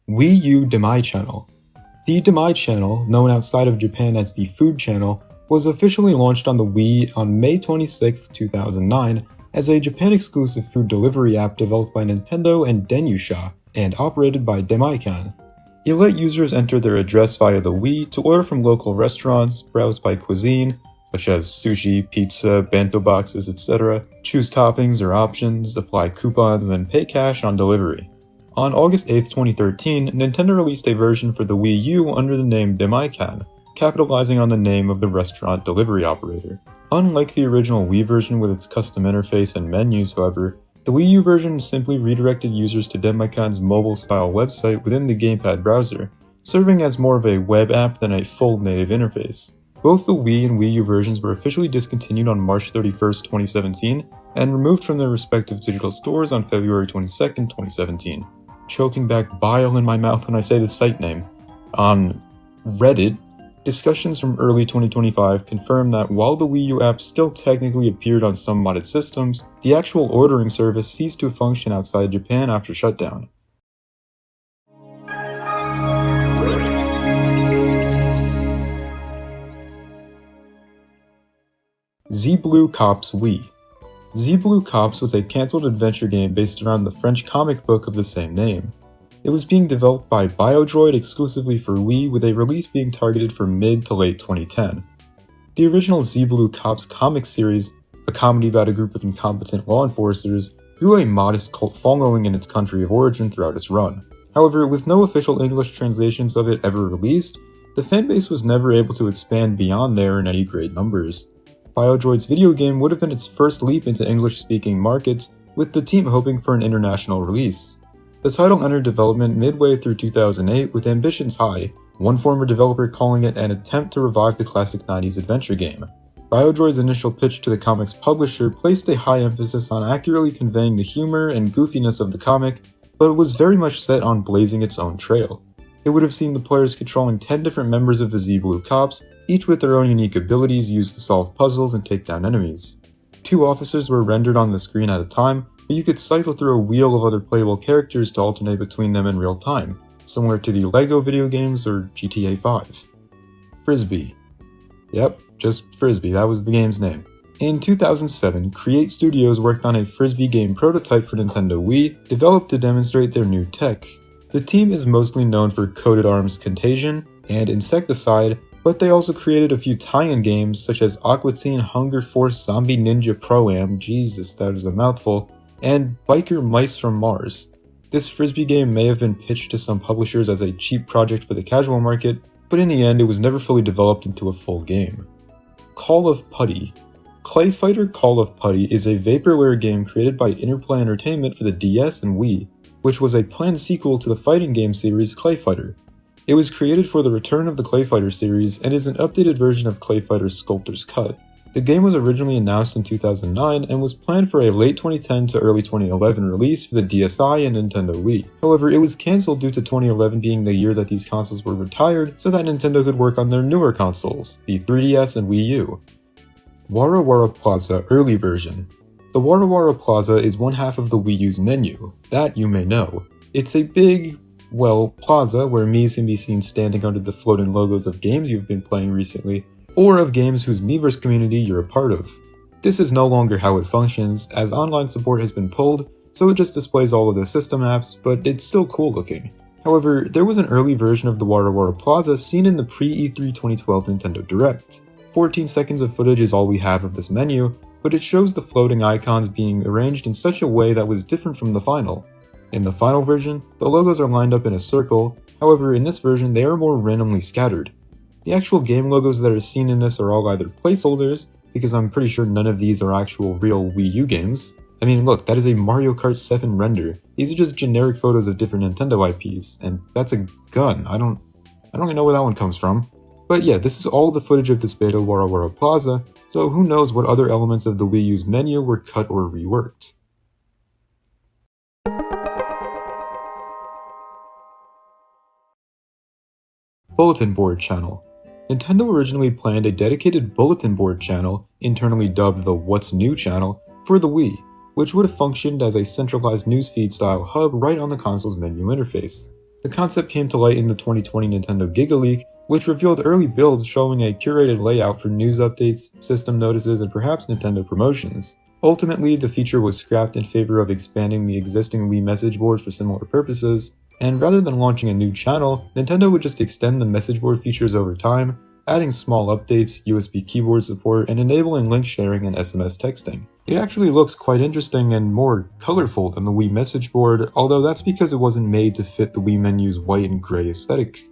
Wii U Demi Channel. The Demai channel, known outside of Japan as the Food Channel, was officially launched on the Wii on May 26, 2009 as a Japan-exclusive food delivery app developed by Nintendo and Denyu and operated by Demai-can. It let users enter their address via the Wii to order from local restaurants, browse by cuisine, such as sushi, pizza, bento boxes, etc., choose toppings or options, apply coupons, and pay cash on delivery. On August 8, 2013, Nintendo released a version for the Wii U under the name Demai-can, capitalizing on the name of the restaurant delivery operator. Unlike the original Wii version with its custom interface and menus, however, the Wii U version simply redirected users to Demai-can's mobile-style website within the gamepad browser, serving as more of a web app than a full native interface. Both the Wii and Wii U versions were officially discontinued on March 31, 2017, and removed from their respective digital stores on February 22, 2017. Choking back bile in my mouth when I say the site name. On Reddit, discussions from early 2025 confirmed that while the Wii U app still technically appeared on some modded systems, the actual ordering service ceased to function outside Japan after shutdown. Z-Blue Cops Wii. Z-Blue Cops was a cancelled adventure game based around the French comic book of the same name. It was being developed by BioDroid exclusively for Wii, with a release being targeted for mid to late 2010. The original Z-Blue Cops comic series, a comedy about a group of incompetent law enforcers, grew a modest cult following in its country of origin throughout its run. However, with no official English translations of it ever released, the fanbase was never able to expand beyond there in any great numbers. BioDroid's video game would have been its first leap into English-speaking markets, with the team hoping for an international release. The title entered development midway through 2008 with ambitions high, one former developer calling it an attempt to revive the classic 90s adventure game. BioDroid's initial pitch to the comic's publisher placed a high emphasis on accurately conveying the humor and goofiness of the comic, but was very much set on blazing its own trail. It would have seen the players controlling 10 different members of the Z-Blue Cops, each with their own unique abilities used to solve puzzles and take down enemies. 2 officers were rendered on the screen at a time, but you could cycle through a wheel of other playable characters to alternate between them in real time, similar to the LEGO video games or GTA 5. Frisbee. Yep, just Frisbee, that was the game's name. In 2007, Create Studios worked on a Frisbee game prototype for Nintendo Wii, developed to demonstrate their new tech. The team is mostly known for Coated Arms Contagion and Insecticide, but they also created a few tie-in games such as Aqua Teen Hunger Force Zombie Ninja Pro-Am, Jesus that is a mouthful, and Biker Mice from Mars. This Frisbee game may have been pitched to some publishers as a cheap project for the casual market, but in the end it was never fully developed into a full game. Call of Putty. Clay Fighter Call of Putty is a vaporware game created by Interplay Entertainment for the DS and Wii, which was a planned sequel to the fighting game series Clay Fighter. It was created for the return of the Clay Fighter series and is an updated version of Clay Fighter Sculptor's Cut. The game was originally announced in 2009 and was planned for a late 2010 to early 2011 release for the DSi and Nintendo Wii. However, it was cancelled due to 2011 being the year that these consoles were retired so that Nintendo could work on their newer consoles, the 3DS and Wii U. Wara Wara Plaza Early Version. The Wara Wara Plaza is one half of the Wii U's menu, that you may know. It's a big, plaza where Mii's can be seen standing under the floating logos of games you've been playing recently, or of games whose Miiverse community you're a part of. This is no longer how it functions, as online support has been pulled, so it just displays all of the system apps, but it's still cool looking. However, there was an early version of the Wara Wara Plaza seen in the pre-E3 2012 Nintendo Direct. 14 seconds of footage is all we have of this menu, but it shows the floating icons being arranged in such a way that was different from the final. In the final version, the logos are lined up in a circle, however in this version they are more randomly scattered. The actual game logos that are seen in this are all either placeholders, because I'm pretty sure none of these are actual real Wii U games. I mean look, that is a Mario Kart 7 render. These are just generic photos of different Nintendo IPs, and that's a gun. I don't even know where that one comes from. But yeah, this is all the footage of this beta Wara Wara Plaza, so who knows what other elements of the Wii U's menu were cut or reworked. Bulletin Board Channel. Nintendo originally planned a dedicated bulletin board channel, internally dubbed the What's New channel, for the Wii, which would have functioned as a centralized newsfeed style hub right on the console's menu interface. The concept came to light in the 2020 Nintendo Giga Leak, which revealed early builds showing a curated layout for news updates, system notices, and perhaps Nintendo promotions. Ultimately, the feature was scrapped in favor of expanding the existing Wii message board for similar purposes, and rather than launching a new channel, Nintendo would just extend the message board features over time, adding small updates, USB keyboard support, and enabling link sharing and SMS texting. It actually looks quite interesting and more colorful than the Wii message board, although that's because it wasn't made to fit the Wii menu's white and gray aesthetic.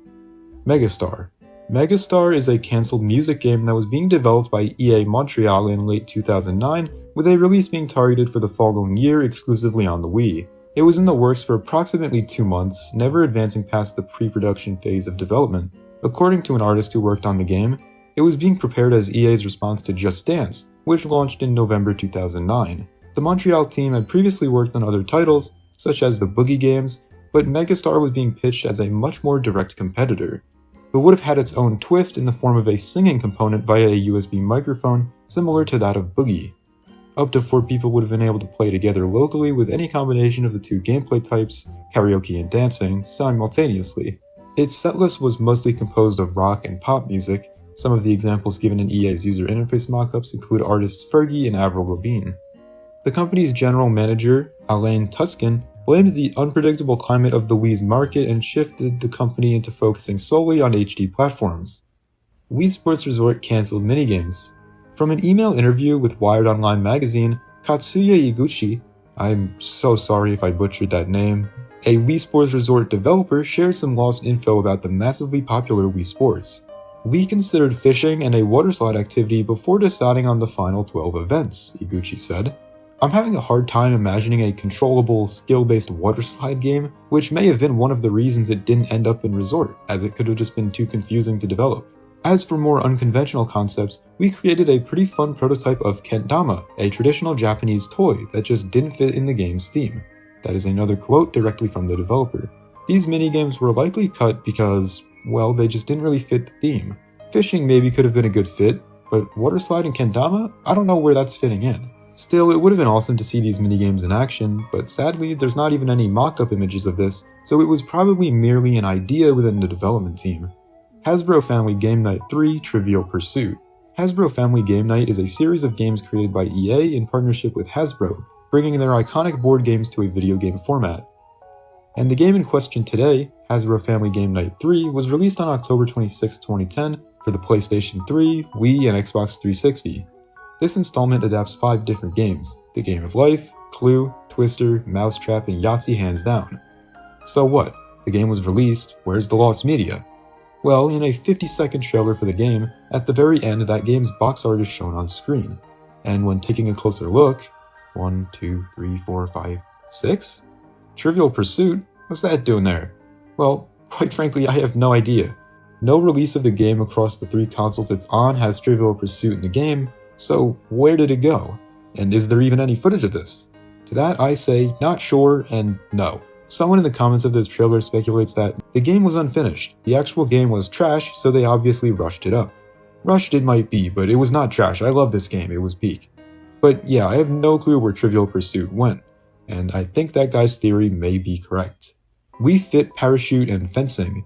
Megastar. Megastar is a cancelled music game that was being developed by EA Montreal in late 2009, with a release being targeted for the following year exclusively on the Wii. It was in the works for approximately 2 months, never advancing past the pre-production phase of development. According to an artist who worked on the game, it was being prepared as EA's response to Just Dance, which launched in November 2009. The Montreal team had previously worked on other titles, such as the Boogie games, but Megastar was being pitched as a much more direct competitor. It would have had its own twist in the form of a singing component via a USB microphone similar to that of Boogie. Up to 4 people would have been able to play together locally with any combination of the 2 gameplay types, karaoke and dancing, simultaneously. Its setlist was mostly composed of rock and pop music. Some of the examples given in EA's user interface mockups include artists Fergie and Avril Lavigne. The company's general manager, Alain Tuskin, blamed the unpredictable climate of the Wii's market and shifted the company into focusing solely on HD platforms. Wii Sports Resort cancelled minigames. From an email interview with Wired Online magazine, Katsuya Iguchi, I'm so sorry if I butchered that name, a Wii Sports Resort developer shared some lost info about the massively popular Wii Sports. We considered fishing and a water slide activity before deciding on the final 12 events, Iguchi said. I'm having a hard time imagining a controllable, skill-based water slide game, which may have been one of the reasons it didn't end up in Resort, as it could have just been too confusing to develop. As for more unconventional concepts, we created a pretty fun prototype of Kendama, a traditional Japanese toy that just didn't fit in the game's theme. That is another quote directly from the developer. These minigames were likely cut because, well, they just didn't really fit the theme. Fishing maybe could have been a good fit, but water slide and Kendama? I don't know where that's fitting in. Still, it would have been awesome to see these minigames in action, but sadly there's not even any mock-up images of this, so it was probably merely an idea within the development team. Hasbro Family Game Night 3 Trivial Pursuit. Hasbro Family Game Night is a series of games created by EA in partnership with Hasbro, bringing their iconic board games to a video game format. And the game in question today, Hasbro Family Game Night 3, was released on October 26, 2010 for the PlayStation 3, Wii, and Xbox 360. This installment adapts 5 different games: The Game of Life, Clue, Twister, Mousetrap, and Yahtzee hands down. So what? The game was released, where's the lost media? Well, in a 50-second trailer for the game, at the very end that game's box art is shown on screen. And when taking a closer look, 1, 2, 3, 4, 5, 6? Trivial Pursuit? What's that doing there? Well, quite frankly, I have no idea. No release of the game across the 3 consoles it's on has Trivial Pursuit in the game, so where did it go? And is there even any footage of this? To that I say, not sure and no. Someone in the comments of this trailer speculates that the game was unfinished. The actual game was trash, so they obviously rushed it up. Rushed it might be, but it was not trash. I love this game, it was peak. But yeah, I have no clue where Trivial Pursuit went, and I think that guy's theory may be correct. Wii Fit Parachute and Fencing.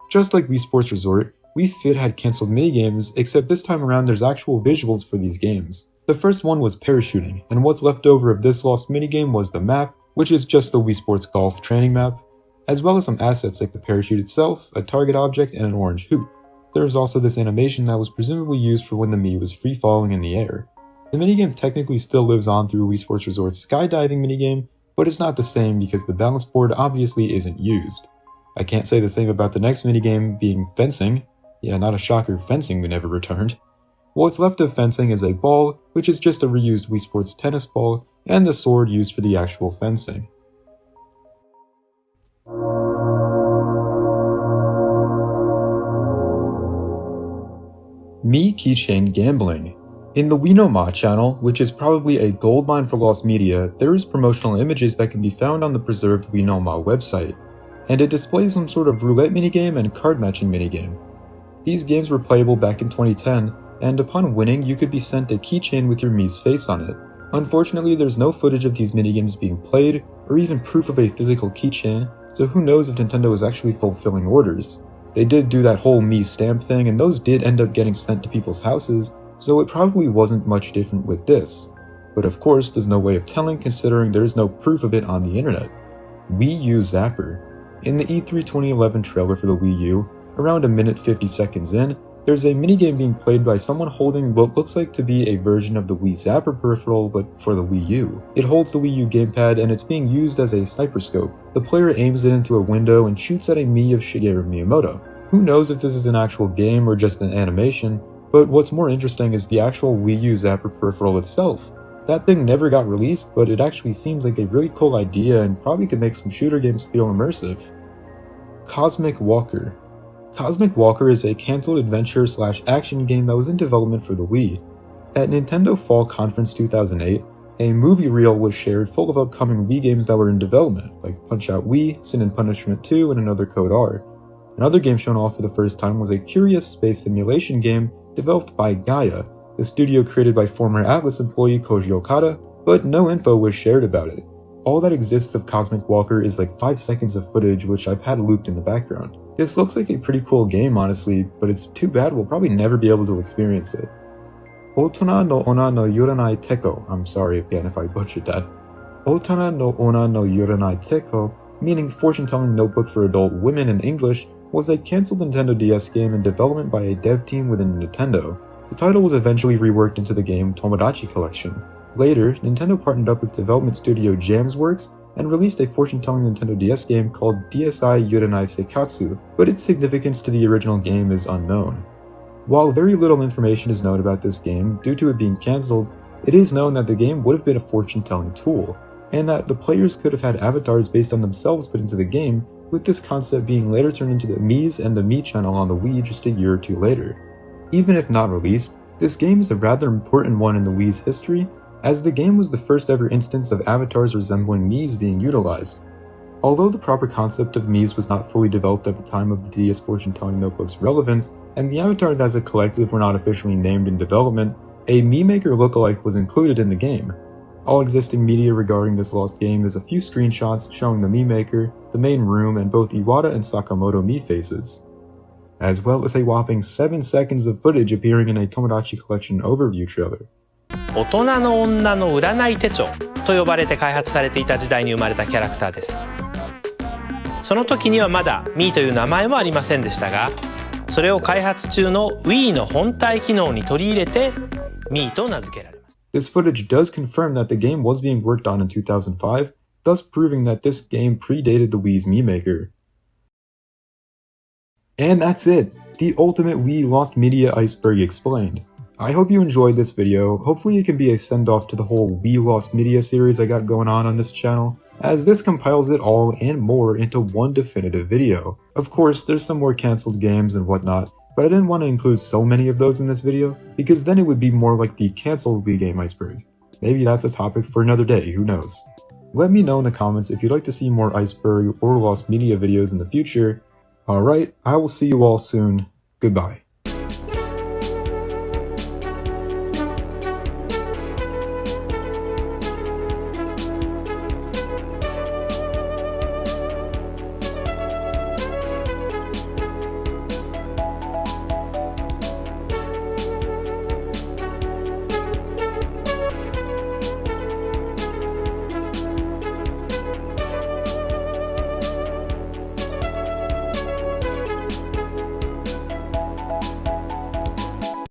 Just like Wii Sports Resort, Wii Fit had cancelled minigames, except this time around there's actual visuals for these games. The first one was parachuting, and what's left over of this lost minigame was the map, which is just the Wii Sports Golf training map, as well as some assets like the parachute itself, a target object, and an orange hoop. There is also this animation that was presumably used for when the Mii was free falling in the air. The minigame technically still lives on through Wii Sports Resort's skydiving minigame, but it's not the same because the balance board obviously isn't used. I can't say the same about the next minigame being fencing. Yeah, not a shocker, fencing never returned. What's left of fencing is a ball, which is just a reused Wii Sports tennis ball, and the sword used for the actual fencing. Mii Keychain Gambling. In the We No Ma channel, which is probably a goldmine for lost media, there is promotional images that can be found on the preserved We No Ma website, and it displays some sort of roulette minigame and card matching minigame. These games were playable back in 2010, and upon winning you could be sent a keychain with your Mii's face on it. Unfortunately, there's no footage of these minigames being played, or even proof of a physical keychain, so who knows if Nintendo was actually fulfilling orders. They did do that whole Me stamp thing, and those did end up getting sent to people's houses, so it probably wasn't much different with this. But of course, there's no way of telling considering there's no proof of it on the internet. Wii U Zapper. In the E3 2011 trailer for the Wii U, around a minute 50 seconds in, there's a minigame being played by someone holding what looks like to be a version of the Wii Zapper peripheral, but for the Wii U. It holds the Wii U gamepad and it's being used as a sniper scope. The player aims it into a window and shoots at a Mii of Shigeru Miyamoto. Who knows if this is an actual game or just an animation, but what's more interesting is the actual Wii U Zapper peripheral itself. That thing never got released, but it actually seems like a really cool idea and probably could make some shooter games feel immersive. Cosmic Walker. Cosmic Walker is a cancelled adventure/action game that was in development for the Wii. At Nintendo Fall Conference 2008, a movie reel was shared full of upcoming Wii games that were in development, like Punch-Out Wii, Sin and Punishment 2, and another Code R. Another game shown off for the first time was a curious space simulation game developed by Gaia, the studio created by former Atlas employee Koji Okada, but no info was shared about it. All that exists of Cosmic Walker is like 5 seconds of footage which I've had looped in the background. This looks like a pretty cool game honestly, but it's too bad we'll probably never be able to experience it. Otona no Ona no Yoranai Teko, I'm sorry again if I butchered that. Otona no Ona no Yoranai Teko, meaning fortune-telling notebook for adult women in English, was a cancelled Nintendo DS game in development by a dev team within Nintendo. The title was eventually reworked into the game Tomodachi Collection. Later, Nintendo partnered up with development studio Jamsworks and released a fortune-telling Nintendo DS game called DSi Yoranai Seikatsu, but its significance to the original game is unknown. While very little information is known about this game due to it being cancelled, it is known that the game would have been a fortune-telling tool, and that the players could have had avatars based on themselves put into the game, with this concept being later turned into the Mii's and the Mii channel on the Wii just a year or two later. Even if not released, this game is a rather important one in the Wii's history, as the game was the first ever instance of avatars resembling Mii's being utilized. Although the proper concept of Mii's was not fully developed at the time of the DS fortune-telling notebook's relevance, and the avatars as a collective were not officially named in development, a Mii Maker lookalike was included in the game. All existing media regarding this lost game is a few screenshots showing the Mii Maker, the main room, and both Iwata and Sakamoto Mii faces, as well as a whopping 7 seconds of footage appearing in a Tomodachi Collection overview trailer. 大人の女の占い手帳と呼ばれて開発されていた時代に生まれたキャラクターです。その時にはまだ Mii という名前もありませんでしたが、それを開発中の Wii の本体機能に取り入れて Mii と名付けられます。This footage does confirm that the game was being worked on in 2005, thus proving that this game predated the Wii's Mii Maker. And that's it! The ultimate Wii Lost Media Iceberg explained. I hope you enjoyed this video. Hopefully it can be a send-off to the whole Wii Lost Media series I got going on this channel, as this compiles it all and more into one definitive video. Of course, there's some more cancelled games and whatnot, but I didn't want to include so many of those in this video, because then it would be more like the cancelled Wii game iceberg. Maybe that's a topic for another day, who knows. Let me know in the comments if you'd like to see more iceberg or lost media videos in the future. Alright, I will see you all soon. Goodbye.